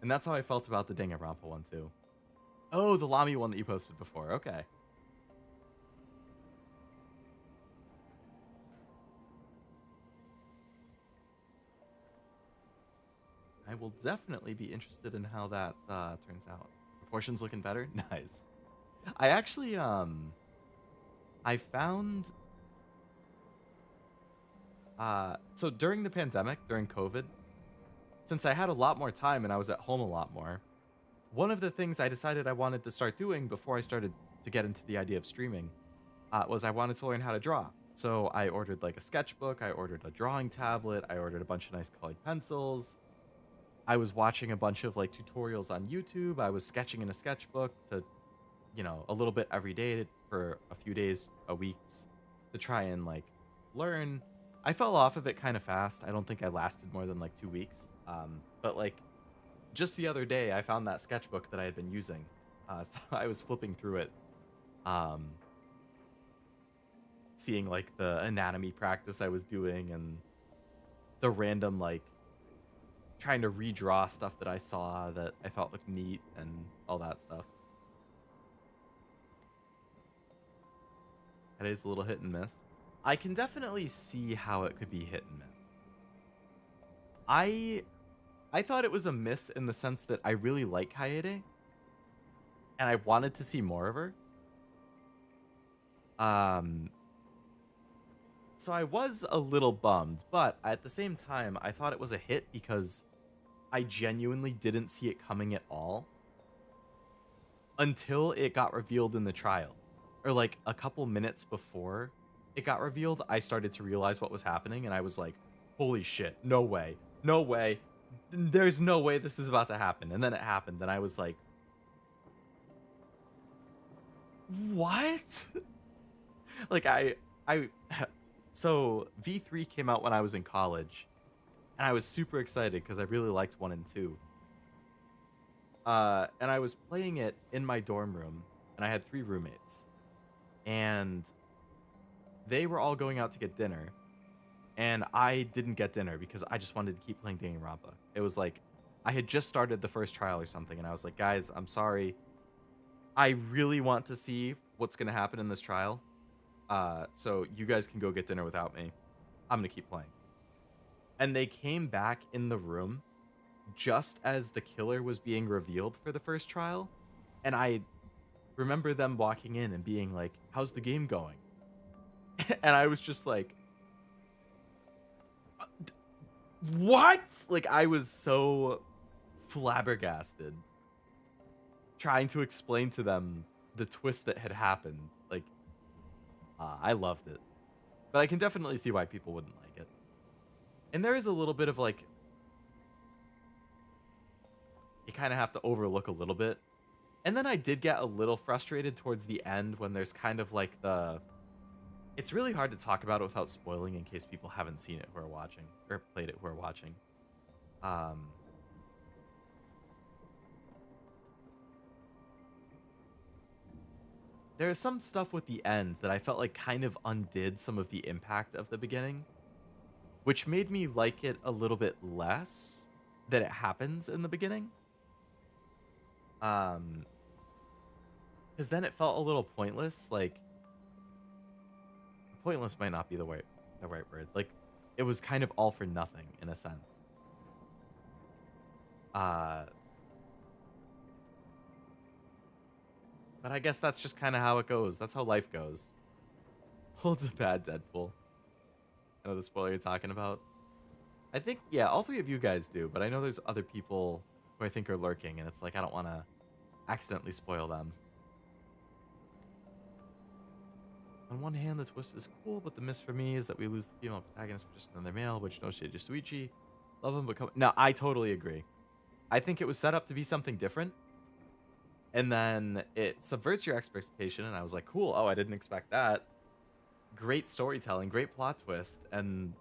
And that's how I felt about the Danganronpa one too. Oh, the Lamy one that you posted before, okay. I will definitely be interested in how that turns out. Proportions looking better? Nice. I actually, I found... so during the pandemic, during COVID, since I had a lot more time and I was at home a lot more, one of the things I decided I wanted to start doing before I started to get into the idea of streaming was I wanted to learn how to draw. So I ordered like a sketchbook, I ordered a drawing tablet, I ordered a bunch of nice colored pencils. I was watching a bunch of like tutorials on YouTube. I was sketching in a sketchbook to, you know, a little bit every day for a few days, a week, to try and like learn. I fell off of it kind of fast. I don't think I lasted more than like 2 weeks. But like just the other day, I found that sketchbook that I had been using. So I was flipping through it, seeing like the anatomy practice I was doing and the random like trying to redraw stuff that I saw that I thought looked neat and all that stuff. That is a little hit and miss. I can definitely see how it could be hit and miss. I thought it was a miss in the sense that I really like Kaede, and I wanted to see more of her. So I was a little bummed, but at the same time, I thought it was a hit because I genuinely didn't see it coming at all until it got revealed in the trial. Or like a couple minutes before it got revealed, I started to realize what was happening, and I was like, holy shit, no way, no way. There's no way this is about to happen. And then it happened, and I was like, what? Like so V3 came out when I was in college, and I was super excited because I really liked 1 and 2. And I was playing it in my dorm room, and I had 3 roommates, and they were all going out to get dinner, and I didn't get dinner because I just wanted to keep playing Danganronpa. It was like I had just started the first trial or something, and I was like, guys, I'm sorry. I really want to see what's going to happen in this trial. So you guys can go get dinner without me. I'm going to keep playing. And they came back in the room just as the killer was being revealed for the first trial. And I remember them walking in and being like, how's the game going? And I was just like, what? Like, I was so flabbergasted trying to explain to them the twist that had happened. Like, I loved it. But I can definitely see why people wouldn't like it. And there is a little bit of like, you kind of have to overlook a little bit. And then I did get a little frustrated towards the end when there's kind of like it's really hard to talk about it without spoiling in case people haven't seen it who are watching, or played it who are watching. There's some stuff with the end that I felt like kind of undid some of the impact of the beginning. which made me like it a little bit less that it happens in the beginning. Because then it felt a little pointless. Like, pointless might not be the right word. Like, it was kind of all for nothing in a sense. But I guess that's just kind of how it goes. That's how life goes. Holds a bad Deadpool. I know the spoiler you're talking about. I think, yeah, all three of you guys do, but I know there's other people who I think are lurking, and it's like I don't want to accidentally spoil them. On one hand, the twist is cool, but the miss for me is that we lose the female protagonist for just another male, which no shade to Shuichi. Love him, but come... No, I totally agree. I think it was set up to be something different, and then it subverts your expectation, and I was like, cool, oh, I didn't expect that. Great storytelling, great plot twist, and...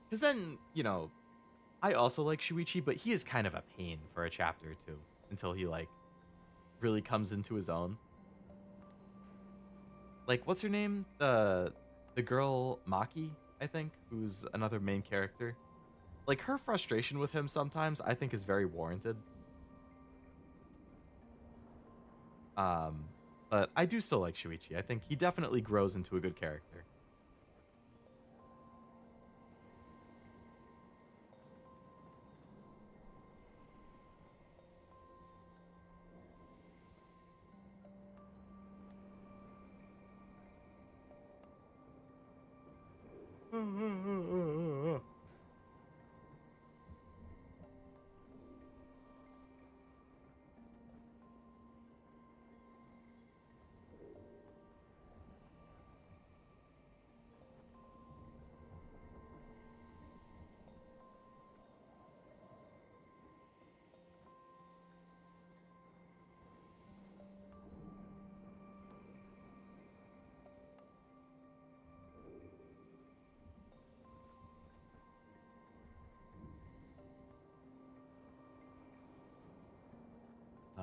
Because then, you know, I also like Shuichi, but he is kind of a pain for a chapter or two, until he, like, really comes into his own. Like, what's her name? The girl Maki, I think, who's another main character. Like, her frustration with him sometimes, I think, is very warranted. But I do still like Shuichi. I think he definitely grows into a good character.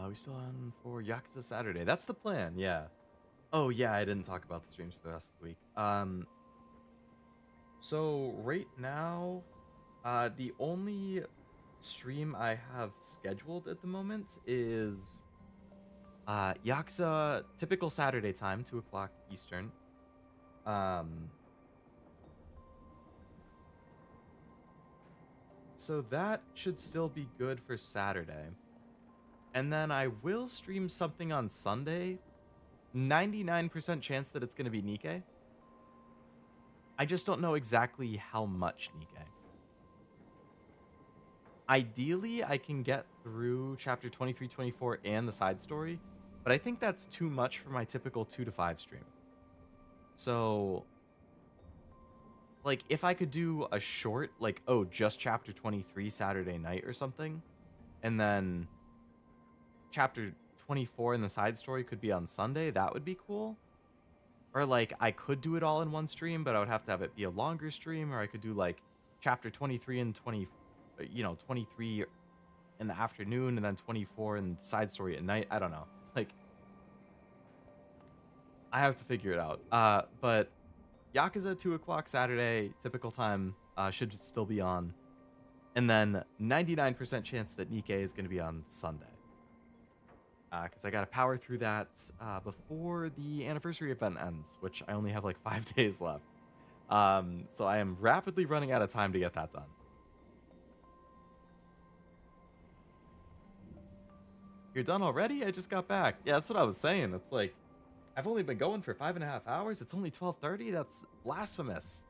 We still on for Yakuza Saturday. That's the plan, yeah. Oh, yeah, I didn't talk about the streams for the rest of the week. So right now, the only stream I have scheduled at the moment is Yakuza, typical Saturday time, 2 o'clock Eastern. So that should still be good for Saturday. And then I will stream something on Sunday. 99% chance that it's going to be Nikkei. I just don't know exactly how much Nikkei. Ideally, I can get through chapter 23, 24, and the side story, but I think that's too much for my typical 2 to 5 stream. So, like, if I could do a short, like, oh, just chapter 23 Saturday night or something, and then chapter 24 and the side story could be on Sunday, that would be cool. Or, like, I could do it all in one stream, but I would have to have it be a longer stream, or I could do, like, chapter 23 and 23 in the afternoon, and then 24 and side story at night. I don't know. Like, I have to figure it out. But Yakuza 2 o'clock Saturday, typical time, should still be on. And then 99% chance that Nikkei is going to be on Sunday. Because I got to power through that before the anniversary event ends, which I only have like 5 days left. So I am rapidly running out of time to get that done. You're done already? I just got back. Yeah, that's what I was saying. It's like, I've only been going for 5.5 hours. It's only 12:30. That's blasphemous.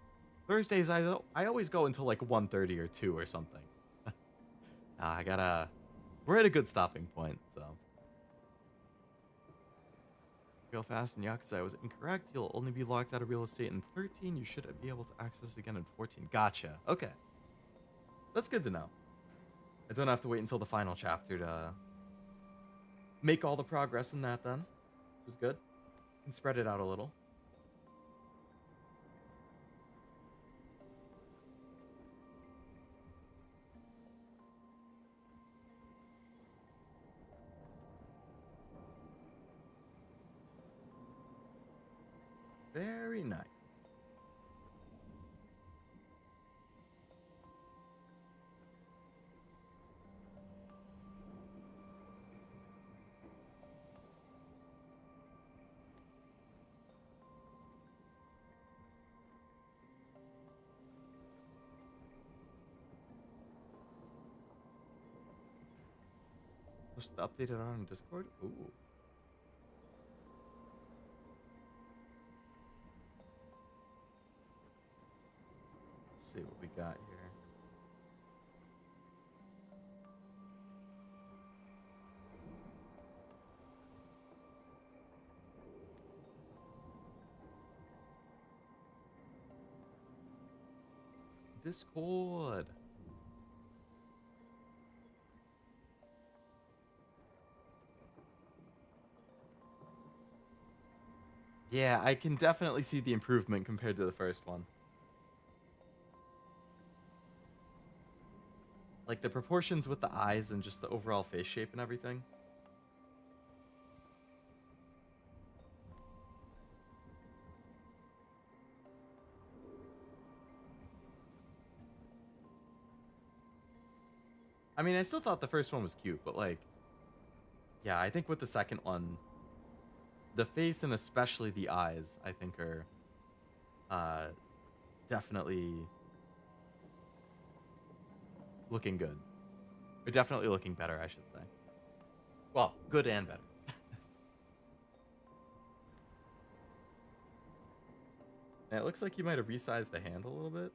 Thursdays, I always go until like 1:30 or 2 or something. We're at a good stopping point, so. Real fast in Yakuza, I was incorrect. You'll only be locked out of real estate in 13. You should be able to access it again in 14. Gotcha. Okay. That's good to know. I don't have to wait until the final chapter to make all the progress in that then, which is good. And spread it out a little. Very nice. Push the updated on Discord. Ooh. Let's see what we got here. Discord. Yeah, I can definitely see the improvement compared to the first one. Like the proportions with the eyes and just the overall face shape and everything. I mean, I still thought the first one was cute, but like, yeah, I think with the second one, the face and especially the eyes, I think are definitely looking good. Or definitely looking better, I should say. Well, good and better. And it looks like you might have resized the hand a little bit.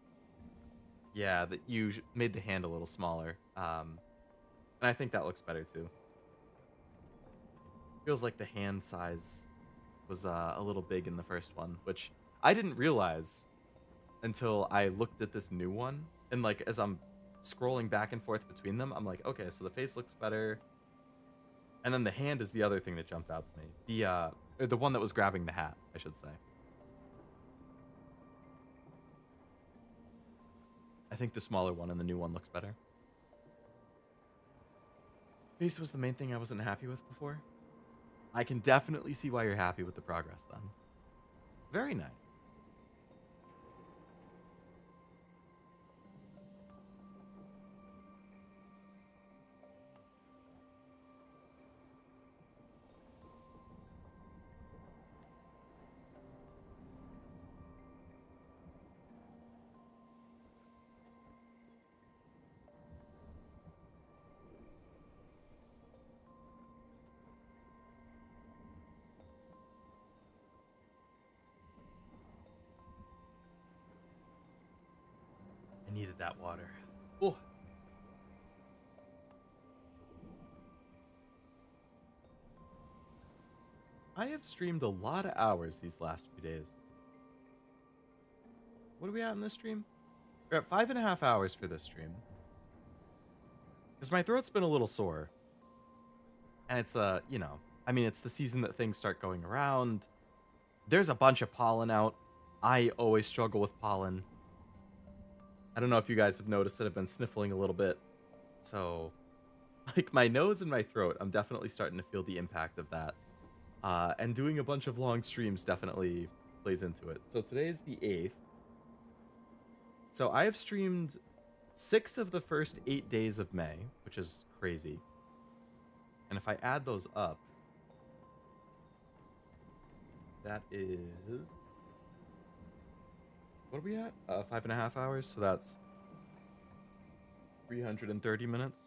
Yeah, that you made the hand a little smaller. And I think that looks better too. Feels like the hand size was a little big in the first one, which I didn't realize until I looked at this new one. And like as I'm scrolling back and forth between them, I'm like, okay, so the face looks better. And then the hand is the other thing that jumped out to me. The one that was grabbing the hat, I should say. I think the smaller one and the new one looks better. Face was the main thing I wasn't happy with before. I can definitely see why you're happy with the progress then. Very nice. I needed that water. Oh. I have streamed a lot of hours these last few days. What are we at in this stream? We're at 5.5 hours for this stream. Because my throat's been a little sore. And it's, you know, I mean, it's the season that things start going around. There's a bunch of pollen out. I always struggle with pollen. I don't know if you guys have noticed that I've been sniffling a little bit. So, like my nose and my throat, I'm definitely starting to feel the impact of that. And doing a bunch of long streams definitely plays into it. So today's the 8th. So I have streamed 6 of the first 8 days of May, which is crazy. And if I add those up, that is... What are we at? 5.5 hours, so that's 330 minutes.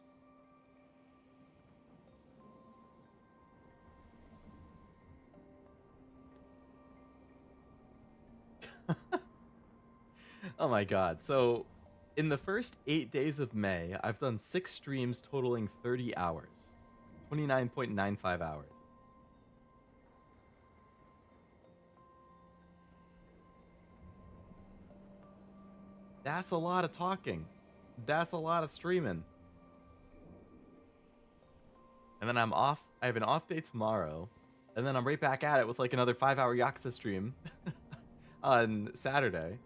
Oh my god. So, in the first 8 days of May, I've done 6 streams totaling 30 hours. 29.95 hours. That's a lot of talking. That's a lot of streaming. And then I'm off. I have an off day tomorrow. And then I'm right back at it with like another 5-hour Yakuza stream on Saturday.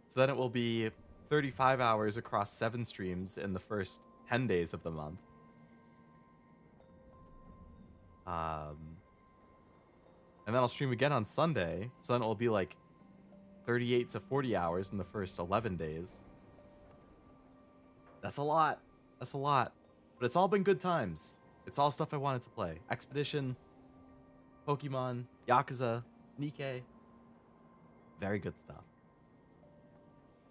So then it will be 35 hours across 7 streams in the first 10 days of the month. And then I'll stream again on Sunday. So then it will be like 38 to 40 hours in the first 11 days. That's a lot. That's a lot. But it's all been good times. It's all stuff I wanted to play. Expedition, Pokemon, Yakuza, Nikkei. Very good stuff.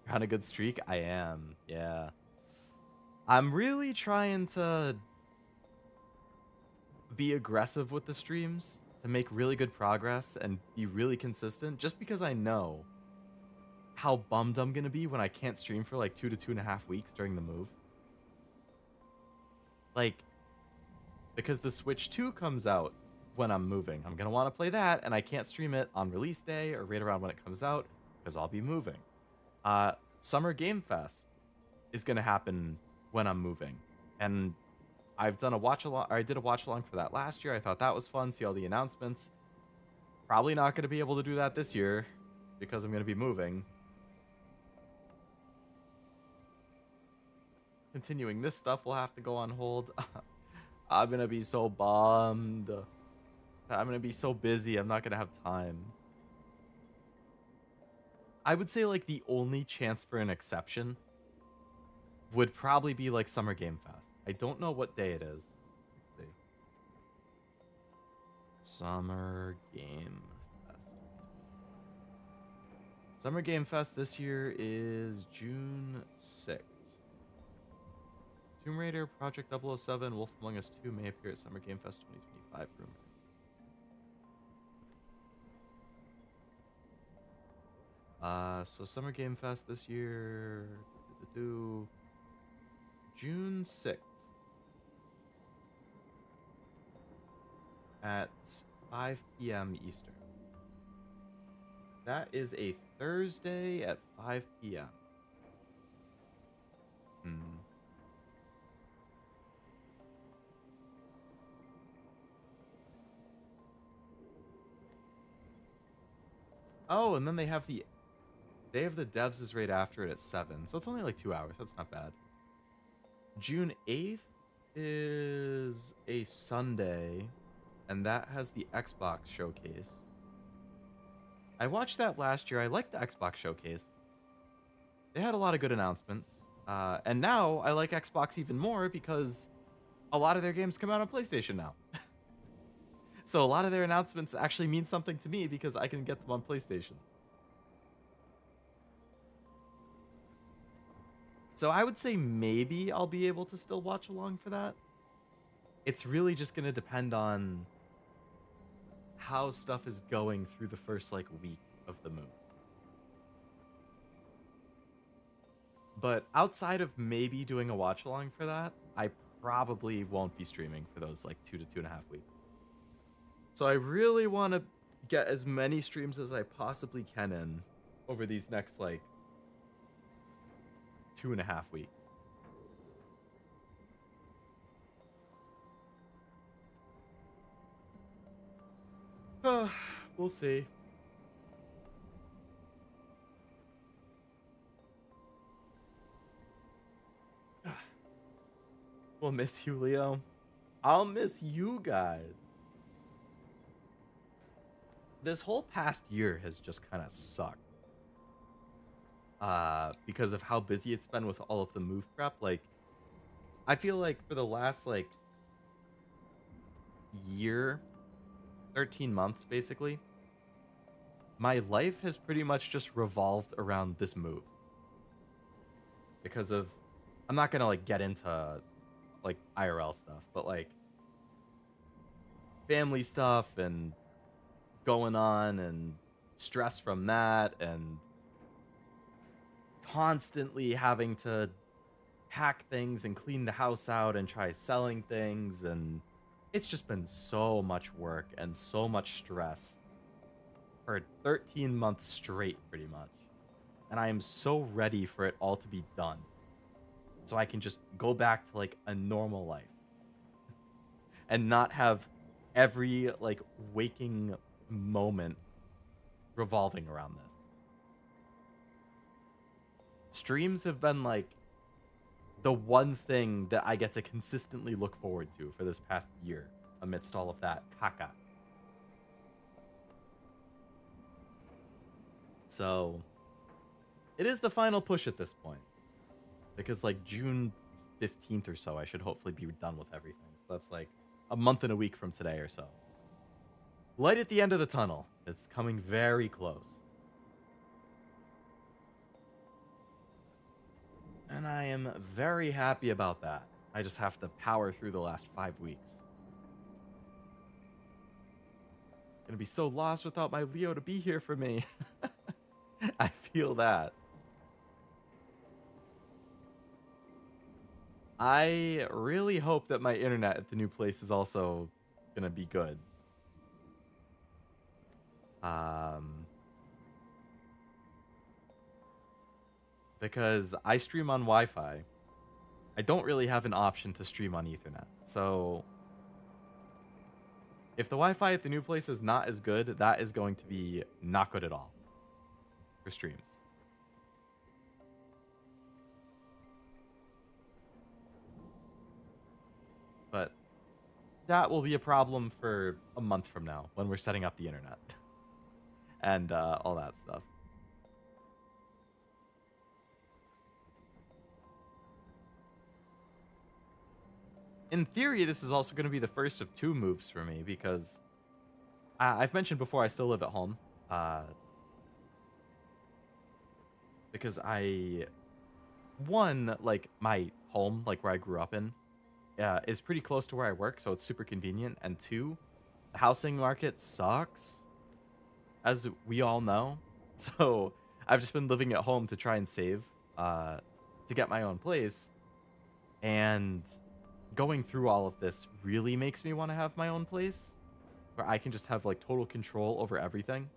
You're on a good streak? I am. Yeah. I'm really trying to be aggressive with the streams to make really good progress and be really consistent, just because I know how bummed I'm gonna be when I can't stream for like 2 to 2.5 weeks during the move. Like, because the Switch 2 comes out when I'm moving. I'm gonna want to play that, and I can't stream it on release day or right around when it comes out because I'll be moving. Summer Game Fest is gonna happen when I'm moving, and I've done a watch along. I did a watch along for that last year. I thought that was fun. See all the announcements. Probably not gonna be able to do that this year because I'm gonna be moving. Continuing this stuff will have to go on hold. I'm gonna be so bummed. I'm gonna be so busy. I'm not gonna have time. I would say like the only chance for an exception would probably be like Summer Game Fest. I don't know what day it is. Let's see. Summer Game Fest. Summer Game Fest this year is June 6th. Tomb Raider, Project 007, Wolf Among Us 2 may appear at Summer Game Fest 2025 room. So Summer Game Fest this year, June 6th at 5 p.m. Eastern. That is a Thursday at 5 p.m. Oh, and then they have the Day of the Devs is right after it at 7. So it's only like 2 hours. That's not bad. June 8th is a Sunday, and that has the Xbox showcase. I watched that last year. I liked the Xbox showcase. They had a lot of good announcements. And now I like Xbox even more because a lot of their games come out on PlayStation now. So a lot of their announcements actually mean something to me because I can get them on PlayStation. So I would say maybe I'll be able to still watch along for that. It's really just going to depend on how stuff is going through the first like week of the move. But outside of maybe doing a watch along for that, I probably won't be streaming for those like 2 to 2.5 weeks. So I really want to get as many streams as I possibly can in over these next like 2.5 weeks. We'll see. We'll miss you, Leo. I'll miss you guys. This whole past year has just kind of sucked. Because of how busy it's been with all of the move prep. Like, I feel like for the last, like, year, 13 months, basically, my life has pretty much just revolved around this move. Because of, I'm not gonna, like, get into, like, IRL stuff, but, like, family stuff and going on and stress from that and constantly having to pack things and clean the house out and try selling things, and it's just been so much work and so much stress for 13 months straight, pretty much. And I am so ready for it all to be done so I can just go back to like a normal life and not have every like waking moment revolving around this. Streams have been like the one thing that I get to consistently look forward to for this past year amidst all of that caca. So it is the final push at this point, because like June 15th or so I should hopefully be done with everything. So that's like a month and a week from today or so. Light at the end of the tunnel. It's coming very close. And I am very happy about that. I just have to power through the last 5 weeks. Gonna be so lost without my Leo to be here for me. I feel that. I really hope that my internet at the new place is also gonna be good. Because I stream on Wi-Fi. I don't really have an option to stream on Ethernet. So if the Wi-Fi at the new place is not as good, that is going to be not good at all for streams. But that will be a problem for a month from now when we're setting up the internet and all that stuff. In theory, this is also going to be the first of 2 moves for me because I've mentioned before I still live at home. Because like my home, like where I grew up in, is pretty close to where I work, so it's super convenient. And 2, the housing market sucks, as we all know. So I've just been living at home to try and save to get my own place. And going through all of this really makes me want to have my own place where I can just have like total control over everything.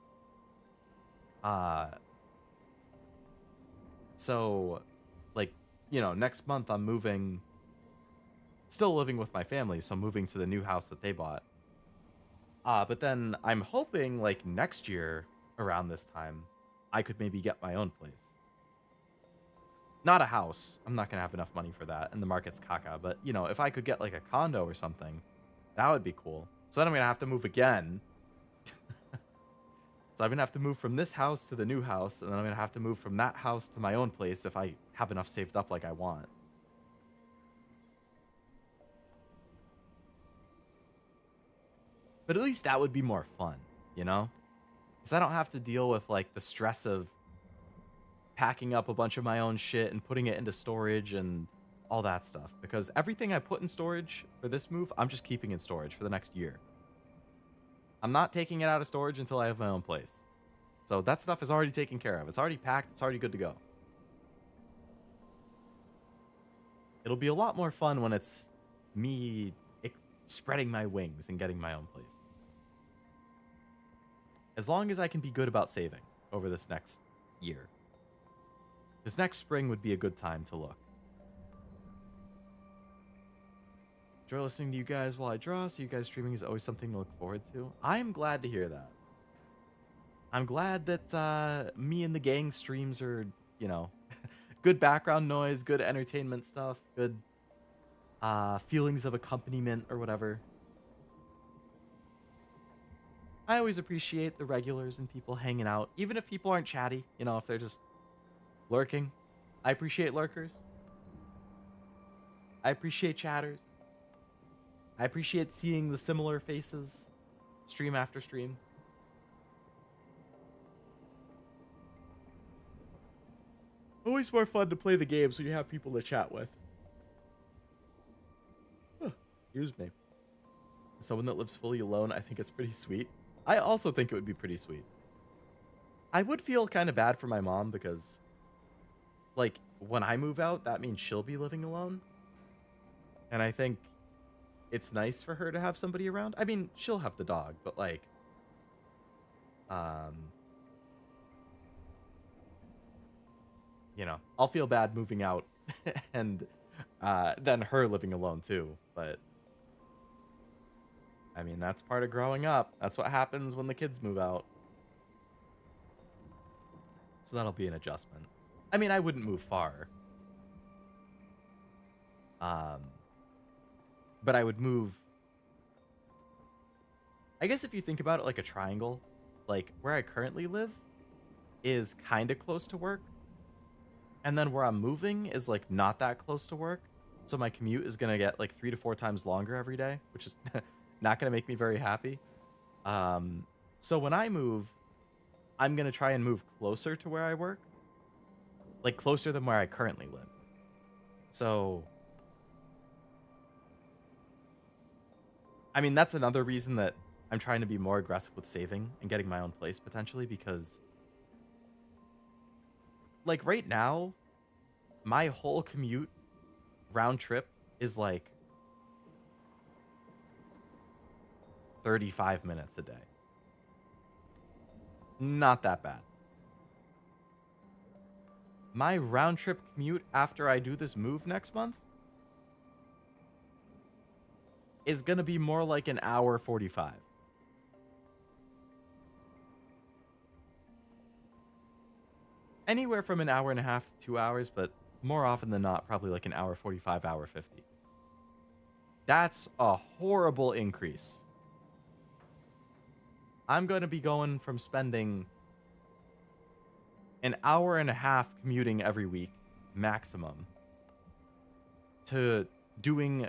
So like, you know, next month I'm moving, still living with my family, so I'm moving to the new house that they bought. But then I'm hoping like next year around this time, I could maybe get my own place. Not a house. I'm not going to have enough money for that, and the market's caca. But, you know, if I could get, like, a condo or something, that would be cool. So then I'm going to have to move again. So I'm going to have to move from this house to the new house, and then I'm going to have to move from that house to my own place if I have enough saved up like I want. But at least that would be more fun, you know? Because I don't have to deal with, like, the stress of packing up a bunch of my own shit and putting it into storage and all that stuff. Because everything I put in storage for this move, I'm just keeping in storage for the next year. I'm not taking it out of storage until I have my own place. So that stuff is already taken care of. It's already packed. It's already good to go. It'll be a lot more fun when it's me spreading my wings and getting my own place. As long as I can be good about saving over this next year. This next spring would be a good time to look. Enjoy listening to you guys while I draw, so you guys streaming is always something to look forward to. I am glad to hear that. I'm glad that me and the gang streams are, you know, good background noise, good entertainment stuff, good feelings of accompaniment or whatever. I always appreciate the regulars and people hanging out, even if people aren't chatty, you know, if they're just lurking. I appreciate lurkers. I appreciate chatters. I appreciate seeing the similar faces stream after stream. Always more fun to play the games when you have people to chat with. Excuse me. Someone that lives fully alone, I think it's pretty sweet. I also think it would be pretty sweet. I would feel kind of bad for my mom because, like, when I move out, that means she'll be living alone. And I think it's nice for her to have somebody around. I mean, she'll have the dog, but, like, you know, I'll feel bad moving out and then her living alone too. But I mean, that's part of growing up. That's what happens when the kids move out. So that'll be an adjustment. I mean, I wouldn't move far. But I would move. I guess if you think about it like a triangle, like where I currently live is kind of close to work. And then where I'm moving is like not that close to work. So my commute is going to get like 3 to 4 times longer every day, which is not going to make me very happy. So when I move, I'm going to try and move closer to where I work. Like closer than where I currently live. So, I mean, that's another reason that I'm trying to be more aggressive with saving and getting my own place potentially, because like right now, my whole commute round trip is like 35 minutes a day. Not that bad. My round trip commute after I do this move next month is going to be more like an hour 45. Anywhere from an hour and a half to 2 hours, but more often than not, probably like an hour 45, hour 50. That's a horrible increase. I'm going to be going from spending an hour and a half commuting every week, maximum, to doing...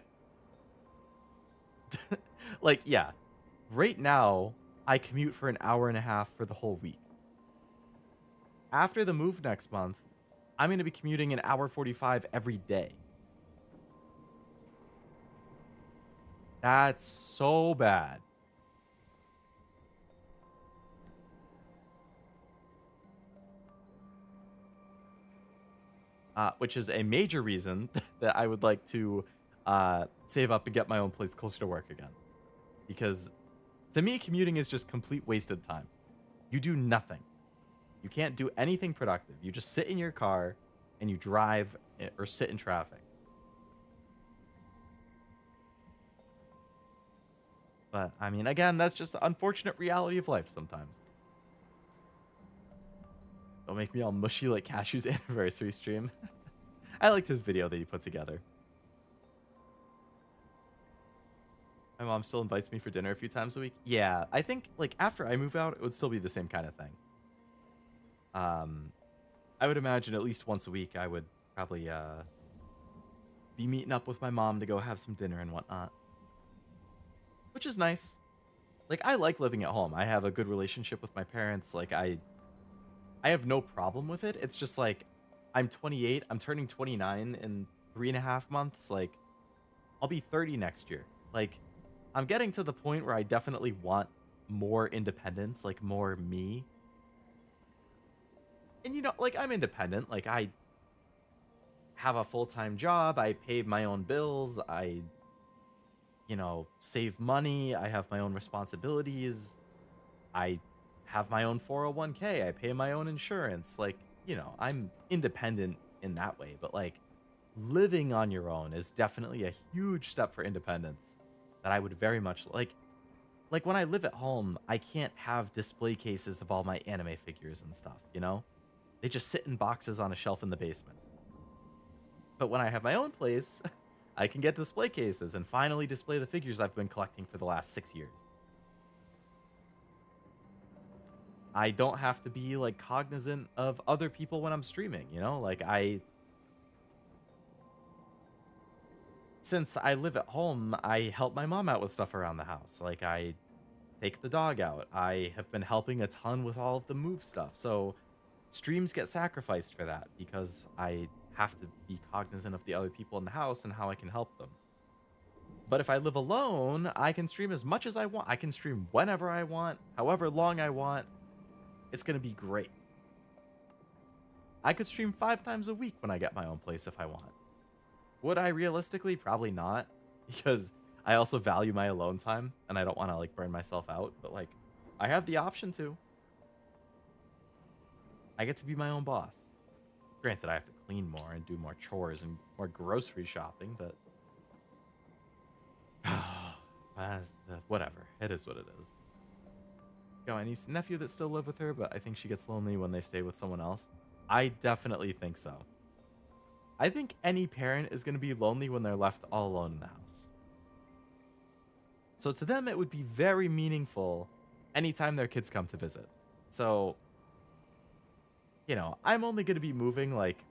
like, yeah. Right now, I commute for an hour and a half for the whole week. After the move next month, I'm going to be commuting an hour 45 every day. That's so bad. Which is a major reason that I would like to save up and get my own place closer to work again. Because to me, commuting is just complete wasted time. You do nothing. You can't do anything productive. You just sit in your car and you drive or sit in traffic. But, I mean, again, that's just the unfortunate reality of life sometimes. Don't make me all mushy like Cashew's anniversary stream. I liked his video that he put together. My mom still invites me for dinner a few times a week. Yeah, I think, like, after I move out, it would still be the same kind of thing. I would imagine at least once a week I would probably be meeting up with my mom to go have some dinner and whatnot. Which is nice. Like, I like living at home. I have a good relationship with my parents. Like, I have no problem with it. It's just like, I'm 28. I'm turning 29 in 3.5 months. Like, I'll be 30 next year. Like, I'm getting to the point where I definitely want more independence, like more me. And, you know, like, I'm independent. Like, I have a full-time job. I pay my own bills. I, you know, save money. I have my own responsibilities. I have my own 401k. I pay my own insurance. Like, you know, I'm independent in that way. But, like, living on your own is definitely a huge step for independence that I would very much like when I live at home, I can't have display cases of all my anime figures and stuff, you know? They just sit in boxes on a shelf in the basement. But when I have my own place, I can get display cases and finally display the figures I've been collecting for the last 6 years. I don't have to be, like, cognizant of other people when I'm streaming, you know? Like, since I live at home, I help my mom out with stuff around the house. Like, I take the dog out. I have been helping a ton with all of the move stuff. So streams get sacrificed for that because I have to be cognizant of the other people in the house and how I can help them. But if I live alone, I can stream as much as I want. I can stream whenever I want, however long I want. It's going to be great. I could stream 5 times a week when I get my own place if I want. Would I realistically? Probably not, because I also value my alone time and I don't want to, like, burn myself out, but, like, I have the option to. I get to be my own boss. Granted, I have to clean more and do more chores and more grocery shopping, but whatever. It is what it is. Got my niece and nephew that still live with her, but I think she gets lonely when they stay with someone else. I definitely think so. I think any parent is going to be lonely when they're left all alone in the house. So to them, it would be very meaningful anytime their kids come to visit. So, you know, I'm only going to be moving, like,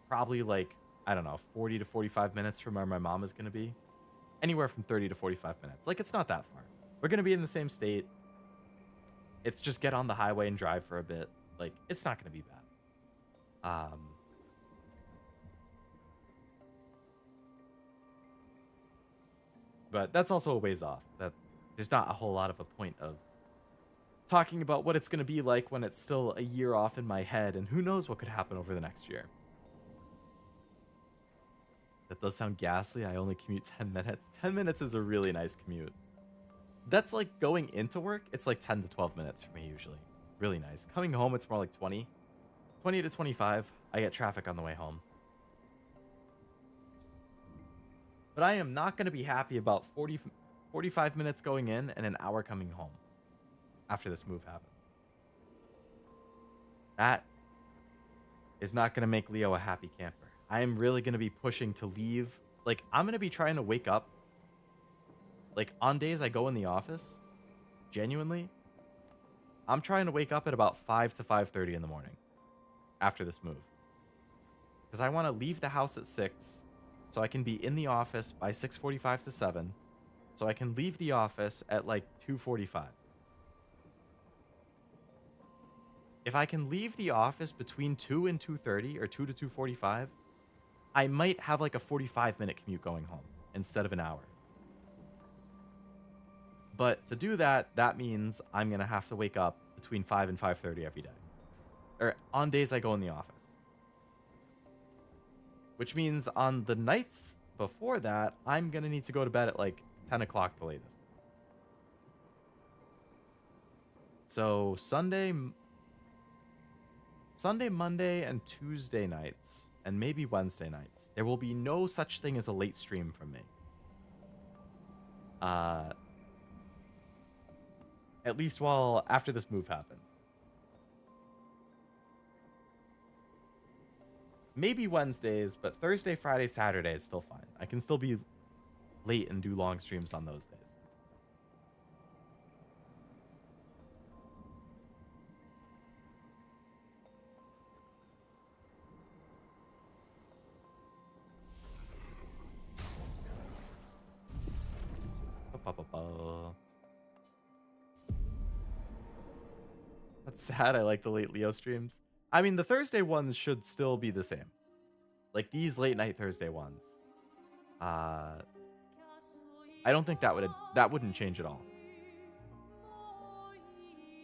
probably, like, I don't know, 40 to 45 minutes from where my mom is going to be. Anywhere from 30 to 45 minutes. Like, it's not that far. We're going to be in the same state. It's just get on the highway and drive for a bit. Like, it's not going to be bad. But that's also a ways off. there's not a whole lot of a point of talking about what it's going to be like when it's still a year off in my head, and who knows what could happen over the next year. That does sound ghastly. I only commute 10 minutes. 10 minutes is a really nice commute. That's like going into work. It's like 10 to 12 minutes for me usually. Really nice. Coming home, it's more like 20. 20 to 25. I get traffic on the way home. But I am not going to be happy about 45 minutes going in and an hour coming home after this move happens. That is not going to make Leo a happy camper. I am really going to be pushing to leave. Like, I'm going to be trying to wake up. Like, on days I go in the office, genuinely, I'm trying to wake up at about 5 to 5:30 in the morning after this move. Because I want to leave the house at 6 so I can be in the office by 6:45 to 7 so I can leave the office at like 2:45. If I can leave the office between 2 and 2:30 or 2 to 2:45, I might have like a 45-minute commute going home instead of an hour. But to do that, that means I'm going to have to wake up between 5 and 5:30 every day. Or on days I go in the office. Which means on the nights before that, I'm going to need to go to bed at like 10 o'clock the latest. So Sunday, Monday, and Tuesday nights, and maybe Wednesday nights, there will be no such thing as a late stream from me. At least while after this move happens. Maybe Wednesdays, but Thursday, Friday, Saturday is still fine. I can still be late and do long streams on those days. That's sad. I like the late Leo streams. I mean, the Thursday ones should still be the same. Like these late night Thursday ones. I don't think that wouldn't change at all.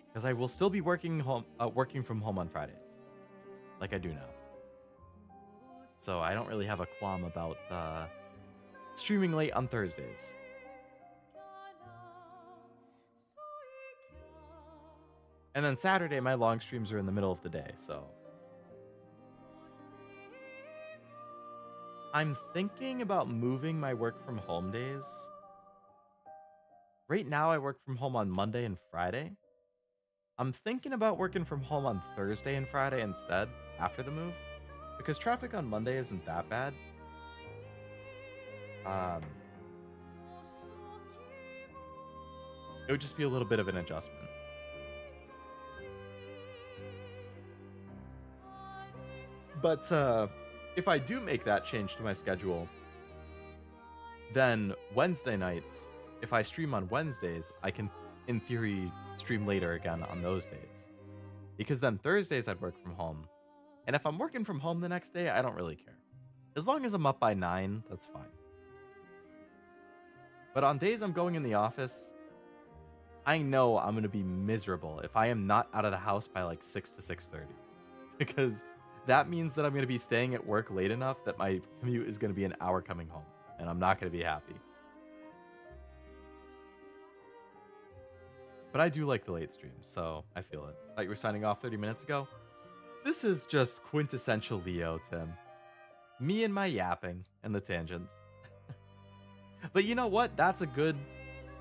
Because I will still be working from home on Fridays, like I do now. So I don't really have a qualm about streaming late on Thursdays. And then Saturday, my long streams are in the middle of the day, so. I'm thinking about moving my work from home days. Right now, I work from home on Monday and Friday. I'm thinking about working from home on Thursday and Friday instead, after the move. Because traffic on Monday isn't that bad. It would just be a little bit of an adjustment. But if I do make that change to my schedule, then Wednesday nights, if I stream on Wednesdays, I can, in theory, stream later again on those days. Because then Thursdays I'd work from home. And if I'm working from home the next day, I don't really care. As long as I'm up by 9, that's fine. But on days I'm going in the office, I know I'm going to be miserable if I am not out of the house by like 6 to 6:30. Because that means that I'm going to be staying at work late enough that my commute is going to be an hour coming home. And I'm not going to be happy. But I do like the late streams, so I feel it. Thought you were signing off 30 minutes ago? This is just quintessential Leo, Tim. Me and my yapping and the tangents. But you know what? That's a good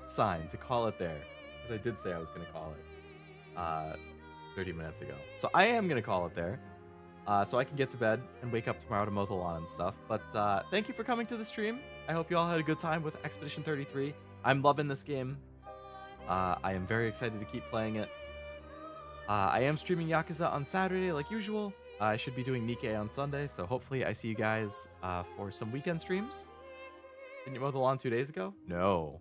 sign to call it there. Because I did say I was going to call it 30 minutes ago. So I am going to call it there. So I can get to bed and wake up tomorrow to mow the lawn and stuff. But thank you for coming to the stream. I hope you all had a good time with Expedition 33. I'm loving this game. I am very excited to keep playing it. I am streaming Yakuza on Saturday like usual. I should be doing Nikkei on Sunday, so hopefully I see you guys for some weekend streams. Didn't you mow the lawn 2 days ago? No.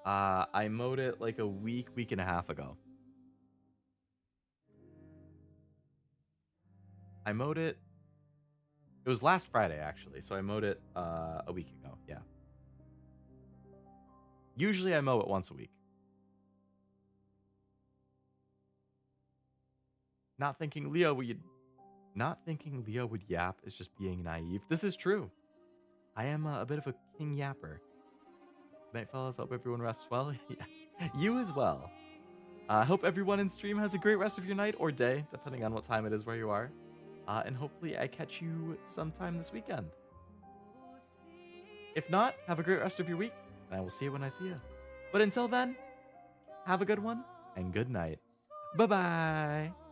I mowed it like a week and a half ago. I mowed it. It was last Friday, actually, so I mowed it a week ago, yeah. Usually I mow it once a week. Not thinking Leo would yap is just being naive. This is true. I am a bit of a king yapper. Good night, fellas. Hope everyone rests well. Yeah. You as well. I hope everyone in stream has a great rest of your night or day, depending on what time it is where you are. And hopefully I catch you sometime this weekend. If not, have a great rest of your week, and I will see you when I see you. But until then, have a good one, and good night. Bye-bye.